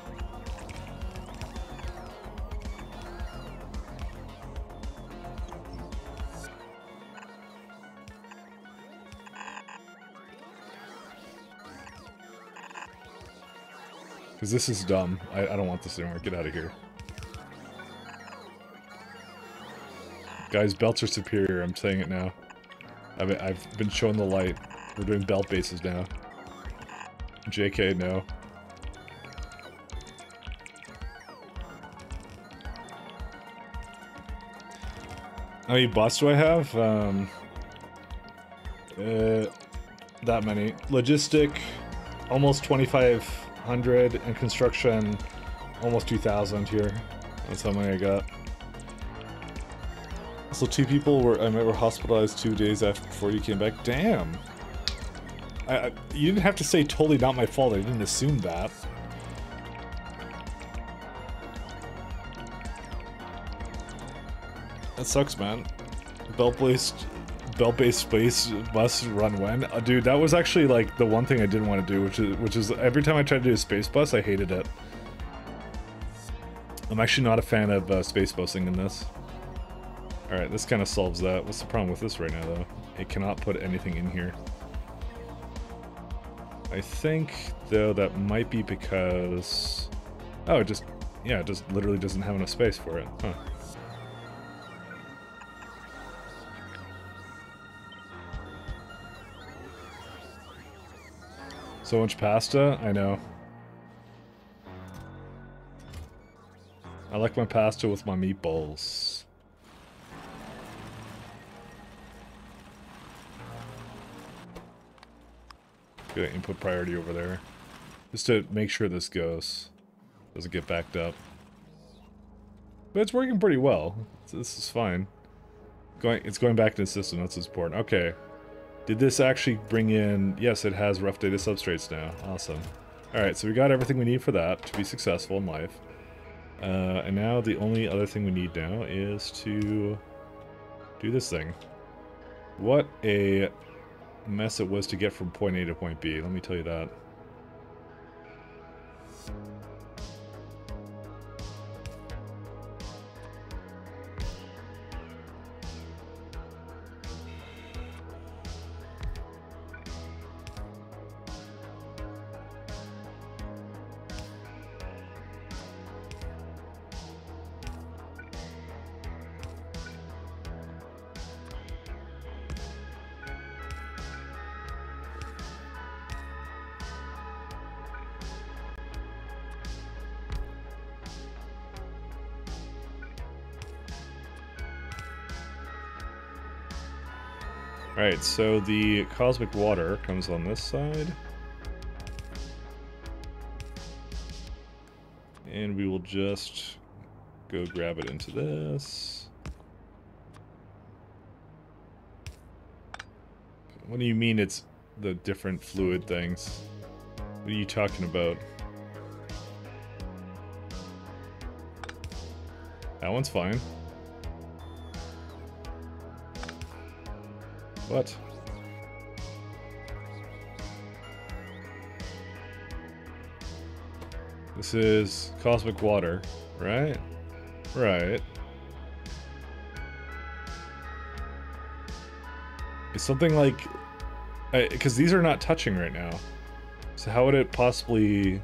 Because this is dumb. I don't want this anymore. Get out of here. Guys, belts are superior. I'm saying it now. I've been shown the light. We're doing belt bases now. JK, no. How many bots do I have? That many. Logistic, almost 2,500, and construction, almost 2,000 here. That's how many I got. So 2 people were hospitalized 2 days before you came back. Damn. You didn't have to say totally not my fault. I didn't assume that. That sucks, man. Belt-based space bus run when? Dude, that was actually like the one thing I didn't want to do, which is every time I tried to do a space bus, I hated it. I'm actually not a fan of space busing in this. Alright, this kind of solves that. What's the problem with this right now, though? It cannot put anything in here. I think, though, that might be because... Oh, it just... Yeah, it just literally doesn't have enough space for it. Huh. So much pasta? I know. I like my pasta with my meatballs. Good input priority over there. Just to make sure this doesn't get backed up. But it's working pretty well. This is fine. It's going back to the system, that's what's important. Okay. Did this actually bring in... Yes, it has rough data substrates now. Awesome. Alright, so we got everything we need for that to be successful in life. And now the only other thing we need now is to do this thing. What a mess it was to get from point A to point B, let me tell you that. Alright, so the cosmic water comes on this side. And we will just go grab it into this. What do you mean it's the different fluid things? What are you talking about? That one's fine. What? This is cosmic water, right? Right. It's something like... because these are not touching right now. So how would it possibly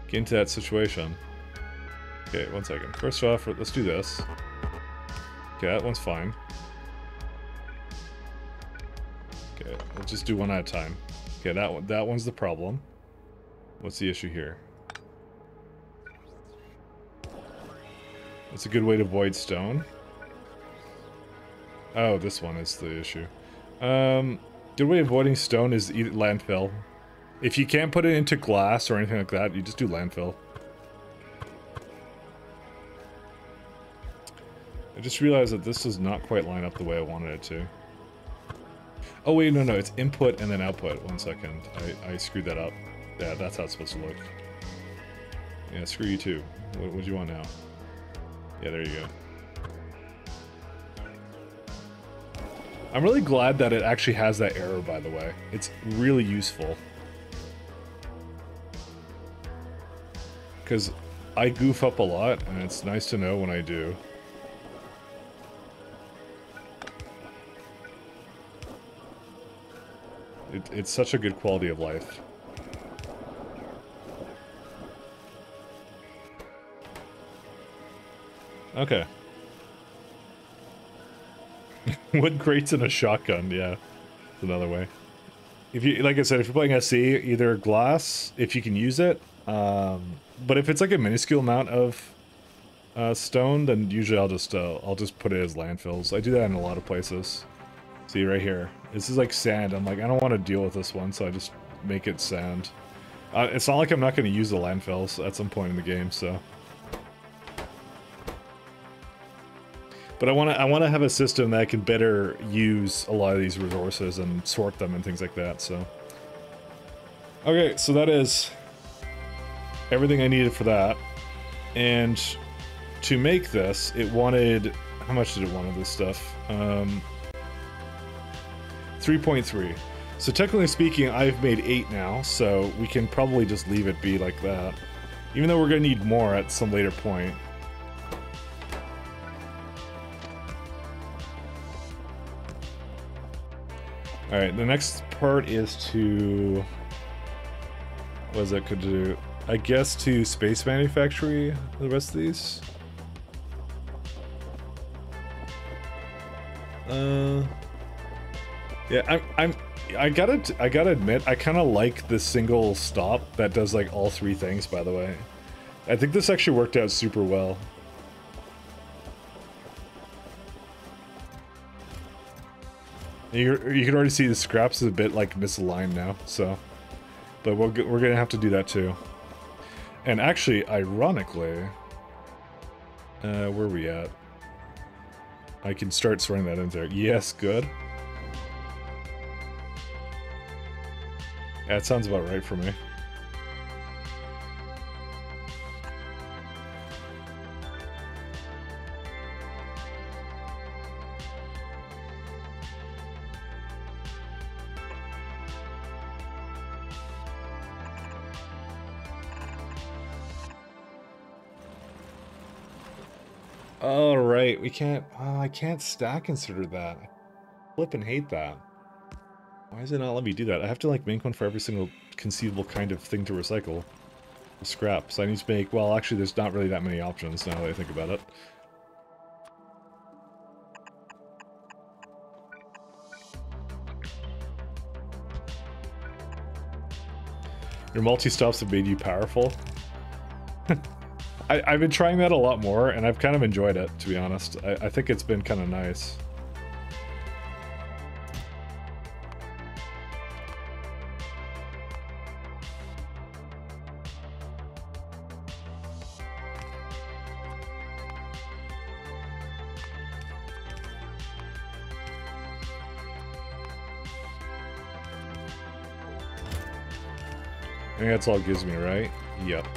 get into that situation? Okay, one second. First off, let's do this. Okay, that one's fine. Okay, let's just do one at a time. Okay, that one's the problem. What's the issue here? That's a good way to avoid stone. Oh, this one is the issue. Good way of avoiding stone is landfill. If you can't put it into glass or anything like that, you just do landfill. I just realized that this does not quite line up the way I wanted it to. Oh wait, no, it's input and then output. 1 second. I screwed that up. Yeah, that's how it's supposed to look. Yeah, screw you too. What do you want now? Yeah, there you go. I'm really glad that it actually has that error, by the way. It's really useful. Because I goof up a lot, and it's nice to know when I do. It's such a good quality of life. Okay. Wood crates and a shotgun, yeah. That's another way. If you, like I said, if you're playing SE, either glass, if you can use it. But if it's like a minuscule amount of stone, then usually I'll just put it as landfills. I do that in a lot of places. See right here. This is like sand. I'm like, I don't want to deal with this one, so I just make it sand. It's not like I'm not going to use the landfills at some point in the game, so. But I want to have a system that can better use a lot of these resources and sort them and things like that, so. Okay, so that is everything I needed for that. And to make this, it wanted how much did it want of this stuff? 3.3. So technically speaking, I've made 8 now, so we can probably just leave it be like that. Even though we're gonna need more at some later point. Alright, the next part is to... what is that could do? I guess to space manufactory, the rest of these? Yeah, I gotta admit, I kind of like the single stop that does like all 3 things, by the way. I think this actually worked out super well. You can already see the scraps is a bit like misaligned now, so... but we're gonna have to do that too. And actually, ironically... where are we at? I can start sorting that in there. Yes, good. Yeah, it sounds about right for me. Oh, right, we can't... I can't stack consider that. I flip and hate that. Why does it not let me do that? I have to, like, make one for every single conceivable kind of thing to recycle. Scrap. So I need to make... well, actually, there's not really that many options now that I think about it. Your multi-stops have made you powerful? I've been trying that a lot more, and I've kind of enjoyed it, to be honest. I think it's been kind of nice. I think that's all it gives me, right? Yep.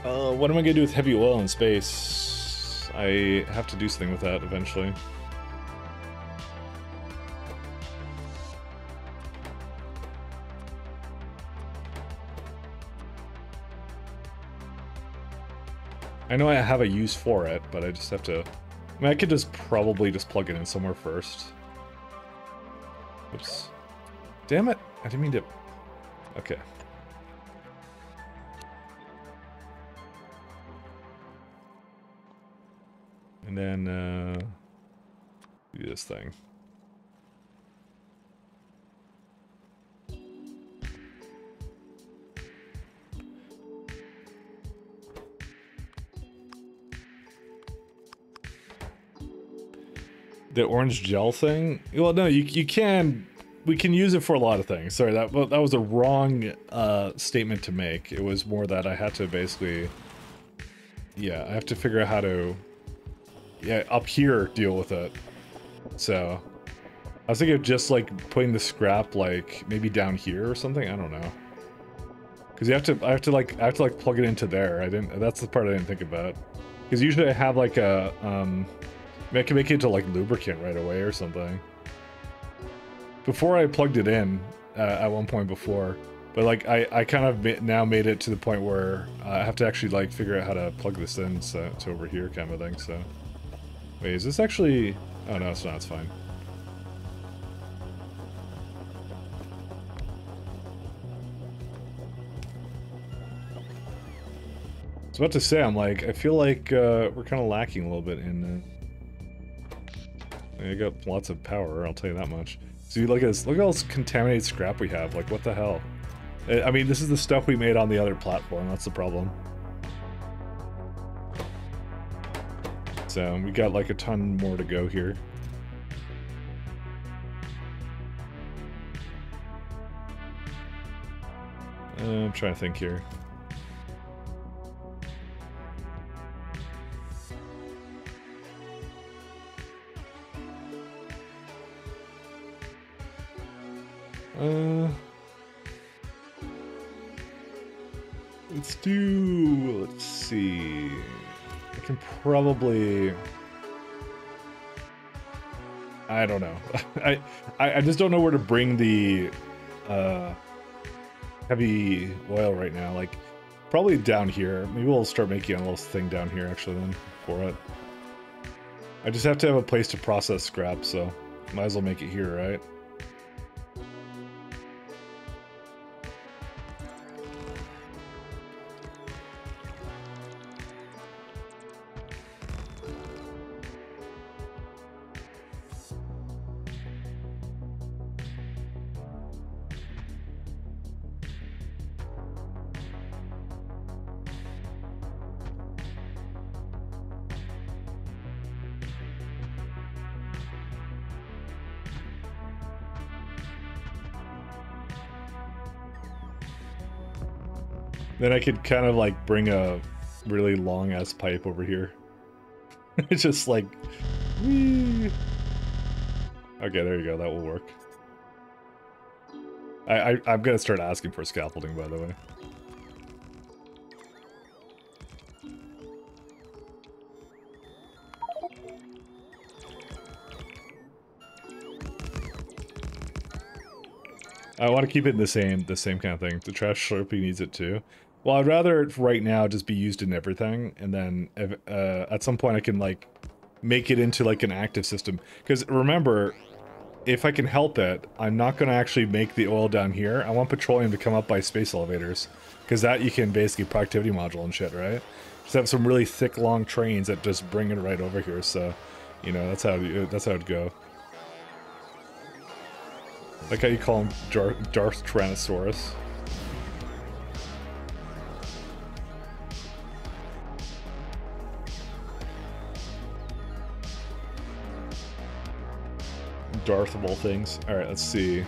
What am I gonna do with heavy oil in space? I have to do something with that eventually. I know I have a use for it, but I just have to... I mean, I could just probably just plug it in somewhere first. Oops. Damn it! I didn't mean to... okay. And then, do this thing. The orange gel thing? Well, no, you can... we can use it for a lot of things. Sorry, that was a wrong statement to make. It was more that I had to basically... yeah, I have to figure out how to... yeah, up here deal with it. So I was thinking of just like putting the scrap like maybe down here or something. I don't know. Because I have to like plug it into there. That's the part I didn't think about. Because usually I have like a I can make it into like lubricant right away or something. Before I plugged it in at one point before, but like I kind of now made it to the point where I have to actually like figure out how to plug this in to over here kind of thing. So. Wait, is this actually... oh no, it's not, it's fine. I was about to say, I'm like, I feel like we're kind of lacking a little bit in... I got lots of power, I'll tell you that much. See, look at this, look at all this contaminated scrap we have, like what the hell? I mean, this is the stuff we made on the other platform, that's the problem. So, we got like a ton more to go here. I'm trying to think here. let's see. I can probably... I don't know. I just don't know where to bring the heavy oil right now. Like, probably down here. Maybe we'll start making a little thing down here actually then for it. I just have to have a place to process scrap, so might as well make it here, right? Then I could kind of like bring a really long ass pipe over here. It's just like, whee. Okay, there you go. That will work. I'm gonna start asking for scaffolding, by the way. I want to keep it in the same kind of thing. The trash slurpee needs it too. Well, I'd rather it right now just be used in everything, and then if, at some point I can like make it into like an active system. Because remember, if I can help it, I'm not going to actually make the oil down here. I want petroleum to come up by space elevators, because that you can basically productivity module and shit, right? Just have some really thick, long trains that just bring it right over here. So, you know, that's how it'd go. Like how you call him Darth Tyrannosaurus. Darth of all things. Alright, let's see.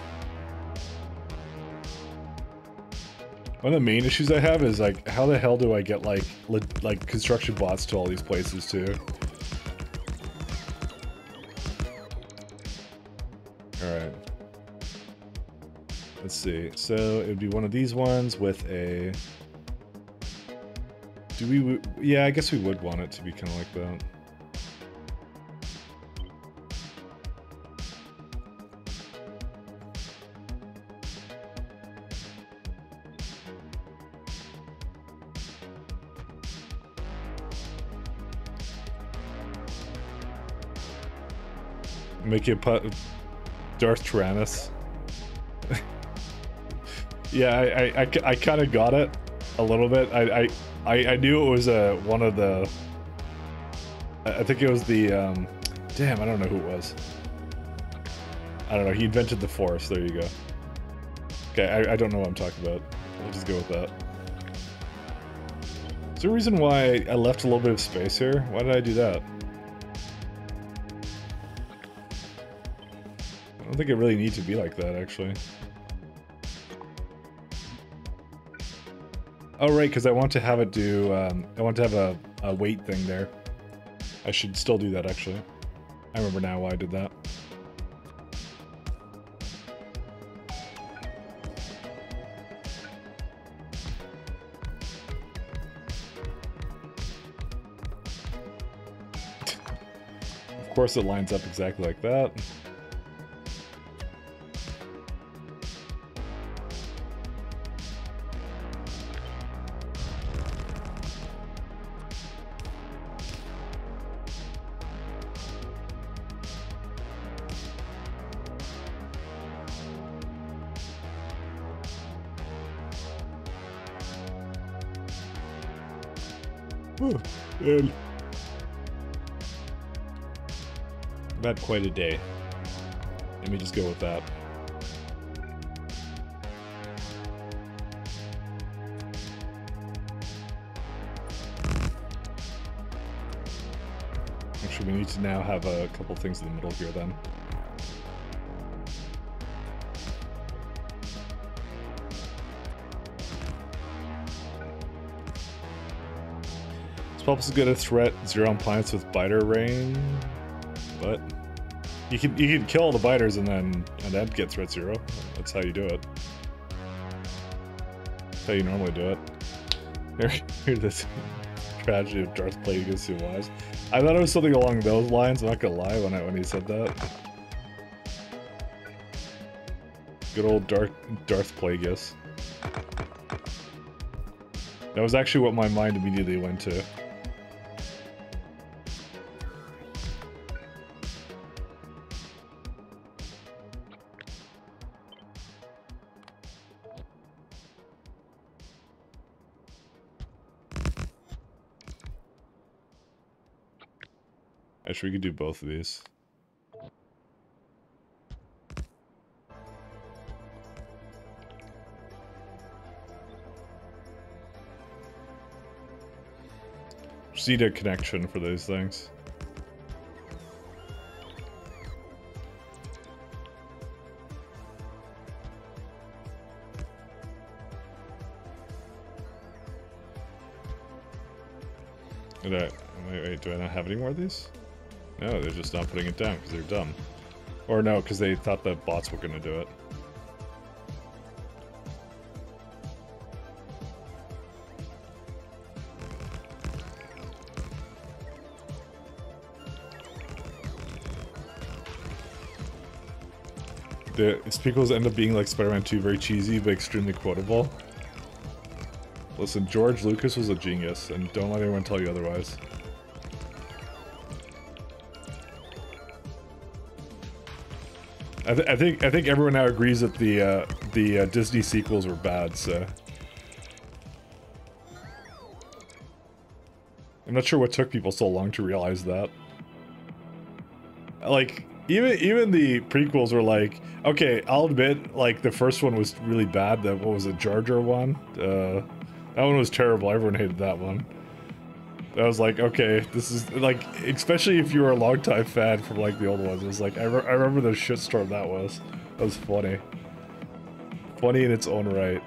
One of the main issues I have is like, how the hell do I get like construction bots to all these places too? Alright. Let's see. So it would be one of these ones with a... Do we... Yeah, I guess we would want it to be kind of like that. Make it Darth Tyrannus. Yeah, I kind of got it a little bit. I knew it was one of the. I think it was the. Damn, I don't know who it was. I don't know. He invented the Force. There you go. Okay, I don't know what I'm talking about. We'll just go with that. Is there a reason why I left a little bit of space here? Why did I do that? I don't think it really needs to be like that, actually. Oh, right, because I want to have it do, I want to have a weight thing there. I should still do that, actually. I remember now why I did that. Of course it lines up exactly like that. I've had quite a day. Let me just go with that. Actually, we need to now have a couple things in the middle here then. Pulpus is good at threat, 0 on planets with biter range, but you can kill all the biters and then get threat 0. That's how you do it. That's how you normally do it. Here's this tragedy of Darth Plagueis who was. I thought it was something along those lines. I'm not gonna lie when he said that. Good old Darth Plagueis. That was actually what my mind immediately went to. Actually, we could do both of these. Just need a connection for those things. Wait, do I not have any more of these? No, they're just not putting it down because they're dumb. Or no, because they thought that bots were going to do it. The sequels end up being like Spider-Man 2, very cheesy but extremely quotable. Listen, George Lucas was a genius, and don't let anyone tell you otherwise. I think everyone now agrees that the Disney sequels were bad. So I'm not sure what took people so long to realize that. Like even the prequels were like, okay, I'll admit, like the first one was really bad. That what was it, Jar Jar one? That one was terrible. Everyone hated that one. I was like, okay, this is like, especially if you were a longtime fan from like the old ones. It was like, I remember the shitstorm that was. That was funny. Funny in its own right.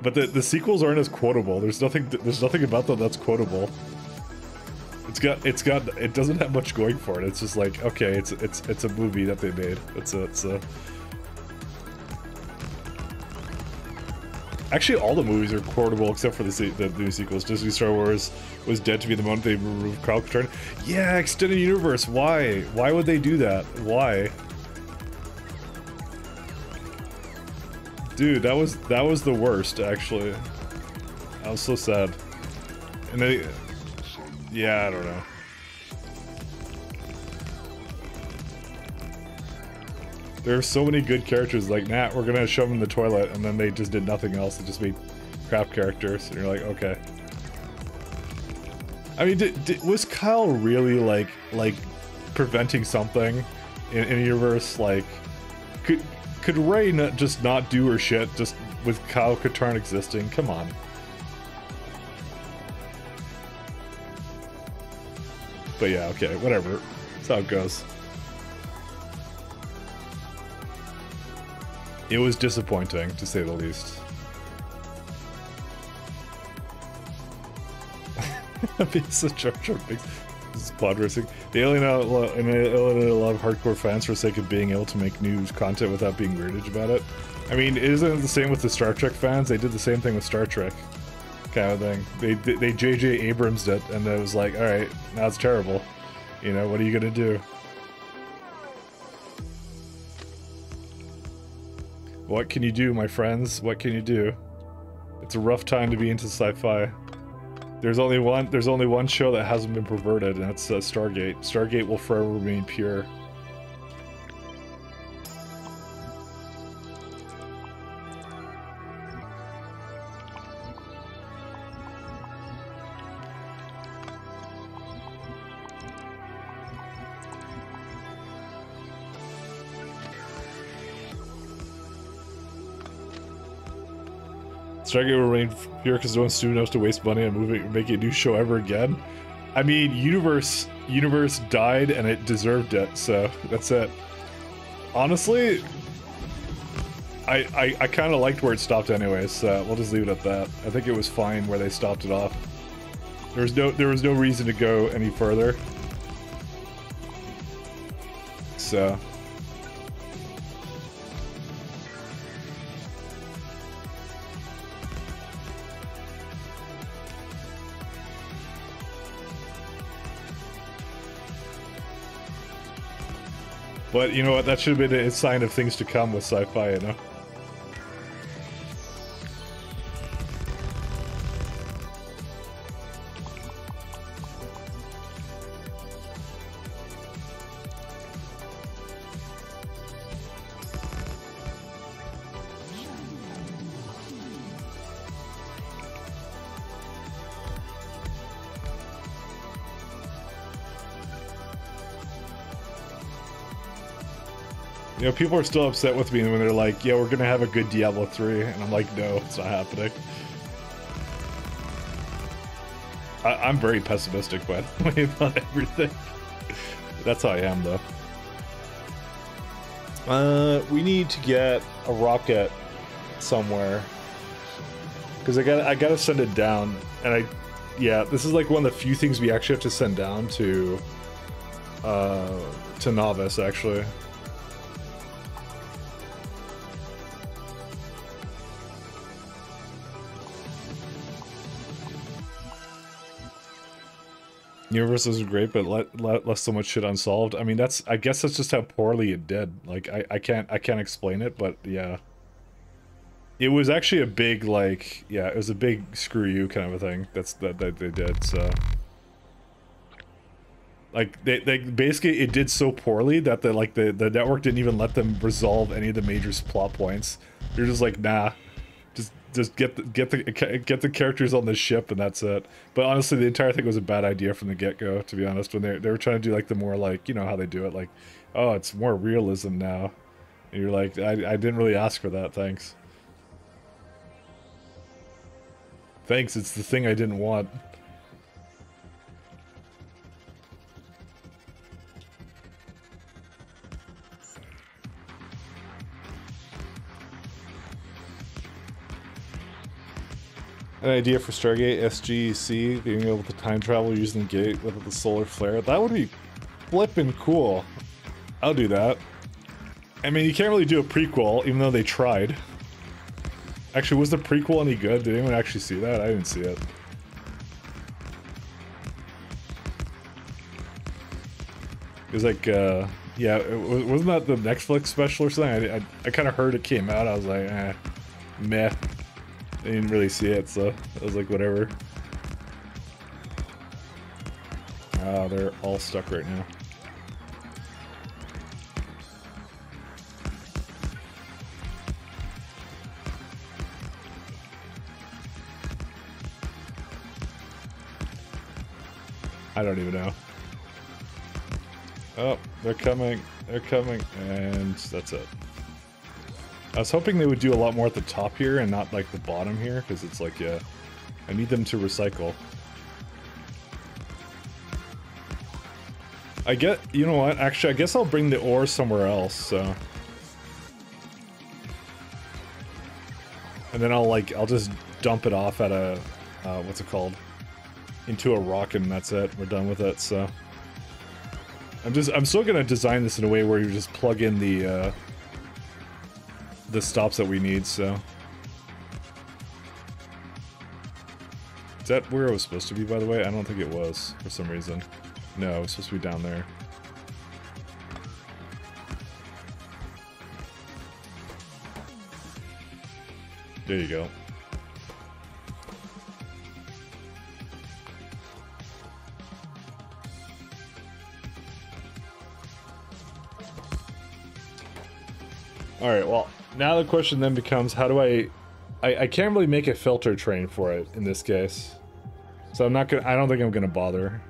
But the sequels aren't as quotable. There's nothing about them that's quotable. It doesn't have much going for it. It's just like, okay, it's a movie that they made. That's it. Actually, all the movies are quotable except for the new sequels. Disney Star Wars was dead to me the moment they removed Kyle Katarn. Yeah, extended universe. Why? Why would they do that? Why? Dude, that was the worst. Actually, I was so sad. And they, yeah, I don't know. There are so many good characters, like, nah, we're gonna shove them in the toilet, and then they just did nothing else. They just made crap characters, and you're like, okay. I mean, was Kyle really, like preventing something in a universe? Like, could Rey just not do her shit just with Kyle Katarn existing? Come on. But yeah, okay, whatever. That's how it goes. It was disappointing, to say the least. This is pod racing. They alienate a lot of hardcore fans for the sake of being able to make new content without being weirded about it. I mean, isn't it the same with the Star Trek fans? They did the same thing with Star Trek, kind of thing. They J.J. Abrams'd it, and it was like, all right, now it's terrible. You know, what are you gonna do? What can you do, my friends? What can you do? It's a rough time to be into sci-fi. There's only one show that hasn't been perverted, and that's Stargate. Stargate will forever remain pure. Stargate will remain pure because no one student knows to waste money on making a new show ever again. I mean, Universe died and it deserved it, so that's it. Honestly, I kind of liked where it stopped anyways, so we'll just leave it at that. I think it was fine where they stopped it off. There was no reason to go any further. So. But you know what? That should have been a sign of things to come with sci-fi, you know? You know, people are still upset with me when they're like, yeah, we're gonna have a good Diablo 3, and I'm like, no, it's not happening. I'm very pessimistic, by the way, about everything. That's how I am, though. We need to get a rocket somewhere. Because I gotta send it down, and yeah, this is like one of the few things we actually have to send down to Novice, actually. Universe is great, but left so much shit unsolved. I mean, I guess that's just how poorly it did. Like, I can't explain it, but yeah. It was actually a big, like, yeah, it was a big screw you kind of a thing. That they did, so. Like, they basically, it did so poorly that the network didn't even let them resolve any of the major plot points. They're just like, nah. Just get the characters on the ship and that's it. But honestly, the entire thing was a bad idea from the get-go, to be honest, when they were trying to do like the more like, you know how they do it, like, oh, it's more realism now. And you're like, I didn't really ask for that, thanks. Thanks, it's the thing I didn't want. An idea for Stargate SGC, being able to time travel using the gate with the solar flare. That would be flippin' cool. I'll do that. I mean, you can't really do a prequel, even though they tried. Actually, was the prequel any good? Did anyone actually see that? I didn't see it. It was like, yeah, wasn't that the Netflix special or something? I kind of heard it came out. I was like, meh. I didn't really see it, so I was like, whatever. Ah, they're all stuck right now. I don't even know. Oh, they're coming, and that's it. I was hoping they would do a lot more at the top here and not like the bottom here, because it's like, yeah, I need them to recycle. You know what, actually, I guess I'll bring the ore somewhere else, so. And then I'll just dump it off at a, what's it called? Into a rocket, and that's it, we're done with it, so. I'm still gonna design this in a way where you just plug in the stops that we need, so. Is that where it was supposed to be, by the way? I don't think it was, for some reason. No, it was supposed to be down there. There you go. Alright, well, now the question then becomes, how do I can't really make a filter train for it in this case. So I don't think I'm gonna bother.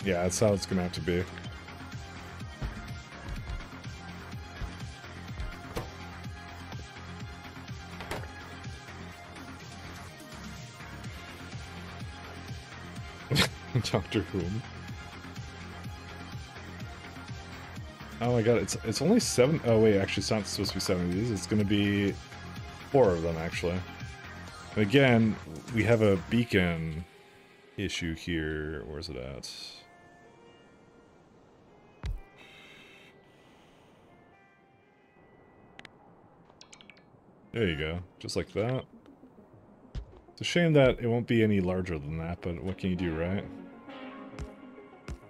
Yeah, that's how it's gonna have to be. Doctor Whom? Oh my god, it's only 7. Oh wait, actually it's not supposed to be 7 of these. It's gonna be 4 of them actually. And again, we have a beacon issue here. Where's it at? There you go. Just like that. It's a shame that it won't be any larger than that, but what can you do, right?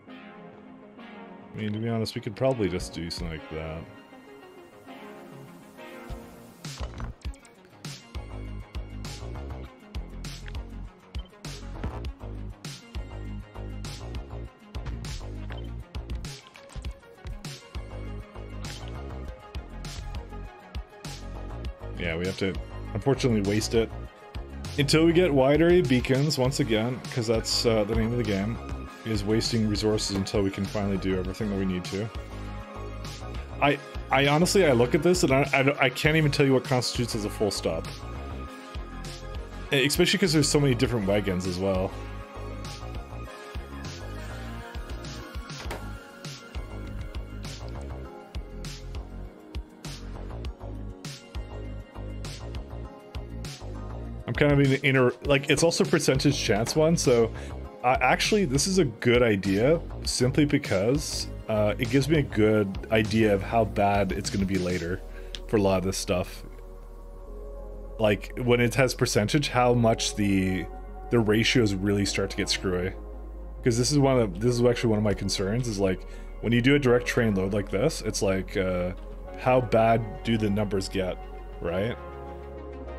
I mean, to be honest, we could probably just do something like that. Yeah, we have to, unfortunately, waste it until we get wide area beacons once again, because that's the name of the game, is wasting resources until we can finally do everything that we need to. I honestly, I look at this and I can't even tell you what constitutes as a full stop. Especially because there's so many different wagons as well. I'm kind of in the inner, like, it's also percentage chance one, so actually this is a good idea simply because it gives me a good idea of how bad it's going to be later for a lot of this stuff. Like, when it has percentage, how much the ratios really start to get screwy. Because this is actually one of my concerns, is like, when you do a direct train load like this, it's like, how bad do the numbers get, right?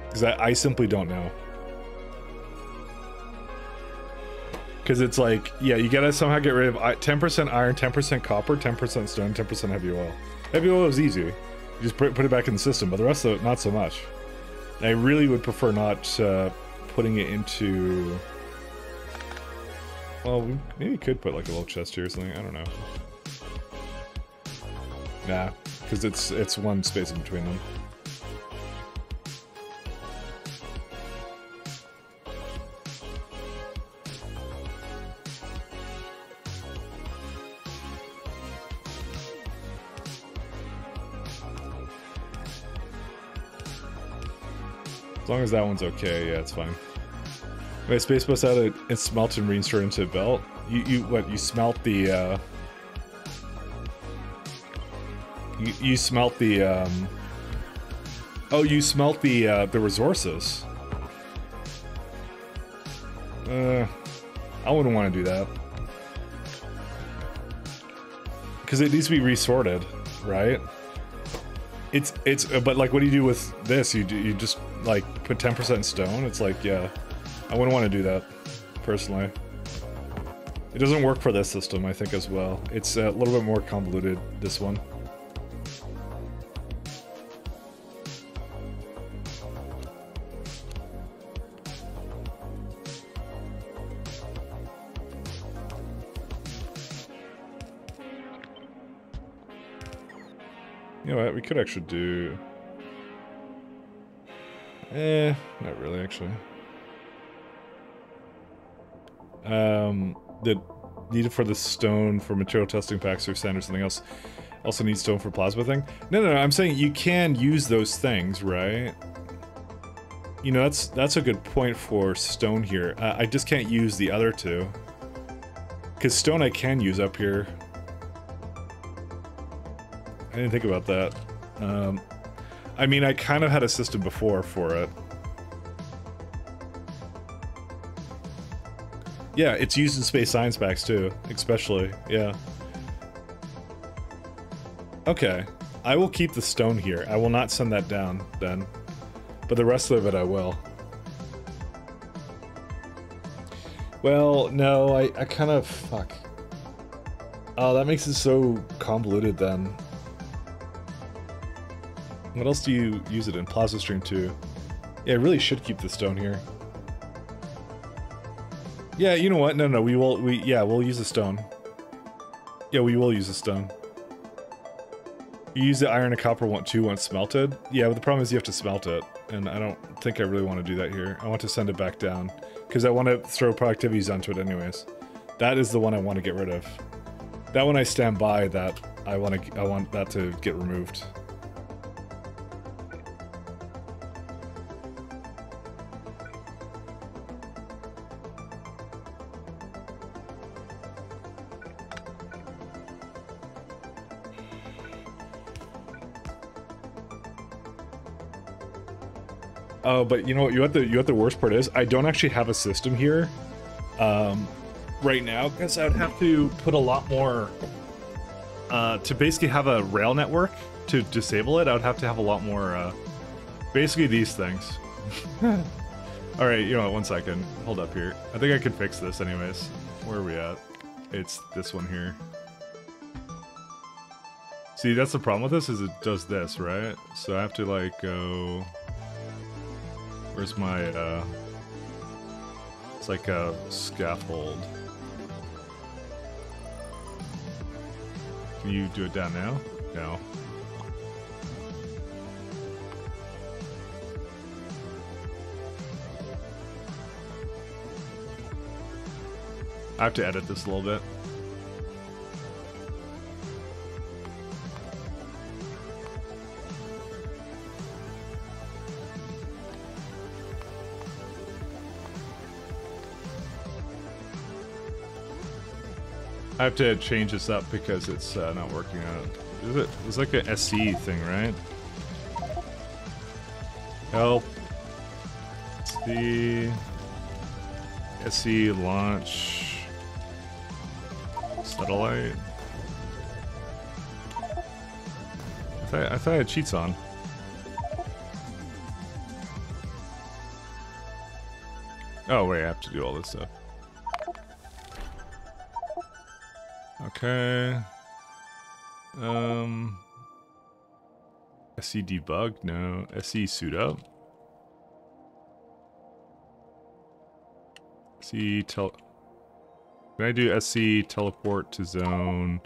Because I simply don't know. Because it's like, yeah, you gotta somehow get rid of 10% iron, 10% copper, 10% stone, 10% heavy oil. Heavy oil is easy. You just put it back in the system, but the rest of it, not so much. I really would prefer not putting it into... Well, we maybe could put like a little chest here or something, I don't know. Nah, because it's one space in between them. As long as that one's okay, yeah, it's fine. Wait, space bus out and smelt and reinsert into a belt? You smelt the, You smelt the, Oh, you smelt the resources. I wouldn't want to do that. Because it needs to be resorted, right? But like, what do you do with this? You just like put 10% stone? It's like, yeah, I wouldn't want to do that personally. It doesn't work for this system, I think, as well. It's a little bit more convoluted, this one. You know what, we could actually do... not really, actually. The needed for the stone for material testing packs or sand or something else. Also need stone for plasma thing. No, I'm saying you can use those things, right? You know, that's a good point for stone here. I just can't use the other two. Because stone I can use up here. I didn't think about that. I mean, I kind of had a system before for it. Yeah, it's used in space science packs too, especially, yeah. Okay, I will keep the stone here. I will not send that down then, but the rest of it I will. Well, no, I kind of, fuck. Oh, that makes it so convoluted then. What else do you use it in? Plasma stream too. Yeah, I really should keep the stone here. Yeah, you know what? No, we'll use the stone. Yeah, we will use the stone. You use the iron and copper one too once smelted. Yeah, but the problem is you have to smelt it, and I don't think I really want to do that here. I want to send it back down because I want to throw productivities onto it anyways. That is the one I want to get rid of. That one I stand by. That I want that to get removed. Oh, but you know what the worst part is? I don't actually have a system here right now, because I would have to put a lot more to basically have a rail network to disable it. I would have to have a lot more basically these things. All right, you know what, 1 second. Hold up here. I think I can fix this anyways. Where are we at? It's this one here. See, that's the problem with this, is it does this, right? So I have to like go... Where's my, it's like a scaffold. Can you do it down now? No. I have to edit this a little bit. I have to change this up because it's not working out. Is it? It's like a SE thing, right? Help. SE launch satellite. I thought I had cheats on. Oh wait, I have to do all this stuff. Okay. SE debug? No. SE suit up? Can I do SC teleport to zone?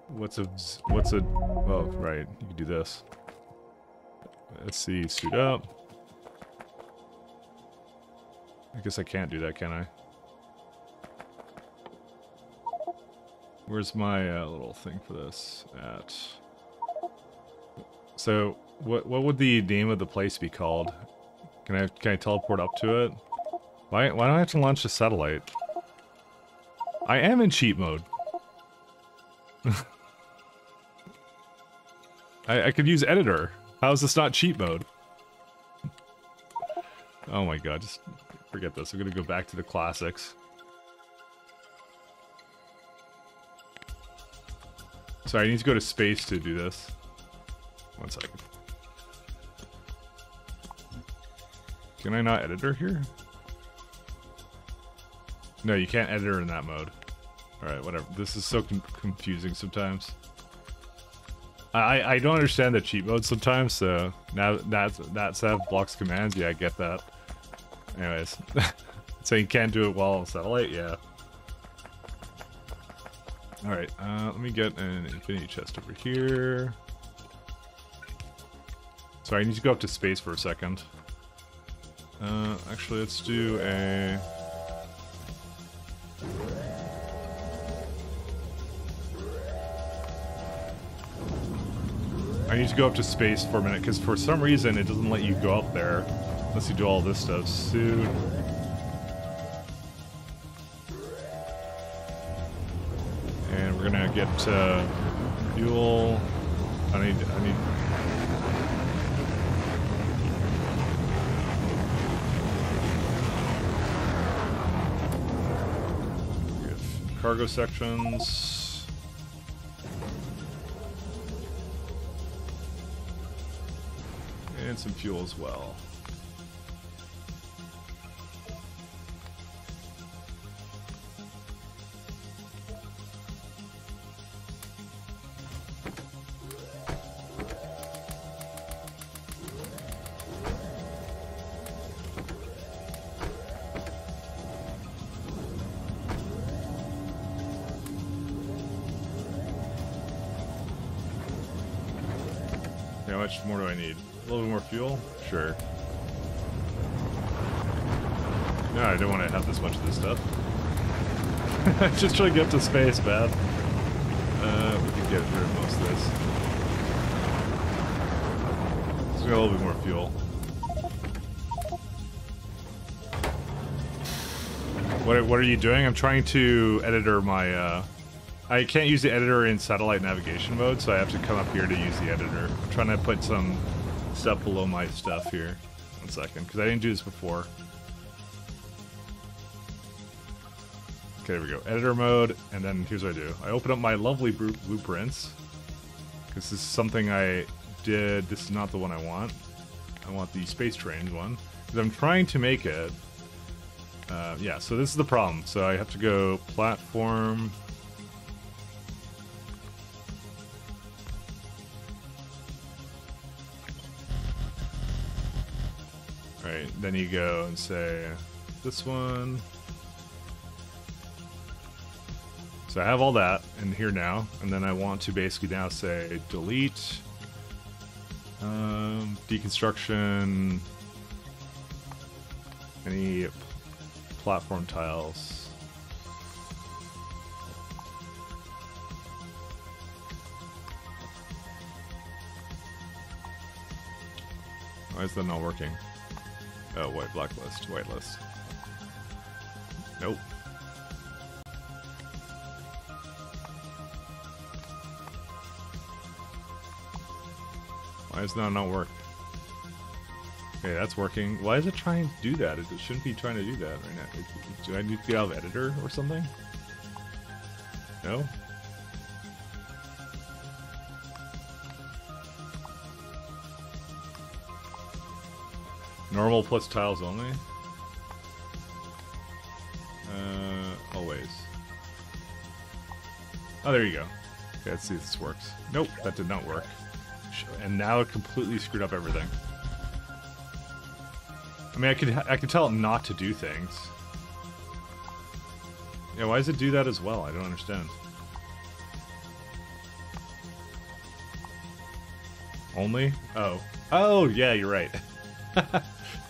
What's a, oh, right, you can do this. SC suit up. I guess I can't do that, can I? Where's my little thing for this at? So, what would the name of the place be called? Can I teleport up to it? Why don't I have to launch a satellite? I am in cheat mode. I could use editor. How is this not cheat mode? Oh my god, just forget this. I'm gonna go back to the classics. Sorry, I need to go to space to do this. 1 second. Can I not editor here? No, you can't editor in that mode. Alright, whatever. This is so confusing sometimes. I don't understand the cheat mode sometimes, so now that's have blocks commands, yeah, I get that. Anyways. So you can't do it while on satellite? Yeah. Alright, let me get an infinity chest over here. Sorry, I need to go up to space for a second. Actually, let's do a... I need to go up to space for a minute, because for some reason it doesn't let you go up there unless you do all this stuff. Suit. And we're gonna get fuel. I need cargo sections. And some fuel as well. How much more do I need? A little bit more fuel? Sure. No, I don't want to have this much of this stuff. Just trying to get up to space, man. We can get rid of most of this. Let's get a little bit more fuel. What are you doing? I'm trying to editor my, I can't use the editor in satellite navigation mode, so I have to come up here to use the editor. I'm trying to put some stuff below my stuff here. 1 second, because I didn't do this before. Okay, there we go. Editor mode, and then here's what I do. I open up my lovely blueprints. This is something I did. This is not the one I want. I want the space train one. Because I'm trying to make it. Yeah, so this is the problem. So I have to go platform. Right, then you go and say this one. So I have all that in here now, and then I want to basically now say delete, deconstruction, any platform tiles. Why is that not working? Oh, blacklist, whitelist. Nope. Why does that not work? Okay, that's working. Why is it trying to do that? It shouldn't be trying to do that right now. Do I need to get out of editor or something? No? Normal plus tiles only? Always. Oh, there you go. Okay, let's see if this works. Nope, that did not work. And now it completely screwed up everything. I mean, I could tell it not to do things. Yeah, why does it do that as well? I don't understand. Only? Oh. Oh, yeah, you're right.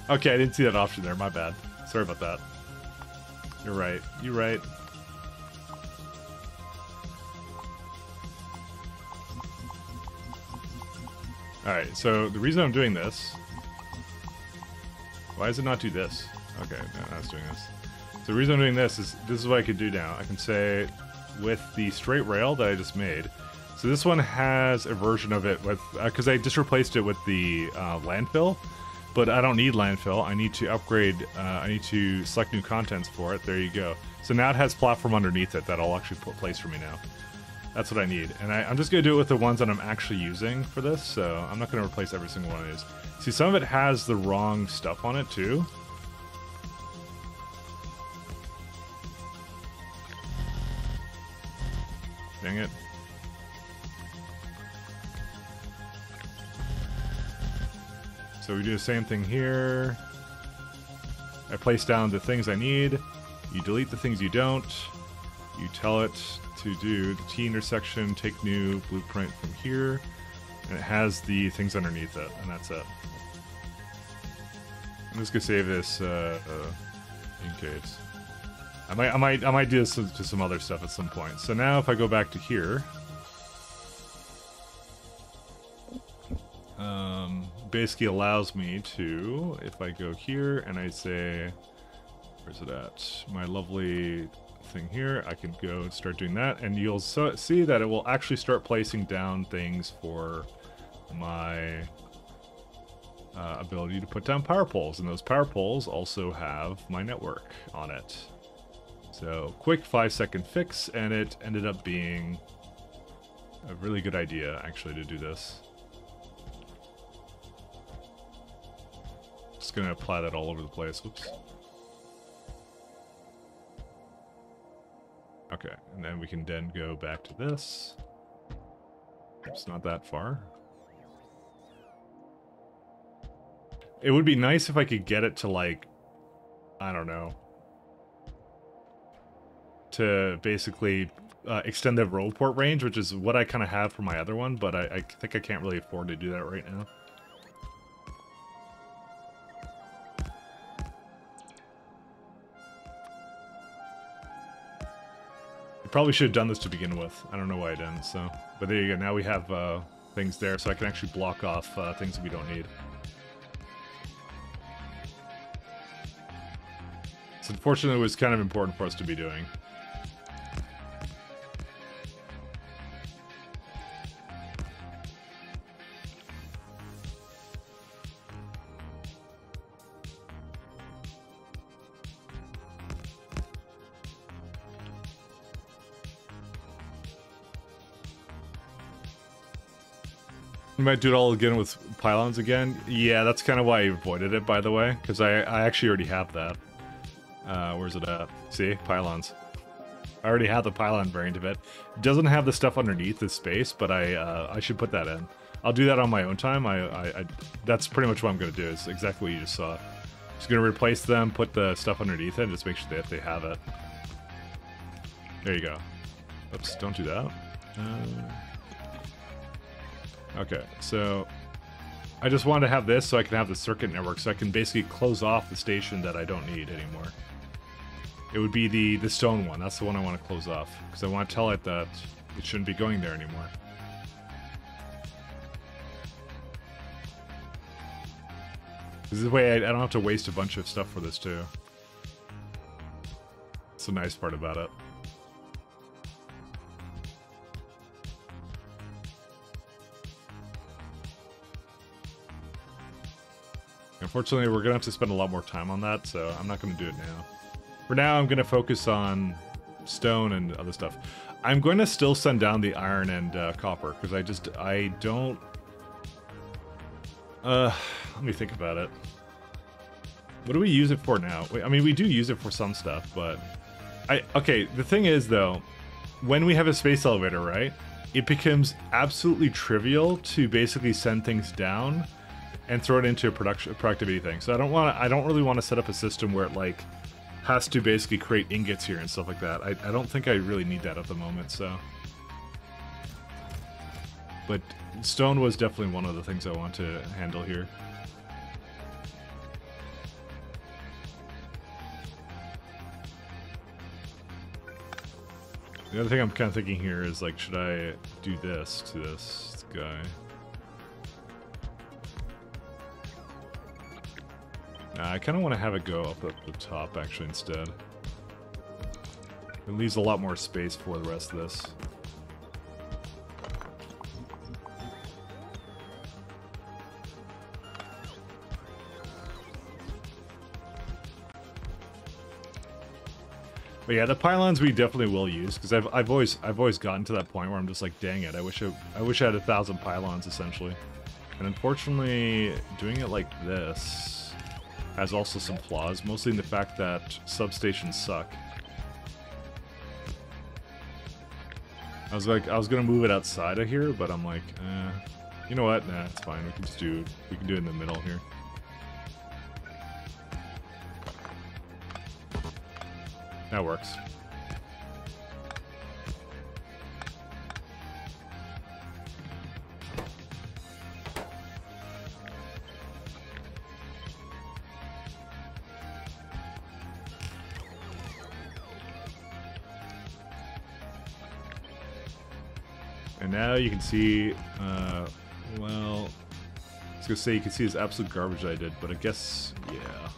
Okay, I didn't see that option there. My bad. Sorry about that. You're right. You're right. Alright, so the reason I'm doing this... Why does it not do this? Okay, no, it's doing this. So the reason I'm doing this is what I could do now. I can say, with the straight rail that I just made, so this one has a version of it with... Because I just replaced it with the landfill, but I don't need landfill. I need to upgrade... I need to select new contents for it. There you go. So now it has platform underneath it that'll actually put place for me now. That's what I need. And I'm just going to do it with the ones that I'm actually using for this, so I'm not going to replace every single one of these. See, some of it has the wrong stuff on it, too. Dang it. So we do the same thing here. I place down the things I need. You delete the things you don't. You tell it to do the T intersection, take new blueprint from here, and it has the things underneath it, and that's it. I'm just gonna save this in case. I might do this to some other stuff at some point. So now if I go back to here, basically allows me to, if I go here and I say, where's it at? My lovely thing here, I can go and start doing that, and you'll see that it will actually start placing down things for my ability to put down power poles, and those power poles also have my network on it. So quick 5-second fix, and it ended up being a really good idea actually to do this. Just gonna apply that all over the place. Whoops. Okay, and then we can then go back to this. It's not that far. It would be nice if I could get it to, like, I don't know, to basically extend the roll port range, which is what I kind of have for my other one, but I think I can't really afford to do that right now. Probably should have done this to begin with. I don't know why I didn't, so. But there you go, now we have things there, so I can actually block off things that we don't need. So unfortunately, it was kind of important for us to be doing. You might do it all again with pylons again. Yeah, that's kind of why I avoided it, by the way, because I actually already have that. Where's it at? See? Pylons. I already have the pylon variant of it. It doesn't have the stuff underneath the space, but I should put that in. I'll do that on my own time. That's pretty much what I'm going to do. It's exactly what you just saw. Just going to replace them, put the stuff underneath it, and just make sure that they have it. There you go. Oops, don't do that. Okay, so I just wanted to have this so I can have the circuit network, so I can basically close off the station that I don't need anymore. It would be the stone one. That's the one I want to close off, because I want to tell it that it shouldn't be going there anymore. This way I don't have to waste a bunch of stuff for this too. That's the nice part about it. Unfortunately, we're gonna have to spend a lot more time on that, so I'm not gonna do it now. For now, I'm gonna focus on stone and other stuff. I'm going to still send down the iron and copper, because I don't... let me think about it. What do we use it for now? I mean, we do use it for some stuff, but... Okay, the thing is, though, when we have a space elevator, right, it becomes absolutely trivial to basically send things down and throw it into a productivity thing. So I don't really want to set up a system where it, like, has to basically create ingots here and stuff like that. I don't think I really need that at the moment, so... But stone was definitely one of the things I want to handle here. The other thing I'm kind of thinking here is, like, should I do this to this guy? Nah, I kind of want to have it go up at the top, actually, instead. It leaves a lot more space for the rest of this. But yeah, the pylons we definitely will use, because I've always gotten to that point where I'm just like, dang it, I wish I had 1,000 pylons essentially. And unfortunately, doing it like this has also some flaws, mostly in the fact that substations suck. I was gonna move it outside of here, but I'm like, you know what? Nah, it's fine. We can do it in the middle here. That works. And now you can see, well, I was gonna say you can see this absolute garbage I did, but I guess, yeah.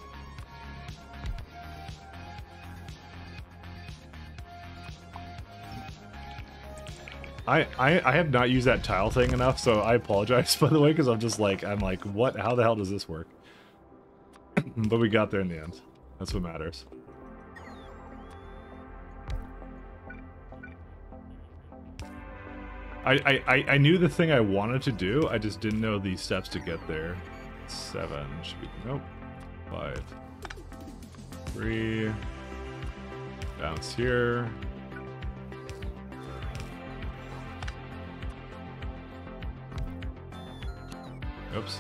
I have not used that tile thing enough, so I apologize, by the way, because I'm like, what? How the hell does this work? But we got there in the end. That's what matters. I knew the thing I wanted to do, I just didn't know the steps to get there. 7 should be, nope. 5. 3. Bounce here. Oops.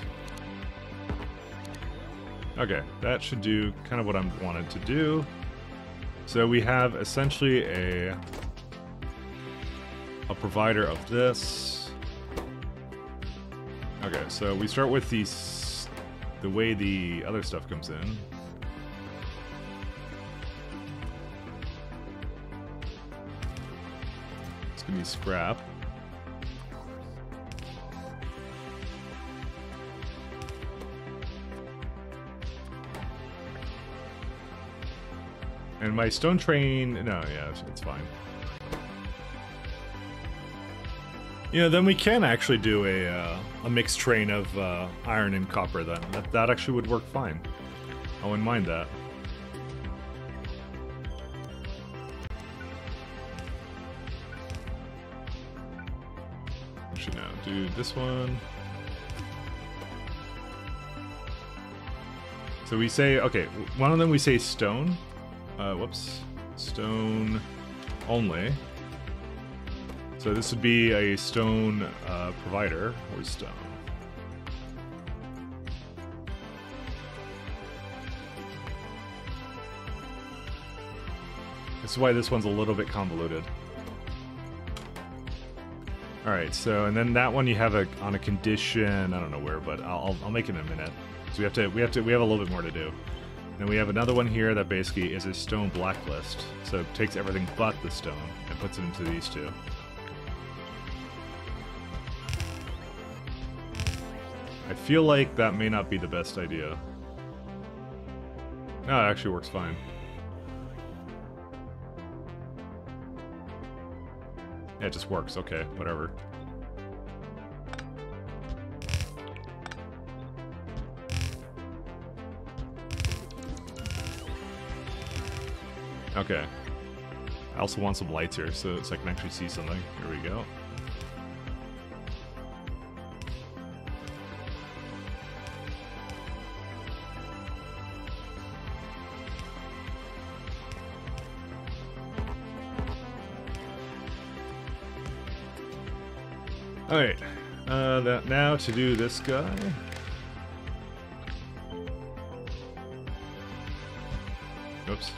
Okay, that should do kind of what I wanted to do. So we have essentially a provider of this. Okay, so we start with the way the other stuff comes in. It's gonna be scrap. And my stone train, no, yeah, it's fine. You know, then we can actually do a mixed train of iron and copper then. That actually would work fine. I wouldn't mind that. I should now do this one. So we say, okay, one of them we say stone. Whoops. Stone only. So this would be a stone provider. Where's stone? This is why this one's a little bit convoluted. All right, so and then that one you have on a condition. I don't know where, but I'll make it in a minute. So we have a little bit more to do. Then we have another one here that basically is a stone blacklist. So it takes everything but the stone and puts it into these two. I feel like that may not be the best idea. No, it actually works fine. Yeah, it just works. Okay, whatever. Okay. I also want some lights here so I can actually see something. Here we go. Alright, now to do this guy. Oops.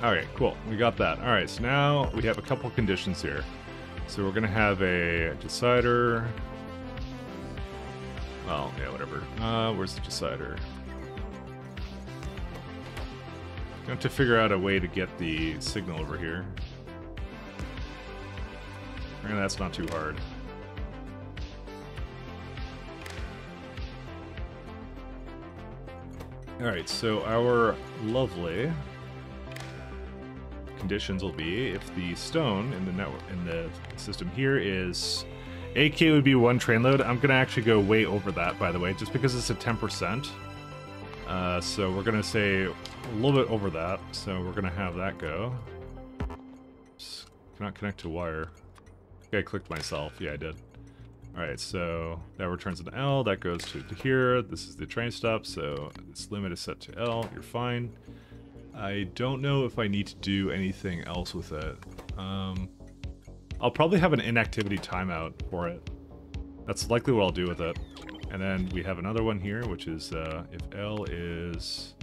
Alright, cool. We got that. Alright, so now we have a couple conditions here. So we're going to have a decider. Well, yeah, whatever. Where's the decider? I have to figure out a way to get the signal over here. And that's not too hard. Alright, so our lovely conditions will be if the stone in the network in the system here is AK would be 1 train load. I'm gonna actually go way over that, by the way, just because it's a 10%. So we're gonna say a little bit over that. So we're gonna have that go. Just cannot connect to wire. Okay, I clicked myself. Yeah, I did. All right, so that returns an L. That goes to here. This is the train stop. So this limit is set to L. You're fine. I don't know if I need to do anything else with it. I'll probably have an inactivity timeout for it. That's likely what I'll do with it. And then we have another one here, which is if L is,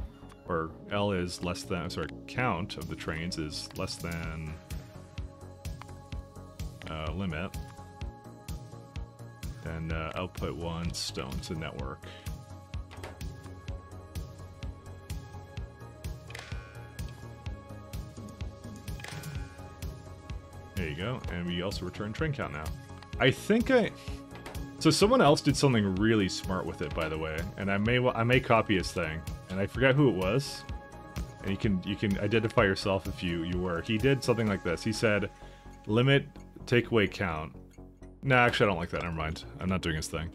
or L is less than, sorry, count of the trains is less than limit, then output 1 stone to network. There you go, and we also return train count now. I think so someone else did something really smart with it, by the way, and I may copy his thing, and I forgot who it was. And you can identify yourself if you were. He did something like this. He said, limit takeaway count. No, actually I don't like that. Never mind. I'm not doing his thing.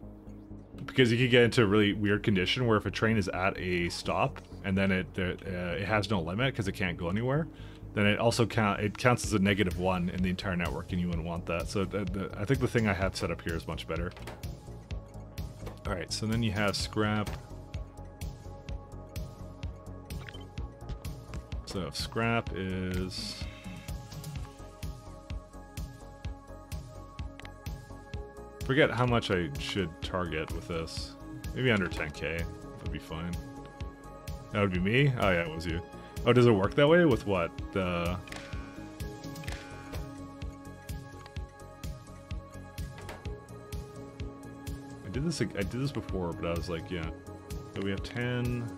Because you could get into a really weird condition where if a train is at a stop and then it has no limit because it can't go anywhere, then it also counts as a -1 in the entire network, and you wouldn't want that. So I think the thing I have set up here is much better. All right, so then you have scrap. So if scrap is forget how much I should target with this. Maybe under 10K would be fine. That would be me? Oh yeah, it was you. Oh, does it work that way? With what? I did this before, but I was like, yeah. So we have 10.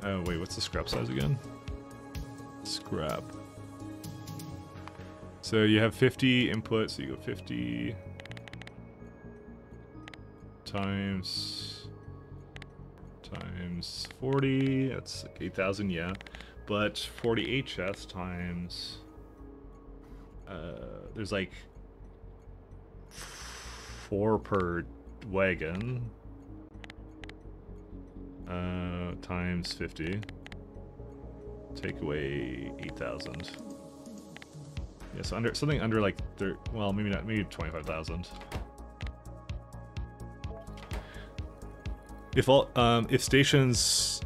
Oh wait, what's the scrap size again? Scrap. So you have 50 input, so you go 50 times 40, that's like 8,000, yeah. But 40 HS times, there's like 4 per wagon times 50. Take away 8,000. Yeah, so under something under like well, maybe not, maybe 25,000. If stations,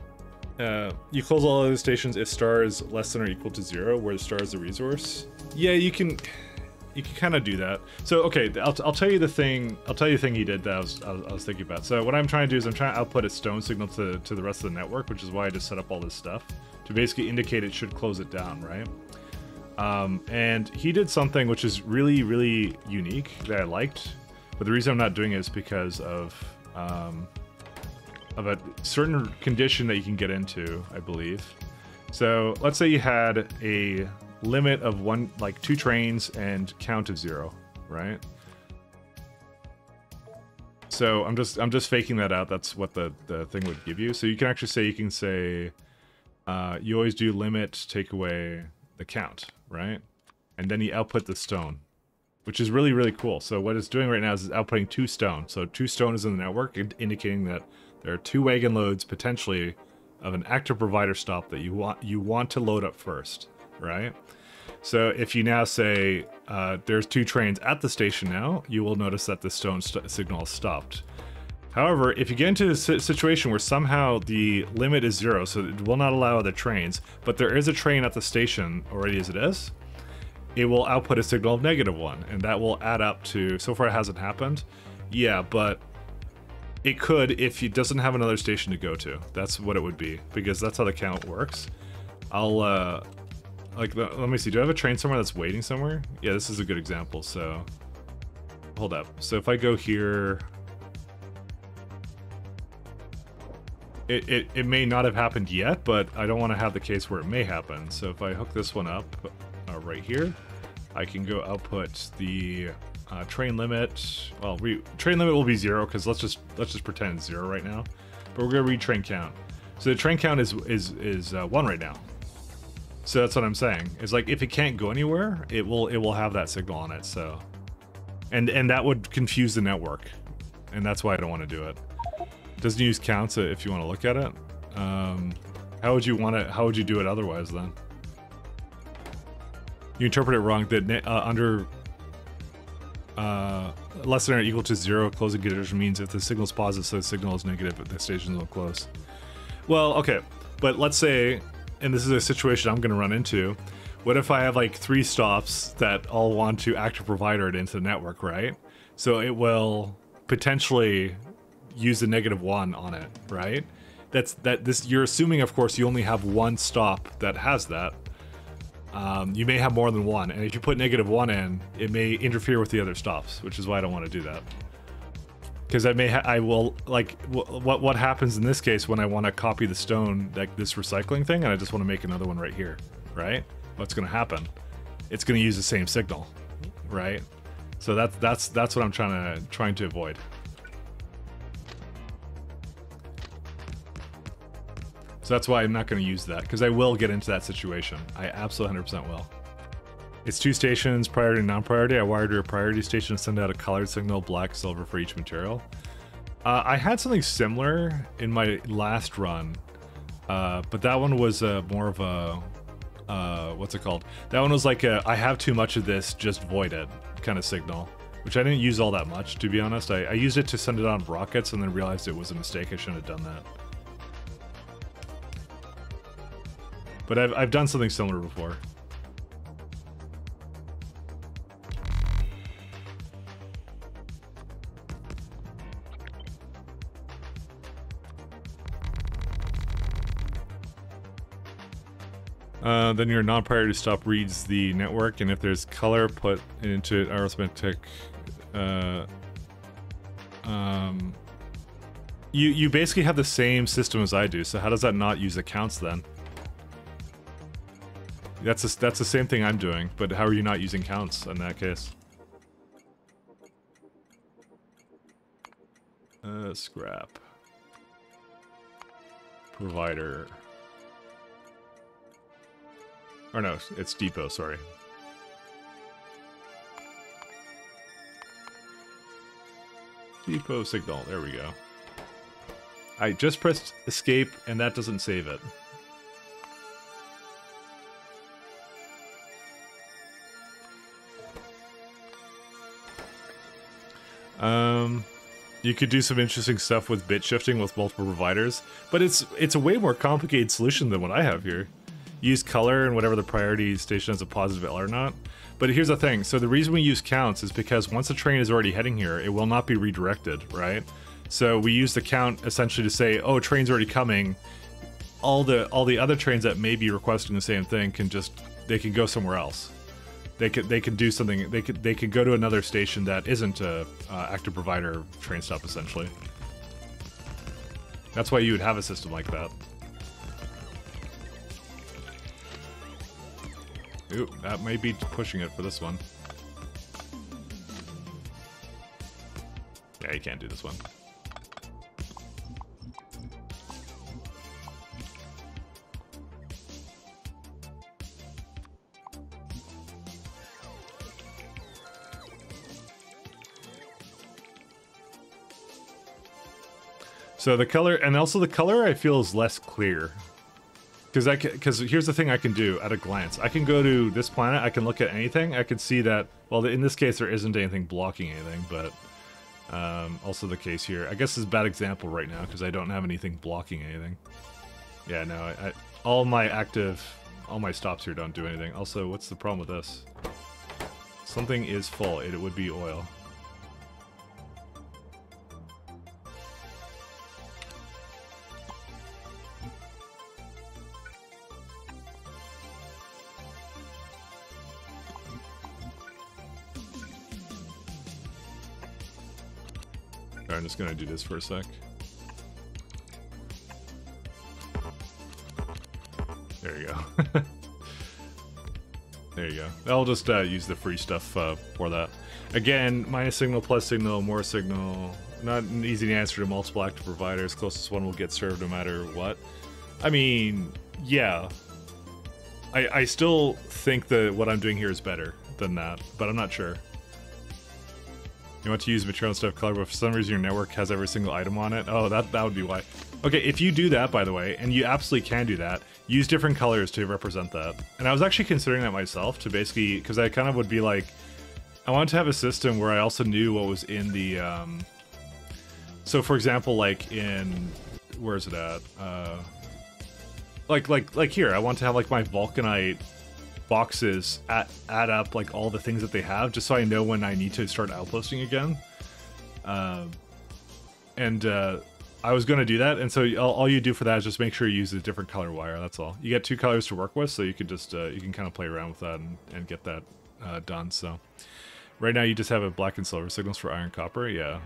you close all other stations if star is less than or equal to 0, where the star is the resource. Yeah, you can kind of do that. So okay, I'll tell you the thing. I'll tell you the thing he did that I was thinking about. So what I'm trying to do is I'm trying to output a stone signal to the rest of the network, which is why I just set up all this stuff to basically indicate it should close it down, right? And he did something which is really, really unique that I liked, but the reason I'm not doing it is because of a certain condition that you can get into, I believe. So let's say you had a limit of like 2 trains and count of 0, right? So I'm just faking that out. That's what the thing would give you. So you can actually say, you always do limit, take away the count, right? And then you output the stone, which is really, really cool. So what it's doing right now is it's outputting 2 stone. So 2 stone is in the network, indicating that there are 2 wagon loads potentially of an active provider stop that you want to load up first, right? So if you now say there's 2 trains at the station now, you will notice that the stone signal is stopped. However, if you get into a situation where somehow the limit is 0, so it will not allow other trains, but there is a train at the station already as it is, it will output a signal of -1, and that will add up to, so far it hasn't happened, yeah, but it could if it doesn't have another station to go to. That's what it would be, because that's how the count works. Let me see, do I have a train somewhere that's waiting somewhere? Yeah, this is a good example, so, hold up. So if I go here, it may not have happened yet, but I don't want to have the case where it may happen. So if I hook this one up right here, I can go output the train limit. Well, train limit will be 0 because let's just pretend it's 0 right now. But we're gonna read train count. So the train count is 1 right now. So that's what I'm saying. It's like if it can't go anywhere, it will have that signal on it. So, and that would confuse the network, and that's why I don't want to do it. It doesn't use counts if you want to look at it. How would you do it otherwise then? You interpret it wrong. That under less than or equal to 0 closing condition means if the signal is positive, so the signal is negative, the stations will close. Well, okay, but let's say, and this is a situation I'm going to run into, what if I have like 3 stops that all want to active provider it into the network, right? So it will potentially use the -1 on it, right? You're assuming, of course, you only have 1 stop that has that. You may have more than 1, and if you put -1 in, it may interfere with the other stops, which is why I don't want to do that. Because what happens in this case when I want to copy the stone, like this recycling thing, and I just want to make another one right here, right? What's going to happen? It's going to use the same signal, right? So that's what I'm trying to avoid. So that's why I'm not going to use that, because I will get into that situation. I absolutely 100% will. It's 2 stations, priority and non-priority. I wired your priority station to send out a colored signal, black, silver for each material. I had something similar in my last run, but that one was more of a, what's it called? That one was like I have too much of this, just void it kind of signal, which I didn't use all that much, to be honest. I used it to send it on rockets and then realized it was a mistake. I shouldn't have done that. But I've done something similar before. Then your non-priority stop reads the network, and if there's color, put it into arithmetic. You basically have the same system as I do, so how does that not use the counts then? That's the same thing I'm doing, but how are you not using counts in that case? Scrap. Provider. Or no, it's depot, sorry. Depot signal. There we go. I just pressed escape, and that doesn't save it. You could do some interesting stuff with bit shifting with multiple providers, but it's a way more complicated solution than what I have here. Use color and whatever the priority station has a positive L or not. But here's the thing, so the reason we use counts is because once a train is already heading here, it will not be redirected, right? So we use the count essentially to say, oh, a train's already coming. All the other trains that may be requesting the same thing can can go somewhere else. They can do something. They could go to another station that isn't a active provider train stop essentially. That's why you would have a system like that. Ooh, that may be pushing it for this one. Yeah, you can't do this one. So the color, and also the color I feel is less clear. Because here's the thing I can do at a glance. I can go to this planet, I can look at anything, I can see that, well, in this case there isn't anything blocking anything, but also the case here. I guess this is a bad example right now because I don't have anything blocking anything. Yeah, no, all my stops here don't do anything. Also, what's the problem with this? Something is full, it would be oil. I'm just gonna do this for a sec. There you go. There you go. I'll just use the free stuff for that. Again, minus signal, plus signal, more signal. Not an easy answer to multiple active providers. Closest one will get served no matter what. I mean, yeah. I still think that what I'm doing here is better than that, but I'm not sure. You want to use material stuff color, but for some reason your network has every single item on it. Oh, that would be why. Okay, if you do that, by the way, and you absolutely can do that, use different colors to represent that. And I was actually considering that myself to basically, because I kind of would be like, I wanted to have a system where I also knew what was in the, so for example, like in, where is it at? Like here, I want to have like my Vulcanite boxes add up like all the things that they have, just so I know when I need to start outposting again. I was going to do that, and so all you do for that is just make sure you use a different color wire. That's all. You get two colors to work with, so you could just you can kind of play around with that and get that done. So right now you just have a black and silver signals for iron, copper. Yeah.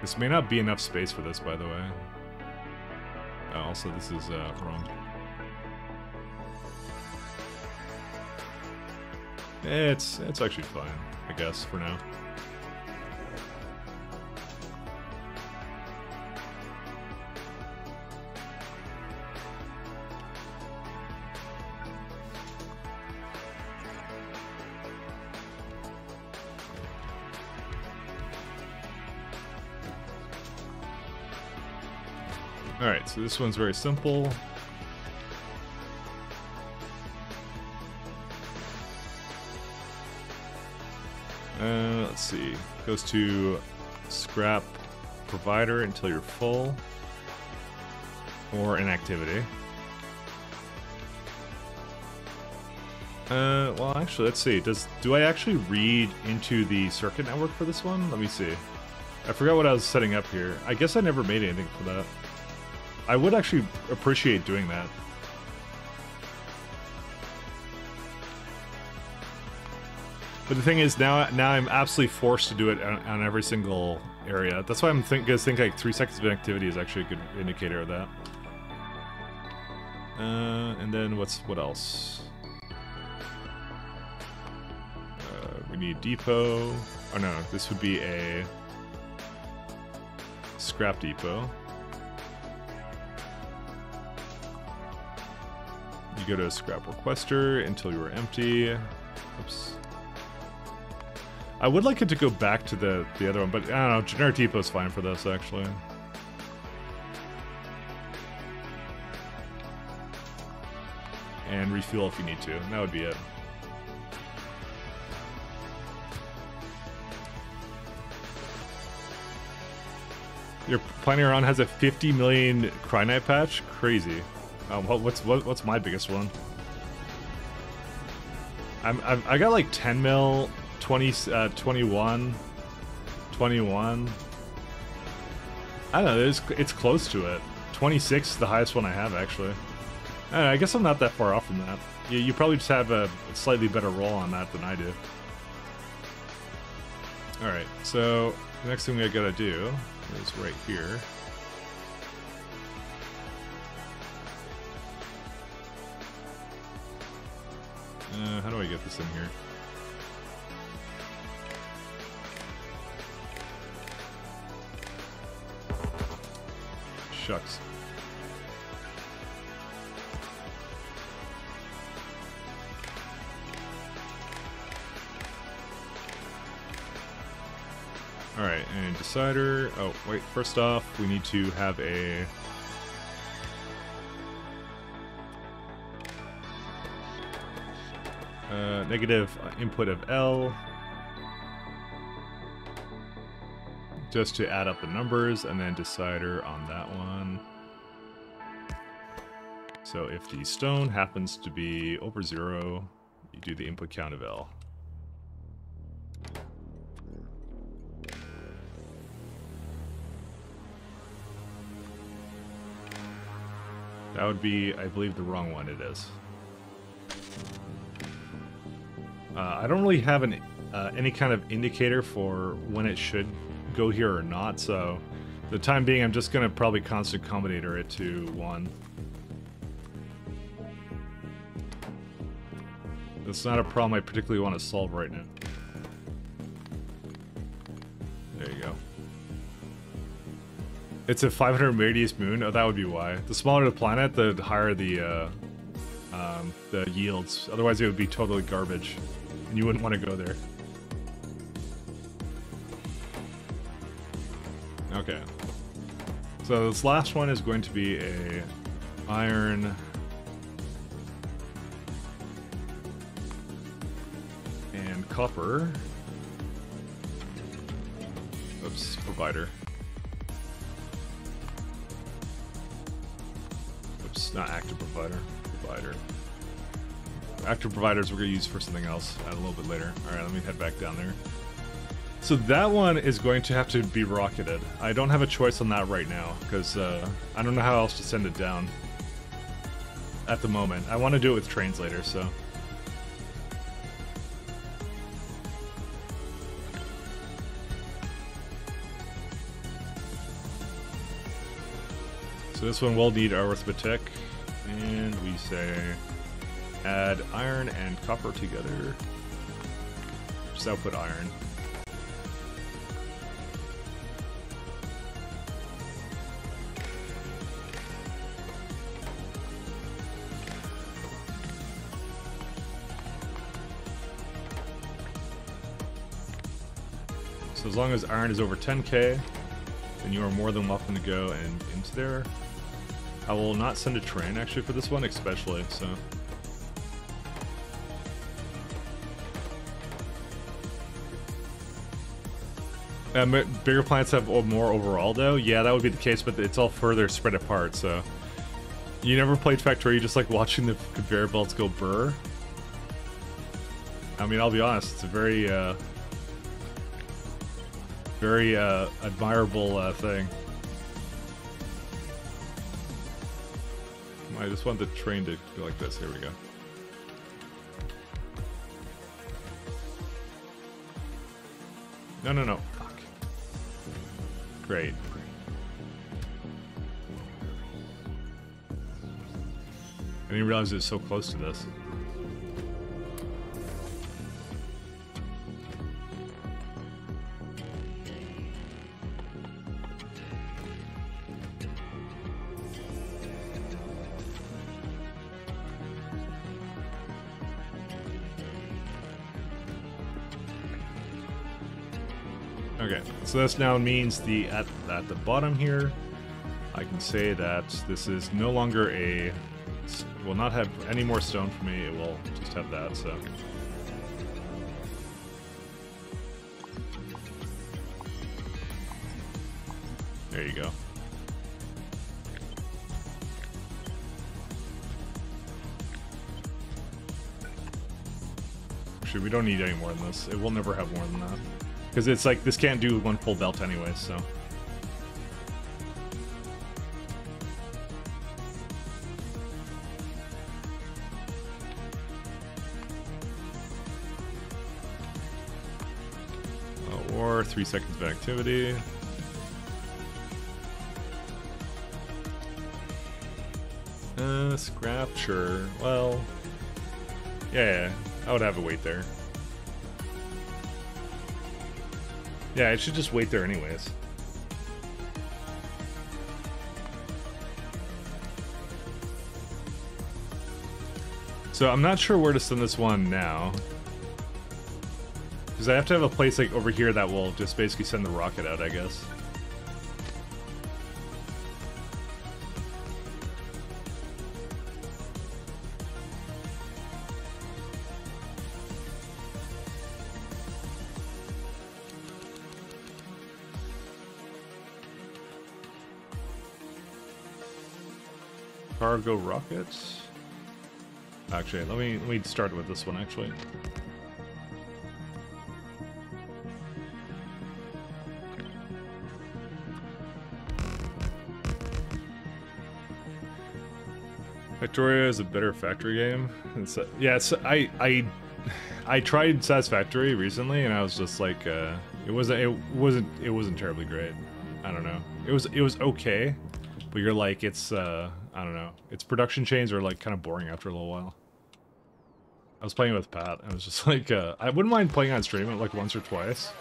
This may not be enough space for this, by the way. Also, this is wrong. It's actually fine, I guess, for now. Alright, so this one's very simple. Let's see. Goes to scrap provider until you're full. Or inactivity. Well, actually, let's see. Do I actually read into the circuit network for this one? Let me see. I forgot what I was setting up here. I guess I never made anything for that. I would actually appreciate doing that. But the thing is, now I'm absolutely forced to do it on every single area. That's why I'm think like 3 seconds of inactivity is actually a good indicator of that. And then what else? We need depot. Oh no, this would be a scrap depot. You go to a scrap requester until you are empty. Oops. I would like it to go back to the other one, but I don't know, generic depot is fine for this, actually. And refuel if you need to, and that would be it. Your Pioneer On has a 50 million Cryonite patch? Crazy. What's my biggest one? I got like 10 mil, 20, 21, 21. I don't know, it's close to it. 26 is the highest one I have, actually. I don't know, I guess I'm not that far off from that. You probably just have a slightly better roll on that than I do. Alright, so the next thing we gotta do is right here. How do I get this in here? Shucks. Alright, and decider. Oh, wait, first off, we need to have a... negative input of L. Just to add up the numbers, and then decider on that one. So if the stone happens to be over 0, you do the input count of L. That would be, I believe, the wrong one. It is. I don't really have any kind of indicator for when it should go here or not, so for the time being, I'm just going to probably constant combinator it to 1. That's not a problem I particularly want to solve right now. There you go. It's a 500 radius moon? Oh, that would be why. The smaller the planet, the higher the yields. Otherwise, it would be totally garbage, and you wouldn't want to go there. Okay. So this last one is going to be a iron and copper. Oops, provider. Oops, not active provider. Provider. Active providers we're going to use for something else a little bit later. Alright, let me head back down there. So that one is going to have to be rocketed. I don't have a choice on that right now, because I don't know how else to send it down at the moment. I want to do it with trains later, so... So this one will need arithmetic, and we say add iron and copper together. Just output iron. So as long as iron is over 10k, then you are more than welcome to go and into there. I will not send a train actually for this one, especially, so. Bigger planets have more overall though? Yeah, that would be the case, but it's all further spread apart, so. You never played Factorio, you just like watching the conveyor belts go burr? I mean, I'll be honest, it's a very admirable thing. I just want the train to go like this. Here we go. No. Fuck. Great. I didn't realize it was so close to this. Okay, so this now means at the bottom here, I can say that this is no longer a, will not have any more stone for me, it will just have that, so. There you go. Actually, we don't need any more than this. It will never have more than that. Because it's like, this can't do one full belt anyway, so. Or 3 seconds of activity. Scrap, sure. Well, yeah, I would have it wait there. Yeah, it should just wait there anyways. So I'm not sure where to send this one now. Because I have to have a place like over here that will just basically send the rocket out, I guess. Cargo rockets. Actually, let me start with this one actually. Factorio is a better factory game. It's, yeah, I tried Satisfactory recently, and I was just like, it wasn't terribly great. I don't know. It was okay, but you're like, it's I don't know. Its production chains are like kind of boring after a little while. I was playing with Pat, and I was just like, I wouldn't mind playing on stream it like once or twice,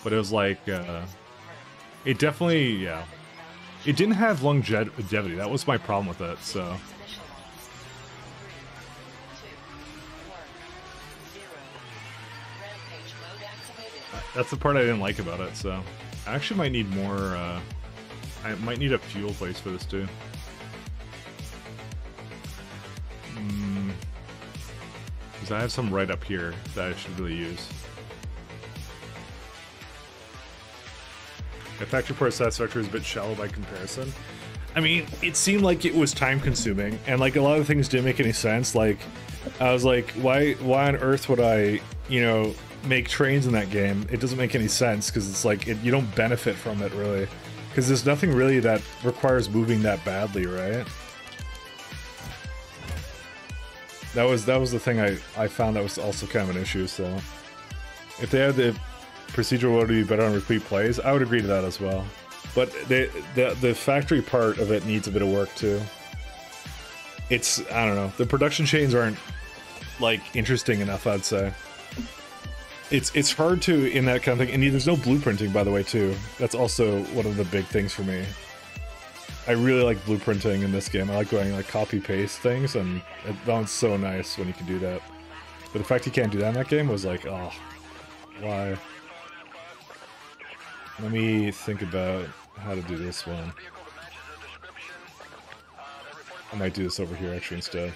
but it was like, it definitely, yeah, it didn't have longevity. That was my problem with it. So. That's the part I didn't like about it, so I actually might need more, I might need a fuel place for this too. Because I have some right up here that I should really use. The factory port Satisfactory is a bit shallow by comparison. I mean, it seemed like it was time consuming, and like a lot of things didn't make any sense. Like, I was like, why on earth would I, you know, make trains in that game? It doesn't make any sense, because it's like, you don't benefit from it really. Because there's nothing really that requires moving that badly, right? That was the thing I found that was also kind of an issue, so. If they had the procedural mode to be better on repeat plays, I would agree to that as well. But the factory part of it needs a bit of work too. It's, I don't know, the production chains aren't like interesting enough, I'd say. It's hard to, in that kind of thing, and there's no blueprinting, by the way, too. That's also one of the big things for me. I really like blueprinting in this game. I like going like copy-paste things, and that's so nice when you can do that. But the fact you can't do that in that game was like, oh, why? Let me think about how to do this one. I might do this over here actually instead.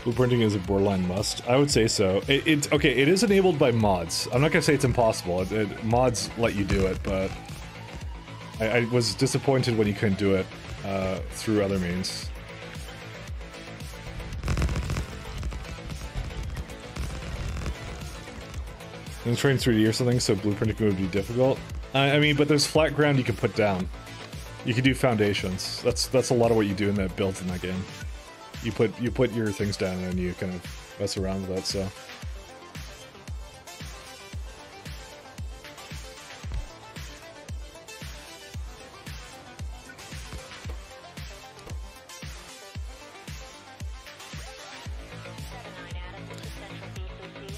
Blueprinting is a borderline must. I would say so. It's okay. It is enabled by mods. I'm not gonna say it's impossible. Mods let you do it, but I was disappointed when you couldn't do it through other means. In Train 3D or something, so blueprinting would be difficult. I mean, but there's flat ground you can put down. You can do foundations. That's a lot of what you do in that builds in that game. You put your things down and you kind of mess around with that, so.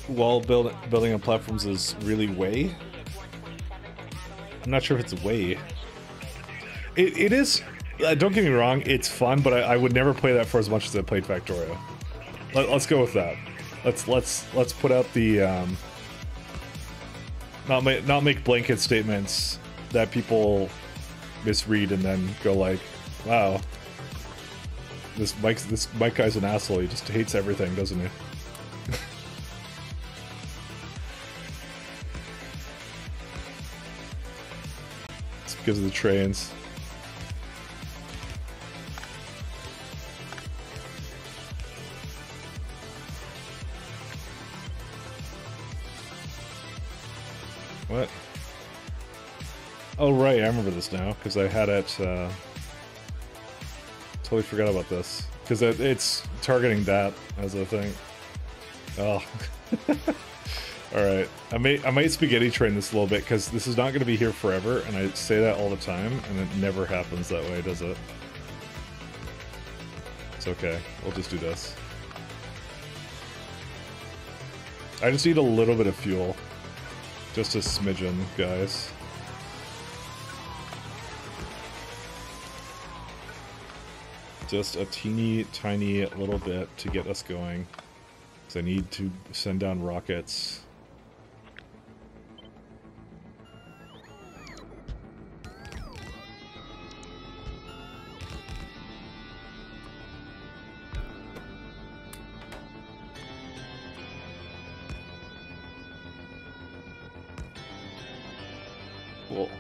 Wall building on platforms is really way. I'm not sure if it's way. It is. Don't get me wrong, it's fun, but I would never play that for as much as I played Factorio. Let's go with that. Let's put out the not make blanket statements that people misread and then go like, wow, this Mike guy's an asshole. He just hates everything, doesn't he? It's because of the trains. What? Oh right, I remember this now, because I had it, totally forgot about this. Because it's targeting that as a thing. Oh. Alright, I might spaghetti train this a little bit, because this is not going to be here forever, and I say that all the time, and it never happens that way, does it? It's okay, we'll just do this. I just need a little bit of fuel. Just a smidgen, guys. Just a teeny tiny little bit to get us going. Because I need to send down rockets. Cool.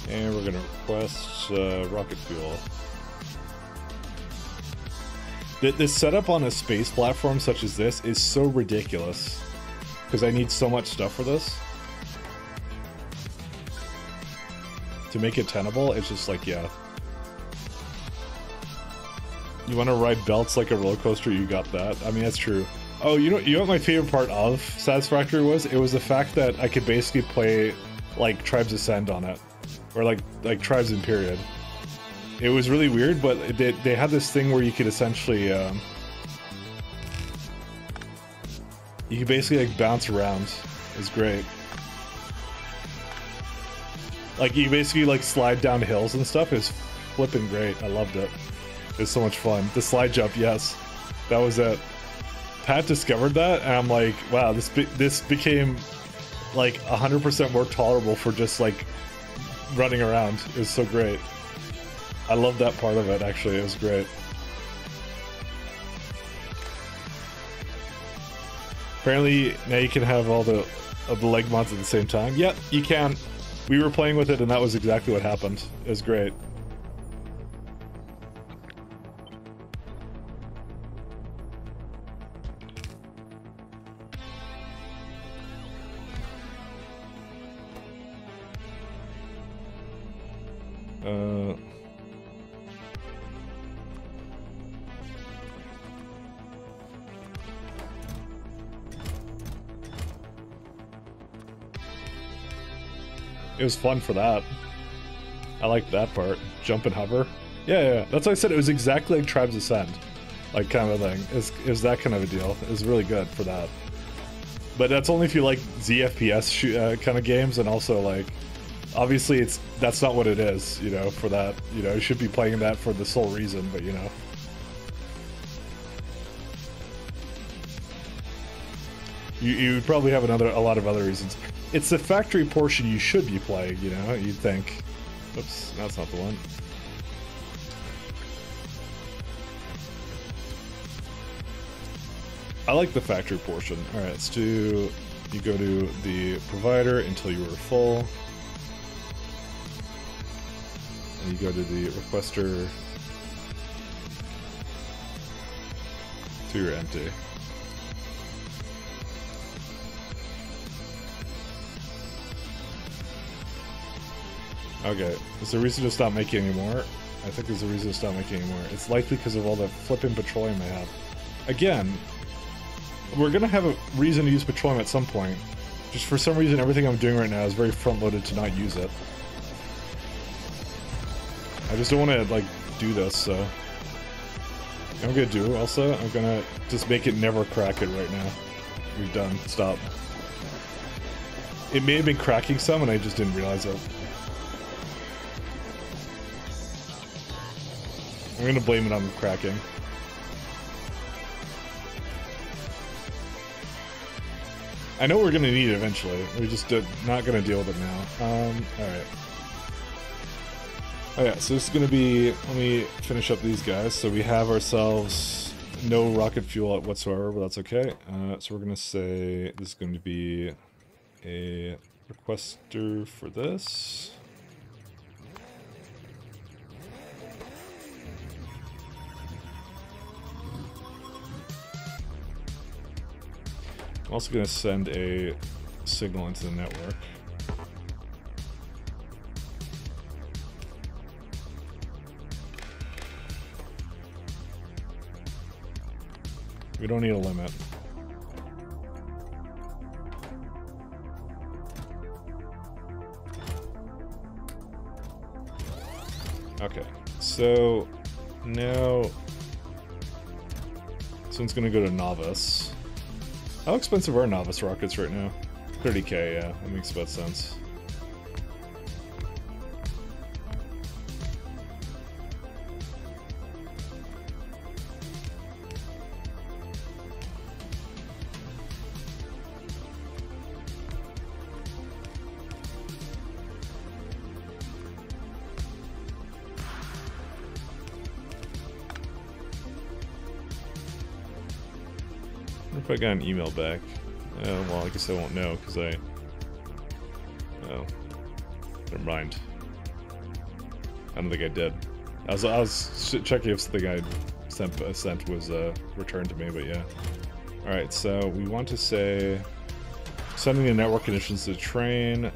And we're gonna request rocket fuel. This setup on a space platform such as this is so ridiculous. Because I need so much stuff for this. To make it tenable, it's just like, yeah. You want to ride belts like a roller coaster, you got that. I mean, that's true. Oh, you know what my favorite part of Satisfactory was? It was the fact that I could basically play, like, Tribes Ascend on it. Or, like Tribes in Period. It was really weird, but they had this thing where you could essentially, you could basically, like, bounce around. It's great. Like, you basically, like, slide down hills and stuff. It was flipping great. I loved it. It was so much fun. The slide jump, yes. That was it. Pat discovered that, and I'm like, wow, this became, like, 100% more tolerable for just, like, running around. It was so great. I love that part of it, actually. It was great. Apparently, now you can have all the leg mods at the same time. Yep, you can. We were playing with it, and that was exactly what happened. It was great. It was fun for that. I liked that part. Jump and hover. Yeah. That's why I said it was exactly like Tribes Ascend. Like, kind of a thing. It was that kind of a deal. It was really good for that. But that's only if you like ZFPS kind of games, and also, like, obviously that's not what it is, you know, for that. You know, you should be playing that for the sole reason, but, you know. You probably have a lot of other reasons. It's the factory portion you should be playing, you know, you'd think. Oops, that's not the one. I like the factory portion. Alright, let's do... You go to the provider until you are full. And you go to the requester till you're empty. Okay, is there a reason to stop making anymore? I think there's a reason to stop making anymore. It's likely because of all the flipping petroleum I have. Again, we're gonna have a reason to use petroleum at some point. Just for some reason, everything I'm doing right now is very front-loaded to not use it. I just don't want to, like, do this, so... I'm gonna do also, I'm gonna just make it never crack it right now. We're done. Stop. It may have been cracking some and I just didn't realize it. I'm gonna blame it on cracking. I know we're gonna need it eventually. We're just not gonna deal with it now. Alright. Oh yeah, so this is gonna be, let me finish up these guys. So we have ourselves no rocket fuel whatsoever, but that's okay. So we're gonna say this is going to be a requester for this. I'm also going to send a signal into the network. We don't need a limit. Okay, so now this one's going to go to Novice. How expensive are Novice rockets right now? 30k, yeah, that makes about sense. If I got an email back. Well, I guess I won't know because I. Oh, never mind. I don't think I did. I was checking if something I sent was returned to me, but yeah. All right, so we want to say sending the network conditions to the train.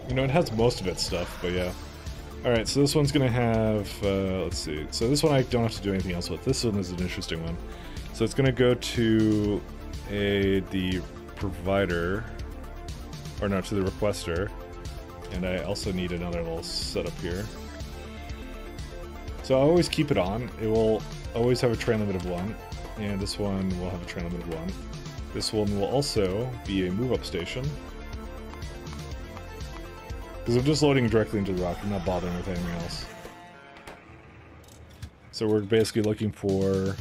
You know, it has most of its stuff, but yeah. Alright, so this one's gonna have, let's see. So this one I don't have to do anything else with. This one is an interesting one. So it's gonna go to the provider, or no, to the requester. And I also need another little setup here. So I always keep it on. It will always have a train limit of 1. And this one will have a train limit of 1. This one will also be a move-up station. Because I'm just loading directly into the rocket, I'm not bothering with anything else. So we're basically looking for...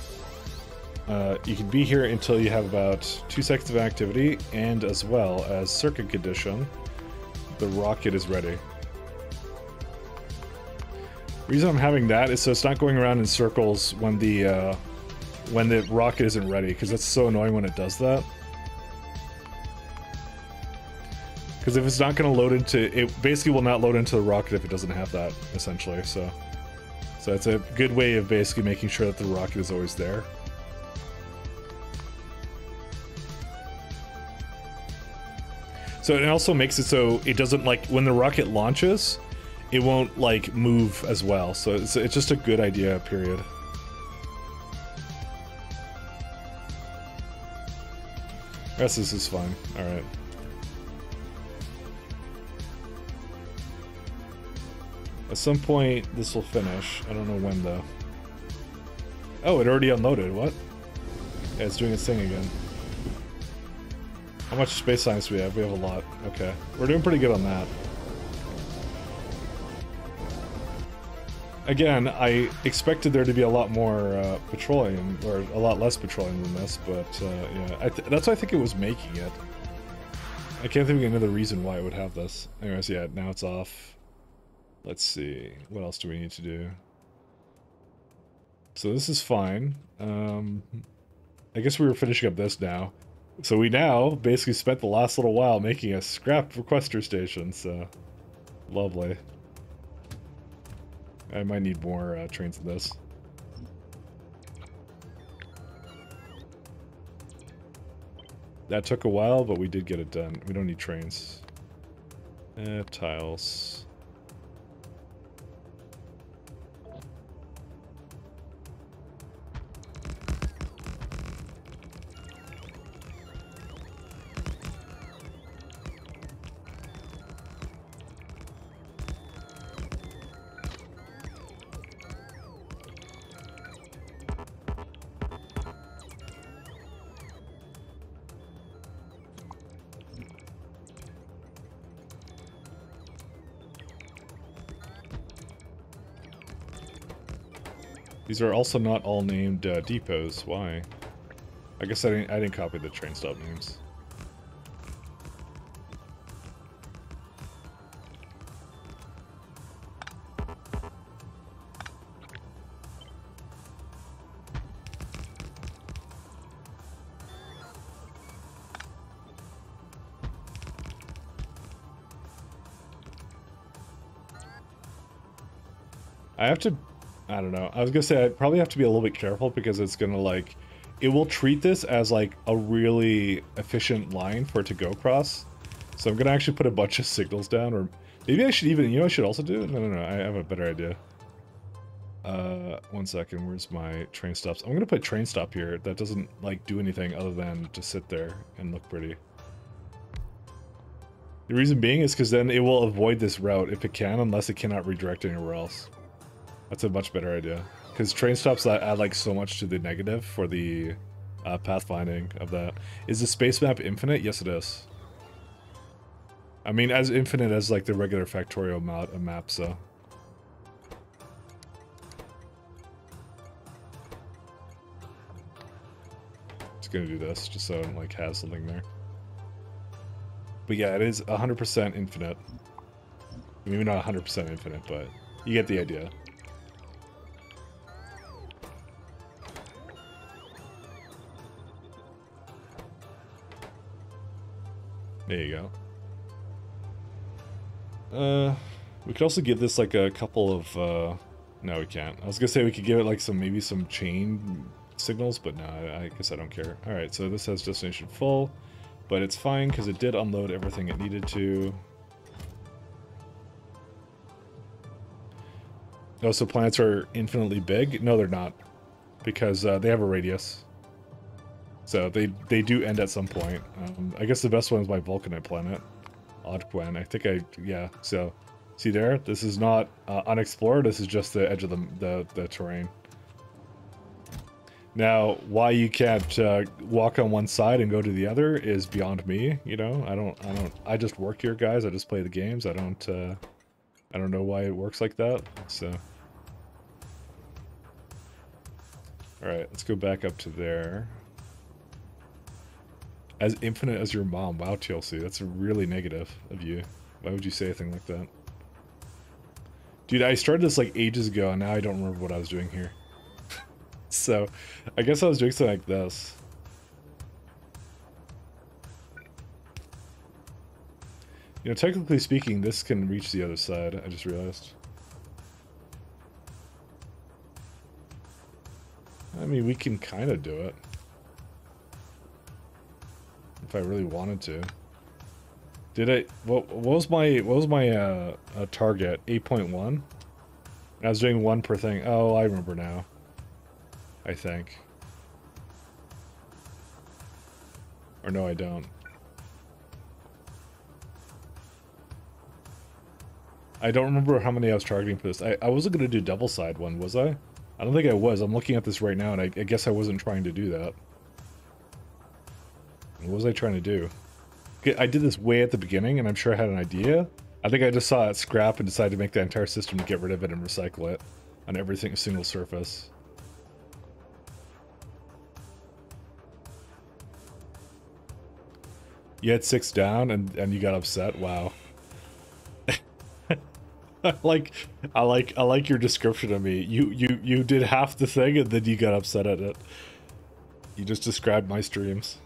you can be here until you have about 2 seconds of activity, and as well as circuit condition, the rocket is ready. The reason I'm having that is so it's not going around in circles when the rocket isn't ready, because that's so annoying when it does that. Because if it's not going to load into... It basically will not load into the rocket if it doesn't have that, essentially, so... So it's a good way of basically making sure that the rocket is always there. So it also makes it so it doesn't, like, when the rocket launches, it won't, like, move as well. So it's just a good idea, period. I guess this is fine. Alright. At some point, this will finish. I don't know when, though. Oh, it already unloaded. What? Yeah, it's doing its thing again. How much space science do we have? We have a lot. Okay. We're doing pretty good on that. Again, I expected there to be a lot more petroleum, or a lot less petroleum than this, but yeah. That's why I think it was making it. I can't think of another reason why it would have this. Anyways, yeah, now it's off. Let's see, what else do we need to do? So this is fine. I guess we were finishing up this now. So we now basically spent the last little while making a scrap requester station, so... Lovely. I might need more trains than this. That took a while, but we did get it done. We don't need trains. Tiles... These are also not all named depots. Why? I guess I didn't copy the train stop names. I don't know. I was gonna say I probably have to be a little bit careful because it's gonna like, it will treat this as like a really efficient line for it to go across. So I'm gonna actually put a bunch of signals down, or maybe I should even, you know, I should also do it. No. I have a better idea. 1 second. Where's my train stops? I'm gonna put train stop here. That doesn't like do anything other than just sit there and look pretty. The reason being is because then it will avoid this route if it can, unless it cannot redirect anywhere else. That's a much better idea. Because train stops add like so much to the negative for the pathfinding of that. Is the space map infinite? Yes, it is. I mean, as infinite as like the regular Factorio map, so. Just gonna do this, just so it like has something there. But yeah, it is 100% infinite. Maybe not 100% infinite, but you get the idea. There you go. We could also give this like a couple of, no we can't. I was gonna say we could give it like maybe some chain signals, but no, I guess I don't care. Alright, so this has destination full, but it's fine because it did unload everything it needed to. Oh, so planets are infinitely big? No, they're not, because they have a radius. So they do end at some point. I guess the best one is my Vulcanite planet, Oddquen. Yeah. So, see there, this is not unexplored. This is just the edge of the terrain. Now, why you can't walk on one side and go to the other is beyond me. You know, I just work here, guys. I just play the games. I don't know why it works like that. So, all right, let's go back up to there. As infinite as your mom. Wow, TLC. That's really negative of you. Why would you say a thing like that? Dude, I started this like ages ago, and now I don't remember what I was doing here. So, I guess I was doing something like this. You know, technically speaking, this can reach the other side. I just realized. I mean, we can kind of do it. If I really wanted to. Did I, what was my target? 8.1? I was doing 1 per thing. Oh, I remember now. I think. Or no, I don't. I don't remember how many I was targeting for this. I wasn't going to do double side one, was I? I don't think I was. I'm looking at this right now, and I guess I wasn't trying to do that. What was I trying to do? I did this way at the beginning, and I'm sure I had an idea. I think I just saw it scrap and decided to make the entire system to get rid of it and recycle it on everything, single surface. You had 6 down, and you got upset. Wow. I like your description of me. You did half the thing, and then you got upset at it. You just described my streams.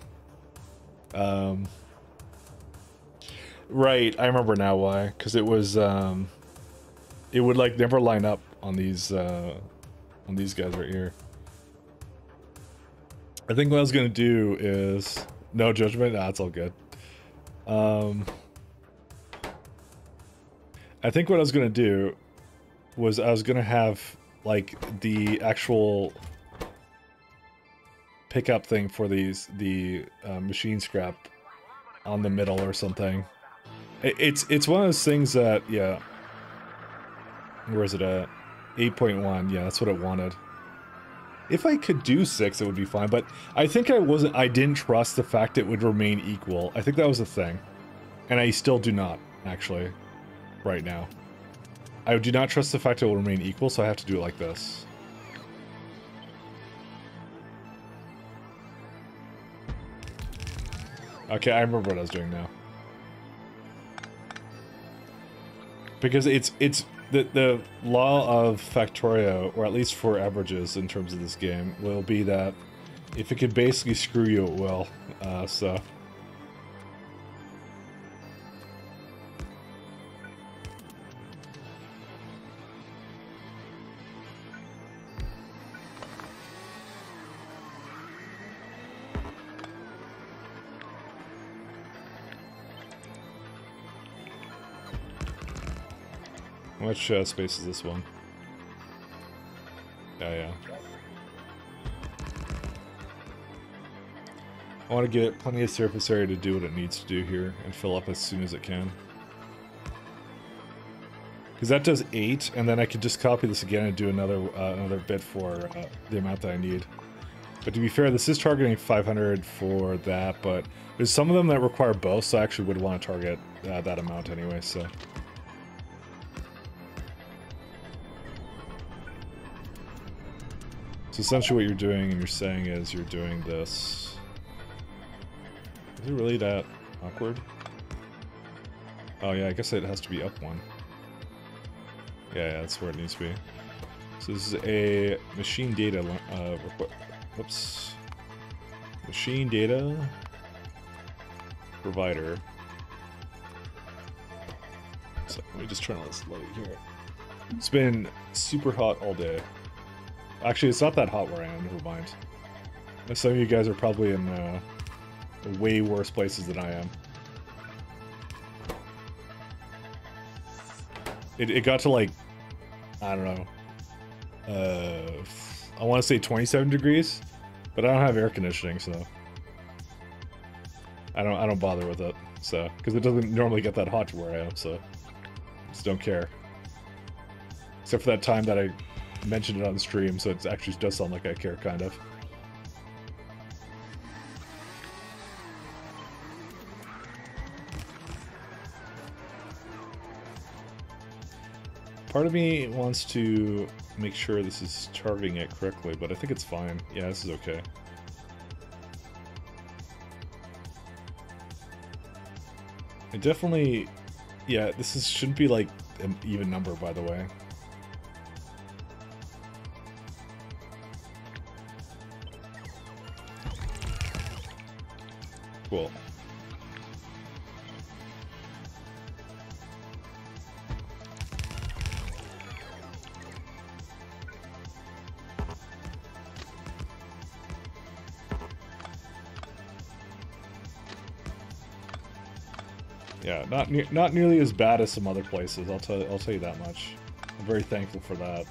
Right, I remember now why. Because it was, it would like never line up on these guys right here. I think what I was gonna do is no judgment. Nah, it's all good. I think what I was gonna do was I was gonna have like the actual pickup thing for the machine scrap on the middle or something. It's one of those things that, yeah. Where is it at? 8.1. Yeah, that's what it wanted. If I could do 6, it would be fine, but I think I didn't trust the fact it would remain equal. I think that was the thing. And I still do not, actually, right now. I do not trust the fact it will remain equal, so I have to do it like this. Okay, I remember what I was doing now. Because it's the law of Factorio, or at least for averages in terms of this game, will be that if it could basically screw you, it will. So. How much space is this one? Yeah. I want to get plenty of surface area to do what it needs to do here and fill up as soon as it can. Because that does 8, and then I could just copy this again and do another bit for the amount that I need. But to be fair, this is targeting 500 for that, but there's some of them that require both, so I actually would want to target that amount anyway, so... So essentially what you're doing and you're saying is you're doing this. Is it really that awkward? Oh yeah, I guess it has to be up one. Yeah, that's where it needs to be. So this is a machine data, whoops. Machine data provider. So let me just turn on this light here. It's been super hot all day. Actually, it's not that hot where I am, never mind. Some of you guys are probably in way worse places than I am. It got to like, I don't know, I want to say 27 degrees, but I don't have air conditioning, so I don't bother with it. So, because it doesn't normally get that hot to where I am, so just don't care. Except for that time that I mentioned it on the stream, so it actually does sound like I care, kind of. Part of me wants to make sure this is targeting it correctly, but I think it's fine. Yeah, this is okay. It definitely... Yeah, shouldn't be like an even number, by the way. Cool. Yeah, not nearly as bad as some other places. I'll tell you that much. I'm very thankful for that.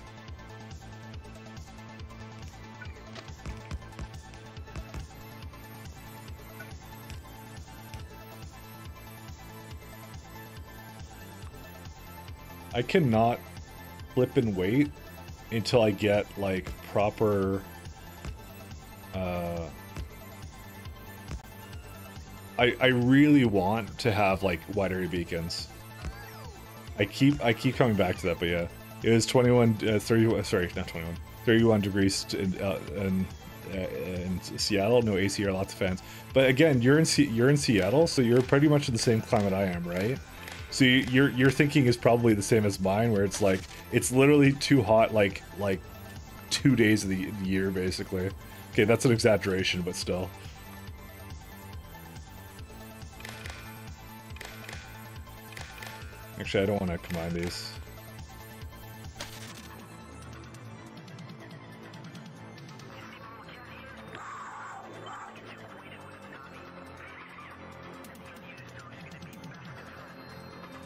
I cannot flip and wait until I get like proper I really want to have like wide area beacons. I keep coming back to that, but yeah, it was 31 degrees in Seattle. No AC or lots of fans, but again, you're in Seattle, so you're pretty much in the same climate I am, right? So your thinking is probably the same as mine, where it's like it's literally too hot like 2 days of the year, basically. Okay, that's an exaggeration, but still. Actually, I don't want to combine these.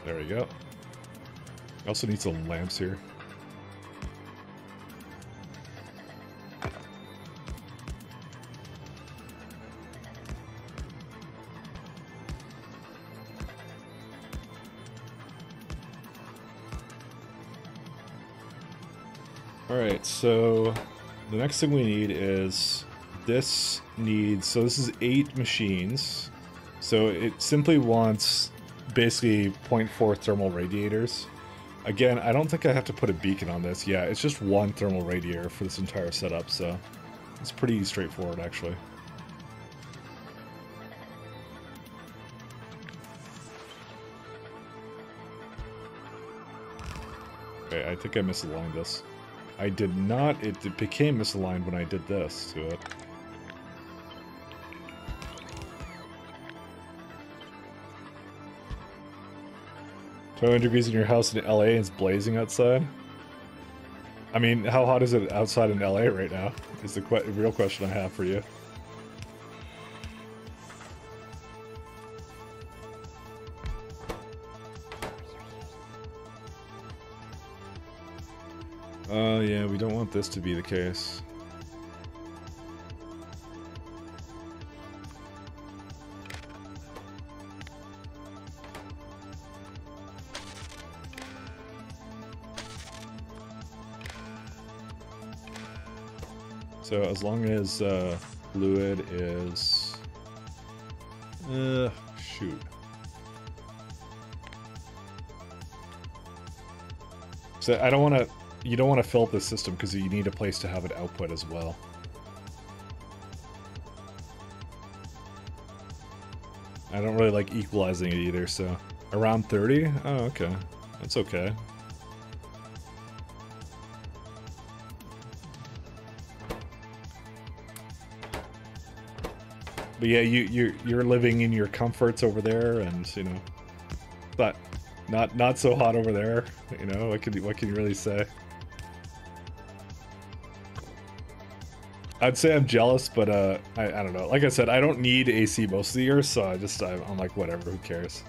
There we go. I also need some lamps here. Alright, so the next thing we need is this is 8 machines. So it simply wants basically 0.4 thermal radiators. Again, I don't think I have to put a beacon on this. Yeah, it's just 1 thermal radiator for this entire setup, so it's pretty straightforward, actually. Okay, I think I misaligned this. I did not. It became misaligned when I did this to it. $20 in your house in LA and it's blazing outside? I mean, how hot is it outside in LA right now? Is the real question I have for you. Yeah, we don't want this to be the case. So as long as fluid is shoot. So I don't want to. You don't want to fill up the system because you need a place to have it output as well. I don't really like equalizing it either, so around 30? Oh, okay. That's okay. But yeah, you're living in your comforts over there, and you know, but not so hot over there. You know, what can you really say? I'd say I'm jealous, but I don't know. Like I said, I don't need AC most of the year, so I'm like, whatever, who cares?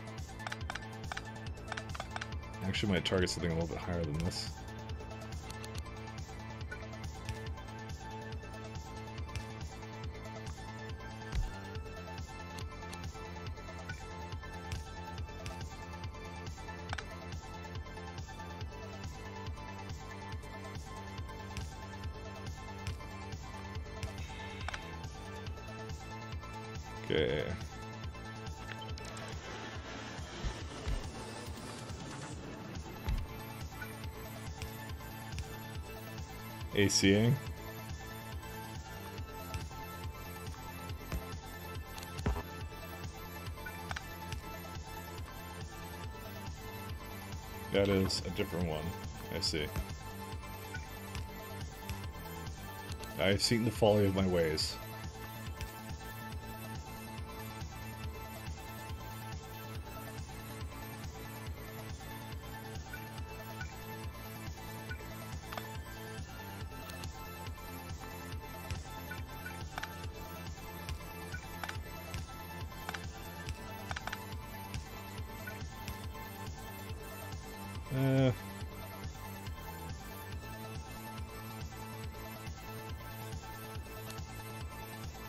Actually, might target something a little bit higher than this. Okay. ACing. That is a different one. I see. I've seen the folly of my ways.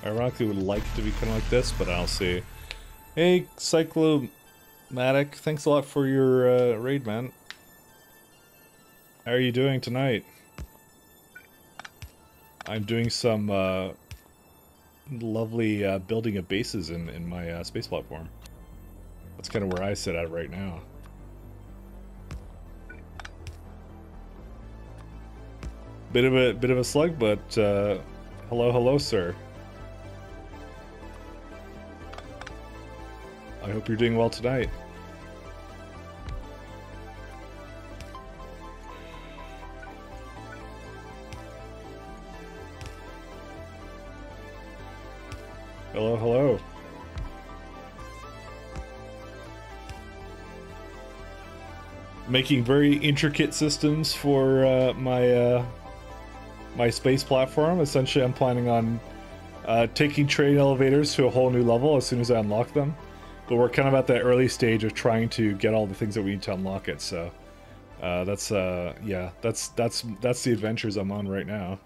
Ironically, would like it to be kind of like this, but I'll see. Hey, Cyclomatic, thanks a lot for your raid, man. How are you doing tonight? I'm doing some lovely building of bases in my space platform. That's kind of where I sit at right now. Bit of a slug, but hello, sir. I hope you're doing well tonight. Hello. Making very intricate systems for my space platform. Essentially, I'm planning on taking train elevators to a whole new level as soon as I unlock them. But we're kind of at that early stage of trying to get all the things that we need to unlock it. So that's the adventures I'm on right now.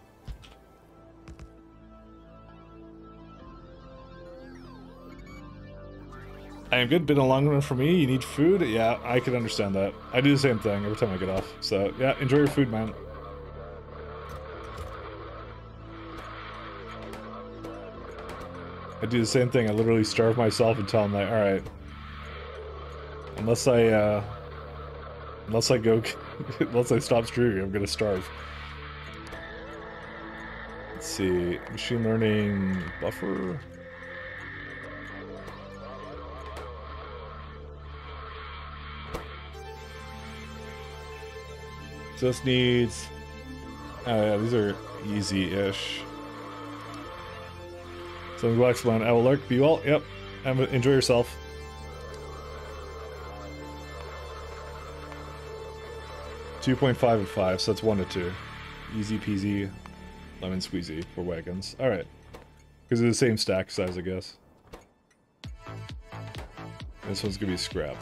I am good. Been a long run for me. You need food? Yeah, I can understand that. I do the same thing every time I get off. So yeah, enjoy your food, man. I do the same thing. I literally starve myself until I'm like, all right. Unless I stop streaming, I'm gonna starve. Let's see, machine learning buffer. So this needs... yeah, these are easy-ish. So relax, man. I will lurk. Be well. Yep. Enjoy yourself. .5 and 5, so that's 1 to 2. Easy peasy, lemon squeezy for wagons. All right, because they're the same stack size, I guess. This one's gonna be scrap.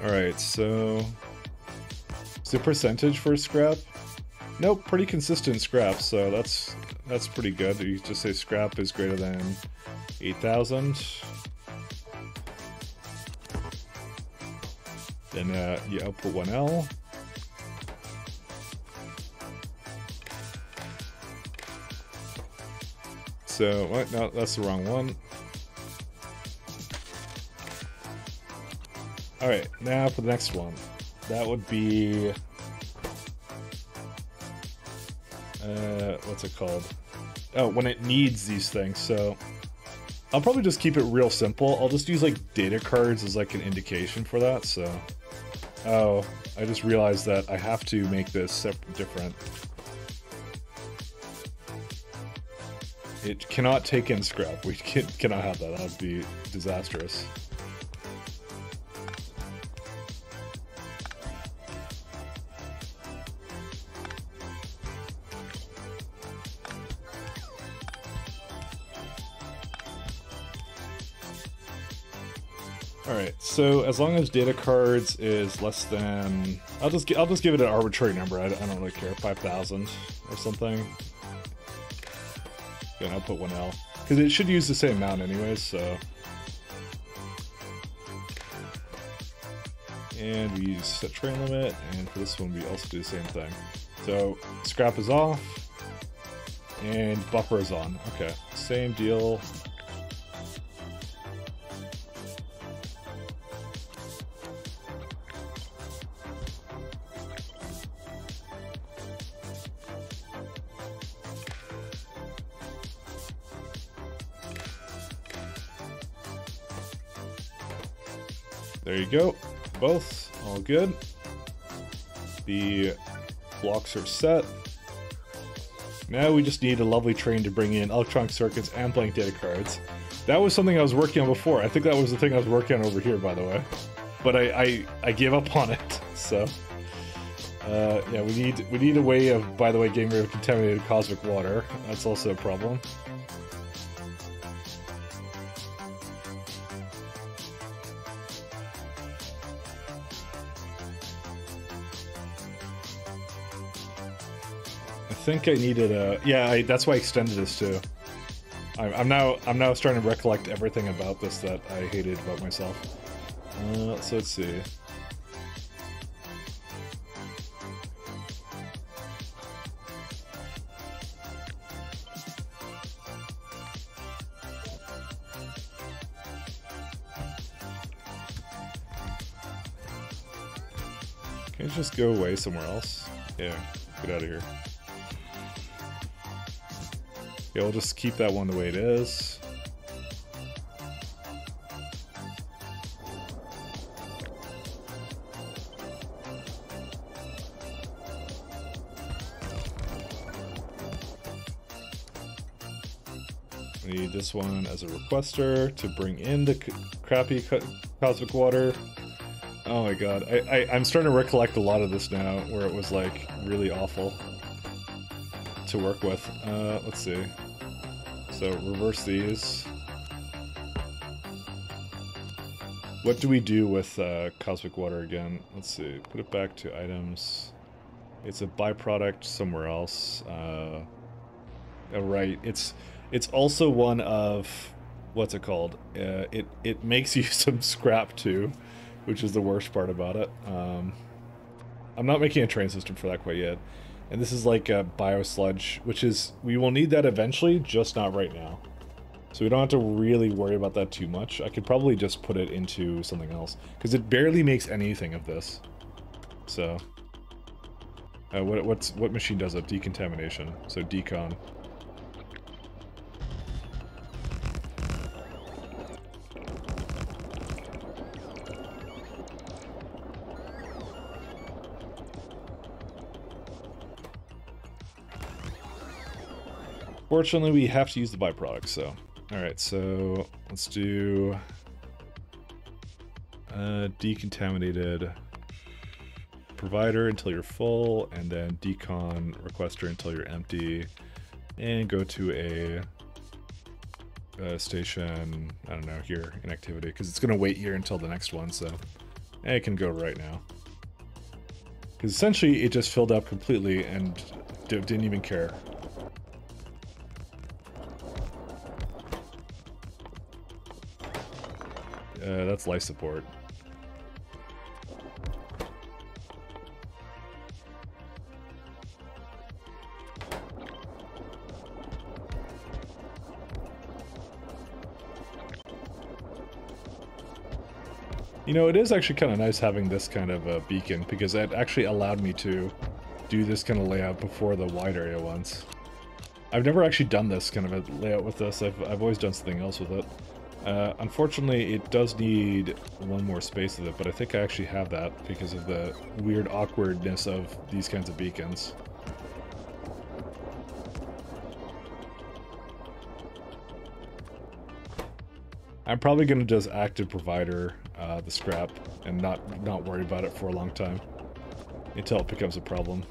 All right, so is the percentage for scrap? Nope, pretty consistent scrap, so that's pretty good. You just say scrap is greater than 8,000. Then you output 1L. So, what? No, that's the wrong one. Alright, now for the next one. That would be... what's it called? Oh, when it needs these things, so... I'll probably just keep it real simple. I'll just use, like, data cards as, like, an indication for that, so... Oh, I just realized that I have to make this different. It cannot take in scrap. We cannot have that. That would be disastrous. Alright, so as long as data cards is less than... I'll just give it an arbitrary number, I don't really care, 5,000 or something. Then I'll put 1L. Because it should use the same amount anyways, so... And we use set train limit, and for this one we also do the same thing. So, scrap is off, and buffer is on. Okay, same deal. There you go. Both. All good. The blocks are set. Now we just need a lovely train to bring in electronic circuits and blank data cards. That was something I was working on before. I think that was the thing I was working on over here, by the way. But I gave up on it, so... yeah, we need a way of, by the way, getting rid of contaminated cosmic water. That's also a problem. I think I needed a... Yeah, that's why I extended this too. I'm now starting to recollect everything about this that I hated about myself. So let's see. Can you just go away somewhere else? Yeah, get out of here. Yeah, we'll just keep that one the way it is. We need this one as a requester to bring in the crappy cosmic water. Oh my god, I'm starting to recollect a lot of this now, where it was like really awful to work with. Let's see. So reverse these. What do we do with cosmic water again? Let's see. Put it back to items. It's a byproduct somewhere else. Oh, right. It's also one of, what's it called? It makes you some scrap too, which is the worst part about it. I'm not making a train system for that quite yet. And this is like a biosludge, which is, we will need that eventually, just not right now. So we don't have to really worry about that too much. I could probably just put it into something else, because it barely makes anything of this. So, What machine does it? Decontamination. So decon. Fortunately, we have to use the byproduct, so... Alright, so let's do... decontaminated provider until you're full, and then decon requester until you're empty, and go to a station, I don't know, here in activity, because it's going to wait here until the next one, so it can go right now. Because essentially it just filled up completely and didn't even care. That's life support. You know, it is actually kind of nice having this kind of a beacon, because it actually allowed me to do this kind of layout before the wide area ones. I've never actually done this kind of a layout with this. I've always done something else with it. Unfortunately, it does need one more space with it, but I think I actually have that because of the weird awkwardness of these kinds of beacons. I'm probably going to just active provider the scrap and not worry about it for a long time until it becomes a problem.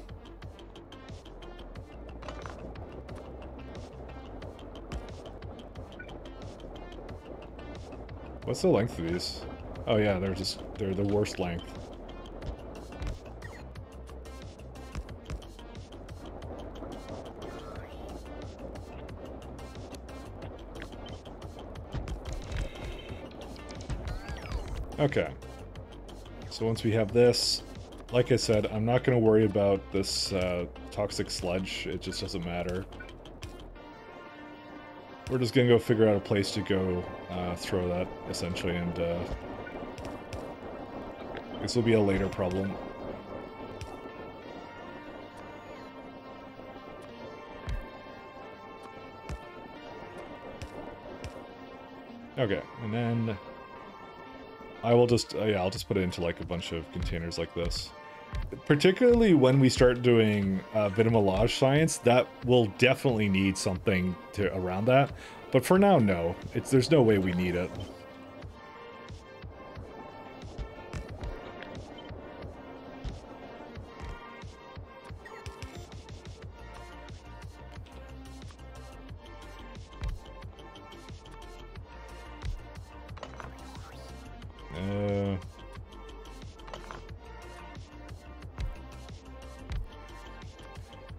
What's the length of these? Oh yeah, they're the worst length. Okay. So once we have this, like I said, I'm not going to worry about this toxic sludge. It just doesn't matter. We're just gonna go figure out a place to go throw that, essentially, and this will be a later problem. Okay, and then I will just, yeah, I'll just put it into like a bunch of containers like this. Particularly when we start doing vinamilage science, that will definitely need something to around that. But for now, no. There's no way we need it.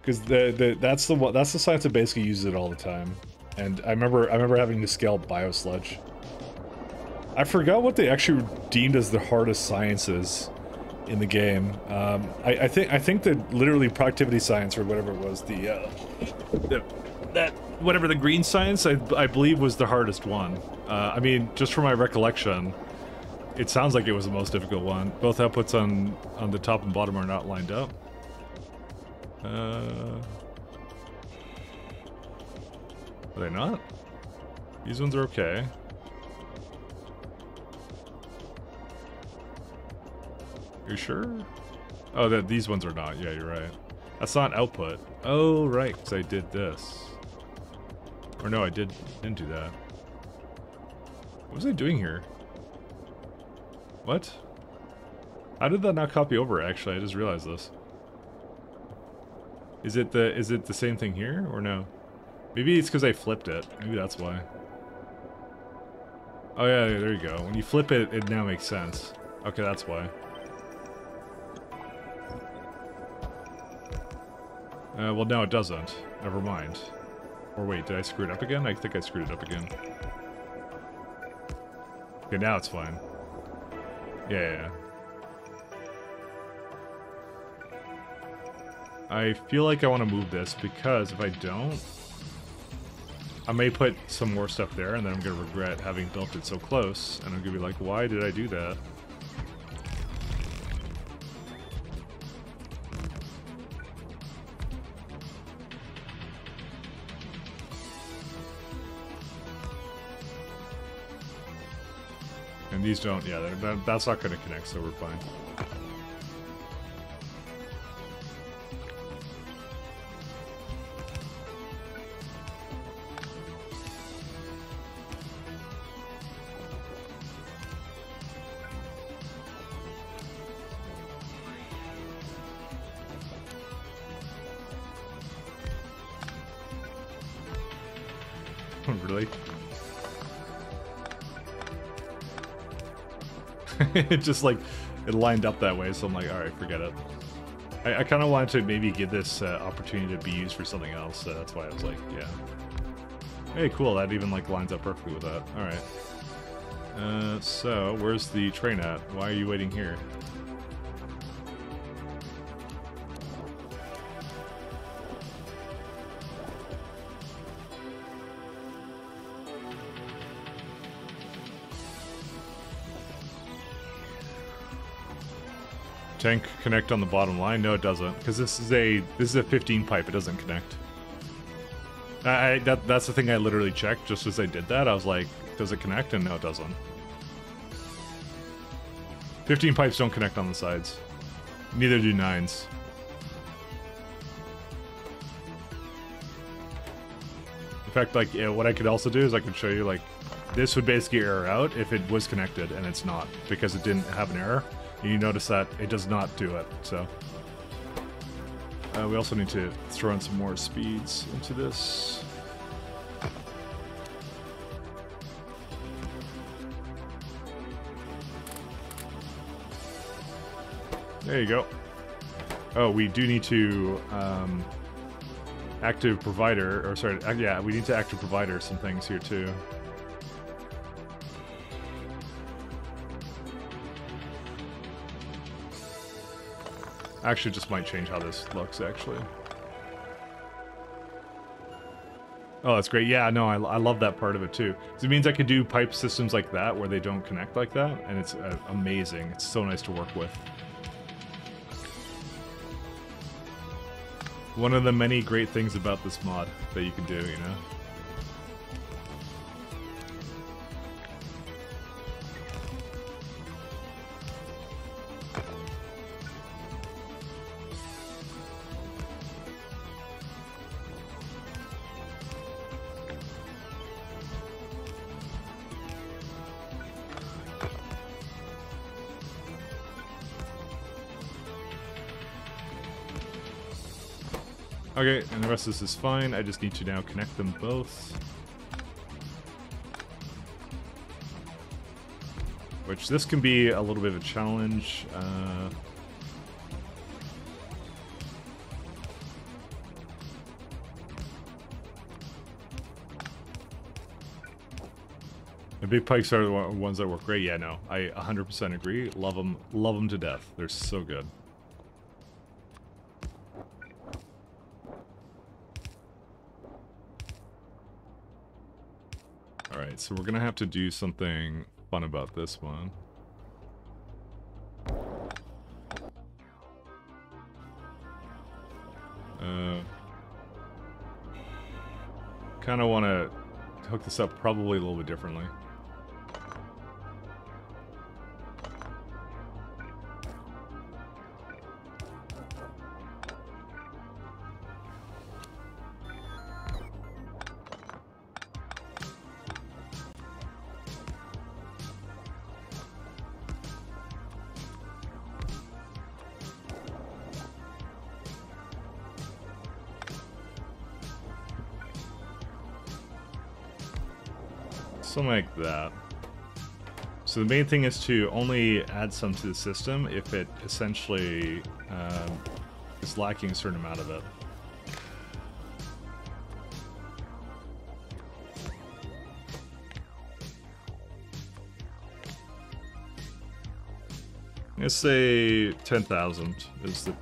Because that's the science that basically uses it all the time, and I remember having to scale biosludge. I forgot what they actually deemed as the hardest sciences in the game. I think that literally productivity science or whatever it was, whatever the green science I believe was the hardest one. I mean, just from my recollection, it sounds like it was the most difficult one. Both outputs on the top and bottom are not lined up. Are they not? These ones are okay. You sure? Oh, these ones are not. Yeah, you're right. That's not output. Oh, right, because I did this. Or no, didn't do that. What was I doing here? What? How did that not copy over, actually? I just realized this. Is it the same thing here, or no? Maybe it's because I flipped it. Maybe that's why. Oh yeah, there you go. When you flip it, it now makes sense. Okay, that's why. Well, no, it doesn't. Never mind. Or wait, did I screw it up again? I think I screwed it up again. Okay, now it's fine. Yeah. I feel like I want to move this, because if I don't, I may put some more stuff there, and then I'm going to regret having built it so close, and I'm going to be like, why did I do that? And these don't, yeah, that's not going to connect, so we're fine. Really? It just like, it lined up that way, so I'm like, alright, forget it. I kind of wanted to maybe give this opportunity to be used for something else, so that's why I was like, yeah. Hey, cool, that even like lines up perfectly with that. Alright. So, where's the train at? Why are you waiting here? Tank connect on the bottom line? No, it doesn't, because this is a 15 pipe. It doesn't connect. That's the thing I literally checked just as I did that. I was like, does it connect? And no, it doesn't. 15 pipes don't connect on the sides. Neither do 9s. In fact, like, yeah, what I could also do is I could show you, like, this would basically error out if it was connected, and it's not, because it didn't have an error. You notice that it does not do it, so. We also need to throw in some more speeds into this. There you go. Oh, we do need to active provider, or sorry, yeah, we need to active provider some things here too. Actually, just might change how this looks, actually. Oh, that's great. Yeah, no, I love that part of it, too. Because it means I could do pipe systems like that, where they don't connect like that, and it's amazing. It's so nice to work with. One of the many great things about this mod that you can do, you know? Okay, and the rest of this is fine. I just need to now connect them both. Which, this can be a little bit of a challenge. The big pikes are the ones that work great. Yeah, no, I 100% agree. Love them to death. They're so good. Alright, so we're gonna have to do something fun about this one. Kinda wanna hook this up probably a little bit differently. Something like that. So the main thing is to only add some to the system if it essentially is lacking a certain amount of it. Let's say 10,000 is the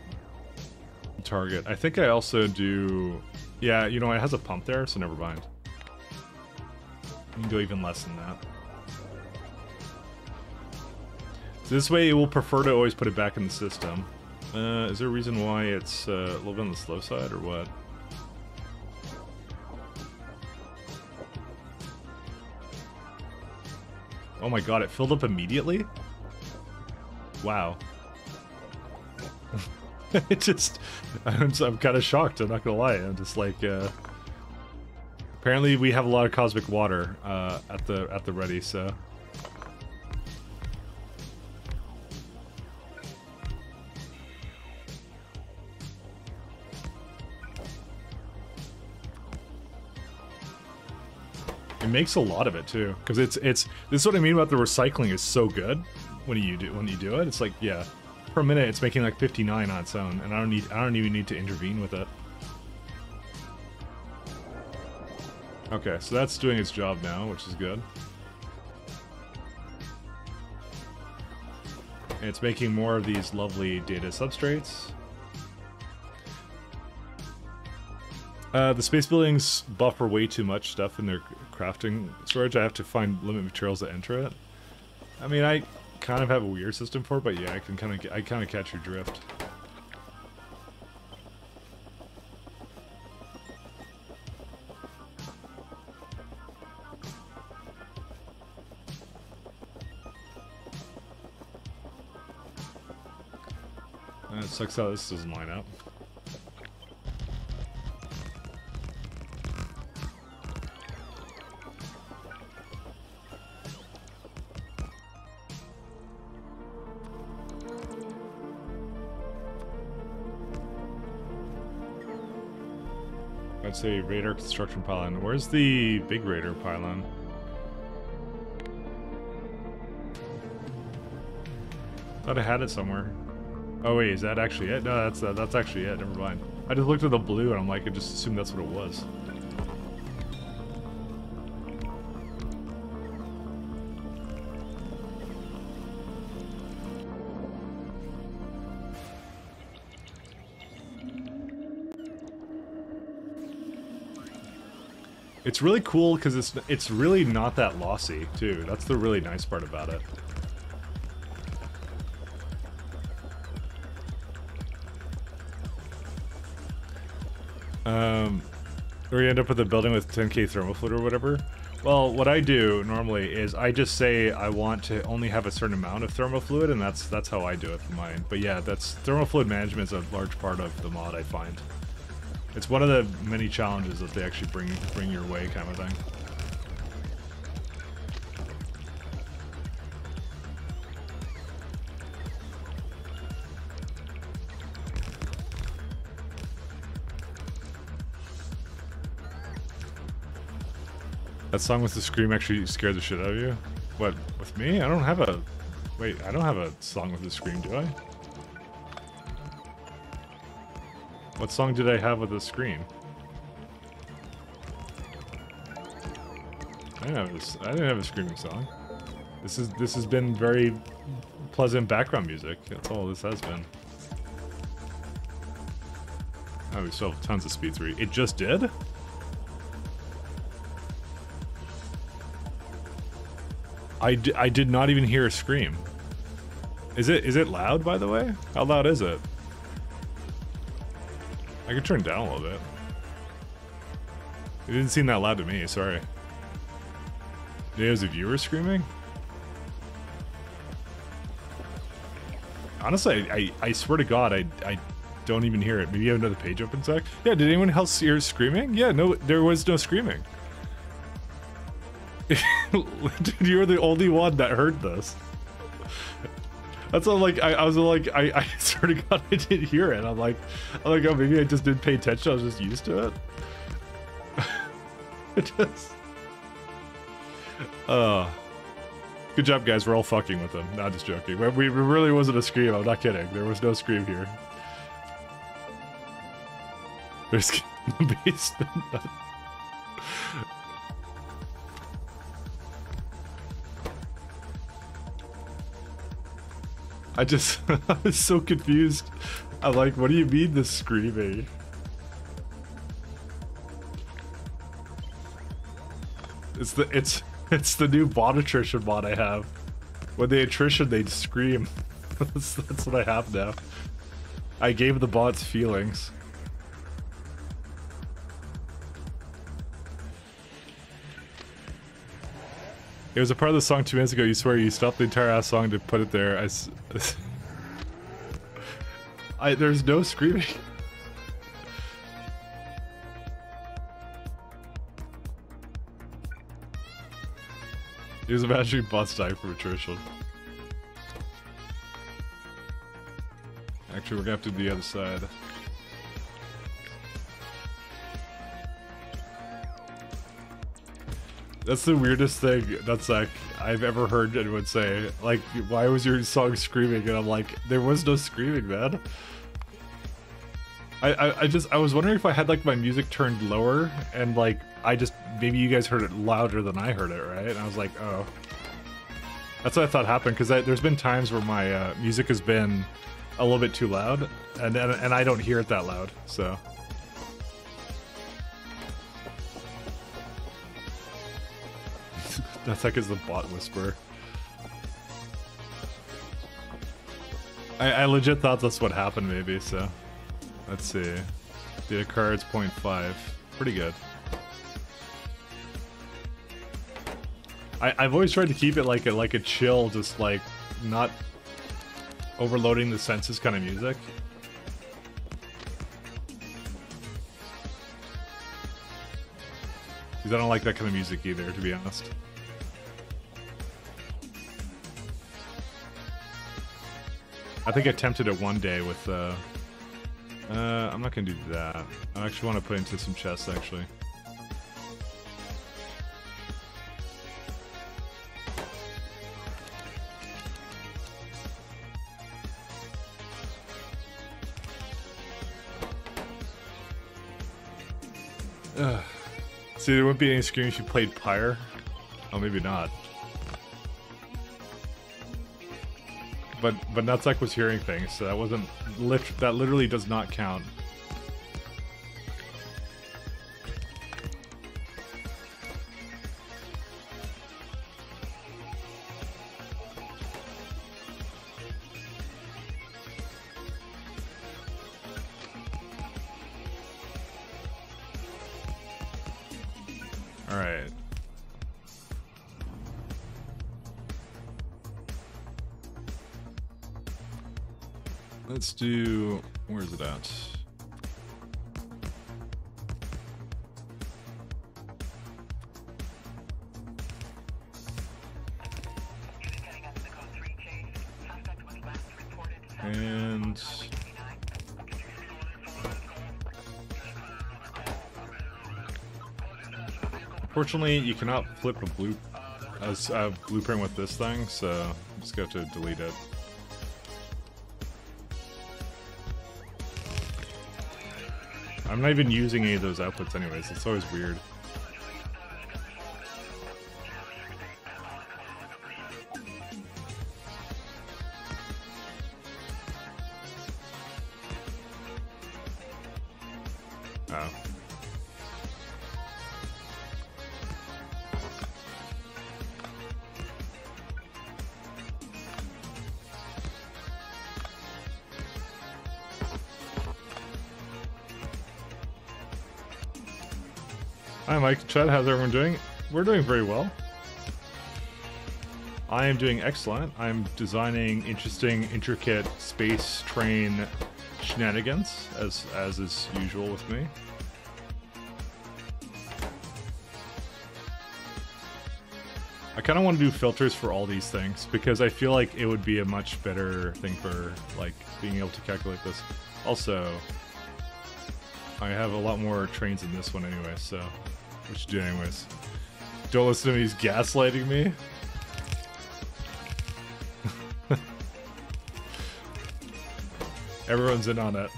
target. I think I also do... Yeah, you know, it has a pump there, so never mind. You can go even less than that. So this way it will prefer to always put it back in the system. Is there a reason why it's a little bit on the slow side, or what? Oh my god, it filled up immediately? Wow. It just... I'm kind of shocked, I'm not gonna lie. I'm just like, apparently we have a lot of cosmic water, at the ready, so... It makes a lot of it too, because this is what I mean about the recycling is so good when you do it. It's like, yeah, per minute it's making like 59 on its own, and I don't even need to intervene with it. Okay, so that's doing its job now, which is good. And it's making more of these lovely data substrates. The space buildings buffer way too much stuff in their crafting storage. I have to find limit materials that enter it. I mean, I kind of have a weird system for it, but yeah, I kind of catch your drift. It sucks how this doesn't line up. I'd say radar construction pylon. Where's the big radar pylon? Thought I had it somewhere. Oh wait, is that actually it? No, that's actually it. Never mind. I just looked at the blue and I'm like, I just assumed that's what it was. It's really cool because it's really not that lossy too. That's the really nice part about it. Or you end up with a building with 10k thermofluid or whatever. Well, what I do normally is I just say I want to only have a certain amount of thermofluid, and that's how I do it for mine. But yeah, that's thermofluid management is a large part of the mod, I find. It's one of the many challenges that they actually bring your way, kind of thing. That song with the scream actually scared the shit out of you? What, with me? I don't have a... Wait, I don't have a song with the scream, do I? What song did I have with a scream? I didn't have a screaming song. This has been very pleasant background music. That's all this has been. Oh, we still have tons of speed 3. It just did? I did not even hear a scream. Is it loud, by the way? How loud is it? I could turn it down a little bit. It didn't seem that loud to me, sorry. Maybe it was a viewer screaming? Honestly, I swear to God, I don't even hear it. Maybe you have another page open, Zach? Yeah, did anyone else hear screaming? Yeah, no, there was no screaming. Dude, you were the only one that heard this. That's all. Like I was like, I swear to God, I didn't hear it. I'm like, oh, maybe I just didn't pay attention. I was just used to it. It just. Good job, guys. We're all fucking with them. Not just joking. We really wasn't a scream. I'm not kidding. There was no scream here. There's the basement. I was so confused. I'm like, what do you mean the screaming? It's the new bot attrition mod I have. When they attrition, they scream. That's what I have now. I gave the bots feelings. It was a part of the song 2 minutes ago. You swear you stopped the entire ass song to put it there. There's no screaming. He was imagining bots dying from attrition. Actually, we're gonna have to do the other side. That's the weirdest thing that's like I've ever heard anyone say. Like, why was your song screaming? And I'm like, there was no screaming, man. I was wondering if I had like my music turned lower and like maybe you guys heard it louder than I heard it, right? And I was like, oh, that's what I thought happened, because there's been times where my music has been a little bit too loud, and I don't hear it that loud, so. That's like is the bot whisperer. I legit thought that's what happened, maybe, so. Let's see. Data cards 0.5. Pretty good. I've always tried to keep it like a chill, just like not overloading the senses kind of music. Because I don't like that kind of music either, to be honest. I think I attempted it one day with I'm not gonna do that. I actually want to put into some chests, actually. See, there wouldn't be any screaming if you played Pyre. Oh, maybe not. But Nutsack was hearing things, so that wasn't that literally does not count. All right. Let's do, where is it at? And unfortunately, you cannot flip a blueprint with this thing, so I'm just going to have to delete it. I'm not even using any of those outputs anyways, it's always weird. Oh. Hi Mike, Chad, how's everyone doing? We're doing very well. I am doing excellent. I'm designing interesting, intricate space train shenanigans, as is usual with me. I kind of want to do filters for all these things, because I feel like it would be a much better thing for like being able to calculate this. Also, I have a lot more trains in this one anyway, so we should do it anyways. Don't listen to me, he's gaslighting me. Everyone's in on it.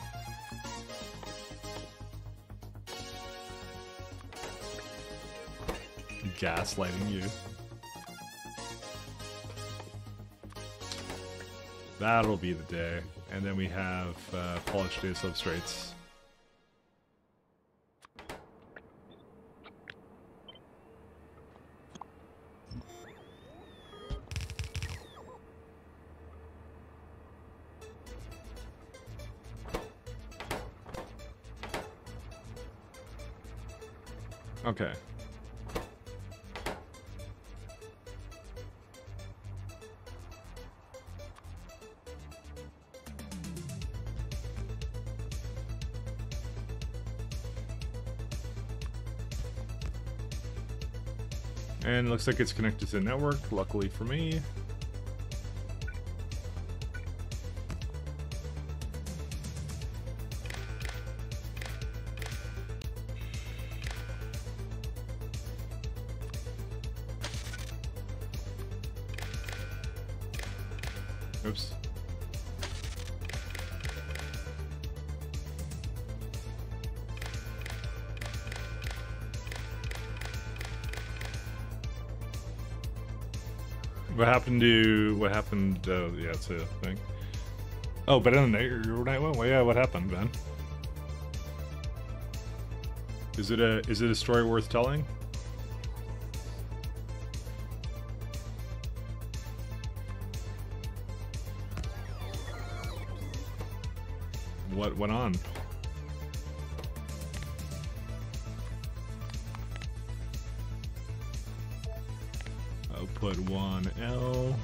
Gaslighting you. That'll be the day. And then we have polished data substrates. Okay. And it looks like it's connected to the network, luckily for me. Oops. What happened? Yeah, it's a thing. Oh, but in the night one? Well, yeah, what happened, man? Is it a story worth telling? What went on? Output 1L.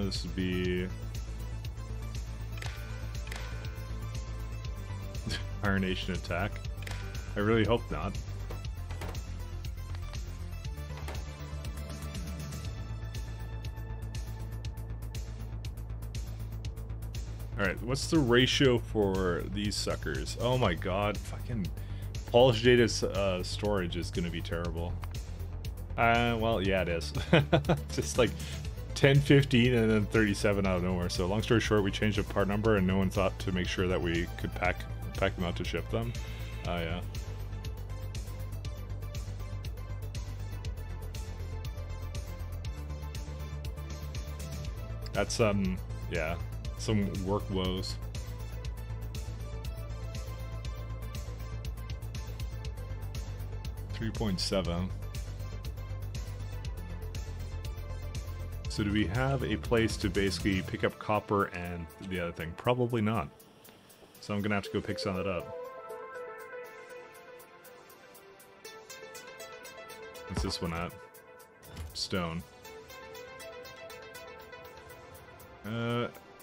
This would be Iron Nation attack. I really hope not. Alright, what's the ratio for these suckers? Oh my god, fucking polished data storage is gonna be terrible. Well, yeah, it is. Just like 10, 15, and then 37 out of nowhere. So long story short, we changed the part number and no one thought to make sure that we could pack them out to ship them. Oh, yeah. That's, yeah, some work woes. $3.7. So do we have a place to basically pick up copper and the other thing? Probably not. So I'm gonna have to go pick some of that up. What's this one at? Stone.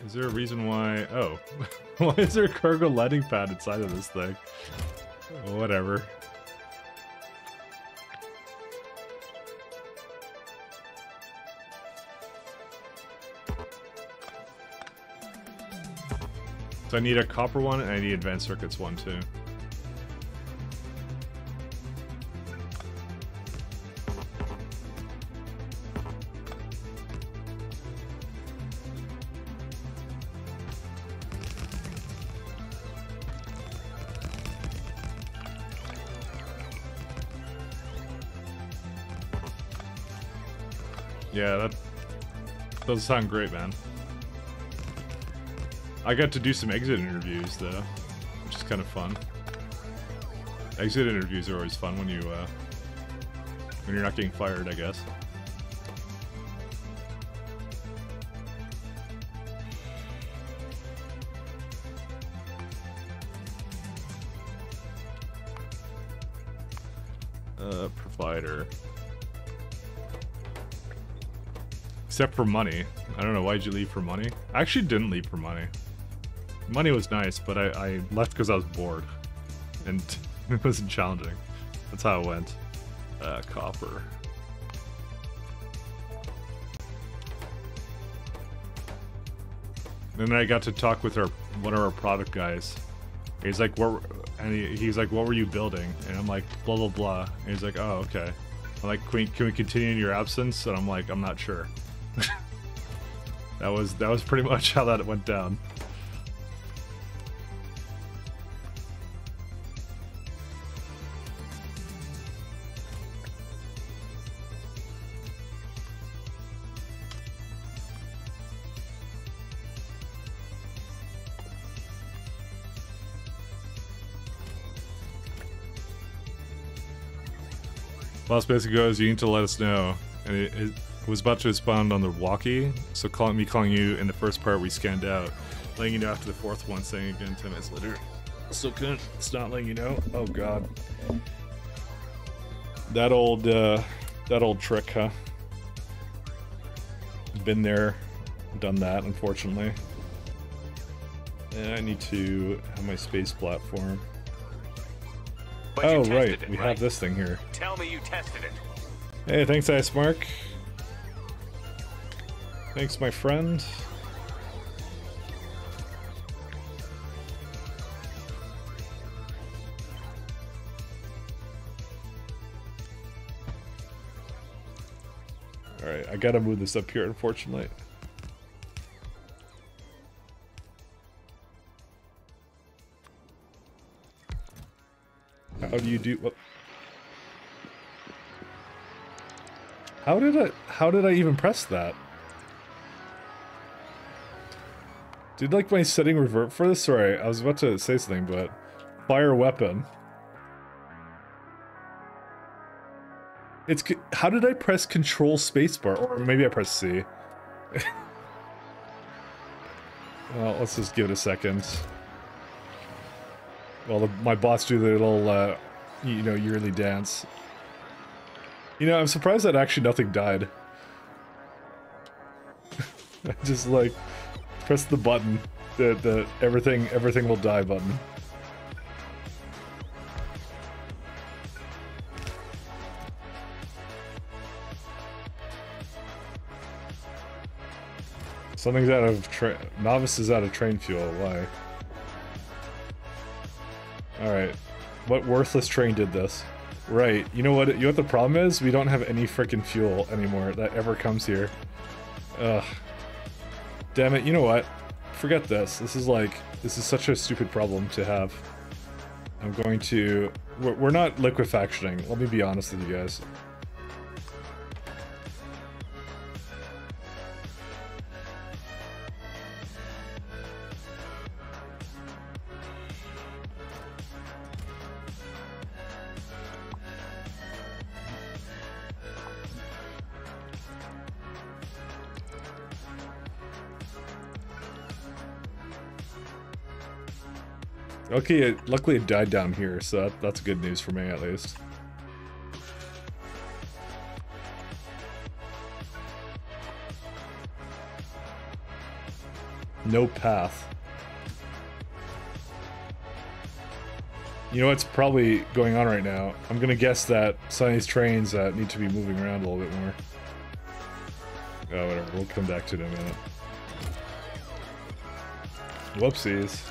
Is there a reason why... Oh. Why is there a cargo landing pad inside of this thing? Whatever. So I need a copper one and I need advanced circuits one too. Yeah, that doesn't sound great, man. I got to do some exit interviews, though, which is kind of fun. Exit interviews are always fun when you're not getting fired, I guess. Provider. Except for money. I don't know, why'd you leave for money? I actually didn't leave for money. Money was nice, but I left because I was bored. And it wasn't challenging. That's how it went. Copper. And then I got to talk with one of our product guys. He's like, he's like, what were you building? And I'm like, blah, blah, blah. And he's like, oh, okay. I'm like, can we continue in your absence? And I'm like, I'm not sure. That was pretty much how that went down. Boss basically goes, you need to let us know. And it was about to respond on the walkie, so calling you in the first part we scanned out, letting you know after the fourth one, saying again 10 minutes later. Still couldn't. It's not letting you know. Oh god. That old trick, huh? Been there, done that, unfortunately. And I need to have my space platform. But Oh, you tested right. it, We have this thing here. Tell me you tested it. Hey, thanks, Ice Mark. Thanks, my friend. Alright, I gotta move this up here, unfortunately. How do you do what? How did I even press that? Did like my setting revert for this? Sorry, I was about to say something, but fire weapon. It's how did I press Control Spacebar? Or maybe I pressed C. Well, let's just give it a second. Well, my bots do their little, you know, yearly dance. You know, I'm surprised that actually nothing died. I just like press the button, the everything will die button. Something's out of novice is out of train fuel. Why? All right, what worthless train did this? Right, you know what? You know what the problem is? We don't have any freaking fuel anymore that ever comes here. Ugh. Damn it! You know what? Forget this. This is such a stupid problem to have. I'm going to. We're not liquefactioning. Let me be honest with you guys. Okay, luckily it died down here, so that's good news for me at least. No path. You know what's probably going on right now? I'm gonna guess that some of these trains need to be moving around a little bit more. Oh, whatever. We'll come back to it in a minute. Whoopsies.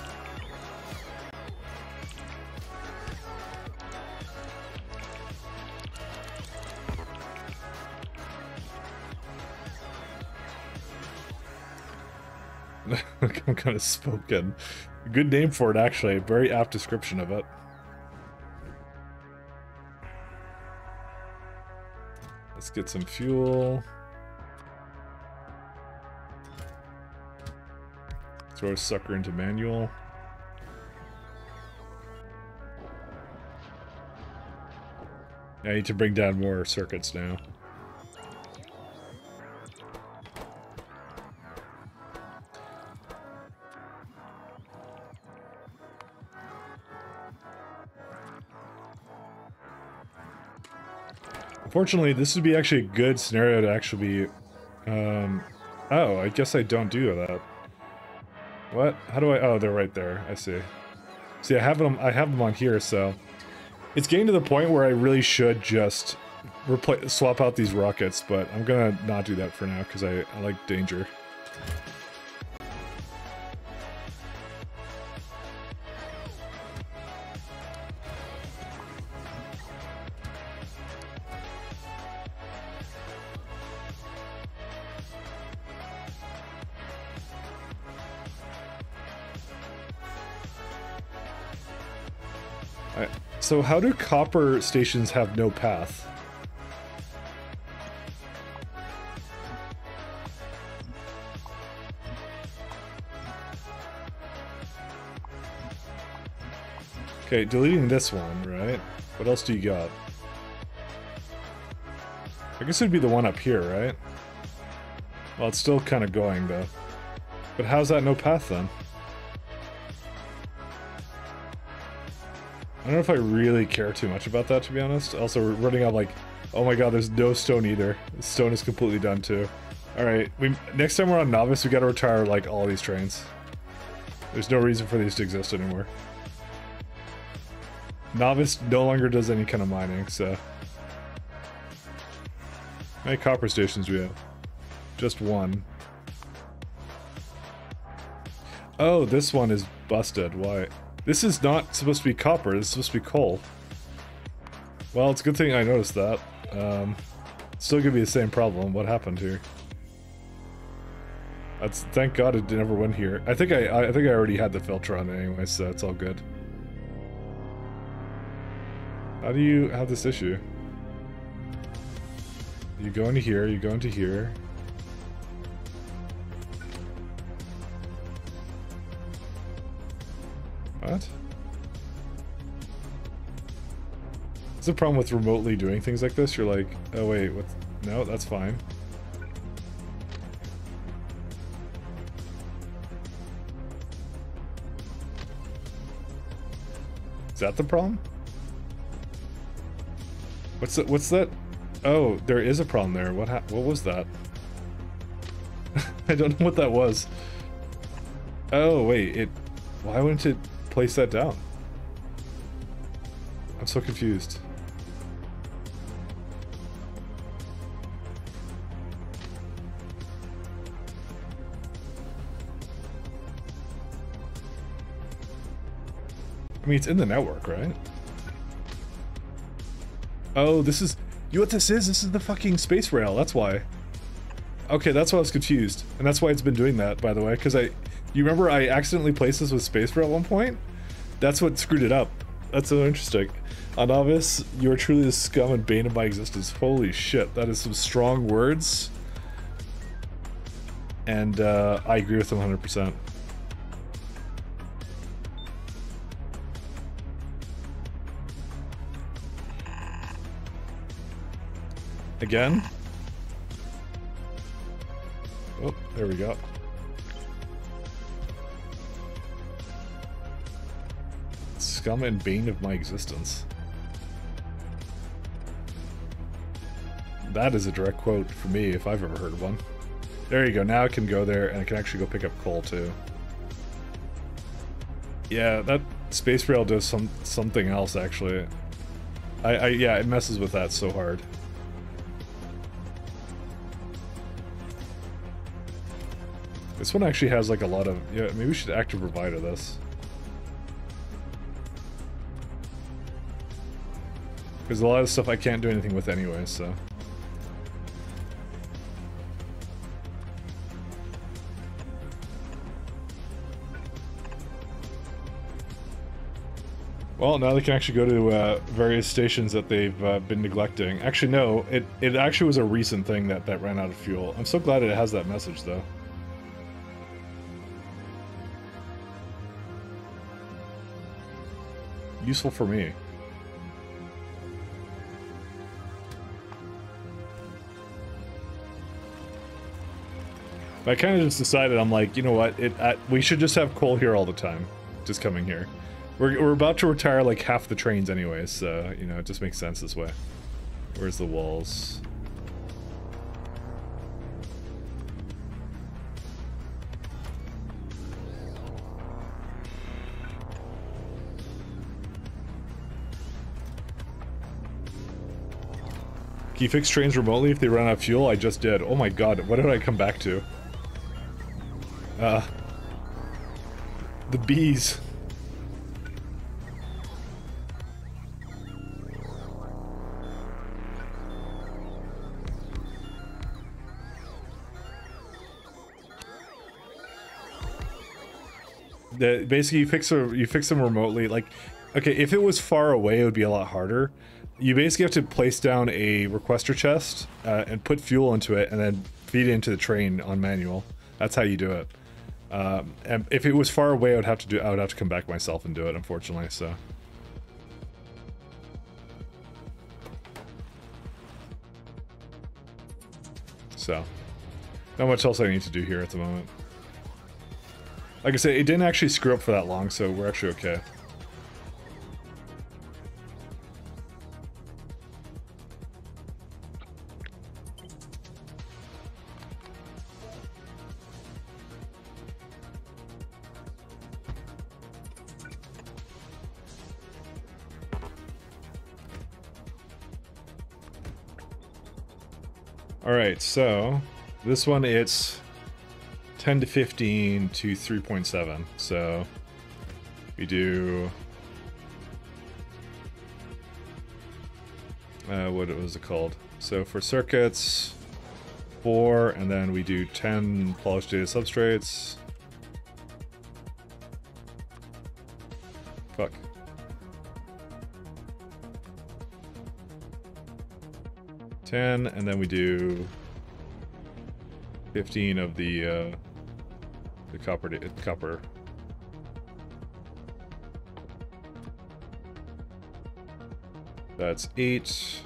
I'm kind of spoken. Good name for it, actually. Very apt description of it. Let's get some fuel. Throw a sucker into manual. I need to bring down more circuits now. Fortunately, this would be actually a good scenario to actually be... oh, I guess I don't do that. What? How do I... Oh, they're right there. I see. See, I have them on here, so... It's getting to the point where I really should just swap out these rockets, but I'm gonna not do that for now, because I like danger. So how do copper stations have no path? Okay, deleting this one, right? What else do you got? I guess it'd be the one up here, right? Well, it's still kind of going, though. But how's that no path, then? I don't know if I really care too much about that, to be honest. Also, we're running out like, oh my god, there's no stone either. The stone is completely done too. Alright, next time we're on Novice, we gotta retire, like, all these trains. There's no reason for these to exist anymore. Novice no longer does any kind of mining, so... How many copper stations do we have? Just one. Oh, this one is busted. Why? This is not supposed to be copper, this is supposed to be coal. Well, it's a good thing I noticed that. Still gonna be the same problem. What happened here? Thank God it never went here. I think I already had the filter on anyway, so it's all good. How do you have this issue? You go into here, you go into here. What? What's the problem with remotely doing things like this? You're like, oh wait, what? No, that's fine. Is that the problem? What's that? Oh, there is a problem there. What was that? I don't know what that was. Oh, wait, why wouldn't it place that down? I'm so confused. I mean, it's in the network, right? Oh, this is... You know what this is? This is the fucking space rail, that's why. Okay, that's why I was confused. And that's why it's been doing that, by the way, because you remember I accidentally placed this with space rail at one point? That's what screwed it up. That's so interesting. On Novice, you are truly the scum and bane of my existence. Holy shit, that is some strong words. And I agree with them 100%. Again? Oh, there we go. Scum and bane of my existence. That is a direct quote for me if I've ever heard one. There you go, now I can go there and I can actually go pick up coal too. Yeah, that space rail does something else actually. Yeah, it messes with that so hard. This one actually has like a lot of... Yeah, maybe we should active provider this. Because a lot of stuff I can't do anything with anyway, so... Well, now they can actually go to various stations that they've been neglecting. Actually, no, it actually was a recent thing that ran out of fuel. I'm so glad it has that message, though. Useful for me. I kind of just decided, I'm like, you know what, we should just have coal here all the time, just coming here. We're about to retire like half the trains anyways, so, you know, it just makes sense this way. Where's the walls? Can you fix trains remotely if they run out of fuel? I just did. Oh my god, what did I come back to? The bees. Basically, you fix them remotely. Like, okay, if it was far away, it would be a lot harder. You basically have to place down a requester chest and put fuel into it, and then feed it into the train on manual. That's how you do it. And if it was far away, I would have to come back myself and do it, unfortunately. So, not much else I need to do here at the moment. Like I said, it didn't actually screw up for that long, so we're actually okay. Alright, so this one it's 10 to 15 to 3.7. So we do what was it called? So for circuits, 4, and then we do 10 polished data substrates. Fuck. 10, and then we do 15 of the copper. That's 8,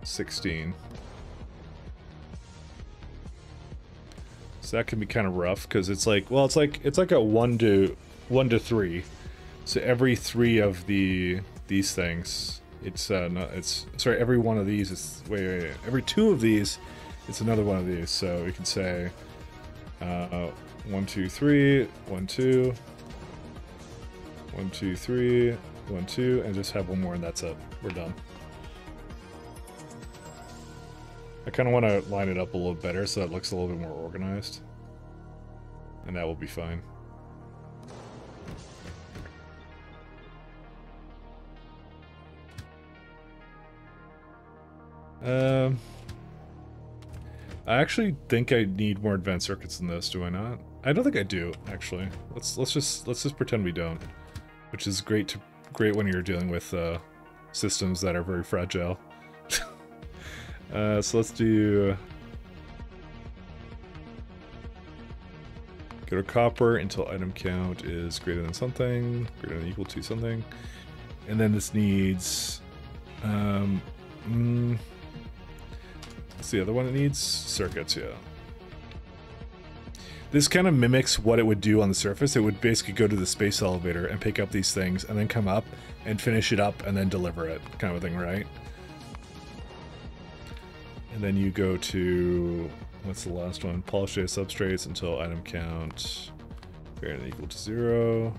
16. So that can be kind of rough because it's like, well, it's like a 1 to 3. So every 3 of these things, it's no, it's sorry, every one of these is wait, every 2 of these, it's another one of these. So we can say 1, 2, 3, 1, 2, 1, 2, 3, 1, 2, and just have one more, and that's it. We're done. I kind of want to line it up a little better so it looks a little bit more organized. And that will be fine. I actually think I need more advanced circuits than this, do I not? I don't think I do, actually. Let's just pretend we don't. Which is great when you're dealing with systems that are very fragile. So let's do... Go to copper until item count is greater than something, greater than equal to something. And then this needs... what's the other one it needs? Circuits, yeah. This kind of mimics what it would do on the surface. It would basically go to the space elevator and pick up these things and then come up and finish it up and then deliver it, kind of a thing, right? And then you go to, what's the last one? Polish data substrates until item count greater than equal to 0.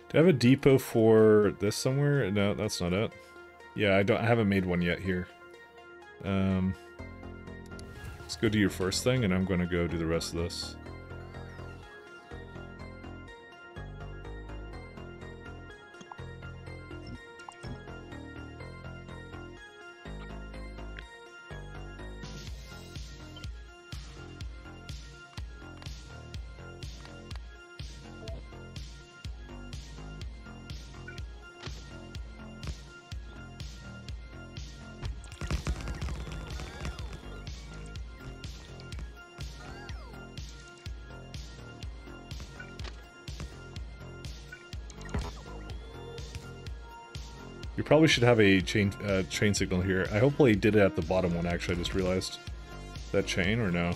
Do I have a depot for this somewhere? No, that's not it. Yeah, I haven't made one yet here. Let's go do your first thing, and I'm going to go do the rest of this. You probably should have a chain signal here. I hopefully did it at the bottom one, actually. I just realized. That chain or no?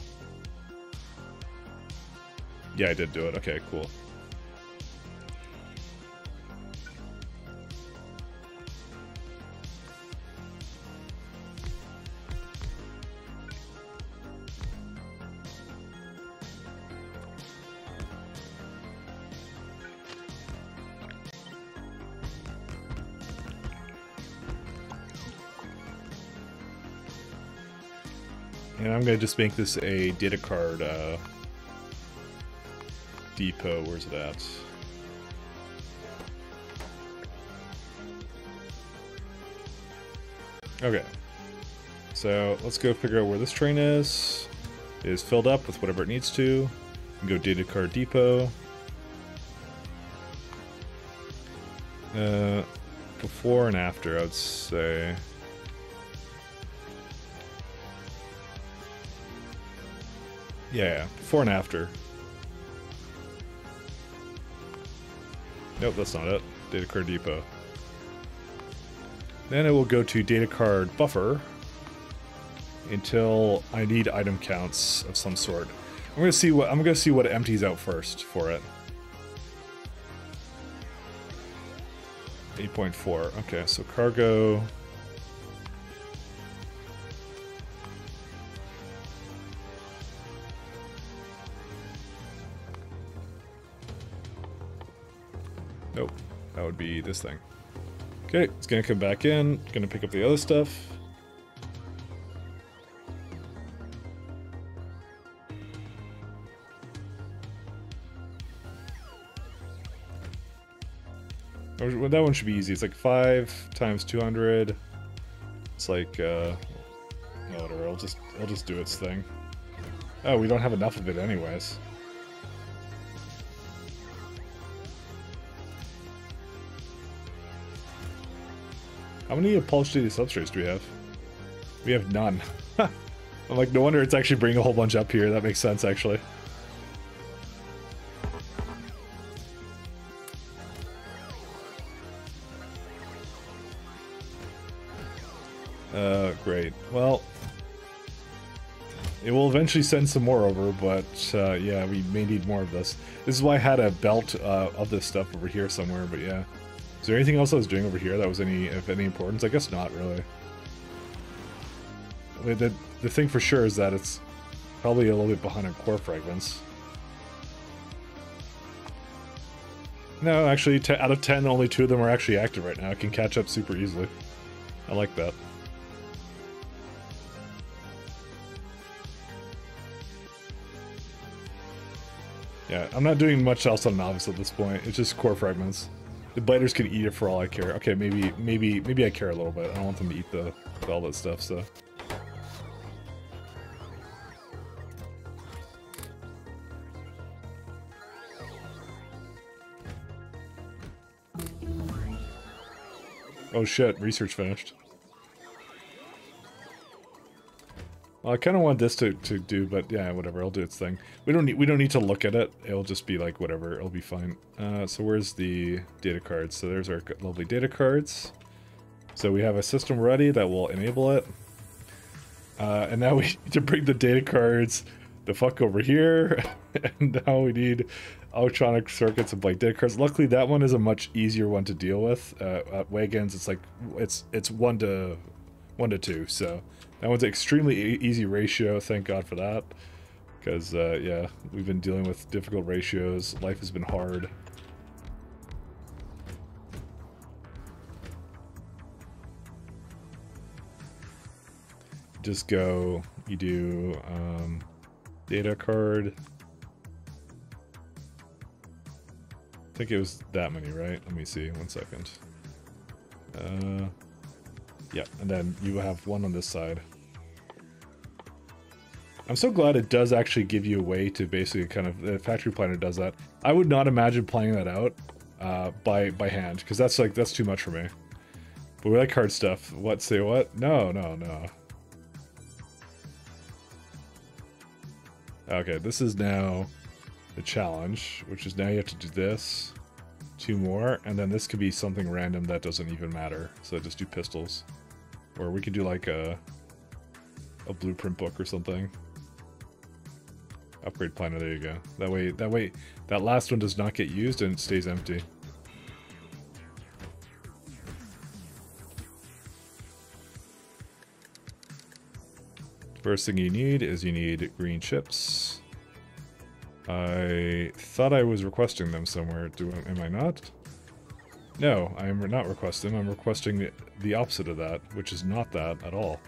Yeah, I did do it. Okay, cool. And I'm gonna just make this a data card depot. Where's it at? Okay. So let's go figure out where this train is. It is filled up with whatever it needs to. And go data card depot. Before and after, I would say. Yeah, before and after. Nope, that's not it. Data card depot. Then it will go to data card buffer until I need item counts of some sort. I'm gonna see what empties out first for it. 8.4. Okay, so cargo. Nope, that would be this thing. Okay, it's gonna come back in, gonna pick up the other stuff. Well, that one should be easy. It's like 5 times 200. It's like, no, whatever. I'll just do its thing. Oh, we don't have enough of it anyways. How many polished substrates do we have? We have none. I'm like, no wonder it's actually bringing a whole bunch up here. That makes sense, actually. Great. Well, it will eventually send some more over, but yeah, we may need more of this. This is why I had a belt of this stuff over here somewhere, but yeah. Is there anything else I was doing over here that was of any importance? I guess not, really. The thing for sure is that it's probably a little bit behind on core fragments. No, actually, out of 10, only 2 of them are actually active right now. I can catch up super easily. I like that. Yeah, I'm not doing much else on Novice at this point. It's just core fragments. The biters can eat it for all I care. Okay, maybe I care a little bit. I don't want them to eat all that stuff, so. Oh shit, research finished. Well, I kind of want this to do, but yeah, whatever. I'll do its thing. We don't need to look at it. It'll just be like whatever. It'll be fine. So where's the data cards? So there's our lovely data cards. So we have a system ready that will enable it. And now we need to bring the data cards the fuck over here. And now we need electronic circuits and blank data cards. Luckily, that one is a much easier one to deal with. At Wagons, it's like it's 1 to 2. So. That one's an extremely easy ratio, thank God for that. Because, yeah, we've been dealing with difficult ratios. Life has been hard. Just go, you do data card. I think it was that many, right? Let me see, 1 second. Yeah, and then you have one on this side. I'm so glad it does actually give you a way to basically kind of, the factory planner does that. I would not imagine planning that out by hand, because that's too much for me. But we like hard stuff. What, say what? No. Okay, this is now the challenge, which is now you have to do this, 2 more, and then this could be something random that doesn't even matter. So just do pistols. Or we could do like a blueprint book or something. Upgrade planner, there you go. That way, that last one does not get used and it stays empty. First thing you need is you need green chips. I thought I was requesting them somewhere. Am I not? No, I am not requesting. I'm requesting the opposite of that, which is not that at all.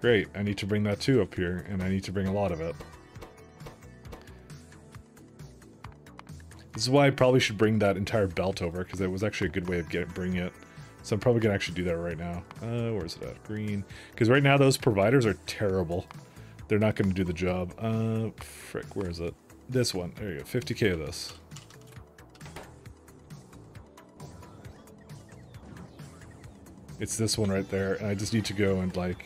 Great, I need to bring that too up here, and I need to bring a lot of it. This is why I probably should bring that entire belt over, because it was actually a good way of bringing it. So I'm probably going to actually do that right now. Where's it at? Green. Because right now those providers are terrible. They're not going to do the job. Frick, where is it? This one. There you go. 50k of this. It's this one right there, and I just need to go and, like...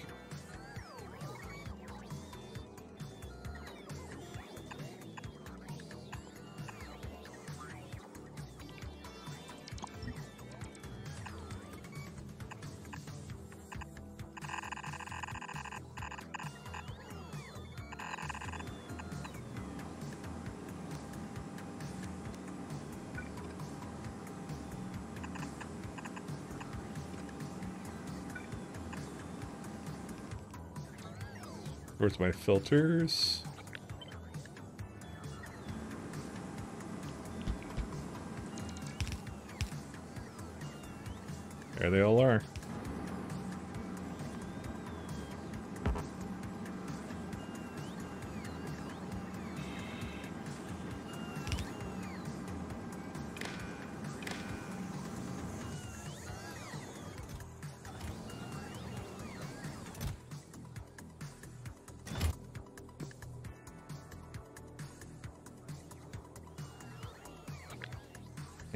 Where's my filters? There they all are.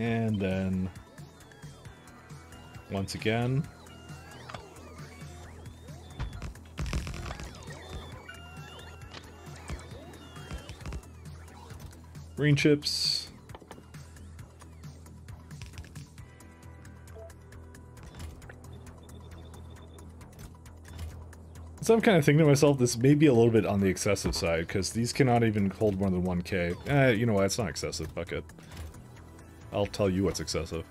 And then, once again, green chips. So I'm kind of thinking to myself, this may be a little bit on the excessive side, because these cannot even hold more than 1K. You know what, it's not excessive, fuck it. I'll tell you what's excessive.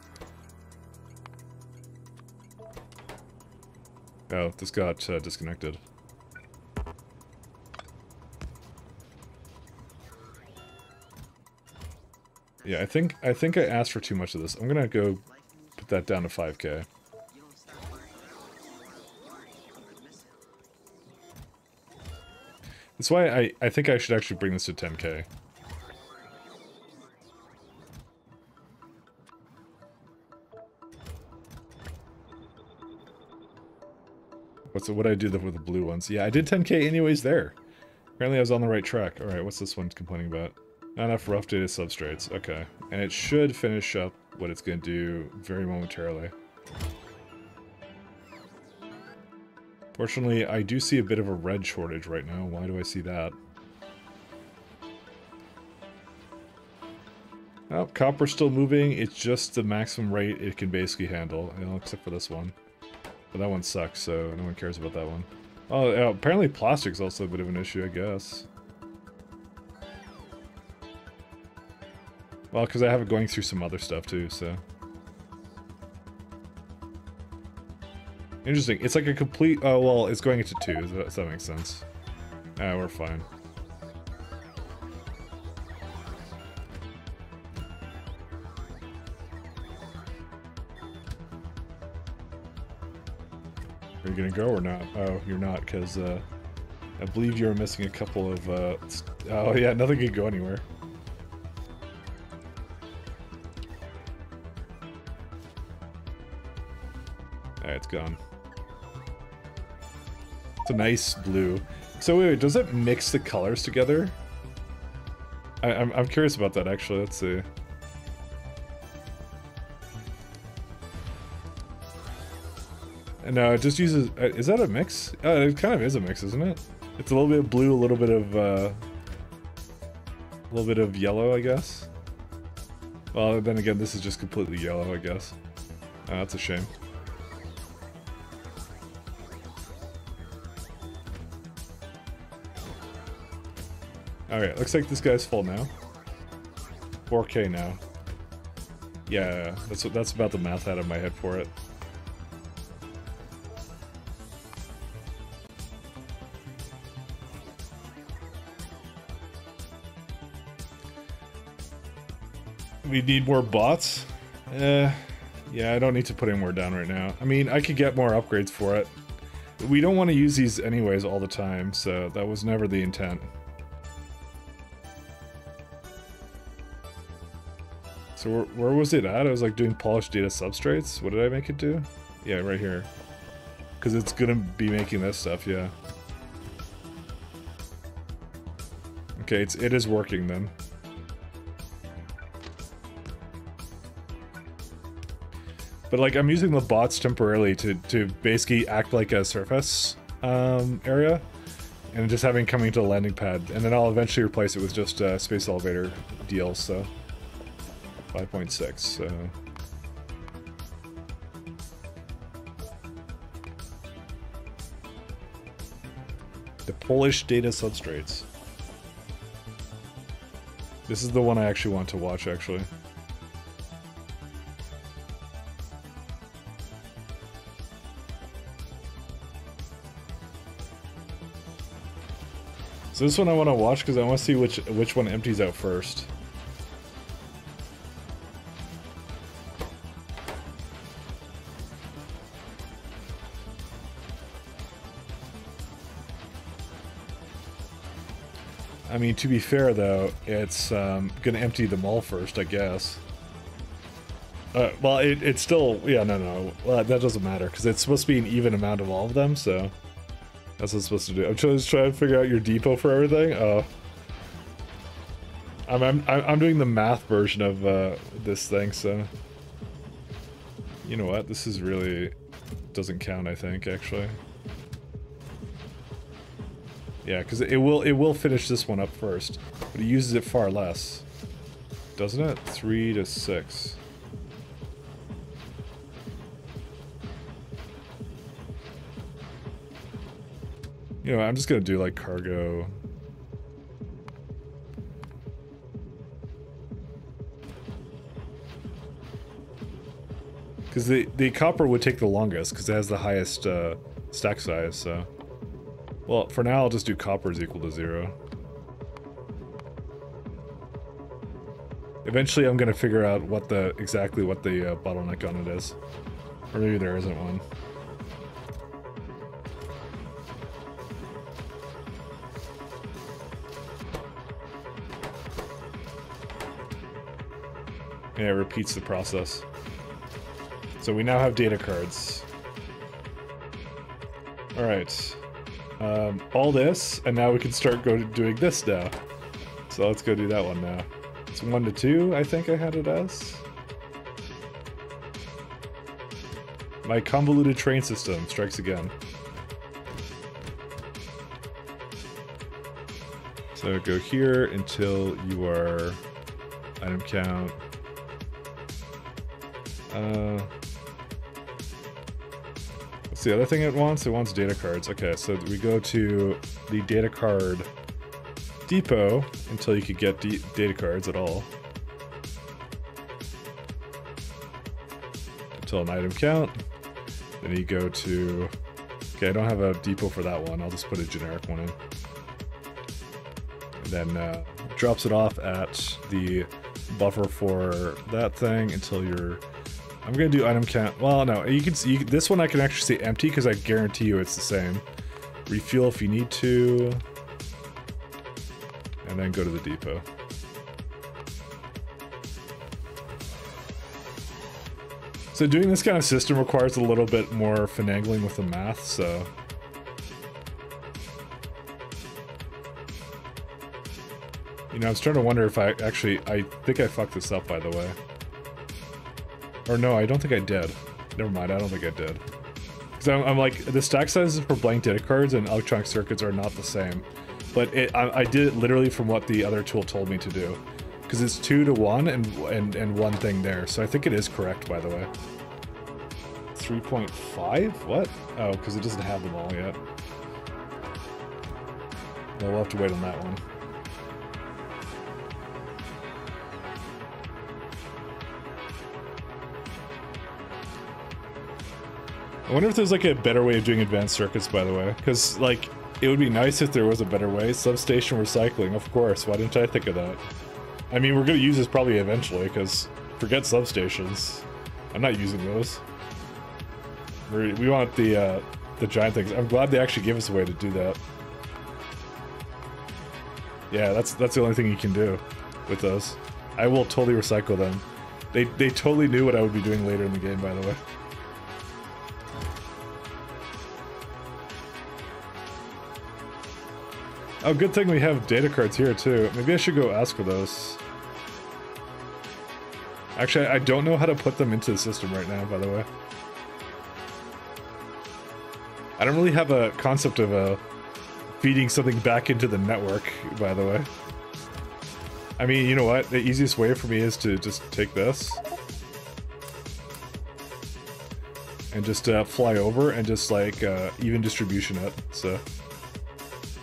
Oh, this got disconnected. Yeah, I think I asked for too much of this. I'm gonna go put that down to 5K. That's why I think I should actually bring this to 10K. What I do with the blue ones? Yeah, I did 10K anyways there. Apparently I was on the right track. Alright, what's this one complaining about? Not enough rough data substrates. Okay. And it should finish up what it's going to do very momentarily. Fortunately, I do see a bit of a red shortage right now. Why do I see that? Oh, copper's still moving. It's just the maximum rate it can basically handle. You know, except for this one. But that one sucks, so no one cares about that one. Oh, apparently plastic's also a bit of an issue, I guess. Well, because I have it going through some other stuff too, so... Interesting. It's like a complete... Oh, well, it's going into 2, so that makes sense. We're fine. Are you gonna go or not? Oh, you're not, because I believe you're missing a couple of... Oh yeah, nothing can go anywhere. Alright, it's gone. It's a nice blue. So wait, does it mix the colors together? I'm curious about that actually, let's see. No, it just uses... is that a mix? It kind of is a mix, isn't it? It's a little bit of blue, a little bit of yellow, I guess. Well, then again, this is just completely yellow, I guess. That's a shame. Alright, looks like this guy's full now. 4K now. Yeah, that's about the math out of my head for it. We need more bots? Yeah, I don't need to put any more down right now. I mean, I could get more upgrades for it. We don't want to use these anyways all the time, so that was never the intent. So where was it at? I was like doing polished data substrates? What did I make it do? Yeah, right here. Because it's gonna be making this stuff, yeah. Okay, it is working then. But like, I'm using the bots temporarily to basically act like a surface area, and just having coming to the landing pad, and then I'll eventually replace it with just space elevator deals. So 5.6. So the Polish data substrates. This is the one I actually want to watch, actually. So this one I want to watch because I want to see which one empties out first. I mean, to be fair though, it's gonna empty them all first, I guess. Well, it's still, yeah, no. Well, that doesn't matter, because it's supposed to be an even amount of all of them, so... That's what it's supposed to do. I'm just trying to figure out your depot for everything. Oh. I'm doing the math version of this thing, so... You know what? This is really... doesn't count, I think, actually. Yeah, because it will finish this one up first, but it uses it far less. Doesn't it? 3 to 6. You know, I'm just gonna do like cargo. Because the copper would take the longest, because it has the highest stack size, so... Well, for now I'll just do copper is equal to 0. Eventually I'm gonna figure out what exactly what the bottleneck on it is. Or maybe there isn't one. Yeah, it repeats the process. So we now have data cards. Alright. All this, and now we can start doing this now. So let's go do that one now. It's 1 to 2, I think I had it as. My convoluted train system strikes again. So go here until you are item count. What's the other thing it wants? It wants data cards. Okay, so we go to the data card depot until you could get data cards at all. Until an item count. Then you go to... Okay, I don't have a depot for that one. I'll just put a generic one in. And then drops it off at the buffer for that thing until you're... I'm gonna do item count. Well, no, you can see this one. I can actually say empty because I guarantee you it's the same. Refuel if you need to, and then go to the depot. So doing this kind of system requires a little bit more finagling with the math. So you know, I was trying to wonder if I think I fucked this up, by the way. Or no, I don't think I did. Never mind, I don't think I did. Because I'm like, the stack sizes for blank data cards and electronic circuits are not the same. But I did it literally from what the other tool told me to do. Because it's 2 to 1 and one thing there. So I think it is correct, by the way. 3.5? What? Oh, because it doesn't have them all yet. Well, we'll have to wait on that one. I wonder if there's like a better way of doing advanced circuits, by the way, because like it would be nice if there was a better way. Substation recycling, of course. Why didn't I think of that? I mean, we're gonna use this probably eventually, because forget substations. I'm not using those. We want the giant things. I'm glad they actually gave us a way to do that. Yeah, that's the only thing you can do with those. I will totally recycle them. They totally knew what I would be doing later in the game, by the way. Oh, good thing we have data cards here, too. Maybe I should go ask for those. Actually, I don't know how to put them into the system right now, by the way. I don't really have a concept of feeding something back into the network, by the way. I mean, you know what? The easiest way for me is to just take this. And just fly over and just, like, even distribution it, so...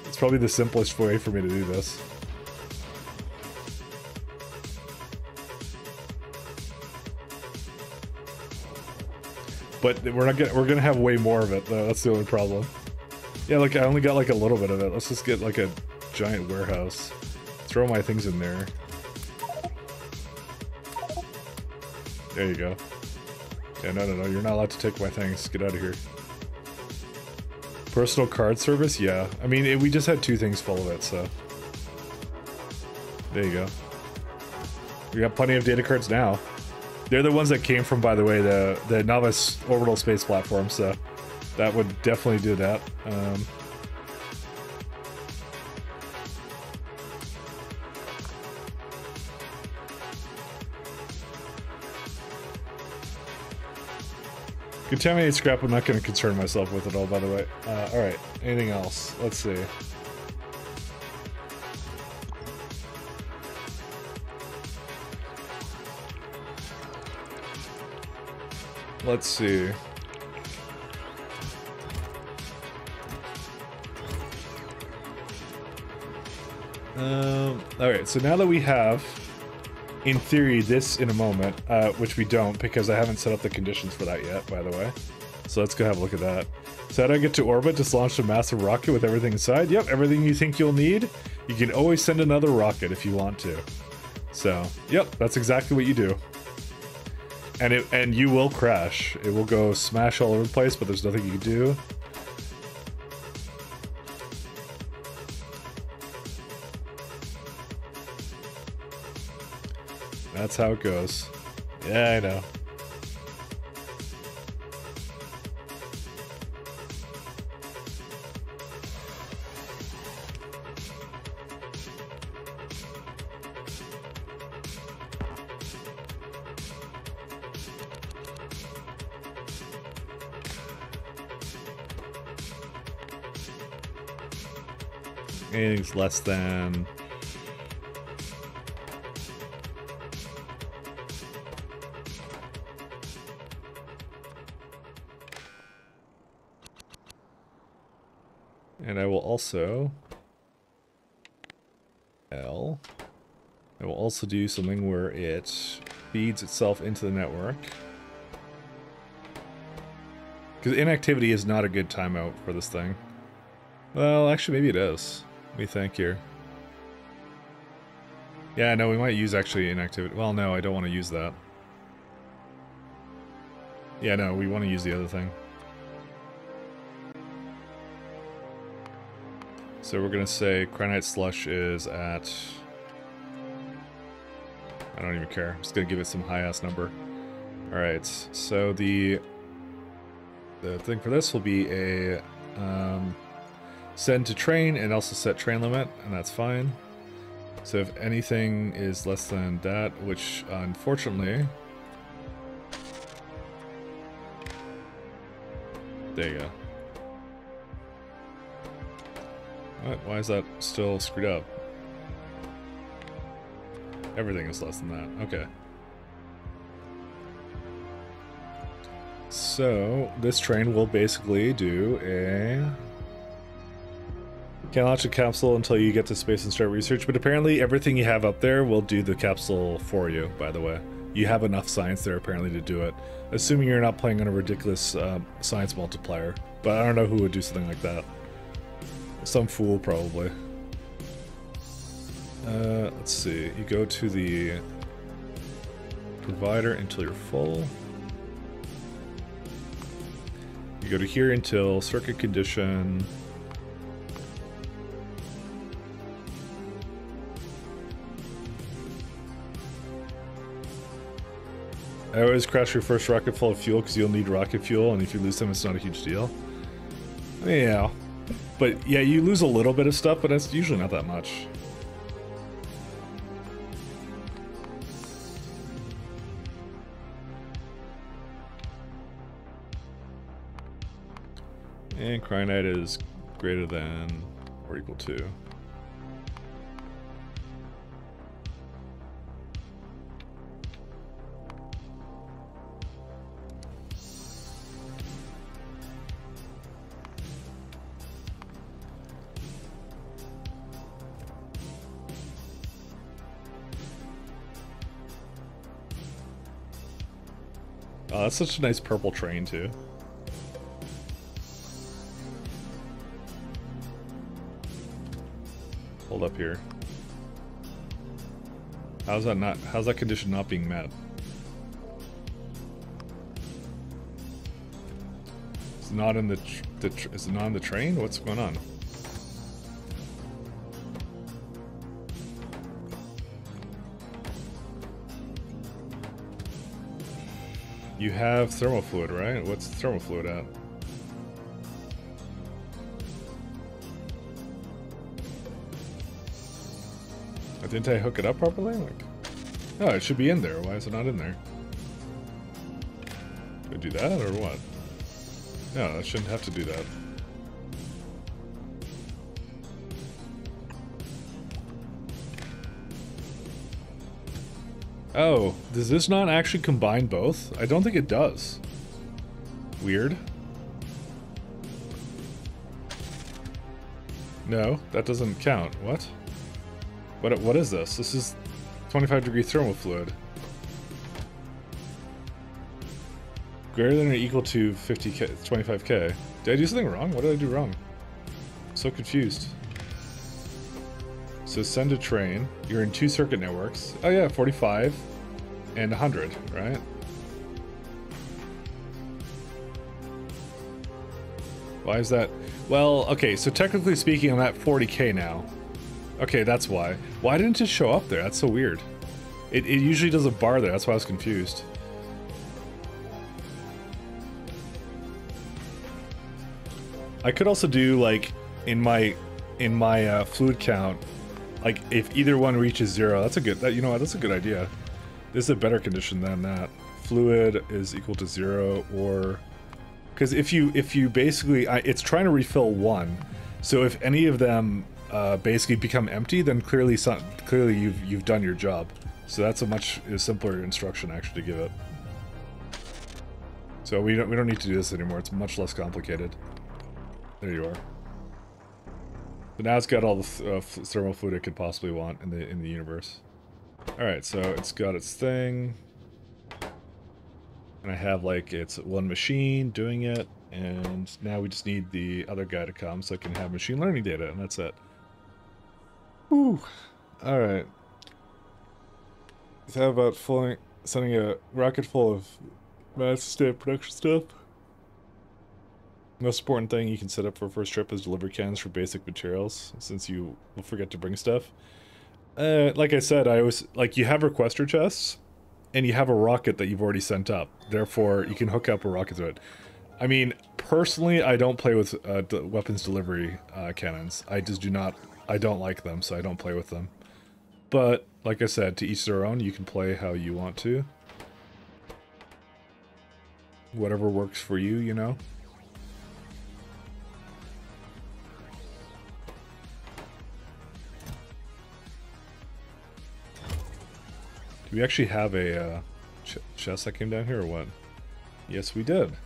It's probably the simplest way for me to do this. But we're gonna have way more of it though. That's the only problem. Yeah, like I only got like a little bit of it. Let's just get like a giant warehouse. Throw my things in there. There you go. Yeah, no, you're not allowed to take my things. Get out of here. Personal card service? Yeah. I mean, we just had 2 things full of it, so... There you go. We got plenty of data cards now. They're the ones that came from, by the way, the Novice orbital space platform, so that would definitely do that. Contaminated scrap, I'm not going to concern myself with at all, by the way. Alright, anything else? Let's see. Let's see. Alright, so now that we have, in theory, this in a moment, which we don't because I haven't set up the conditions for that yet, by the way. So let's go have a look at that. So how do I get to orbit? Just launch a massive rocket with everything inside? Yep, everything you think you'll need. You can always send another rocket if you want to. So, yep, that's exactly what you do. And you will crash. It will go smash all over the place, but there's nothing you can do. That's how it goes. Yeah, I know. Anything's less than... And I will also... I will also do something where it feeds itself into the network. Because inactivity is not a good timeout for this thing. Well, actually, maybe it is. Let me think here. Yeah, no, we might use actually inactivity. Well, no, I don't want to use that. Yeah, no, we want to use the other thing. So we're going to say Cryonite Slush is at... I don't even care. I'm just going to give it some high-ass number. Alright, so the thing for this will be a... send to train and also set train limit, and that's fine. So if anything is less than that, which unfortunately... There you go. What? Why is that still screwed up? Everything is less than that. Okay. So this train will basically do a... Can't launch a capsule until you get to space and start research, but apparently everything you have up there will do the capsule for you, by the way. You have enough science there apparently to do it. Assuming you're not playing on a ridiculous science multiplier. But I don't know who would do something like that. Some fool, probably. Let's see. You go to the provider until you're full. You go to here until circuit condition... I always crash your first rocket full of fuel because you'll need rocket fuel, and if you lose them, it's not a huge deal. Yeah. But yeah, you lose a little bit of stuff, but it's usually not that much. And Cryonite is greater than or equal to. Oh, that's such a nice purple train, too. Hold up here. How's that condition not being met? It's not in is it not in the train? What's going on? You have thermal fluid, right? What's the thermal fluid at? Didn't I hook it up properly? Like, oh, it should be in there. Why is it not in there? Did I do that or what? No, I shouldn't have to do that. Oh, does this not actually combine both? I don't think it does. Weird. No, that doesn't count. What? What is this? This is 25-degree thermal fluid. Greater than or equal to 50k, 25k. Did I do something wrong? What did I do wrong? I'm so confused. So send a train. You're in 2 circuit networks. Oh yeah, 45 and 100, right? Why is that? Well, okay, so technically speaking, I'm at 40k now. Okay, that's why. Why didn't it show up there? That's so weird. It usually does a bar there. That's why I was confused. I could also do like in my fluid count, like if either one reaches 0. That's a good. You know what? That's a good idea. This is a better condition than that. Fluid is equal to 0, or because if you basically it's trying to refill 1. So if any of them basically become empty, then clearly you've done your job. So that's a much simpler instruction actually to give it. So we don't need to do this anymore. It's much less complicated. There you are. So now it's got all the thermal fluid it could possibly want in the universe. All right, so it's got its thing, and I have like it's one machine doing it, and now we just need the other guy to come so I can have machine learning data, and that's it. Whew. All right. So how about sending a rocket full of mass state production stuff? Most important thing you can set up for a first trip is delivery cannons for basic materials, since you will forget to bring stuff. Like I said, I always like you have requester chests, and you have a rocket that you've already sent up. Therefore, you can hook up a rocket to it. I mean, personally, I don't play with weapons delivery cannons. I just do not. I don't like them, so I don't play with them. But, like I said, to each their own, you can play how you want to. Whatever works for you, you know? Do we actually have a chest that came down here, or what? Yes, we did.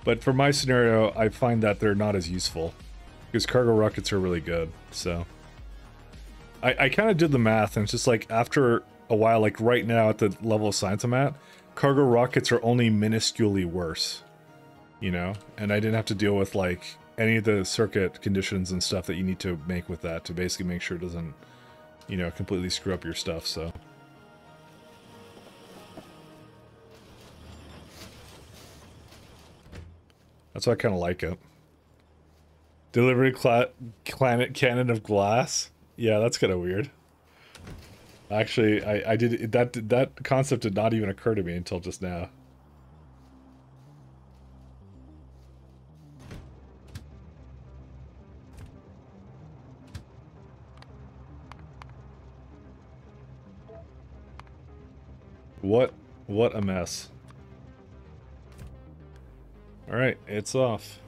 But for my scenario, I find that they're not as useful, because cargo rockets are really good, so... I kind of did the math, and it's just like, after a while, like right now at the level of science I'm at, cargo rockets are only minusculely worse, you know? And I didn't have to deal with, like, any of the circuit conditions and stuff that you need to make with that to basically make sure it doesn't, you know, completely screw up your stuff, so... That's why I kind of like it. Delivery planet cannon of glass? Yeah, that's kind of weird. Actually, I did that concept did not even occur to me until just now. What a mess. All right, it's off.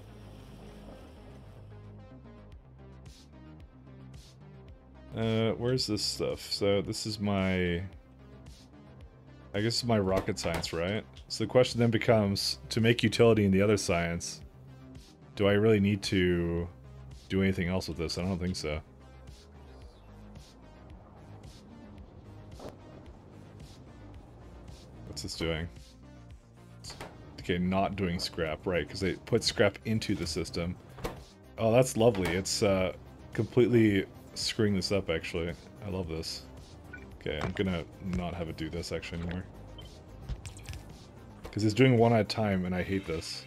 Where's this stuff? So this is my... I guess my rocket science, right? So the question then becomes, to make utility in the other science, do I really need to do anything else with this? I don't think so. What's this doing? Okay, not doing scrap, right, because they put scrap into the system. Oh, that's lovely. It's completely screwing this up, actually. I love this. Okay, I'm gonna not have it do this, actually, anymore. Because it's doing one at a time, and I hate this.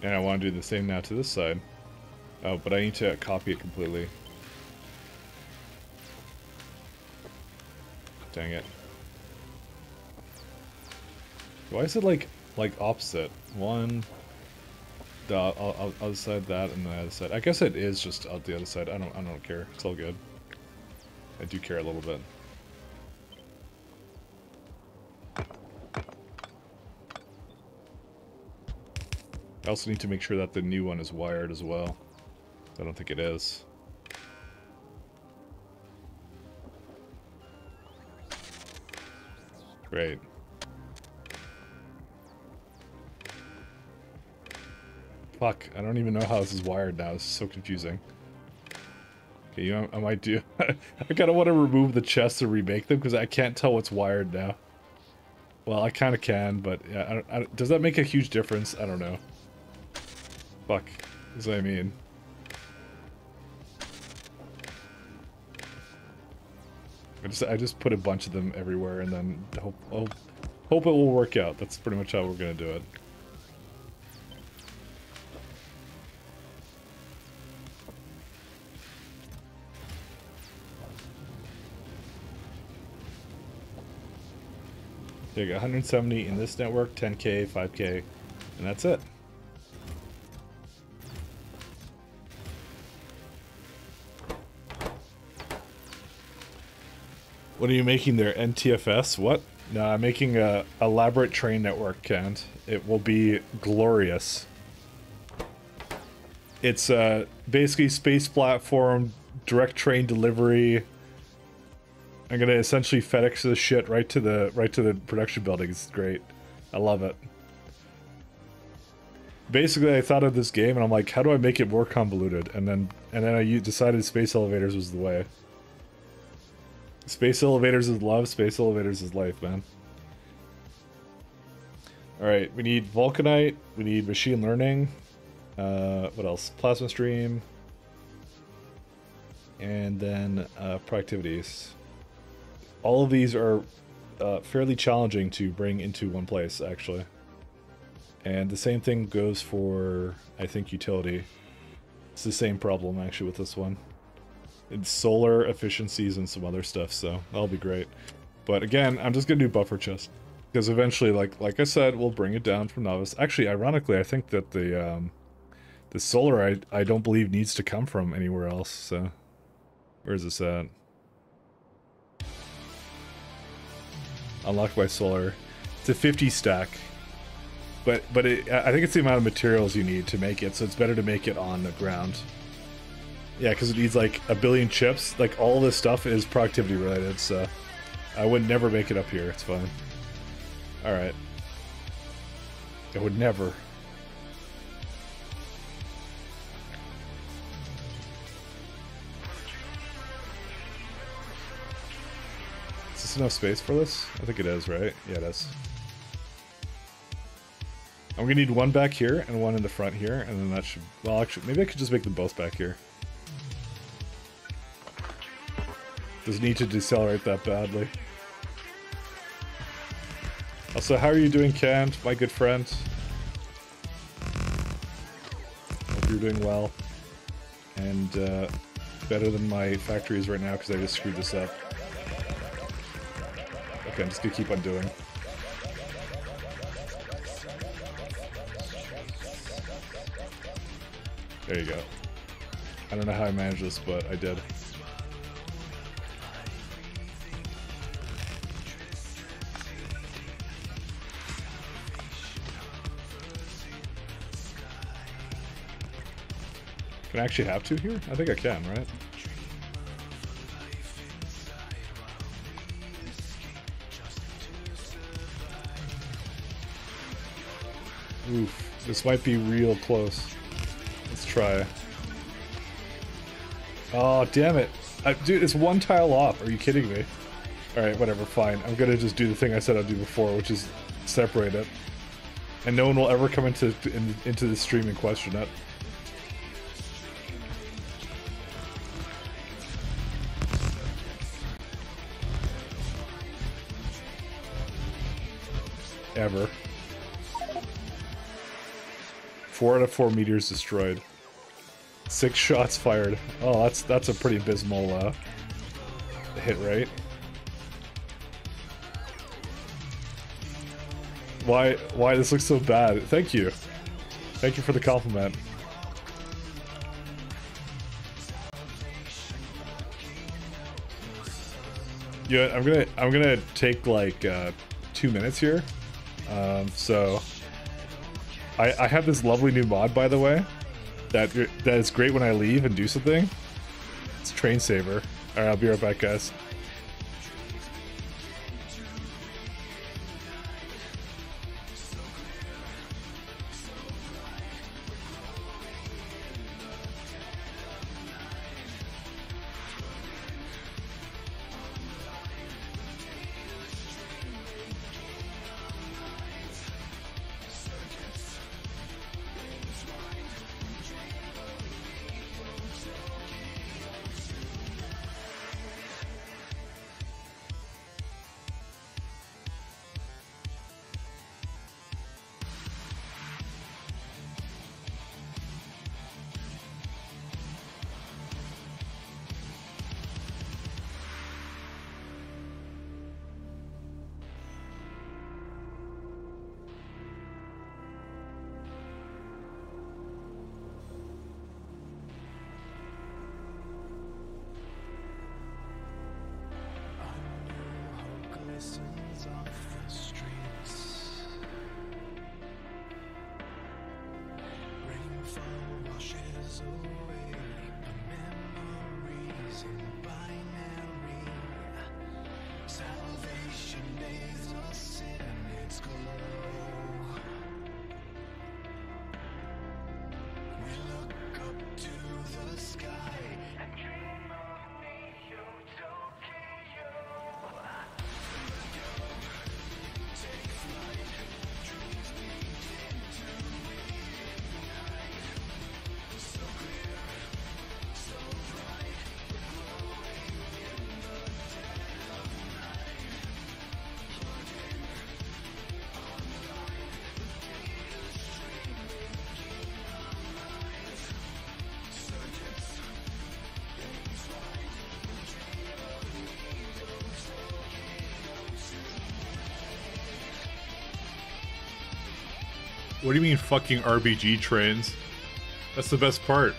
And I want to do the same now to this side. Oh, but I need to copy it completely. Dang it. Why is it like opposite? One, I'll decide that, and the other side. I guess it is just out the other side. I don't care. It's all good. I do care a little bit. I also need to make sure that the new one is wired as well. I don't think it is. Great. Fuck, I don't even know how this is wired now. This is so confusing. Okay, you know, I might do... I kind of want to remove the chests and remake them because I can't tell what's wired now. Well, I kind of can, but yeah, does that make a huge difference? I don't know. Fuck, that's what I mean. I just put a bunch of them everywhere and then hope it will work out. That's pretty much how we're gonna do it. Okay, I got 170 in this network, 10k, 5k, and that's it. What are you making there? NTFS? What? No, I'm making a elaborate train network, Kent. It will be glorious. It's basically space platform, direct train delivery. I'm gonna essentially FedEx this shit right to the production building. It's great. I love it. Basically, I thought of this game and I'm like, how do I make it more convoluted? And then I decided space elevators was the way. Space elevators is love, space elevators is life, man. Alright, we need Vulcanite, we need machine learning, what else? Plasma stream, and then productivities. All of these are fairly challenging to bring into one place, actually. And the same thing goes for, I think, utility. It's the same problem, actually, with this one. It's solar efficiencies and some other stuff, so that'll be great. But again, I'm just gonna do buffer chest because eventually, like I said, we'll bring it down from novice. Actually, ironically, I think that the solar I don't believe needs to come from anywhere else. So where is this at? Unlocked by solar. It's a 50 stack, but I think it's the amount of materials you need to make it. So it's better to make it on the ground. Yeah, because it needs like a billion chips. Like all this stuff is productivity related, so I would never make it up here. It's fine. Alright. I would never. Is this enough space for this? I think it is, right? Yeah, it is. I'm gonna need one back here and one in the front here, and then that should... Well, actually, maybe I could just make them both back here. Doesn't need to decelerate that badly. Also, how are you doing, Kent, my good friend? Hope you're doing well. And better than my factories right now because I just screwed this up. Okay, I'm just gonna keep on doing. There you go. I don't know how I managed this, but I did. Can I actually have two here? I think I can, right? Oof, this might be real close. Let's try. Oh, damn it. Dude, it's one tile off. Are you kidding me? Alright, whatever, fine. I'm gonna just do the thing I said I'd do before, which is separate it. And no one will ever come into the stream and question it. Ever. 4 out of 4 meteors destroyed. 6 shots fired. Oh, that's a pretty abysmal hit rate. Why this looks so bad? Thank you. Thank you for the compliment. Yeah, I'm gonna take like 2 minutes here. So I have this lovely new mod, by the way, that is great when I leave and do something. It's Train Saver. Alright, I'll be right back, guys. What do you mean fucking RBG trains? That's the best part.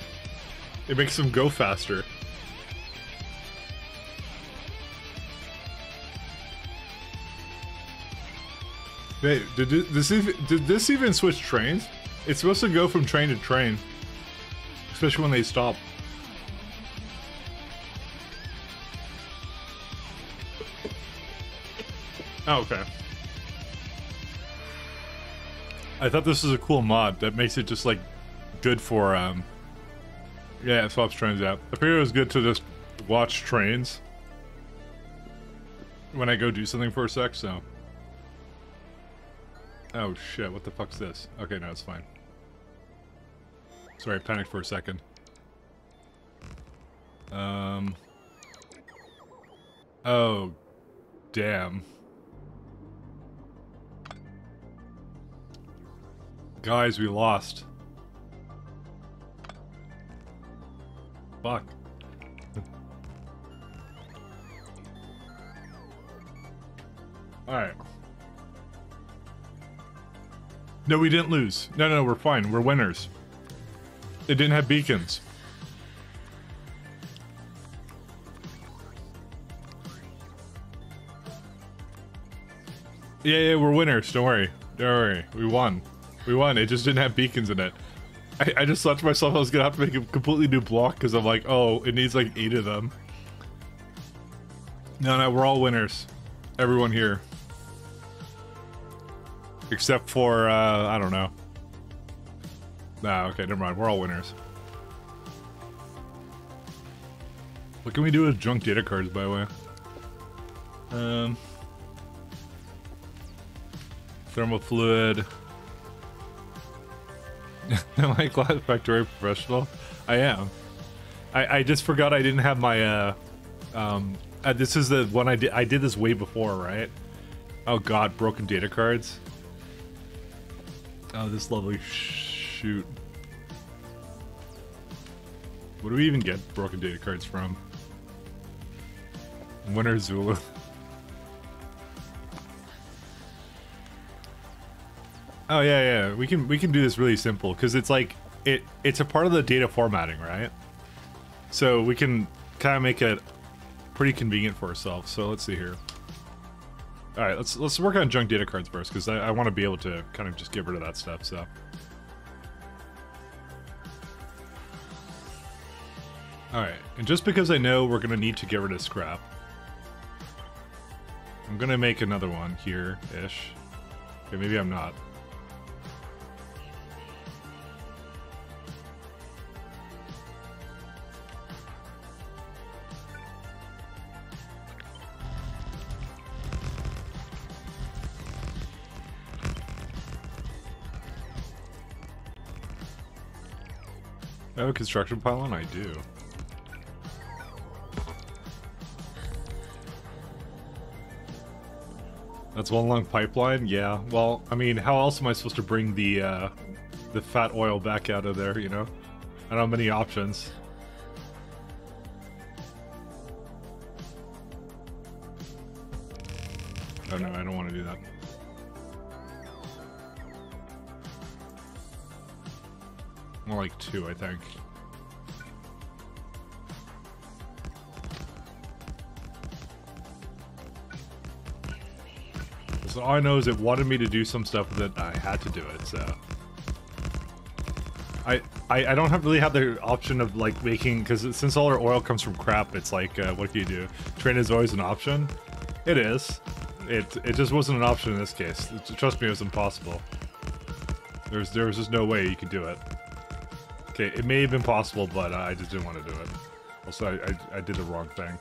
It makes them go faster. Wait, did this even switch trains? It's supposed to go from train to train. Especially when they stop. Oh, okay. I thought this was a cool mod that makes it just like good for yeah, it swaps trains out. I figured it was good to just watch trains when I go do something for a sec, so. Oh shit, what the fuck's this? Okay, no, it's fine. Sorry, I panicked for a second. Oh, damn. Guys, we lost. Fuck. Alright. No, we didn't lose. No, we're fine. We're winners. It didn't have beacons. Yeah, we're winners. Don't worry. Don't worry. We won. We won. It just didn't have beacons in it. I just thought to myself I was gonna have to make a completely new block because I'm like, oh, it needs like 8 of them. No, we're all winners. Everyone here. Except for, I don't know. Nah, okay, never mind. We're all winners. What can we do with junk data cards, by the way? Thermal fluid. Am I Class Factorio Professional? I am. I just forgot I didn't have my, this is the one I did this way before, right? Oh god, broken data cards. Oh, this lovely shoot. Where do we even get broken data cards from? Winter Zulu. Oh yeah, we can do this really simple because it's like it's a part of the data formatting, right? So we can kind of make it pretty convenient for ourselves. So let's see here. All right, let's work on junk data cards first because I want to be able to kind of just get rid of that stuff. So. All right, and just because I know we're gonna need to get rid of scrap, I'm gonna make another one here-ish. Okay, maybe I'm not. I have a construction pylon? I do. That's one long pipeline? Yeah. Well, I mean, how else am I supposed to bring the fat oil back out of there, you know? I don't have many options. Oh no, I don't want to do that. More like 2, I think. So all I know is it wanted me to do some stuff that I had to do it, so... I don't really have the option of like making, because since all our oil comes from crap, it's like, what can you do? Train is always an option? It is. It just wasn't an option in this case. Trust me, it was impossible. There was just no way you could do it. Okay, it may have been possible, but I just didn't want to do it. Also, I did the wrong thing.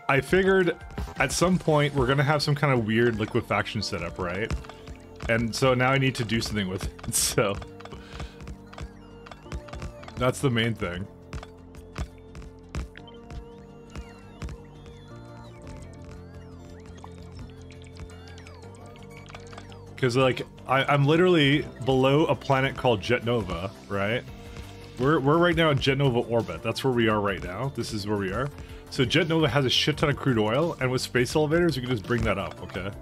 I figured at some point we're gonna have some kind of weird liquefaction setup, right? And so now I need to do something with it, so... That's the main thing. Because, like, I'm literally below a planet called Jet Nova, right? We're right now in Jet Nova orbit. That's where we are right now. This is where we are. So Jet Nova has a shit ton of crude oil, and with space elevators, we can just bring that up, okay?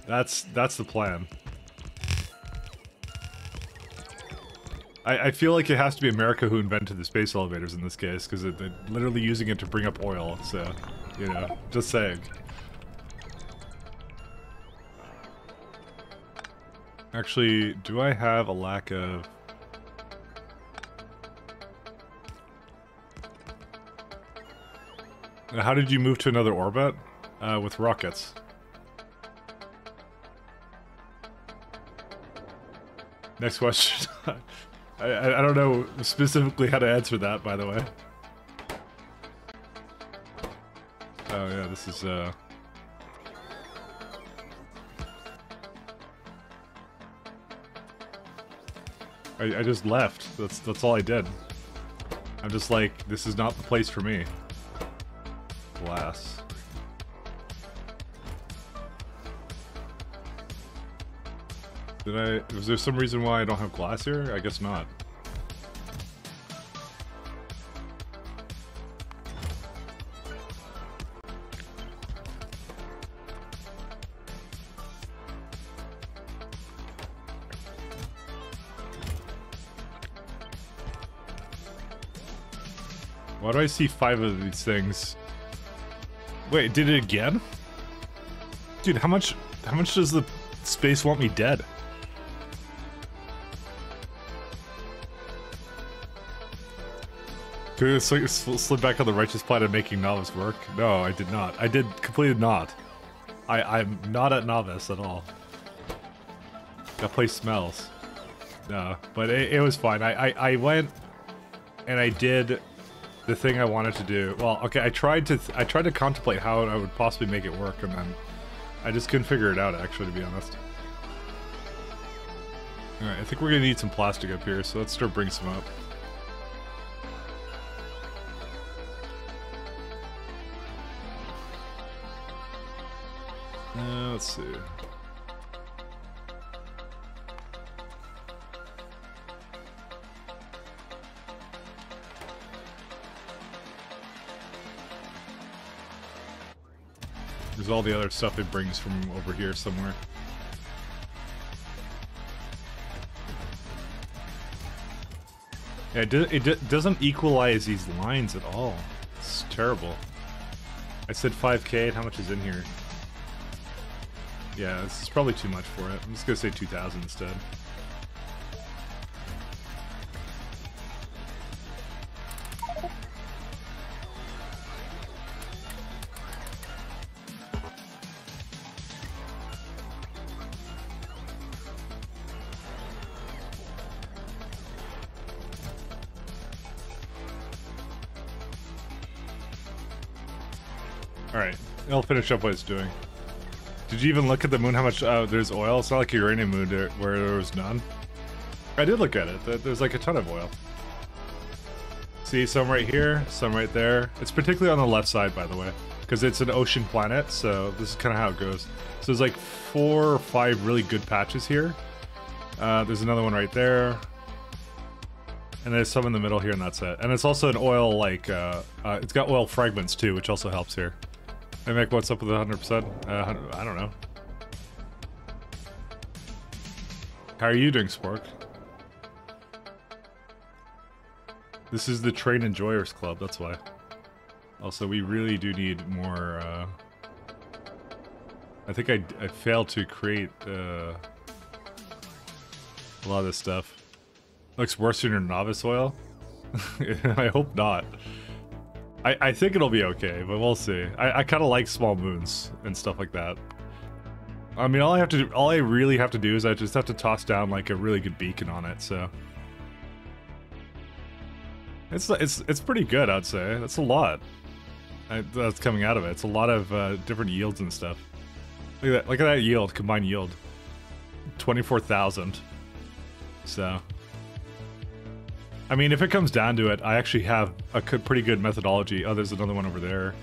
That's the plan. I feel like it has to be America who invented the space elevators in this case, because they're literally using it to bring up oil, so, you know, just saying. Actually, do I have a lack of... How did you move to another orbit? With rockets. Next question. I don't know specifically how to answer that, by the way. Oh yeah, this is, I just left. That's all I did. I'm just like, this is not the place for me. Glass. Was there some reason why I don't have glass here? I guess not. Why do I see 5 of these things? Wait, did it again? Dude, how much does the space want me dead? Could I slid back on the righteous plan of making novice work? No, I did not. I completed not. I'm not at novice at all. That place smells. No, but it was fine. I went and I did the thing I wanted to do. Well, okay, I tried to contemplate how I would possibly make it work, and then I just couldn't figure it out, actually, to be honest. Alright, I think we're gonna need some plastic up here, so let's start bringing some up. Let's see. There's all the other stuff it brings from over here somewhere. Yeah, it doesn't equalize these lines at all. It's terrible. I said 5K, and how much is in here? Yeah, this is probably too much for it. I'm just gonna say 2,000 instead. Alright, it'll finish up what it's doing. Did you even look at the moon, how much there's oil? It's not like a uranium moon where there was none. I did look at it. There's like a ton of oil. See, some right here, some right there. It's particularly on the left side, by the way, because it's an ocean planet, so this is kind of how it goes. So there's like 4 or 5 really good patches here. There's another one right there. And there's some in the middle here, and that's it. And it's also an oil, like, it's got oil fragments too, which also helps here. Hey, Mick, what's up with 100%? I don't know. How are you doing, Spork? This is the Train Enjoyers Club, that's why. Also, we really do need more, I think I failed to create, a lot of this stuff. Looks worse than your novice oil? I hope not. I think it'll be okay, but we'll see. I kind of like small moons and stuff like that. I mean, all I really have to do is I just have to toss down like a really good beacon on it. So it's pretty good, I'd say. That's a lot that's coming out of it. It's a lot of different yields and stuff. Look at that yield, combined yield, 24,000. So. I mean, if it comes down to it, I actually have a pretty good methodology. Oh, there's another one over there.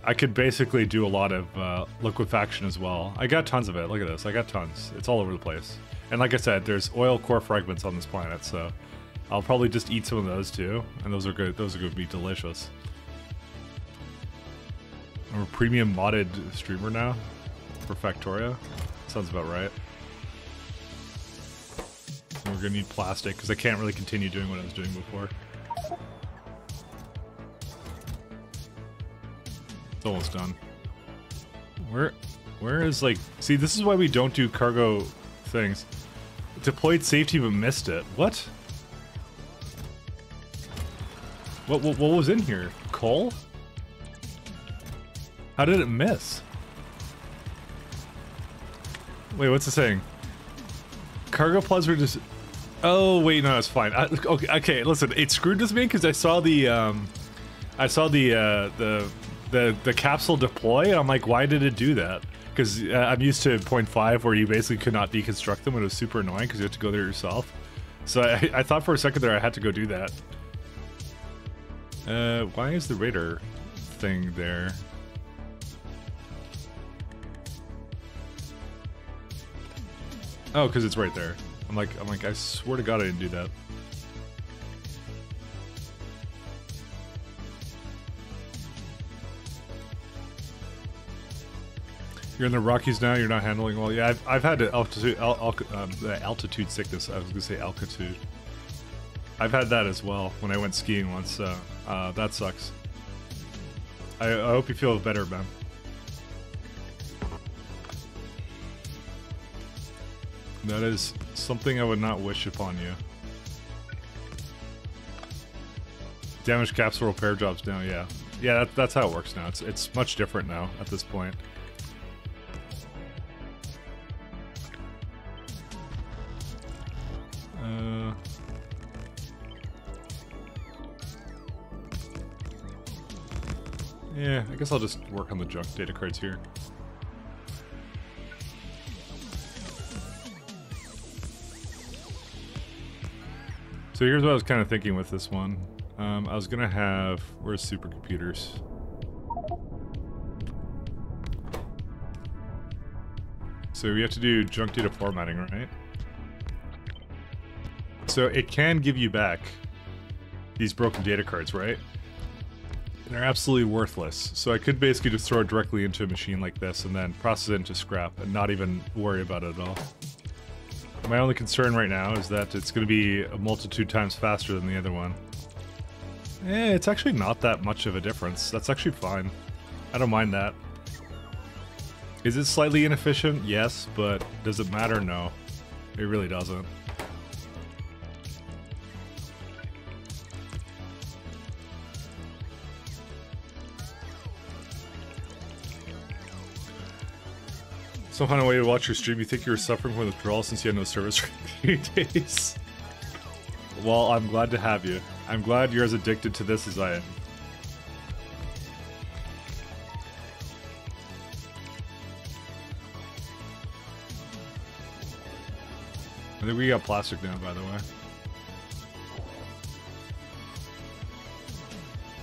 I could basically do a lot of liquefaction as well. I got tons of it. Look at this. I got tons. It's all over the place. And like I said, there's oil core fragments on this planet, so I'll probably just eat some of those too. And those are good. Those are going to be delicious. I'm a premium modded streamer now for Factorio. Sounds about right. We're gonna need plastic because I can't really continue doing what I was doing before. It's almost done. Where is, like, see, this is why we don't do cargo things. Deployed safety but missed it. What? What was in here? Coal? How did it miss? Wait, what's it saying? Cargo pods were just... Oh wait, no, it's fine. Okay, listen, it screwed with me because I saw the capsule deploy, and I'm like, why did it do that? Because I'm used to 0.5 where you basically could not deconstruct them, and it was super annoying because you had to go there yourself. So I thought for a second there I had to go do that. Why is the radar thing there? Oh, because it's right there. I'm like, I swear to God I didn't do that. You're in the Rockies now. You're not handling well. Yeah, I've had altitude sickness. I was gonna say altitude. I've had that as well when I went skiing once. So that sucks. I hope you feel better, man. That is something I would not wish upon you. Damage capsule repair jobs now, yeah. Yeah, that's how it works now. It's much different now at this point. Yeah, I guess I'll just work on the junk data cards here. So here's what I was kind of thinking with this one. I was gonna have... Where's supercomputers? So we have to do junk data formatting, right? So it can give you back these broken data cards, right? And they're absolutely worthless. So I could basically just throw it directly into a machine like this and then process it into scrap and not even worry about it at all. My only concern right now is that it's going to be a multitude times faster than the other one. It's actually not that much of a difference. That's actually fine. I don't mind that. Is it slightly inefficient? Yes, but does it matter? No. It really doesn't. Some kind of way to watch your stream. You think you were suffering from withdrawal since you had no service for 3 days? Well, I'm glad to have you. I'm glad you're as addicted to this as I am. I think we got plastic now, by the way.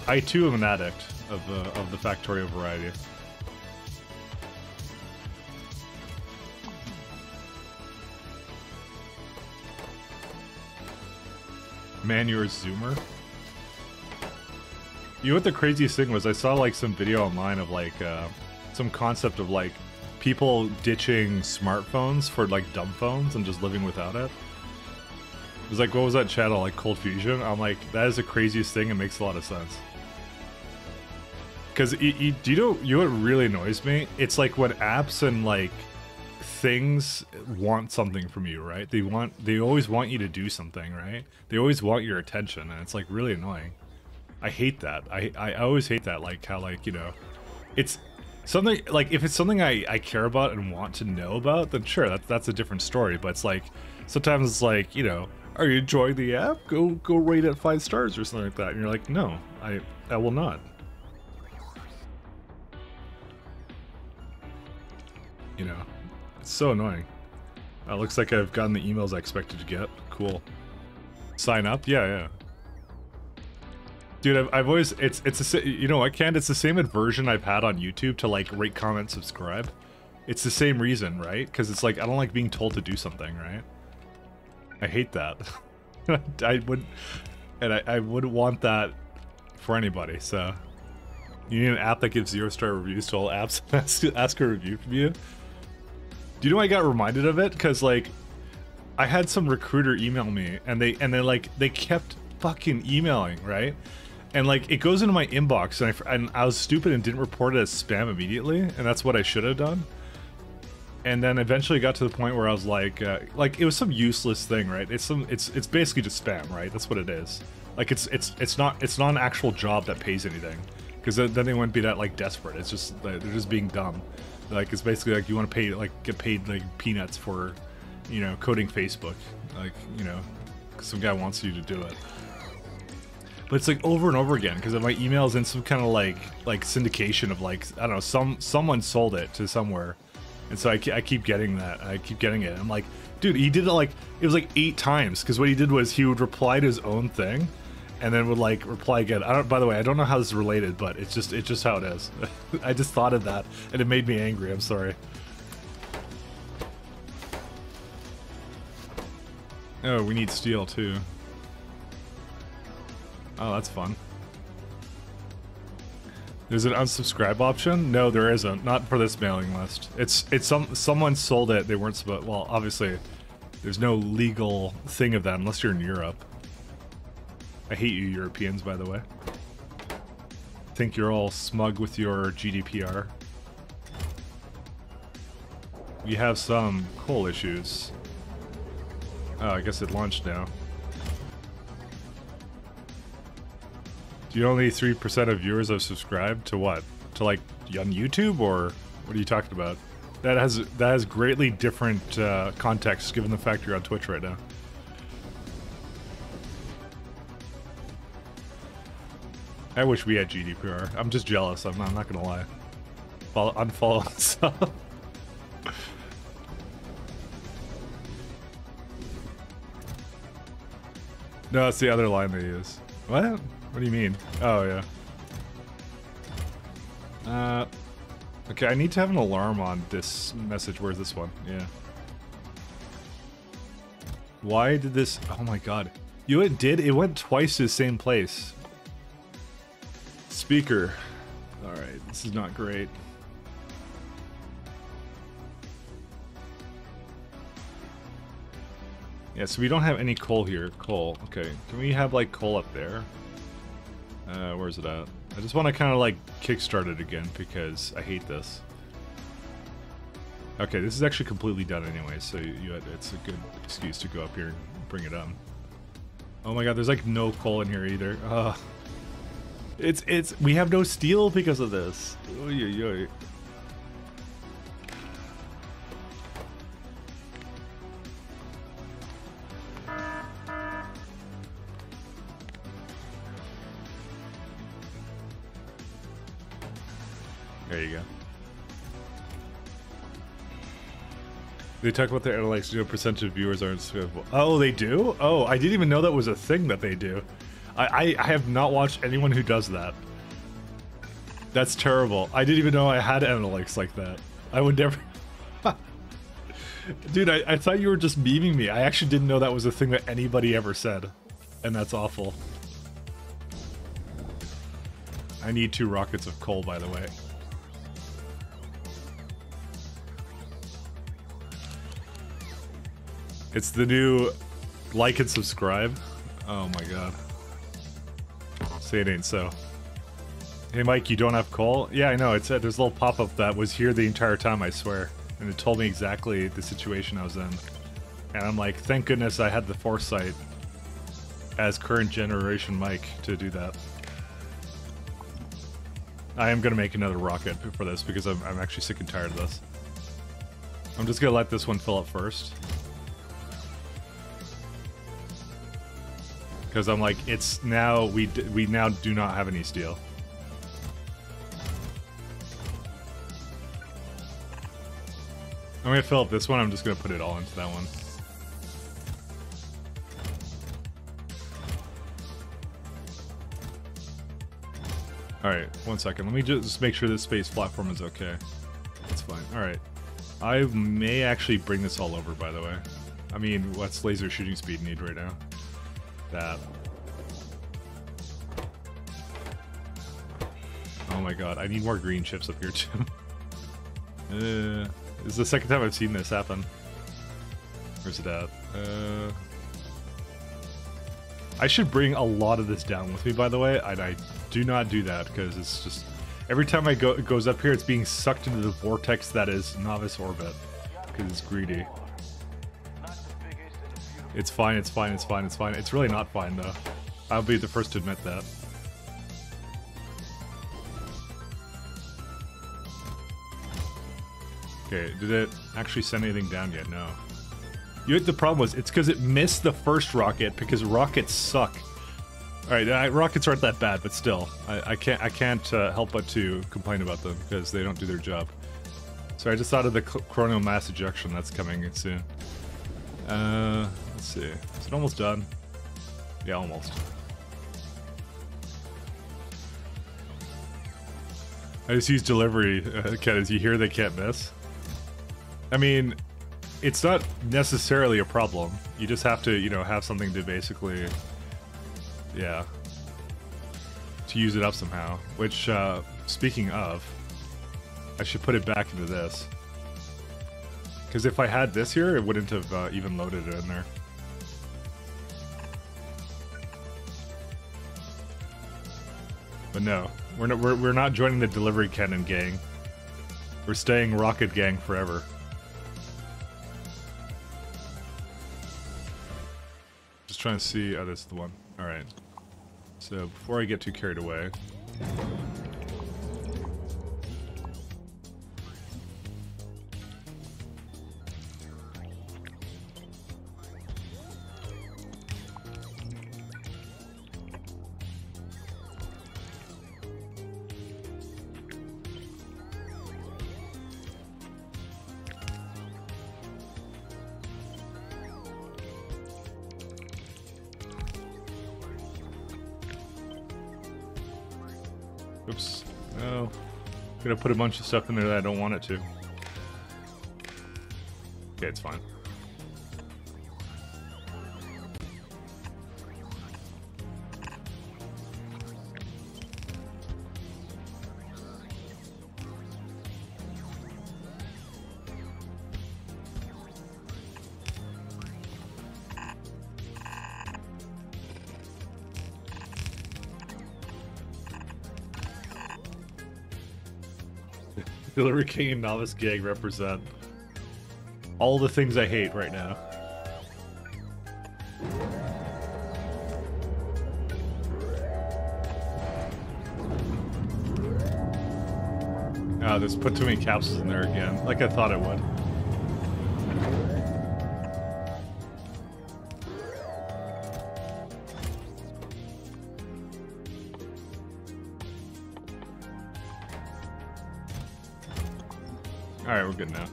I too am an addict of the Factorio variety. Man, you're a zoomer. You know what the craziest thing was? I saw like some video online of like some concept of like people ditching smartphones for like dumb phones and just living without it. It was like, what was that channel? Like Cold Fusion? I'm like, that is the craziest thing. It makes a lot of sense. Because do you know what really annoys me? It's like when apps and like things want something from you, right? They always want you to do something, right? They always want your attention, and it's like really annoying. I hate that. I always hate that, like how like, you know, it's something like if it's something I care about and want to know about, then sure, that's a different story. But it's like sometimes it's like, you know, are you enjoying the app? Go rate it 5 stars or something like that. And you're like, no, I will not. You know, it's so annoying. Looks like I've gotten the emails I expected to get. Cool. Sign up? Yeah. Dude, I've always, it's you know what, Canned? It's the same aversion I've had on YouTube to like rate, comment, subscribe. It's the same reason, right? Because it's like, I don't like being told to do something, right? I hate that. I wouldn't want that for anybody, so. You need an app that gives 0-star reviews to all apps and ask a review from you? Do you know I got reminded of it? Because like, I had some recruiter email me, and they kept fucking emailing, right? And like, it goes into my inbox, and I was stupid and didn't report it as spam immediately, and that's what I should have done. And then eventually got to the point where I was like it was some useless thing, right? It's basically just spam, right? That's what it is. Like it's not an actual job that pays anything, because then they wouldn't be that like desperate. It's just they're just being dumb. Like it's basically like you want to pay get paid like peanuts for, you know, coding Facebook. Like, you know, some guy wants you to do it. But it's like over and over again, because my email's in some kind of like syndication of like, I don't know, someone sold it to somewhere. And so I keep getting that. I keep getting it. I'm like, dude, he did it like, it was like 8 times. Because what he did was he would reply to his own thing, and then would like reply again. By the way, I don't know how this is related, but it's just how it is. I just thought of that, and it made me angry. I'm sorry. Oh, we need steel too. Oh, that's fun. There's an unsubscribe option? No, there isn't. Not for this mailing list. Someone sold it. They weren't supposed. Well, obviously, there's no legal thing of that unless you're in Europe. I hate you, Europeans, by the way. think you're all smug with your GDPR. You have some coal issues. Oh, I guess it launched now. Do you know only 3% of viewers have subscribed to what? To like on YouTube, or what are you talking about? That has greatly different context given the fact you're on Twitch right now. I wish we had GDPR. I'm just jealous. I'm not gonna lie. Unfollow and stuff. No, it's the other line they use. What? What do you mean? Oh, yeah. Okay, I need to have an alarm on this message. Where's this one? Yeah. Why did this... Oh my god. You it did? It went twice to the same place. Speaker. Alright, this is not great. Yeah, so we don't have any coal here. Coal. Okay. Can we have, like, coal up there? Where's it at? I just want to kind of, like, kickstart it again because I hate this. Okay, this is actually completely done anyway, so it's a good excuse to go up here and bring it up. Oh my god, there's, like, no coal in here either. We have no steel because of this. Oy, oy, oy. There you go. They talk about their analytics, 0% of viewers aren't subscribable. Oh, they do? Oh, I didn't even know that was a thing that they do. I have not watched anyone who does that. That's terrible. I didn't even know I had analytics like that. I would never... Dude, I thought you were just memeing me. I actually didn't know that was a thing that anybody ever said. And that's awful. I need 2 rockets of coal, by the way. It's the new like and subscribe. Oh my god. Say it ain't so. Hey Mike, you don't have coal? Yeah, I know. It said there's a little pop-up that was here the entire time, I swear. And it told me exactly the situation I was in. And I'm like, thank goodness I had the foresight as current generation Mike to do that. I am going to make another rocket for this because I'm actually sick and tired of this. I'm just going to let this one fill up first. Because I'm like, it's now, we now do not have any steel. I'm going to fill up this one, I'm just going to put it all into that one. Alright, 1 second. Let me just make sure this space platform is okay. That's fine. Alright. I may actually bring this all over, by the way. I mean, what's laser shooting speed need right now? That. Oh my god, I need more green chips up here too. This is the second time I've seen this happen. Where's it at? I should bring a lot of this down with me, by the way. I do not do that because it's just every time it goes up here, it's being sucked into the vortex that is novice orbit because it's greedy. It's fine, it's fine, it's fine, it's fine. It's really not fine, though. I'll be the first to admit that. Okay, did it actually send anything down yet? No. The problem was, it's because it missed the first rocket, because rockets suck. Alright, rockets aren't that bad, but still. I can't help but to complain about them, because they don't do their job. So I just thought of the chrono mass ejection that's coming in soon. Let's see. Is it almost done? Yeah, almost. I just use delivery, Ken, as you hear they can't miss. I mean, it's not necessarily a problem. You just have to, you know, have something to basically, yeah, to use it up somehow. Which, speaking of, I should put it back into this. Because if I had this here, it wouldn't have even loaded it in there. But no, we're not joining the delivery cannon gang. We're staying rocket gang forever. Just trying to see. Oh, this is the one. All right. So before I get too carried away. Oops. No. I'm gonna put a bunch of stuff in there that I don't want it to. Okay, it's fine. Delivery King and Novice Gang represent all the things I hate right now. Oh, this put too many capsules in there again, like I thought it would. Alright, we're good now.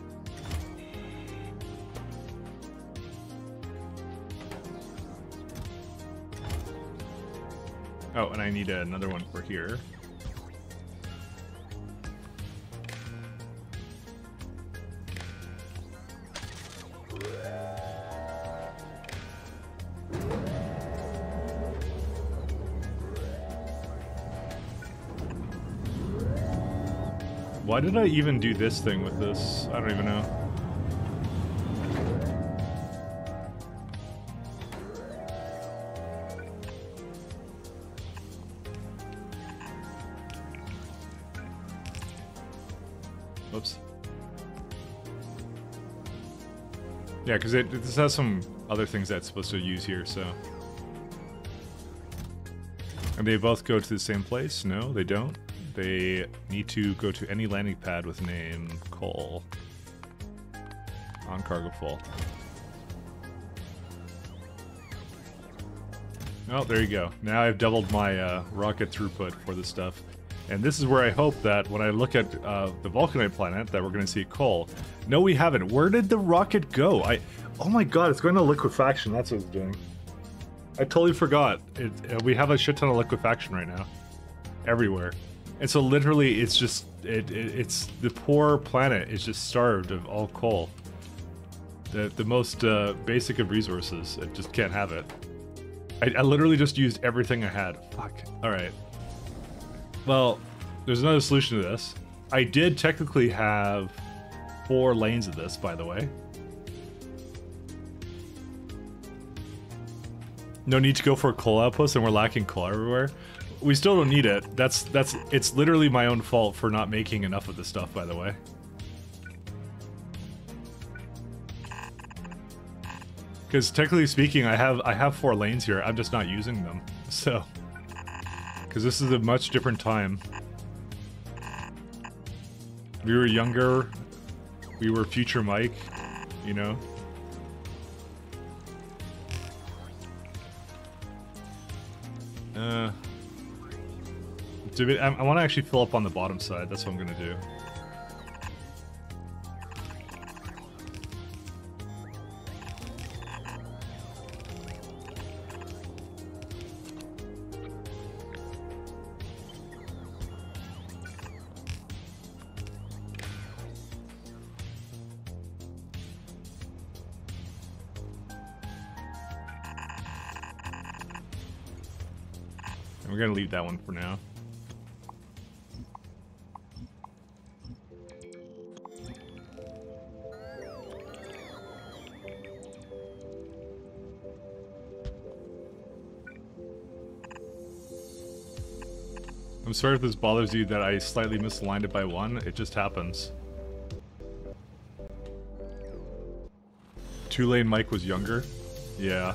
Oh, and I need another one for here. Why did I even do this thing with this? I don't even know. Oops. Yeah, because this has some other things that's supposed to use here, so... And they both go to the same place? No, they don't. They need to go to any landing pad with name Cole on cargo full. Oh, there you go. Now I've doubled my rocket throughput for this stuff. And this is where I hope that when I look at the Vulcanite planet that we're going to see coal. No, we haven't. Where did the rocket go? Oh my god, it's going to liquefaction. That's what it's doing. I totally forgot. We have a shit ton of liquefaction right now. Everywhere. And so literally it's just, it's the poor planet is just starved of all coal. The most basic of resources. It just can't have it. I literally just used everything I had. Fuck. Alright. Well, there's another solution to this. I did technically have 4 lanes of this, by the way. No need to go for coal outposts, and we're lacking coal everywhere. We still don't need it. It's literally my own fault for not making enough of this stuff, by the way. Because technically speaking, I have 4 lanes here. I'm just not using them. So, because this is a much different time. We were younger. We were future Mike, you know. I want to actually fill up on the bottom side. That's what I'm gonna do. And we're gonna leave that one for now. I'm sorry if this bothers you that I slightly misaligned it by 1. It just happens. 2-lane Mike was younger? Yeah.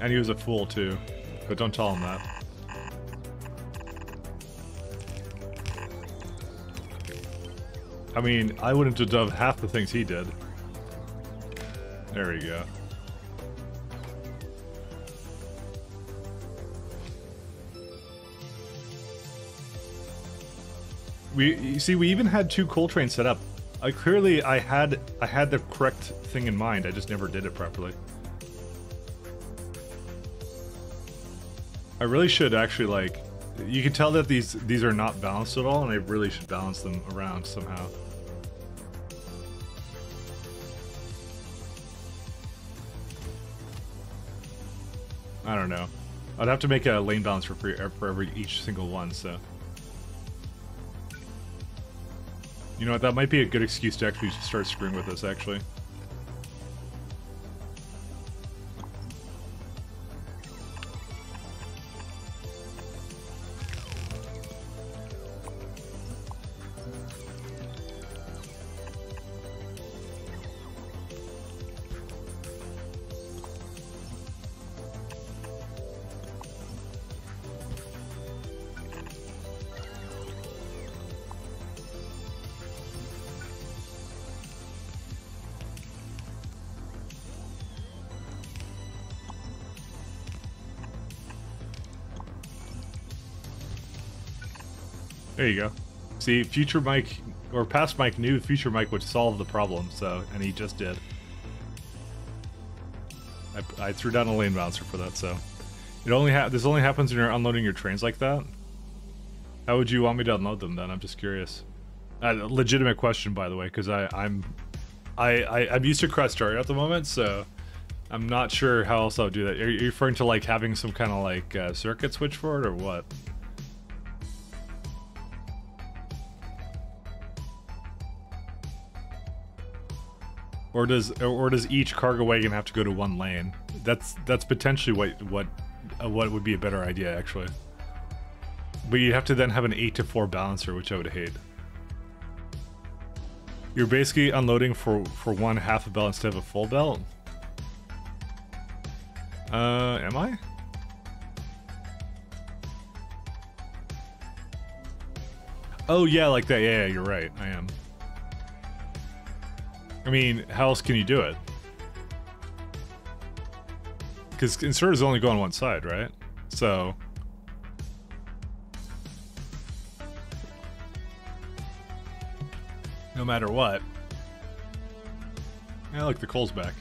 And he was a fool too. But don't tell him that. I mean, I wouldn't have done half the things he did. There we go. You see, we even had 2 coal trains set up. Clearly, I had the correct thing in mind. I just never did it properly. I really should actually, like, you can tell that these are not balanced at all, and I really should balance them around somehow. I don't know. I'd have to make a lane balance for each single one, so. You know what, that might be a good excuse to actually start screwing with this, actually. There you go. See, future Mike, or past Mike knew future Mike would solve the problem, so, and he just did. I threw down a lane bouncer for that, so. This only happens when you're unloading your trains like that? How would you want me to unload them then? I'm just curious. Legitimate question, by the way, because I'm used to Crestaria at the moment, so I'm not sure how else I would do that. Are you referring to like having some kind of like circuit switch for it, or what? Or does each cargo wagon have to go to 1 lane? That's potentially what would be a better idea, actually. But you'd have to then have an 8-to-4 balancer, which I would hate. You're basically unloading for 1 half a belt instead of a full belt? Am I? Oh yeah, like that. Yeah, you're right. I am. I mean, how else can you do it? Because inserters only go on one side, right? So... no matter what... yeah, look, the coal's back.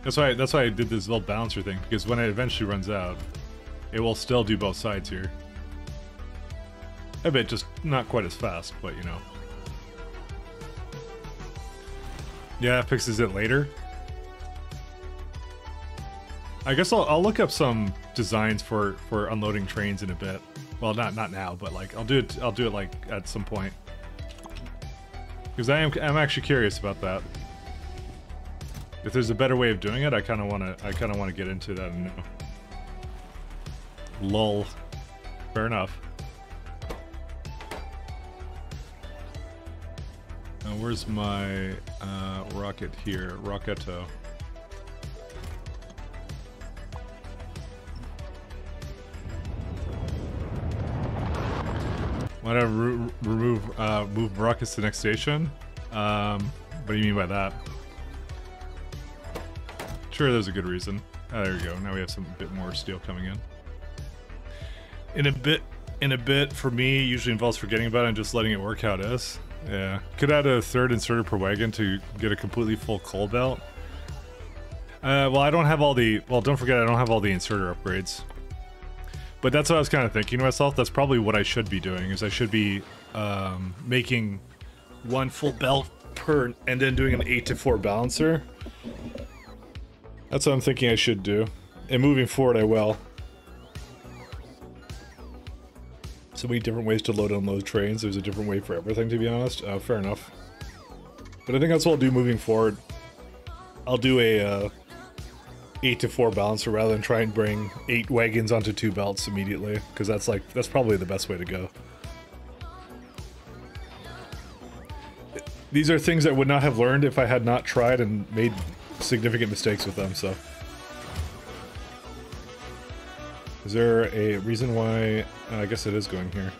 That's why I did this little balancer thing, because when it eventually runs out, it will still do both sides here. A bit, just not quite as fast, but you know. Yeah, it fixes it later. I guess I'll look up some designs for unloading trains in a bit. Well, not now, but like I'll do it like at some point. Because I'm actually curious about that. If there's a better way of doing it, I kind of want to get into that and know. Lol. Fair enough. Now, where's my rocket here? Rocketo. Want to move rockets to the next station? What do you mean by that? Sure, there's a good reason. Oh, there we go. Now we have some bit more steel coming in. In a bit, for me, usually involves forgetting about it and just letting it work how it is. Yeah. Could add a 3rd inserter per wagon to get a completely full coal belt. Well, I don't have all the... well, don't forget, I don't have all the inserter upgrades. But that's what I was kind of thinking to myself. That's probably what I should be doing, is I should be making 1 full belt per... and then doing an 8-to-4 balancer. That's what I'm thinking I should do. And moving forward, I will. So many different ways to load and unload trains. There's a different way for everything, to be honest. Fair enough. But I think that's what I'll do moving forward. I'll do a 8 to 4 balancer rather than try and bring 8 wagons onto 2 belts immediately, because that's probably the best way to go. These are things I would not have learned if I had not tried and made significant mistakes with them, so. Is there a reason why... I guess it is going here.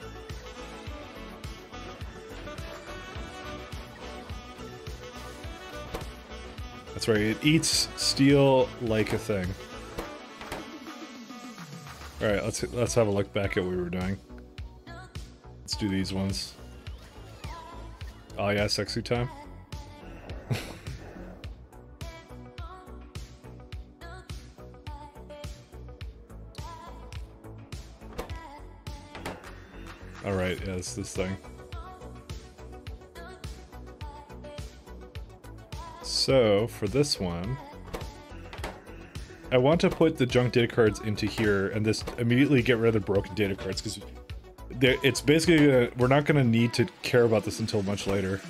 That's right, it eats steel like a thing. Alright, let's have a look back at what we were doing. Let's do these ones. Oh yeah, sexy time. Alright, yeah, it's this thing. So, for this one, I want to put the junk data cards into here and just immediately get rid of the broken data cards, because it's basically, we're not going to need to care about this until much later.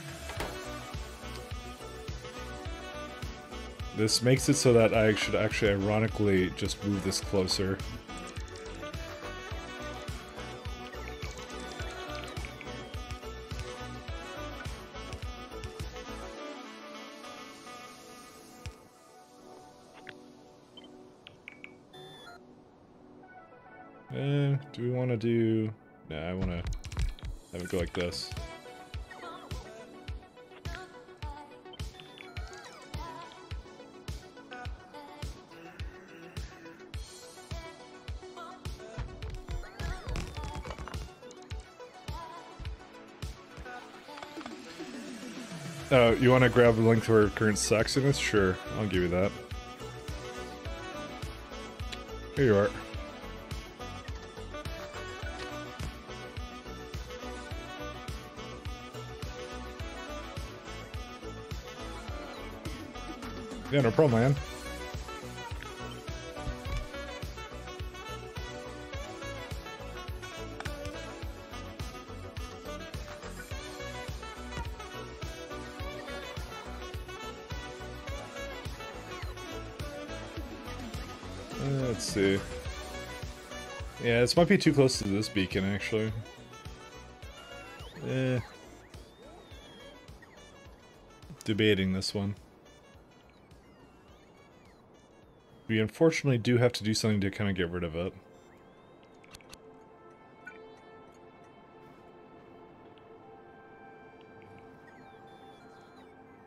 This makes it so that I should actually ironically just move this closer. Do we want to do... Nah, I want to have it go like this. Oh, you want to grab the link to our current sexiness? Sure, I'll give you that. Here you are. Yeah, no problem, man. Let's see. Yeah, this might be too close to this beacon, actually. Debating this one. We unfortunately do have to do something to kind of get rid of it.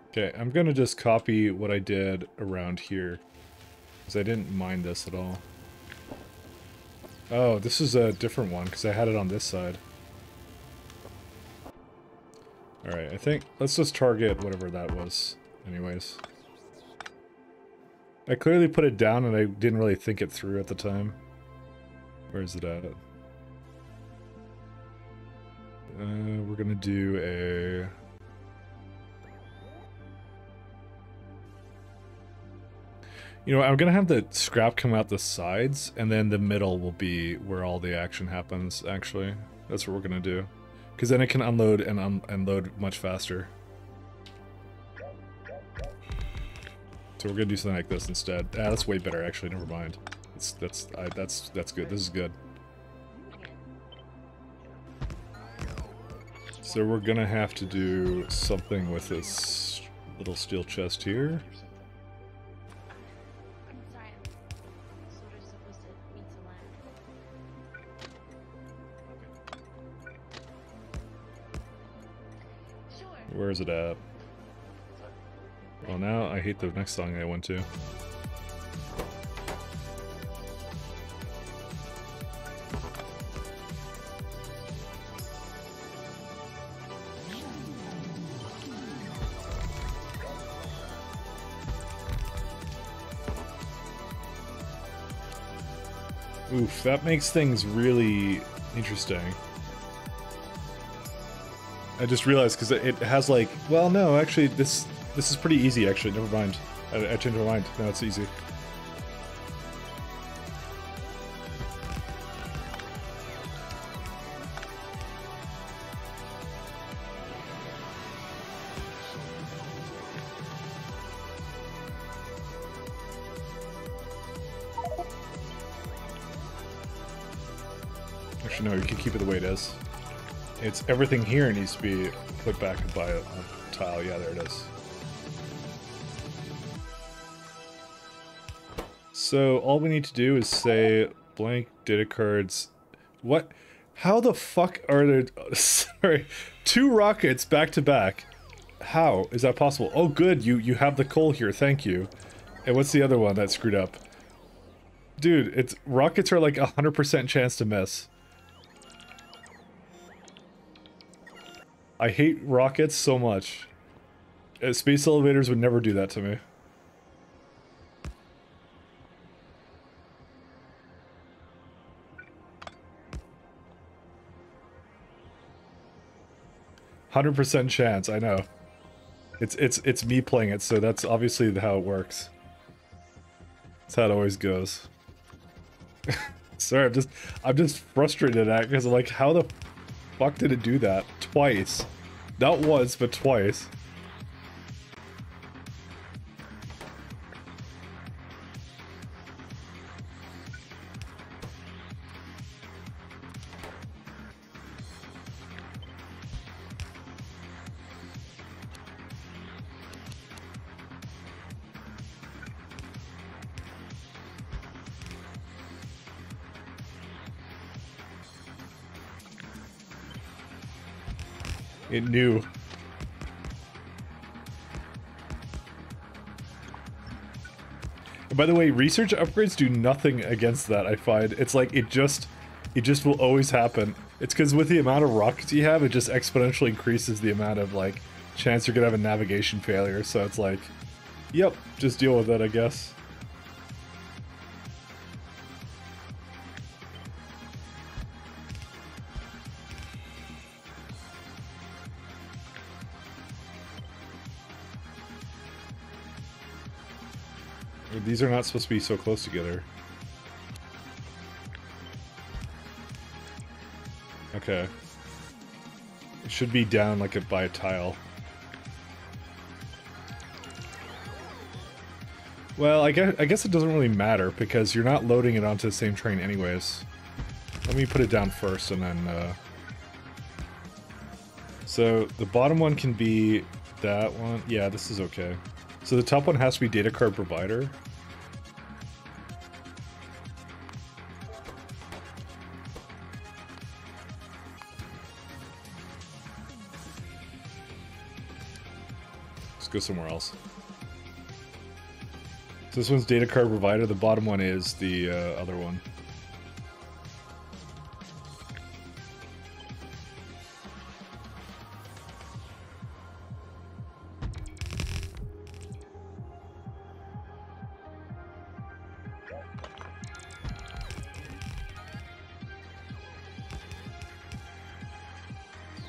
Okay, I'm gonna just copy what I did around here, because I didn't mind this at all. Oh, this is a different one, because I had it on this side. Alright, I think, let's just target whatever that was, anyways. I clearly put it down and I didn't really think it through at the time. Where is it at? We're gonna do a... You know, I'm gonna have the scrap come out the sides, and then the middle will be where all the action happens, actually. That's what we're gonna do. Because then it can unload and unload much faster. So we're gonna do something like this instead. Ah, that's way better, actually. Never mind. That's good. This is good. So we're gonna have to do something with this little steel chest here. Where is it at? Well, now I hate the next song I went to. Oof, that makes things really interesting. I just realized, because it has like... Well, no, actually, this is pretty easy, actually. Never mind. I changed my mind. No, it's easy. Actually, no, you can keep it the way it is. It's everything here needs to be put back by a tile. Yeah, there it is. So all we need to do is say blank data cards. What? How the fuck are there? Sorry, 2 rockets back to back. How is that possible? Oh, good. You have the coal here. Thank you. And what's the other one that screwed up? Dude, it's rockets are like 100% chance to miss. I hate rockets so much. Space elevators would never do that to me. %100% chance, I know. It's me playing it, so that's obviously how it works. That's how it always goes. Sorry, I'm just frustrated at it because I'm like, how the fuck did it do that? Twice. Not once, but twice. It knew. And by the way, research upgrades do nothing against that, I find. It's like, it just will always happen. It's because with the amount of rockets you have, it just exponentially increases the amount of, like, chance you're gonna have a navigation failure. So it's like, yep, just deal with it, I guess. These are not supposed to be so close together. Okay. It should be down like by a tile. Well, I guess it doesn't really matter because you're not loading it onto the same train anyways. Let me put it down first and then So the bottom one can be that one. Yeah, this is okay. So the top one has to be data card provider. Let's go somewhere else. So this one's data card provider. The bottom one is the other one.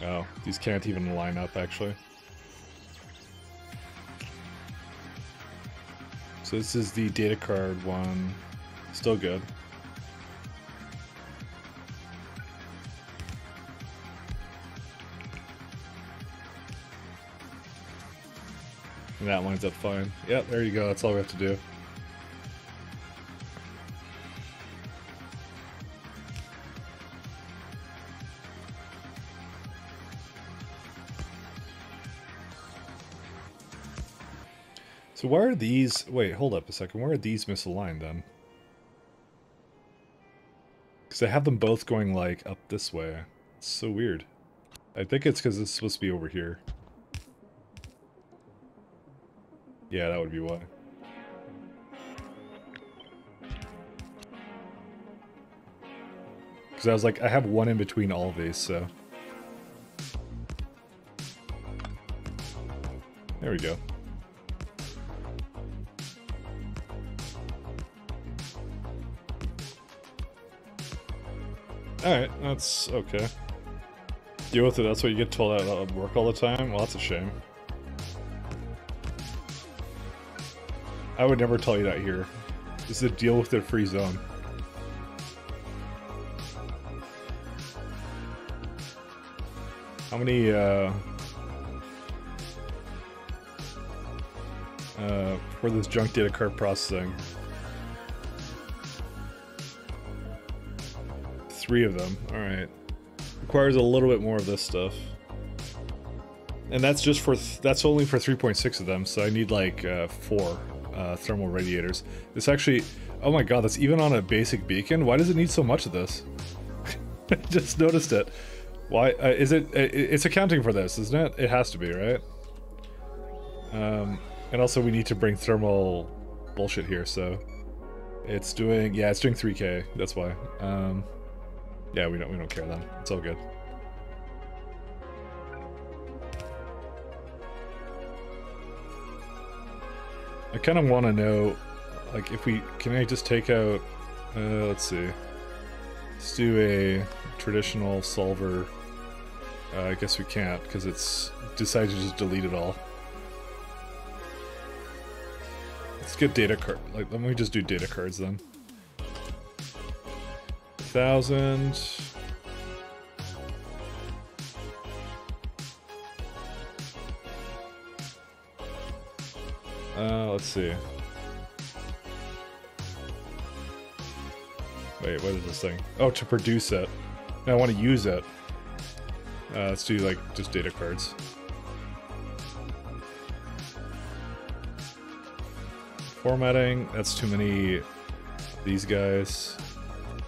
Oh, these can't even line up, actually. So this is the data card one. Still good. And that lines up fine. Yep, there you go. That's all we have to do. So why are these... Wait, hold up a second. Why are these misaligned then? Because I have them both going, like, up this way. It's so weird. I think it's because it's supposed to be over here. Yeah, that would be why. Because I was like, I have one in between all of these, so... There we go. Alright, that's okay. Deal with it, that's what you get told at work all the time? Well, that's a shame. I would never tell you that here. This is a deal with it free zone. How many, for this junk data card processing? 3 of them. All right. Requires a little bit more of this stuff. And that's just for, that's only for 3.6 of them, so I need like 4 thermal radiators. This actually, oh my god, that's even on a basic beacon? Why does it need so much of this? I just noticed it. Why, is it, it's accounting for this, isn't it? It has to be, right? And also we need to bring thermal bullshit here, so it's doing, yeah, it's doing 3k, that's why. Yeah, we don't care then. It's all good. I kind of want to know, like, if we, can I just take out, let's see. Let's do a traditional solver. I guess we can't, because it's decided to just delete it all. Let's get data card, like, let me just do data cards then. 1,000. Let's see. Wait, what is this thing? Oh, to produce it. No, I want to use it. Let's do, like, just data cards. Formatting, that's too many these guys.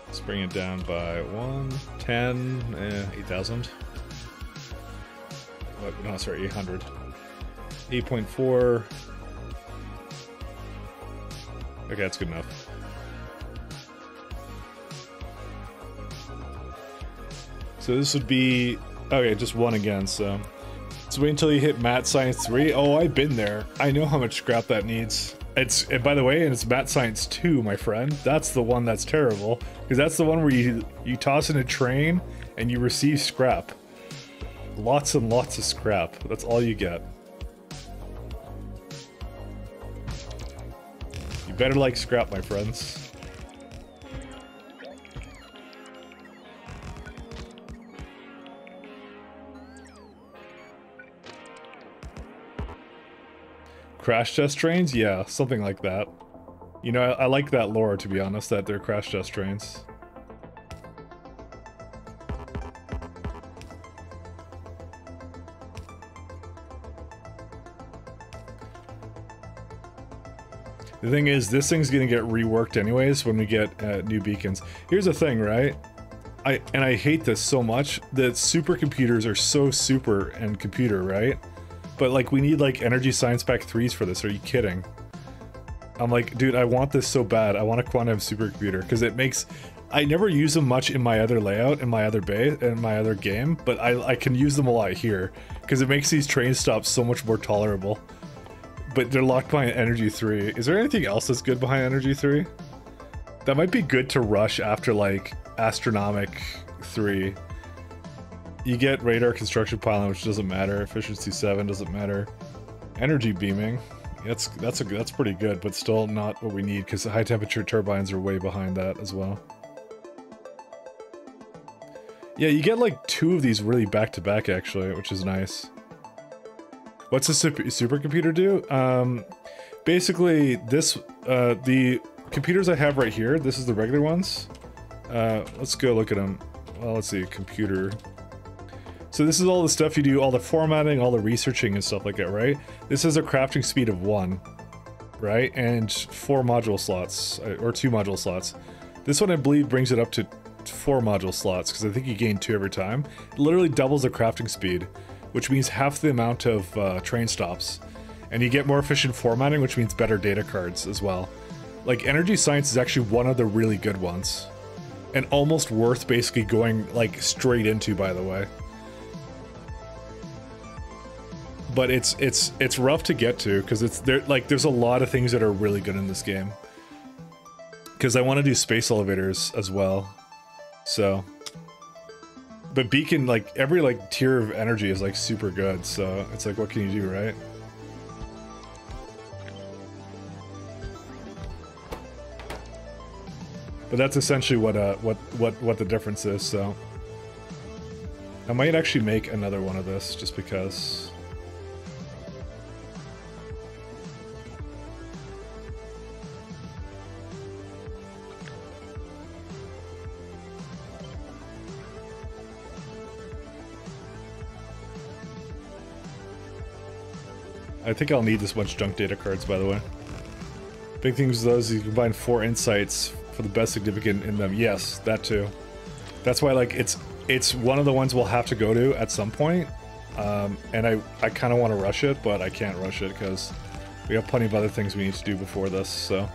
Let's bring it down by 1, 10, 8,000. No, sorry, 800. 8.4. Okay, that's good enough. So this would be, okay, just 1 again, so. Let's wait until you hit Math Science 3. Oh, I've been there. I know how much scrap that needs. It's, and by the way, and it's Math Science 2, my friend. That's the one that's terrible. Because that's the one where you toss in a train and you receive scrap. Lots and lots of scrap. That's all you get. You better like scrap, my friends. Crash test trains? Yeah, something like that. You know, I like that lore, to be honest, that they're crash test trains. The thing is, this thing's gonna get reworked anyways when we get new beacons. Here's the thing, right? I hate this so much, that supercomputers are so super and computer, right? But like, we need like energy science pack 3s for this, are you kidding? I'm like, dude, I want this so bad. I want a quantum supercomputer, because it makes, I never use them much in my other layout, in my other bay, in my other game, but I can use them a lot here, because it makes these train stops so much more tolerable. But they're locked behind Energy 3. Is there anything else that's good behind Energy 3? That might be good to rush after, like, Astronomic 3. You get radar construction pylon, which doesn't matter. Efficiency 7 doesn't matter. Energy beaming. That's pretty good, but still not what we need, because the high temperature turbines are way behind that as well. Yeah, you get like 2 of these really back to back actually, which is nice. What's a supercomputer do? Basically, this the computers I have right here. This is the regular ones. Let's go look at them. Well, let's see, computer. So this is all the stuff you do, all the formatting, all the researching and stuff like that, right? This has a crafting speed of 1, right? And 4 module slots, or 2 module slots. This one, I believe, brings it up to 4 module slots, because I think you gain 2 every time. It literally doubles the crafting speed, which means half the amount of train stops. And you get more efficient formatting, which means better data cards as well. Like, energy science is actually one of the really good ones. And almost worth basically going, like, straight into, by the way. But it's rough to get to, because there's a lot of things that are really good in this game. Because I want to do space elevators as well. So, but beacon, like, every like tier of energy is like super good, so it's like, what can you do, right? But that's essentially what the difference is, so I might actually make another one of this just because. I think I'll need this much junk data cards, by the way. Big things with those, you can combine 4 insights for the best significant in them. Yes, that too. That's why, like, it's one of the ones we'll have to go to at some point. And I kind of want to rush it, but I can't rush it because we have plenty of other things we need to do before this, so.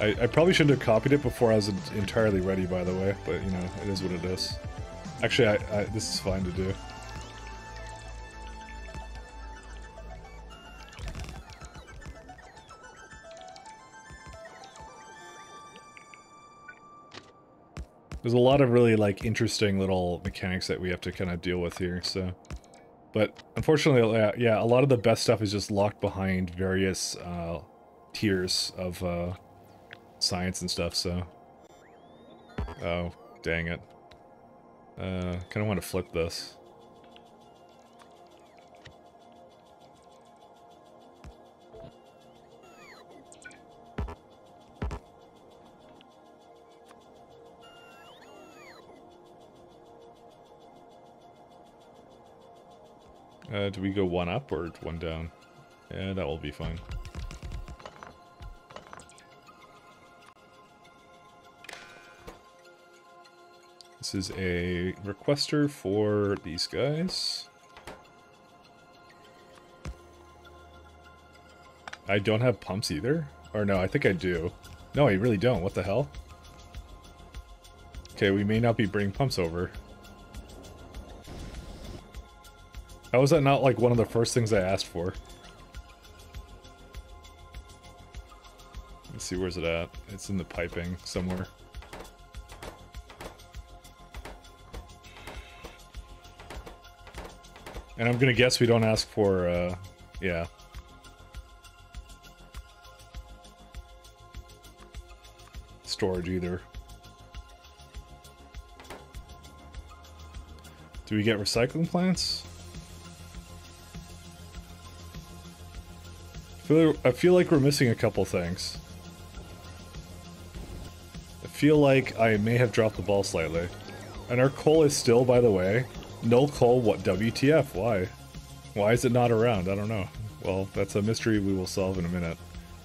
I probably shouldn't have copied it before I was entirely ready, by the way, but, you know, it is what it is. Actually, this is fine to do. There's a lot of really, like, interesting little mechanics that we have to kind of deal with here, so... But, unfortunately, yeah, a lot of the best stuff is just locked behind various, tiers of, science and stuff, so... Oh, dang it. Kind of want to flip this. Do we go one up or one down? Yeah, that will be fine. This is a requester for these guys. I don't have pumps either? Or no, I think I do. No, I really don't. What the hell? Okay, we may not be bringing pumps over. How was that not like one of the first things I asked for? Let's see, where's it at? It's in the piping somewhere. And I'm gonna guess we don't ask for, yeah. Storage either. Do we get recycling plants? I feel like we're missing a couple things. I feel like I may have dropped the ball slightly. And our coal is still, by the way, no coal, what, WTF, why? Why is it not around? I don't know. Well, that's a mystery we will solve in a minute.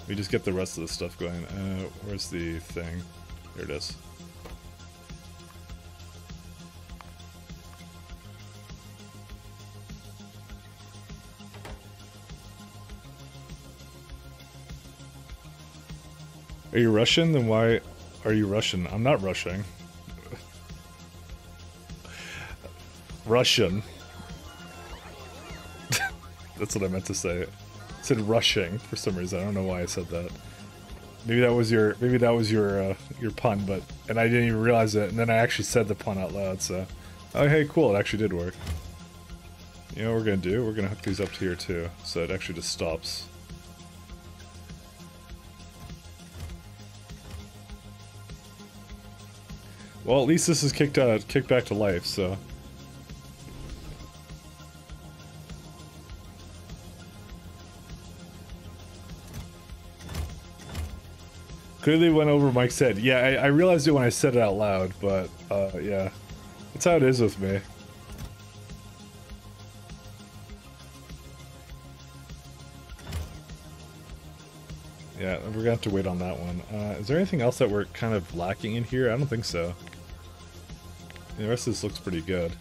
We just get the rest of the stuff going. Where's the thing? There it is. Are you Russian? Then why are you Russian? I'm not rushing. Russian. That's what I meant to say. I said rushing for some reason. I don't know why I said that. Maybe that was your pun, but and I didn't even realize it, and then I actually said the pun out loud, so oh hey, cool, it actually did work. You know what we're gonna do? We're gonna hook these up to here too, so it actually just stops. Well, at least this is kicked back to life, so. Clearly went over Mike's head. Yeah, I realized it when I said it out loud, but, yeah. That's how it is with me. Yeah, we're gonna have to wait on that one. Is there anything else that we're kind of lacking in here? I don't think so. The rest of this looks pretty good.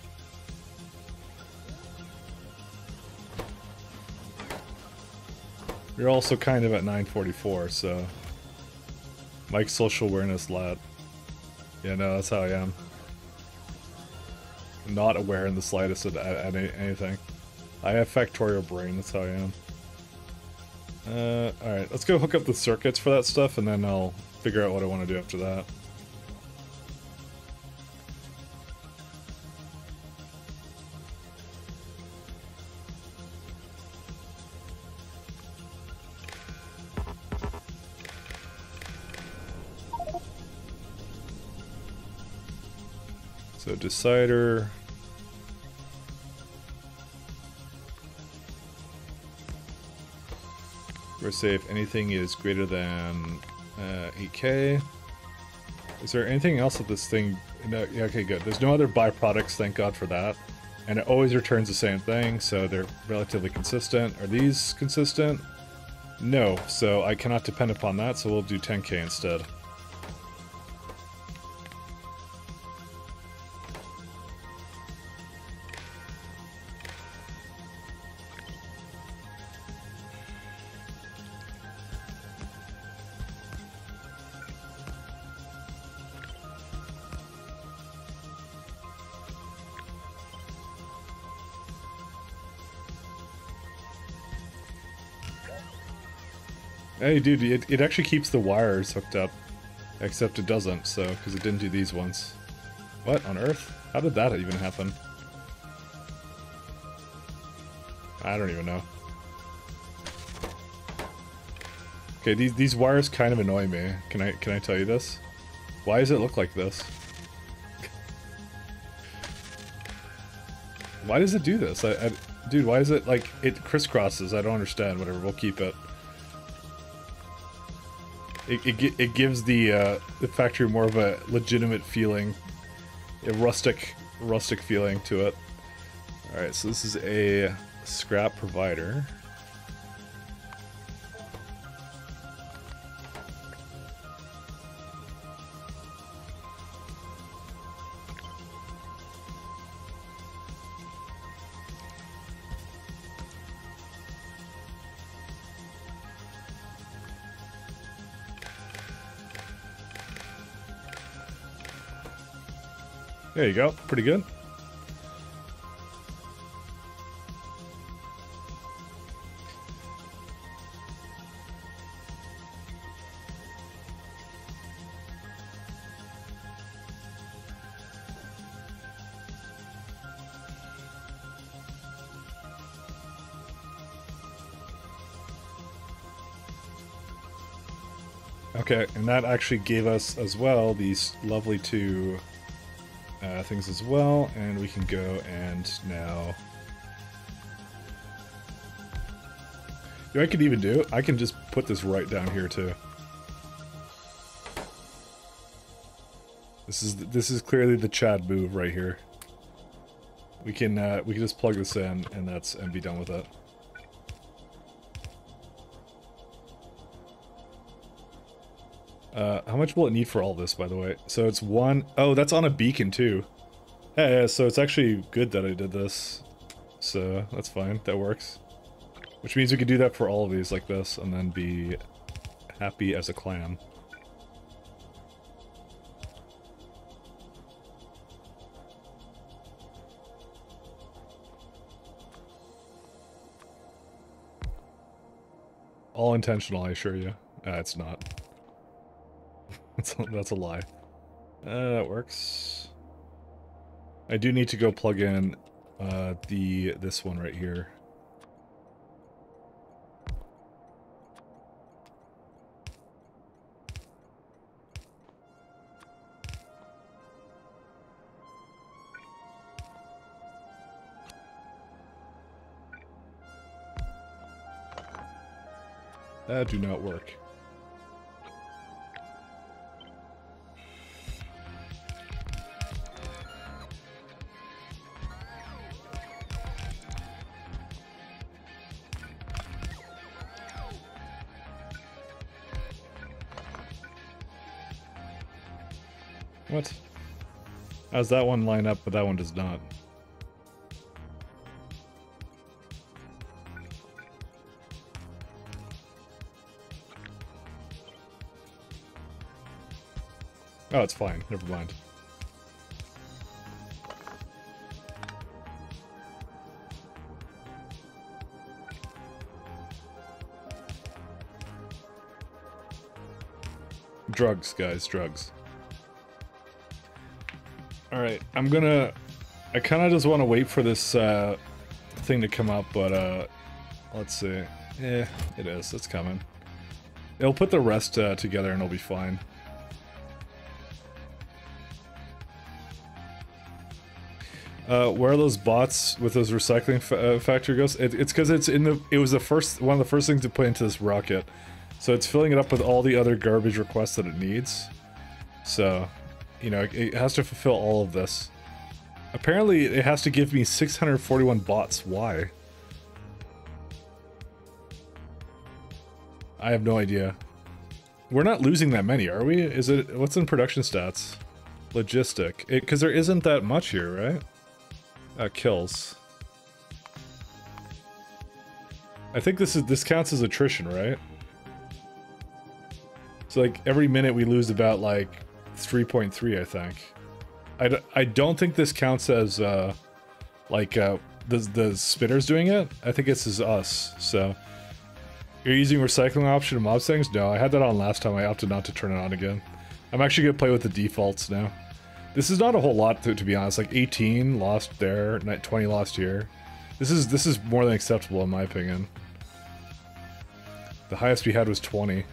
You're also kind of at 944, so... Mike's social awareness lat. Yeah, no, that's how I am. I'm not aware in the slightest of anything. I have Factorio brain, that's how I am. Alright, let's go hook up the circuits for that stuff, and then I'll figure out what I want to do after that. So decider. We're gonna say if anything is greater than 8K. Is there anything else that this thing? No, yeah, okay, good. There's no other byproducts, thank God for that. And it always returns the same thing, so they're relatively consistent. Are these consistent? No, so I cannot depend upon that, so we'll do 10k instead. Hey dude, it actually keeps the wires hooked up. Except it doesn't, so, because it didn't do these ones. What on earth? How did that even happen? I don't even know. Okay, these wires kind of annoy me. Can I tell you this? Why does it look like this? Why does it do this? Dude, why is it like it crisscrosses? I don't understand. Whatever, we'll keep it. It gives the factory more of a legitimate feeling, a rustic feeling to it. All right, so this is a scrap provider. There you go, pretty good. Okay, and that actually gave us as well these lovely two things as well, and we can go and now... You know what I could even do? I can just put this right down here too. This is clearly the Chad move right here. We can just plug this in and be done with it. How much will it need for all this, by the way? So it's one... Oh, that's on a beacon, too. Yeah, so it's actually good that I did this. So, that's fine. That works. Which means we could do that for all of these like this, and then be happy as a clam. All intentional, I assure you. It's not. That's a lie. That works. I do need to go plug in this one right here. That do not work. What? How's that one line up, but that one does not? Oh, it's fine. Never mind. Drugs, guys, drugs. Alright, I kind of just want to wait for this thing to come up, but let's see. Yeah, it is. It's coming. It'll put the rest together and it'll be fine. Where are those bots with those recycling factory ghosts? It's because it was one of the first things to put into this rocket. So it's filling it up with all the other garbage requests that it needs. So... You know, it has to fulfill all of this. Apparently, it has to give me 641 bots. Why? I have no idea. We're not losing that many, are we? Is it... What's in production stats? Logistic. Because there isn't that much here, right? Kills. I think this counts as attrition, right? So like every minute we lose about like 3.3, I think. I don't think this counts as the spinners doing it. I think it's as us. So you're using recycling option in mob settings? No, I had that on last time. I opted not to turn it on again. I'm actually gonna play with the defaults now. This is not a whole lot to be honest. Like 18 lost there, 20 lost here. This is more than acceptable in my opinion. The highest we had was 20.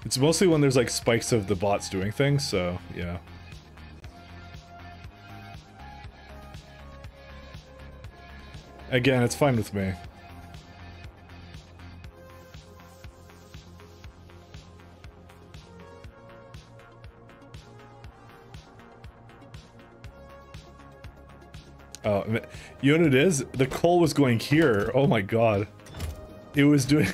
It's mostly when there's like spikes of the bots doing things, so yeah. Again, it's fine with me. Oh, you know what it is? The coal was going here. Oh my god. It was doing...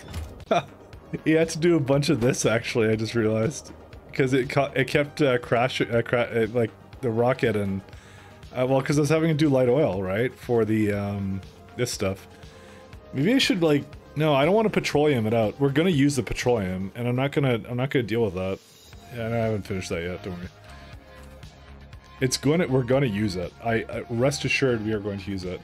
He had to do a bunch of this, actually, I just realized. Because it kept crashing, like, the rocket and... well, because I was having to do light oil, right? For the, this stuff. Maybe I should, like... No, I don't want to petroleum it out. We're gonna use the petroleum, and I'm not gonna deal with that. Yeah, I haven't finished that yet, don't worry. We're gonna use it. I rest assured we are going to use it.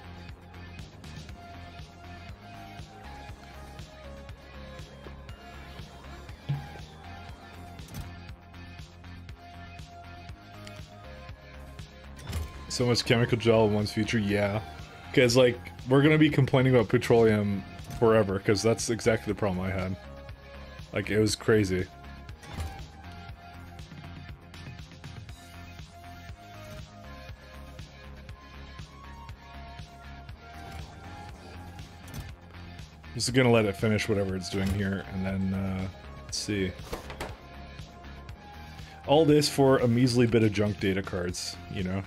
So much chemical gel in one's future, yeah. Because, like, we're gonna be complaining about petroleum forever, because that's exactly the problem I had. Like, it was crazy. Just gonna let it finish whatever it's doing here, and then, let's see. All this for a measly bit of junk data cards, you know?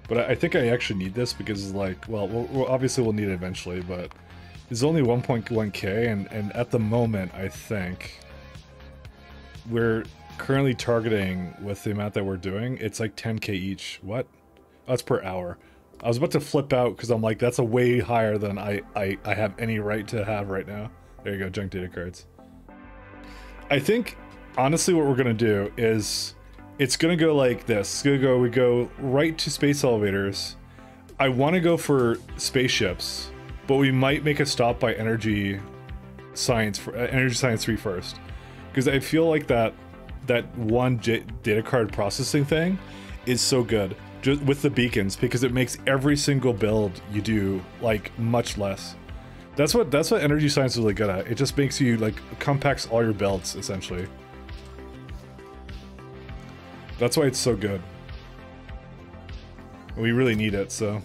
But I think I actually need this because, like, well, obviously we'll need it eventually, but it's only 1.1k, and at the moment, I think we're currently targeting with the amount that we're doing, it's like 10k each. What? Oh, that's per hour. I was about to flip out because I'm like, that's a way higher than I have any right to have right now. There you go, junk data cards. I think, honestly, what we're gonna do is, it's gonna go like this. It's gonna we go right to space elevators. I want to go for spaceships, but we might make a stop by energy science 3 first, because I feel like that one data card processing thing is so good. Just with the beacons, because it makes every single build you do like much less. That's what energy science is really good at. It just makes you like compacts all your builds essentially. That's why it's so good. We really need it, so.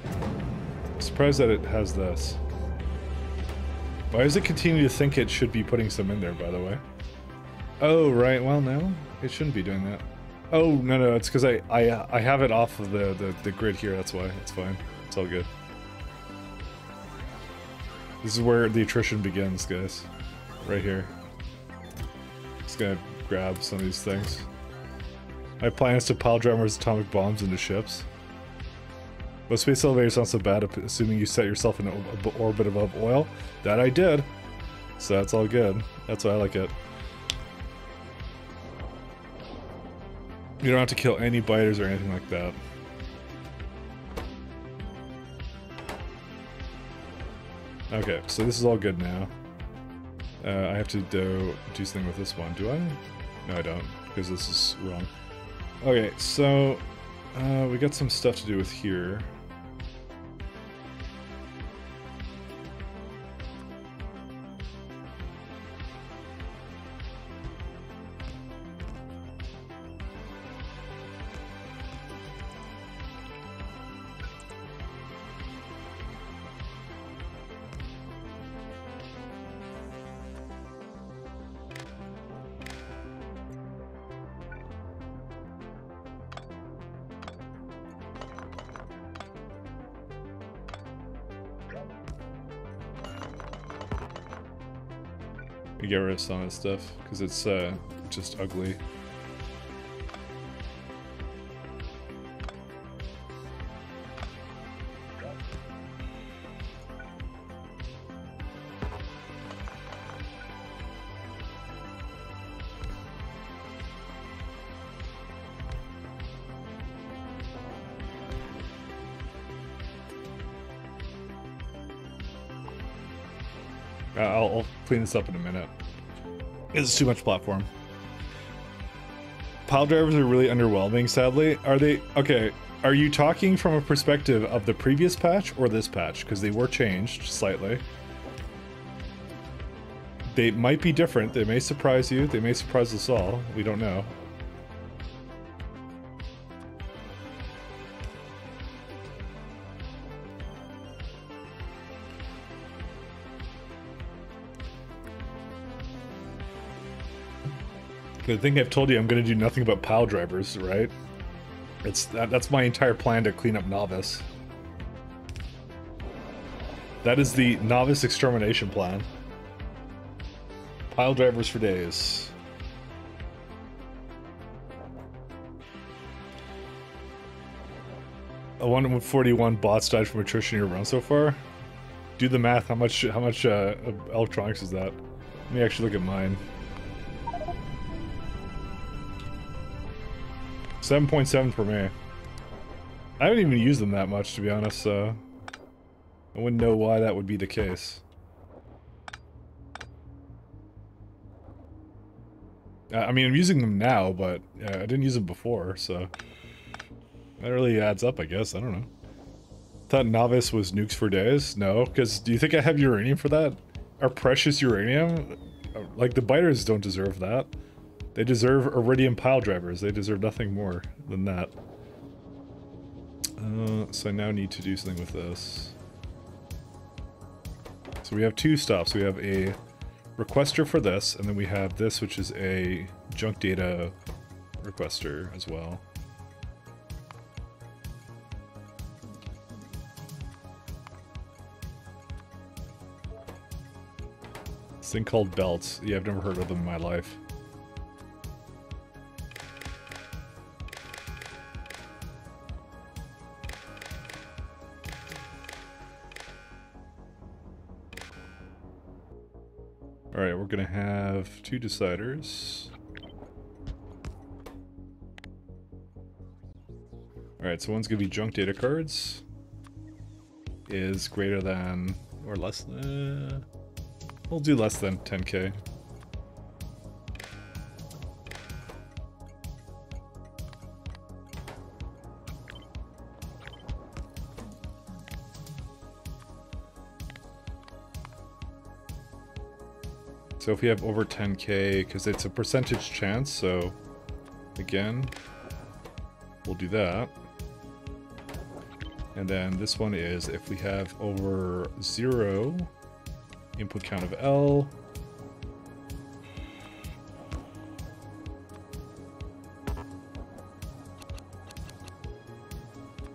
I'm surprised that it has this. Why does it continue to think it should be putting some in there, by the way? Oh, right. Well, no. It shouldn't be doing that. Oh, no. It's because I have it off of the grid here. That's why. It's fine. It's all good. This is where the attrition begins, guys. Right here. Just gonna grab some of these things. My plan is to pile Drummer's atomic bombs into ships. But space elevator's not so bad, assuming you set yourself in an orbit above oil. That I did. So that's all good. That's why I like it. You don't have to kill any biters or anything like that. Okay, so this is all good now. I have to do something with this one. Do I? No, I don't, because this is wrong. Okay, so we got some stuff to do with here. We get rid of some of this stuff because it's just ugly. I'll clean this up in a minute. It's too much platform. Pile drivers are really underwhelming, sadly. Are they? Okay, are you talking from a perspective of the previous patch or this patch? Because they were changed slightly. They might be different. They may surprise you. They may surprise us all. We don't know. I think I've told you I'm going to do nothing but pile drivers, right? That's my entire plan to clean up Novice. That is the Novice extermination plan. Pile drivers for days. A 141 bots died from attrition in your run so far. Do the math. How much electronics is that? Let me actually look at mine. 7.7 for me. I haven't even used them that much, to be honest, so I wouldn't know why that would be the case. I mean, I'm using them now, but I didn't use them before, so that really adds up, I guess. I don't know. Thought Novice was nukes for days? No, because do you think I have uranium for that? Our precious uranium? Like, the biters don't deserve that. They deserve iridium pile drivers. They deserve nothing more than that. So I now need to do something with this. So we have two stops. We have a requester for this, and then we have this, which is a junk data requester as well. This thing called belts. Yeah, I've never heard of them in my life. Alright, we're gonna have two deciders. Alright, so one's gonna be junk data cards. Is greater than or less than... we'll do less than 10k. So if we have over 10k, because it's a percentage chance, so again, we'll do that. And then this one is if we have over 0 input count of L.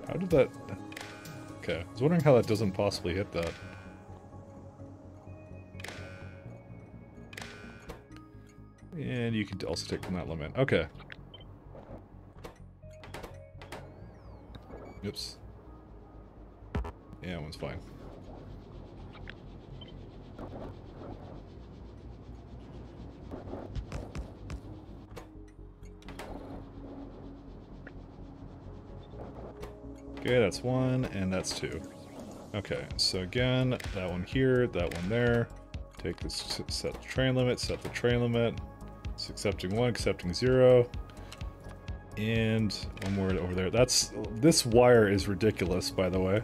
How did that... Okay, I was wondering how that doesn't possibly hit that. And you can also take from that limit. Okay. Oops. Yeah, that one's fine. Okay, that's 1, and that's 2. Okay, so again, that one here, that one there. Take this, set the train limit, set the train limit. It's accepting 1, accepting 0. And one more over there. This wire is ridiculous, by the way.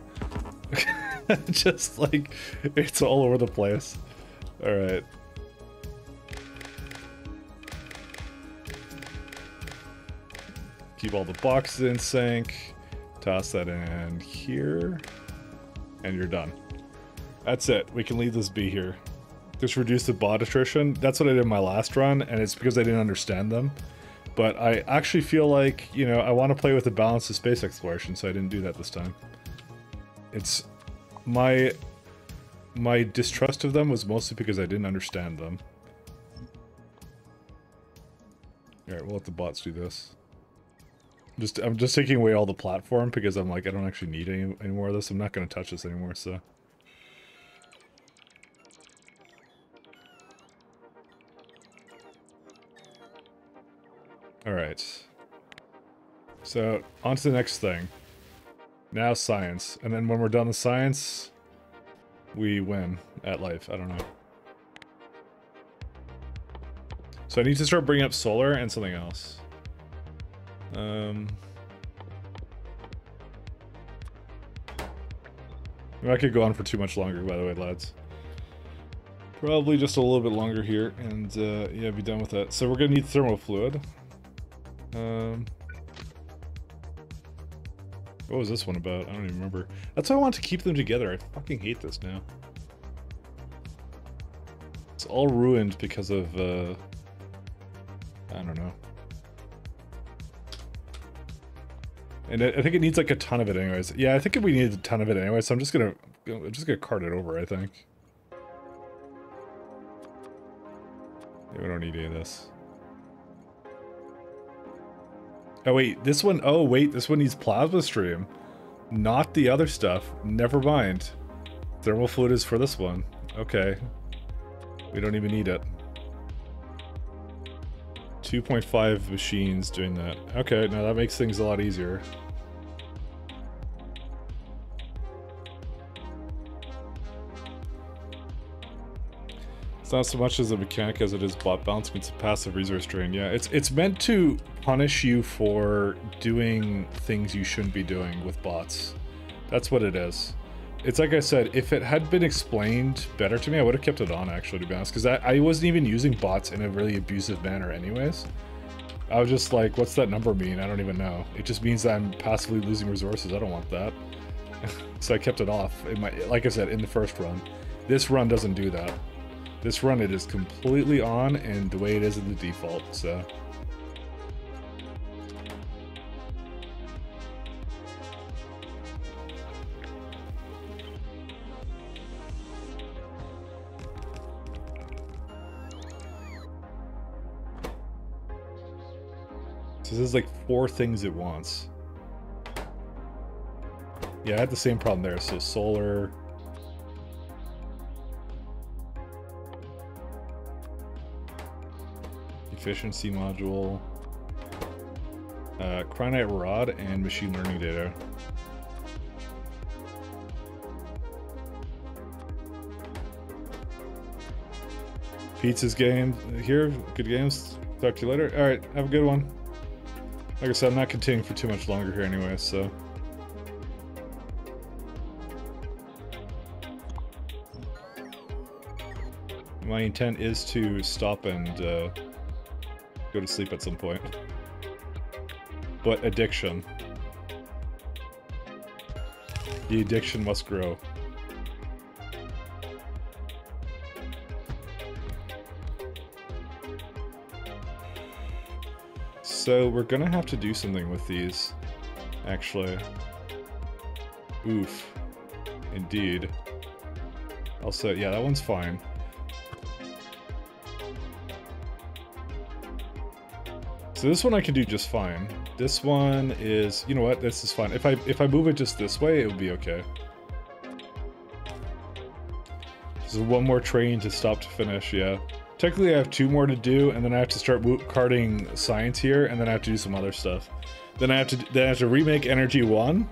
Just like, it's all over the place. Alright. Keep all the boxes in sync. Toss that in here. And you're done. That's it. We can leave this be here. Just reduce the bot attrition. That's what I did in my last run, and it's because I didn't understand them. But I actually feel like, you know, I want to play with the balance of space exploration, so I didn't do that this time. It's... My distrust of them was mostly because I didn't understand them. Alright, we'll let the bots do this. I'm just taking away all the platform because I'm like, I don't actually need any more of this. I'm not going to touch this anymore, so. Alright. So, on to the next thing. Now science. And then when we're done with science, we win at life. I don't know. So I need to start bringing up solar and something else. I could go on for too much longer, by the way, lads. Probably just a little bit longer here, and yeah, be done with that. So we're gonna need thermal fluid. What was this one about? I don't even remember. That's why I want to keep them together. I fucking hate this now. It's all ruined because of, I don't know. And I think it needs like a ton of it anyways. Yeah, I think we need a ton of it anyway, so I'm just gonna cart it over, I think. Yeah, we don't need any of this. Oh wait, this one, oh wait, this one needs plasma stream. Not the other stuff. Never mind. Thermal fluid is for this one. Okay. We don't even need it. 2.5 machines doing that. Okay, now that makes things a lot easier. It's not so much as a mechanic as it is bot balancing. It's a passive resource drain. Yeah, it's meant to punish you for doing things you shouldn't be doing with bots. That's what it is. It's like I said, if it had been explained better to me, I would have kept it on, actually, to be honest, because I wasn't even using bots in a really abusive manner anyways. I was just like, what's that number mean? I don't even know. It just means that I'm passively losing resources. I don't want that. So I kept it off. Like I said, in the first run. This run doesn't do that. This run, it is completely on, and the way it is in the default, so... So this is like 4 things it wants. Yeah, I had the same problem there. So solar. Efficiency module. Cryonite rod and machine learning data. Pizza's game here. Good games. Talk to you later. Alright, have a good one. Like I said, I'm not continuing for too much longer here anyway, so... My intent is to stop and go to sleep at some point. But addiction. The addiction must grow. So we're gonna have to do something with these, actually. Oof. Indeed. Also, yeah, that one's fine. So this one I can do just fine. This one is, you know what, this is fine. If I move it just this way, it will be okay. This is one more train to stop to finish, yeah. Technically I have 2 more to do, and then I have to start carting science here, and then I have to do some other stuff. Then I have to remake energy 1,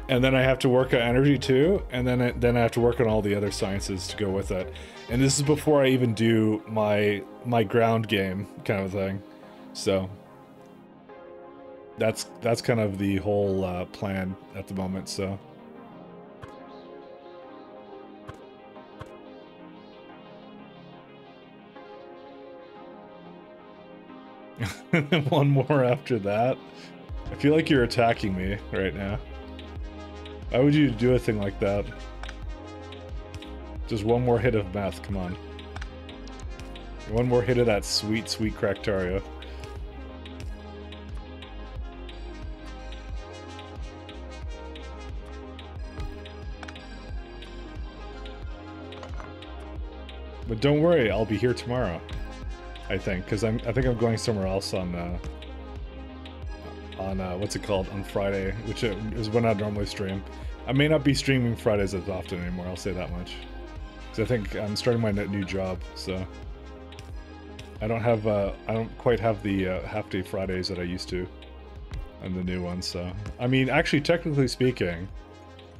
and then I have to work on energy 2, and then I have to work on all the other sciences to go with it. And this is before I even do my ground game kind of thing. So that's kind of the whole plan at the moment. So. One more after that. I feel like you're attacking me right now. Why would you do a thing like that? Just one more hit of meth, come on. One more hit of that sweet, sweet Cractaria. But don't worry, I'll be here tomorrow. I think, because I think I'm going somewhere else on what's it called, on Friday, which is when I normally stream. I may not be streaming Fridays as often anymore, I'll say that much. Because I think I'm starting my new job, so I don't quite have the half-day Fridays that I used to on the new one, so. I mean, actually, technically speaking,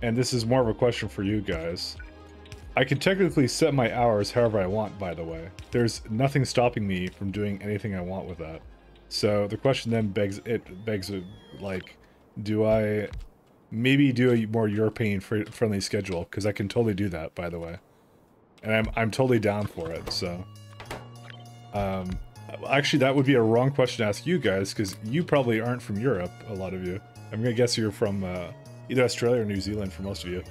and this is more of a question for you guys, I can technically set my hours however I want, by the way. There's nothing stopping me from doing anything I want with that. So the question then begs, like, do I maybe do a more European friendly schedule? Because I can totally do that, by the way. And I'm totally down for it, so. Actually, that would be a wrong question to ask you guys, because you probably aren't from Europe, a lot of you. I'm gonna guess you're from either Australia or New Zealand for most of you.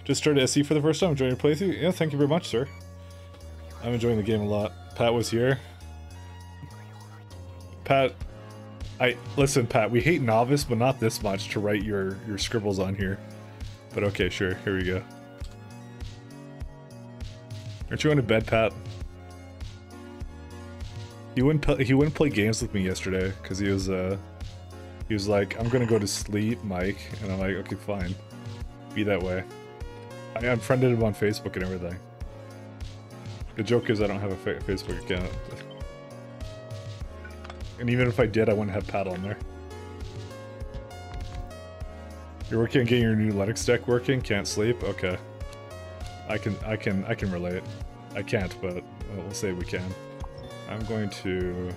Just started SE for the first time, enjoying your playthrough? Yeah, thank you very much, sir. I'm enjoying the game a lot. Pat was here. Pat, listen, Pat, we hate novice, but not this much to write your scribbles on here. But okay, sure, here we go. Aren't you going to bed, Pat? He wouldn't play games with me yesterday because he was like, I'm gonna go to sleep, Mike, and I'm like, okay, fine, be that way. I unfriended him on Facebook and everything. The joke is I don't have a Facebook account. And even if I did, I wouldn't have Pat on there. You're working on getting your new Linux deck working? Can't sleep? Okay. I can relate. I can't, but we'll say we can. I'm going to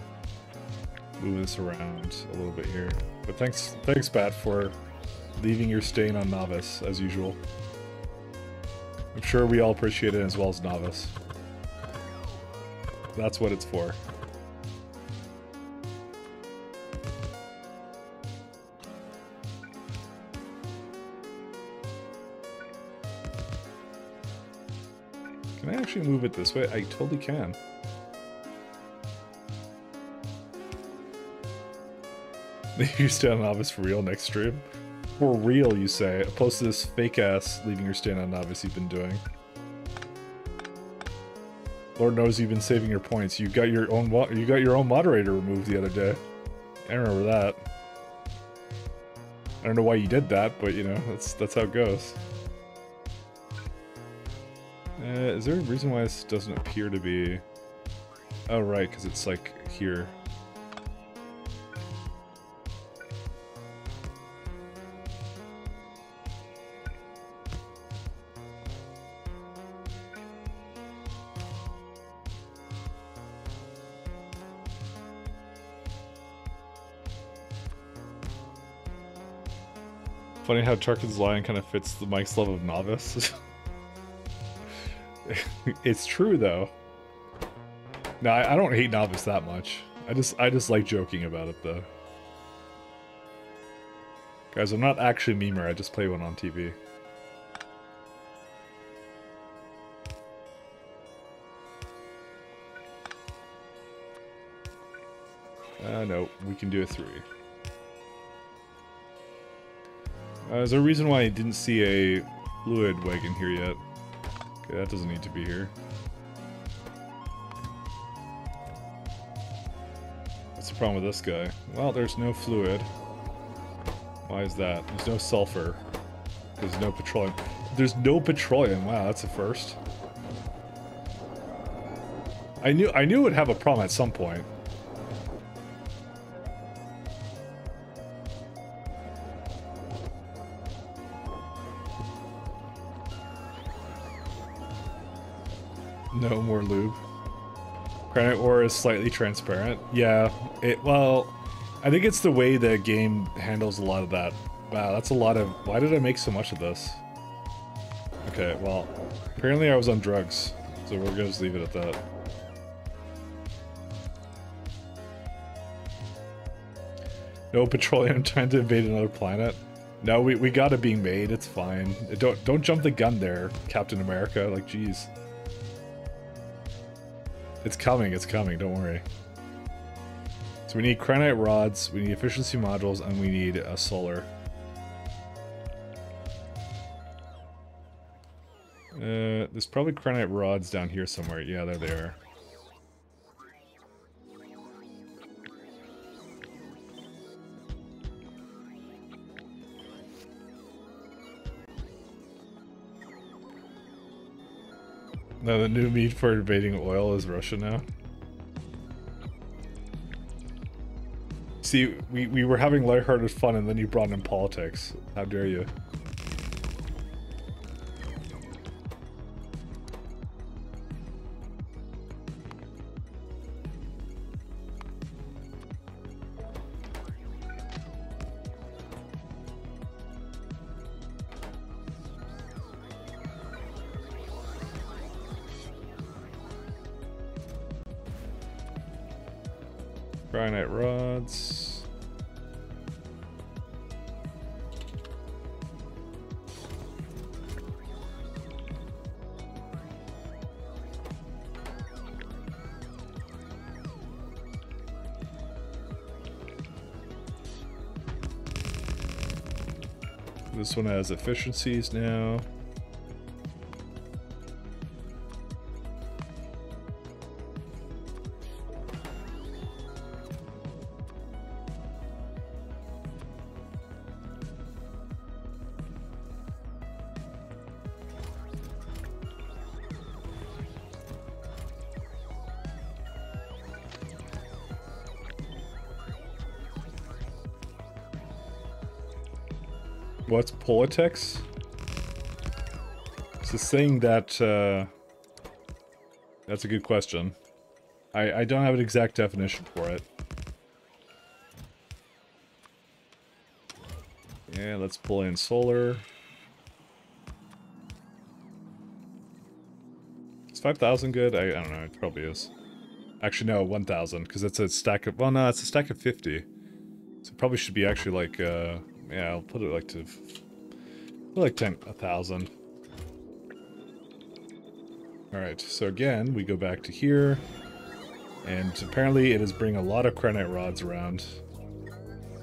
move this around a little bit here. But thanks Pat, for leaving your stain on Novice, as usual. I'm sure we all appreciate it as well as Novice. That's what it's for. Can I actually move it this way? I totally can. You stay on Novice for real next stream? For real, you say, opposed to this fake-ass leaving your stand on Novice you've been doing. Lord knows you've been saving your points. You got your own moderator removed the other day. I remember that. I don't know why you did that, but you know, that's how it goes. Is there a reason why this doesn't appear to be... Oh right, because it's like here. Funny how Tarkin's line kind of fits the Mike's love of Novice. It's true though. No, I don't hate Novice that much. I just like joking about it though. Guys, I'm not actually a memer, I just play one on TV. No, we can do a 3. Is there a reason why I didn't see a fluid wagon here yet? Okay, that doesn't need to be here. What's the problem with this guy? Well, there's no fluid. Why is that? There's no sulfur. There's no petroleum. There's no petroleum. Wow, that's a first. I knew it would have a problem at some point. No more lube. Granite ore is slightly transparent. Yeah, well, I think it's the way the game handles a lot of that. Wow, that's a lot of... Why did I make so much of this? Okay, well, apparently I was on drugs, so we're gonna just leave it at that. No petroleum trying to invade another planet. No, we got it being made, it's fine. Don't jump the gun there, Captain America, like jeez. It's coming, don't worry. So we need cranite rods, we need efficiency modules, and we need a solar. There's probably cranite rods down here somewhere. Yeah, there they are. No, the new meat for invading oil is Russia now. See, we were having lighthearted fun and then you brought in politics. How dare you? Granite rods. This one has efficiencies now. What's politics? It's this thing that, that's a good question. I don't have an exact definition for it. Yeah, let's pull in solar. Is 5,000 good? I don't know, it probably is. Actually, no, 1,000, because it's a stack of, well, no, it's a stack of 50. So it probably should be actually like, yeah, I'll put it like to, like 1,000. Alright, so again, we go back to here. And apparently it is bringing a lot of granite rods around.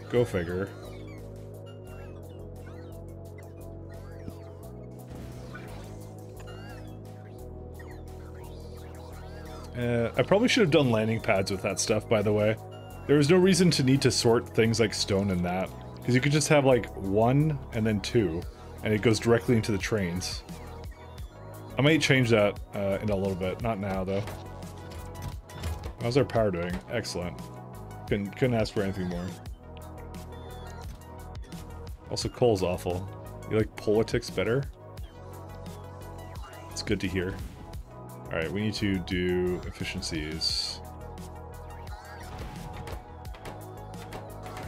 Go figure. I probably should have done landing pads with that stuff, by the way. There was no reason to need to sort things like stone and that. Because you could just have like 1 and then 2, and it goes directly into the trains. I might change that in a little bit. Not now, though. How's our power doing? Excellent. Couldn't ask for anything more. Also, coal's awful. You like politics better? It's good to hear. Alright, we need to do efficiencies.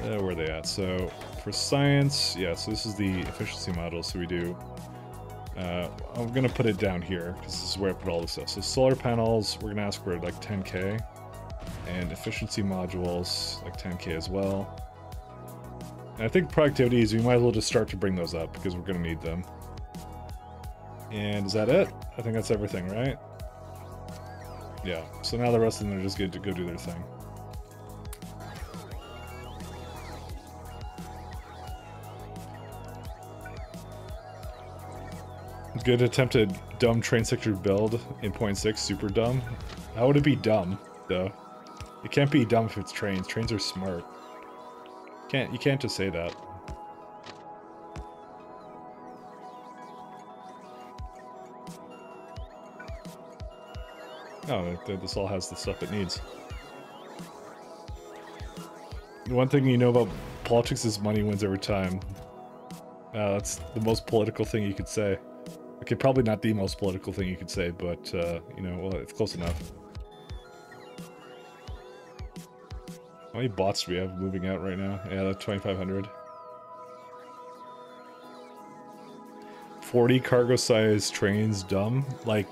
Where are they at? So, for science, yeah, so this is the efficiency model, so we do... I'm gonna put it down here, because this is where I put all this stuff. So solar panels, we're gonna ask for like 10k. And efficiency modules, like 10k as well. And I think productivities, we might as well just start to bring those up, because we're gonna need them. And is that it? I think that's everything, right? Yeah, so now the rest of them are just good to go do their thing. Good attempted dumb train sector build in 0.6, super dumb. How would it be dumb, though? It can't be dumb if it's trains. Trains are smart. You can't just say that. Oh, this all has the stuff it needs. The one thing you know about politics is money wins every time. That's the most political thing you could say. Okay, probably not the most political thing you could say, but, you know, well, it's close enough. How many bots do we have moving out right now? Yeah, that's 2,500. 40 cargo-sized trains, dumb? Like,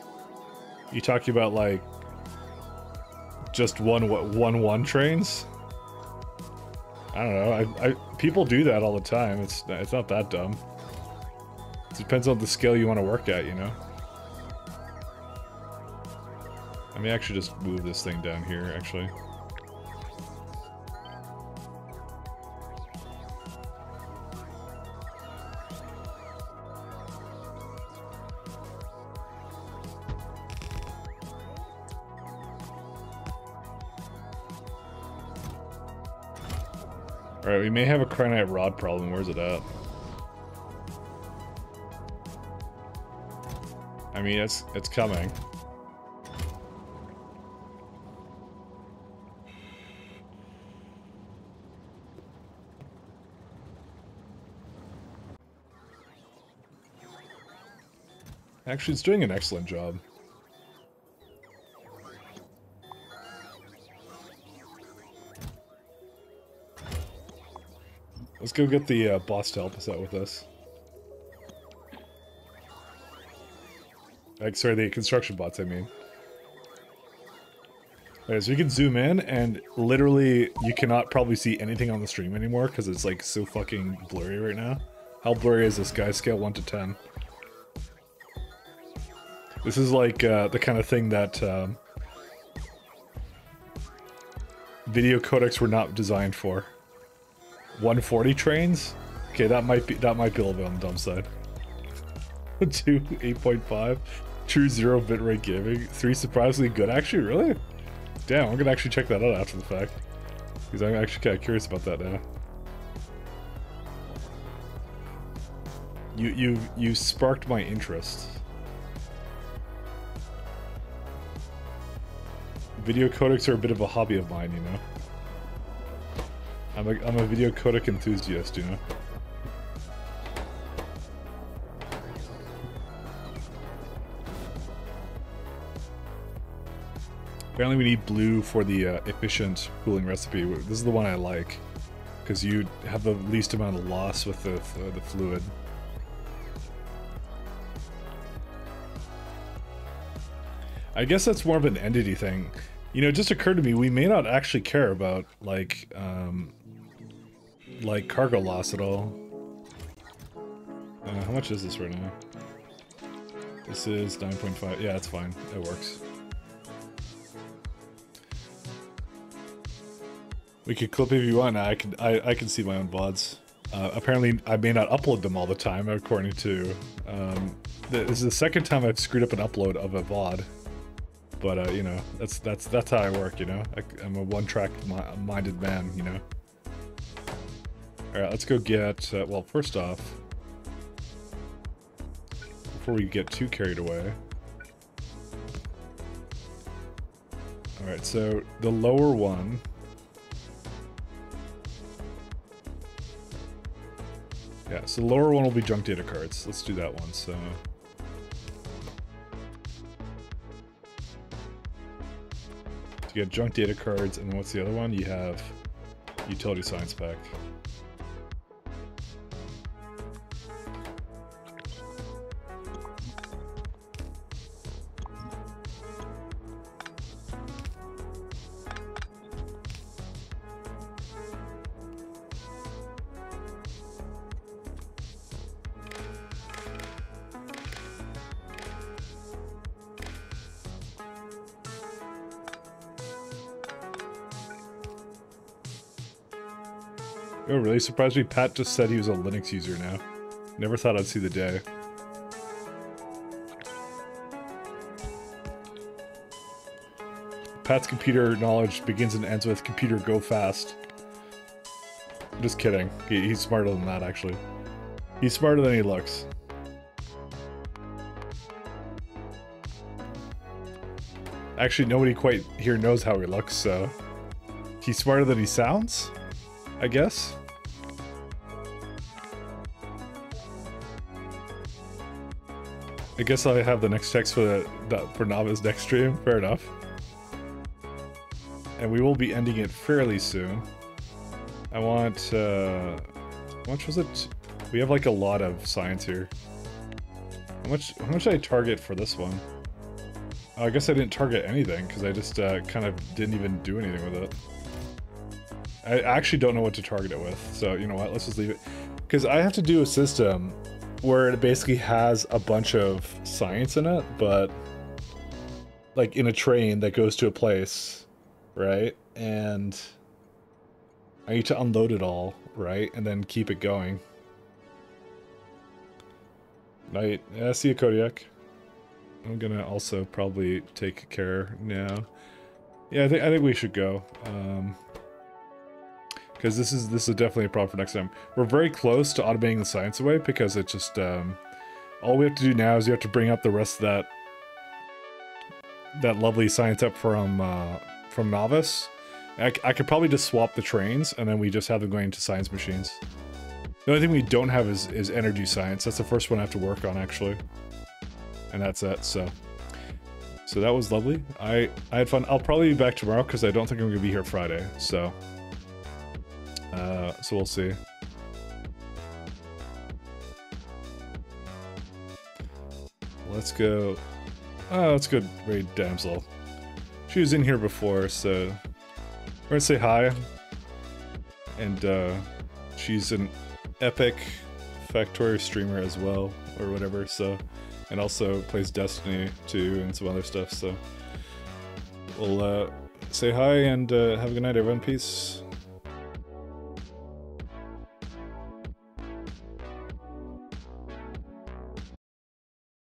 you talking about, like, just one trains? I don't know. People do that all the time. It's not that dumb. It depends on the scale you want to work at, you know? I may actually just move this thing down here, actually. Alright, we may have a cryonite rod problem. Where's it at? I mean, it's coming. Actually, it's doing an excellent job. Let's go get the boss to help us out with this. Like, sorry, the construction bots, I mean. Alright, so you can zoom in, and literally you cannot probably see anything on the stream anymore because it's like so fucking blurry right now. How blurry is this, guys? Scale 1 to 10. This is like the kind of thing that video codecs were not designed for. 140 trains? Okay, that might be a little bit on the dumb side. 2 8.5. True 0 bitrate gaming. 3 surprisingly good. Actually, really? Damn, I'm gonna actually check that out after the fact. Because I'm actually kind of curious about that now. You sparked my interest. Video codecs are a bit of a hobby of mine, you know. I'm a video codec enthusiast, you know. Apparently we need blue for the efficient cooling recipe. This is the one I like, because you have the least amount of loss with the fluid. I guess that's more of an entity thing. You know, it just occurred to me, we may not actually care about, like cargo loss at all. How much is this right now? This is 9.5. Yeah, it's fine. It works. We could clip if you want. I can see my own VODs. Apparently, I may not upload them all the time, according to... this is the second time I've screwed up an upload of a VOD. But, you know, that's how I work, you know? I'm a one-track minded man, you know? Alright, let's go get... well, first off... Before we get too carried away... Alright, so the lower one... Yeah, so the lower one will be junk data cards. Let's do that one, so... You get junk data cards, and then what's the other one? You have utility science pack. Oh, really surprised me. Pat just said he was a Linux user now. Never thought I'd see the day. Pat's computer knowledge begins and ends with computer go fast. I'm just kidding. He's smarter than that, actually. He's smarter than he looks. Actually, nobody quite here knows how he looks, so... He's smarter than he sounds, I guess? I guess I have the next text for for Nava's next stream. Fair enough. And we will be ending it fairly soon. I want, how much was it? We have like a lot of science here. How much did I target for this one? Oh, I guess I didn't target anything because I just kind of didn't even do anything with it. I actually don't know what to target it with, so you know what, let's just leave it. Because I have to do a system where it basically has a bunch of science in it, but like in a train that goes to a place, right? And I need to unload it all, right? And then keep it going. Night. Yeah, see you, Kodiak. I'm gonna also probably take care now. Yeah, I think we should go. Because this is definitely a problem for next time. We're very close to automating the science away because it just all we have to do now is you have to bring up the rest of that lovely science up from Novice. I could probably just swap the trains and then we just have them going into science machines. The only thing we don't have is energy science. That's the first one I have to work on, actually. and that's it. So that was lovely. I had fun. I'll probably be back tomorrow because I don't think I'm gonna be here Friday. So we'll see. Let's go. Let's go raid Damsel. She was in here before, so we're gonna say hi. And she's an epic Factorio streamer as well, or whatever. So, and also plays Destiny too and some other stuff. So we'll say hi and have a good night, everyone. Peace.